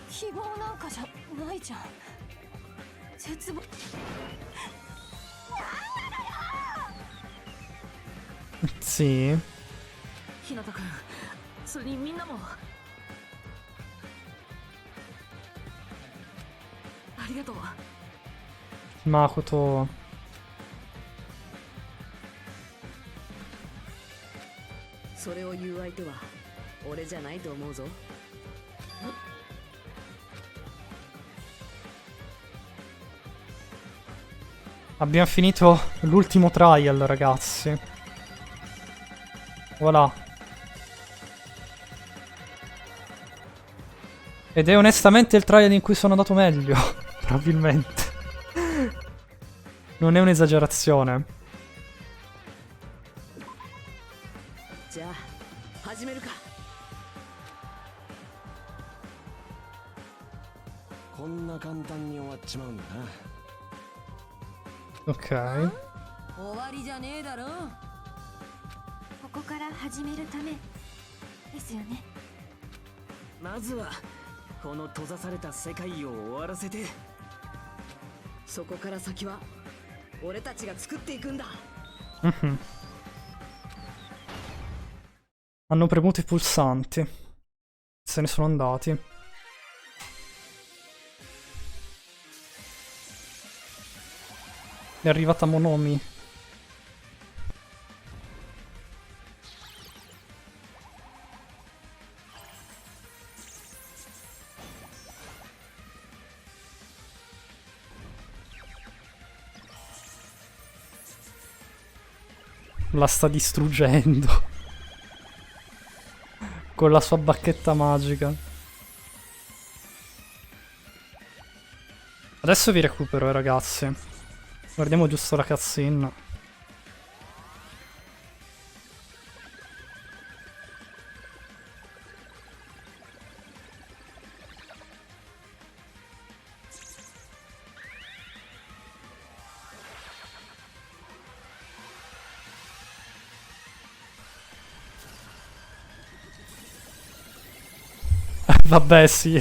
希望なんかじゃないじゃん。絶望。 Sì, 日向君それにみんなもありがとう Makoto. それを言う相手は俺じゃないと思うぞ Abbiamo finito l'ultimo trial, ragazzi. Voilà. Ed è onestamente il trial in cui sono andato meglio. Probabilmente. Non è un'esagerazione. じゃあ始めるかこんな簡単に終わっちまうんだな Ok. 終わりじゃねえだろ。ここから始めるためですよね。まずはこの閉ざされた世界を終わらせてそこから先は俺たちが作っていくんだ Mhm. Hanno premuto i pulsanti. Se ne sono andati. È arrivata Monomi. La sta distruggendo. Con la sua bacchetta magica. Adesso vi recupero, ragazzi. Guardiamo giusto la cutscene. Vabbè, sì.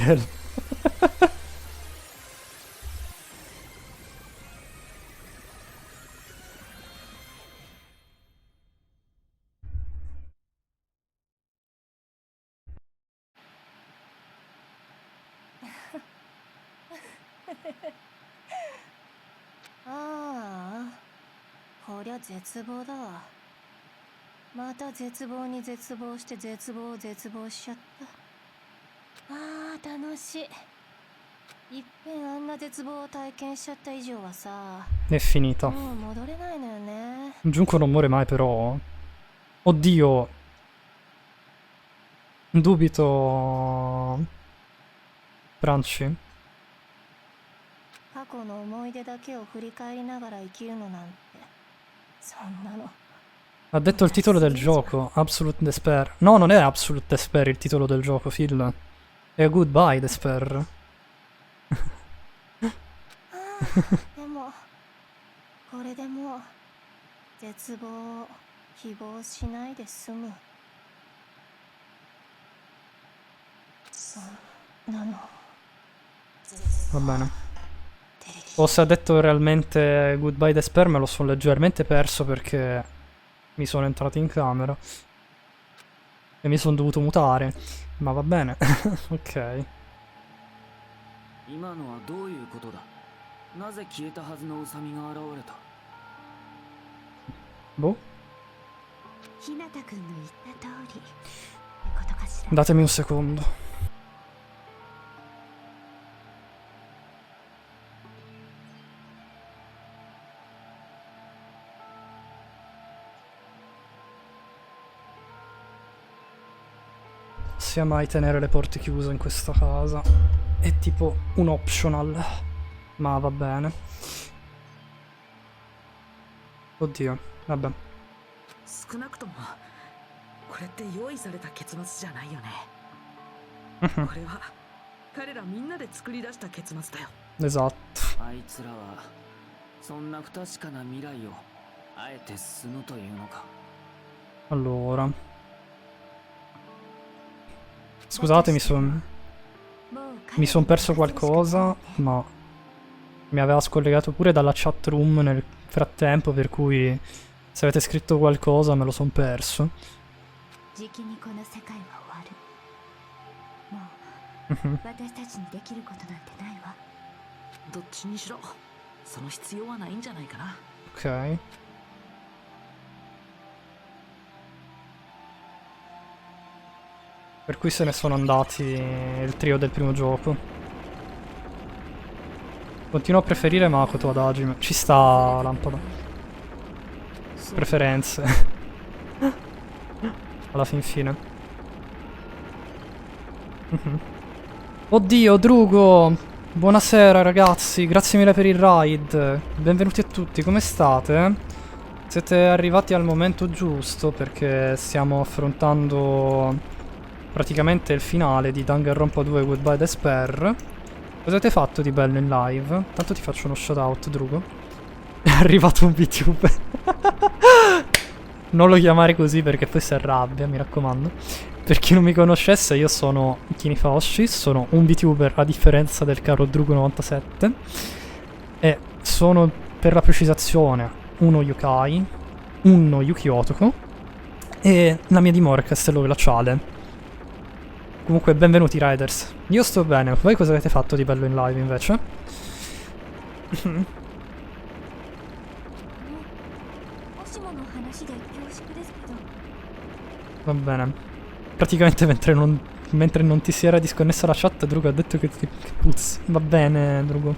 ああ、こりゃ絶望だわ。また絶望に絶望して絶望を絶望しちゃった。ああ、楽しい。いっぺんあんな絶望を体験しちゃった以上はさ、 È finita. もう戻れないのよね。 Junko non muore mai, però. Oddio. Dubito. Branci. 過去の思い出だけを振り返りながら生きるのなんて、そんなの。 Ha detto il titolo del gioco, Absolute Despair. No, non è Absolute Despair il titolo del gioco, Phil. È Goodbye Despair. でも、これでもう絶望を希望しないで済む。そんなの。 Va bene. O se ha detto realmente Goodbye Despair me lo sono leggermente perso perché mi sono entrato in camera e mi sono dovuto mutare. Ma va bene. Ok. 今のはどういうことだ。なぜ消えたはずのウサミが現れた。 Boh. 日向くんの言った通りってことかしら。 Datemi un secondo. Sia mai tenere le porte chiuse in questa casa. È tipo un optional. Ma va bene. Oddio, vabbè. 少なくともこれって用意された結末じゃないよねこれは彼らみんなで作り出した結末だよ Esatto. あいつらはそんな不確かな未来をあえて死ぬというのか。 Allora. Scusate, mi son perso qualcosa, ma mi aveva scollegato pure dalla chat room nel frattempo, per cui se avete scritto qualcosa me lo son perso. じきにこの世界は終わる。もう私たちにできることなんてないわ。どっちにしろその必要はないんじゃないかな。 Ok. Per cui se ne sono andati il trio del primo gioco. Continuo a preferire Makoto ad Hajime. Ci sta, Lampada. Preferenze. Alla fin fine. Oddio, Drugo! Buonasera ragazzi, grazie mille per il raid. Benvenuti a tutti, come state? Siete arrivati al momento giusto perché stiamo affrontando praticamente il finale di Danganronpa 2 Goodbye Despair. Cosa avete fatto di bello in live? Tanto ti faccio uno shoutout, Drugo. È arrivato un VTuber. Non lo chiamare così perché poi si arrabbia, mi raccomando. Per chi non mi conoscesse, io sono Kinifaoshi, sono un VTuber a differenza del caro Drugo97. E sono, per la precisazione, uno yokai, uno Yuki Otoko, e la mia dimora è Castello Glaciale. Comunque, benvenuti Riders. Io sto bene, voi cosa avete fatto di bello in live invece? もしもの話で恐縮ですけど、 Va bene. Praticamente mentre non ti si era disconnessa la chat, Drugo ha detto che puzzi. Va bene, Drugo. も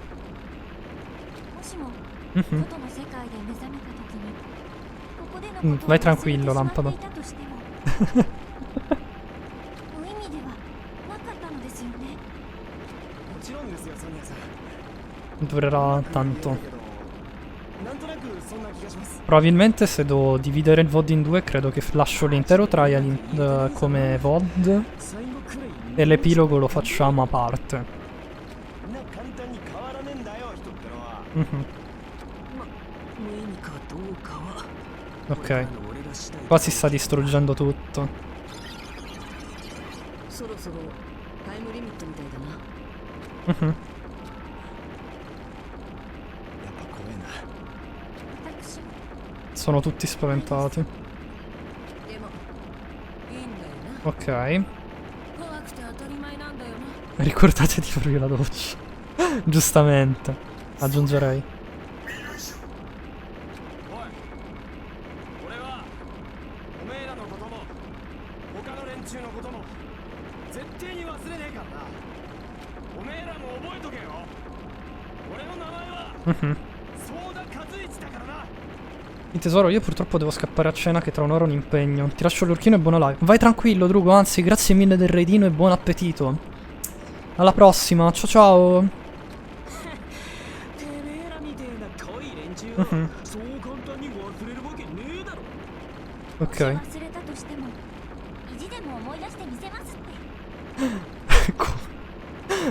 しも外の世界で目覚めた時にここでのことを Vai 忘れて tranquillo, しまって Lampada. いたとしても無意味ではなかったのですよね。もちろんですよ、ソニアさん。 Durerà tanto. なんとなくそんな気がします。 Probabilmente se devo dividere il VOD in due, credo che lascio l'intero trial come VOD 最後くらい e l'epilogo lo facciamo a parte. みんな簡単に変わらねえんだよ、人ってのは。 無意味かどうかは Ok. Qua si sta distruggendo tutto. そろそろタイムリミットみたいだな。やっぱ怖えな。私も Sono tutti spaventati. でもいいんだよな。 Ok. 怖くて当たり前なんだよな。 Ricordate di farvi la doccia. Giustamente. Aggiungerei. おい、俺はおめえらのことも他の連中のことも絶対に忘れねえからな。おめえらも覚えとけよ。俺の名前はソーダ和一だからな。 Il tesoro, io purtroppo devo scappare a cena che tra un'ora ho un impegno. Ti lascio l'urchino e buona live. Vai tranquillo, Drugo, anzi, grazie mille del raidino e buon appetito. Alla prossima, ciao ciao. てめえらみてえな遠い連中はそう簡単に忘れるわけねえだろ。 Ok. 忘れたとしても意地でも思い出してみせますっ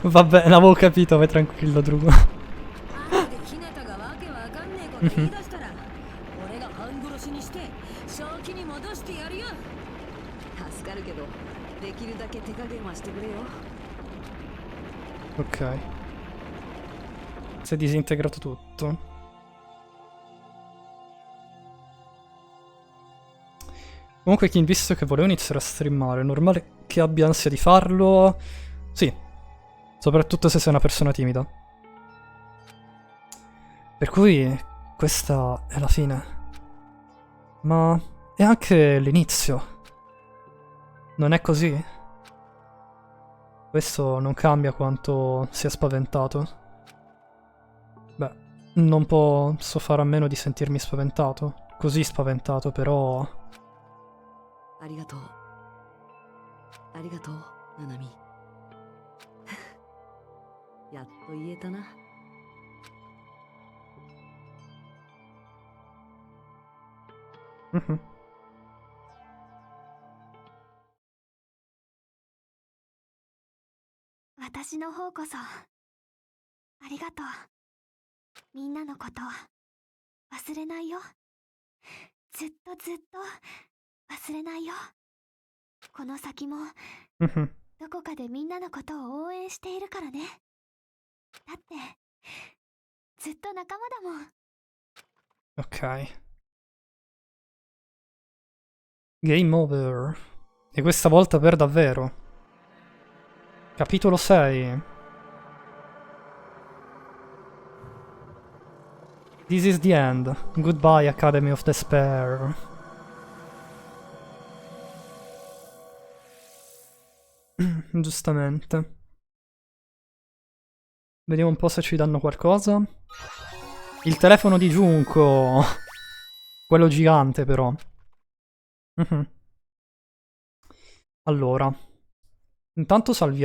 て。 Vabbè, l'avevo capito, vai tranquillo, Drugo. 後でキネタがわけわかんねえこと言い出したら俺が半殺しにして正気に戻してやるよ。助かるけどできるだけ手加減はしてくれよ。 Ok. Si è disintegrato tutto. Comunque, Kim, visto che volevo iniziare a streamare, è normale che abbia ansia di farlo? Sì. Soprattutto se sei una persona timida. Per cui questa è la fine. Ma è anche l'inizio. Non è così? Questo non cambia quanto sia spaventato. Beh, non posso fare a meno di sentirmi spaventato. Così spaventato, però... ありがとう。ありがとう、ナナミ。やっと言えたな。私の方こそありがとう。みんなのこと忘れないよ。ずっとずっと忘れないよ。この先も Mhm. どこかでみんなのことを応援しているからね。だってずっと仲間だもん。 Ok. Game over. E questa volta per davvero. Capitolo 6. This is the end. Goodbye, Academy of Despair. Giustamente. Vediamo un po' se ci danno qualcosa. Il telefono di Junko. Quello gigante, però. Mhm. Allora. Intanto salviamo.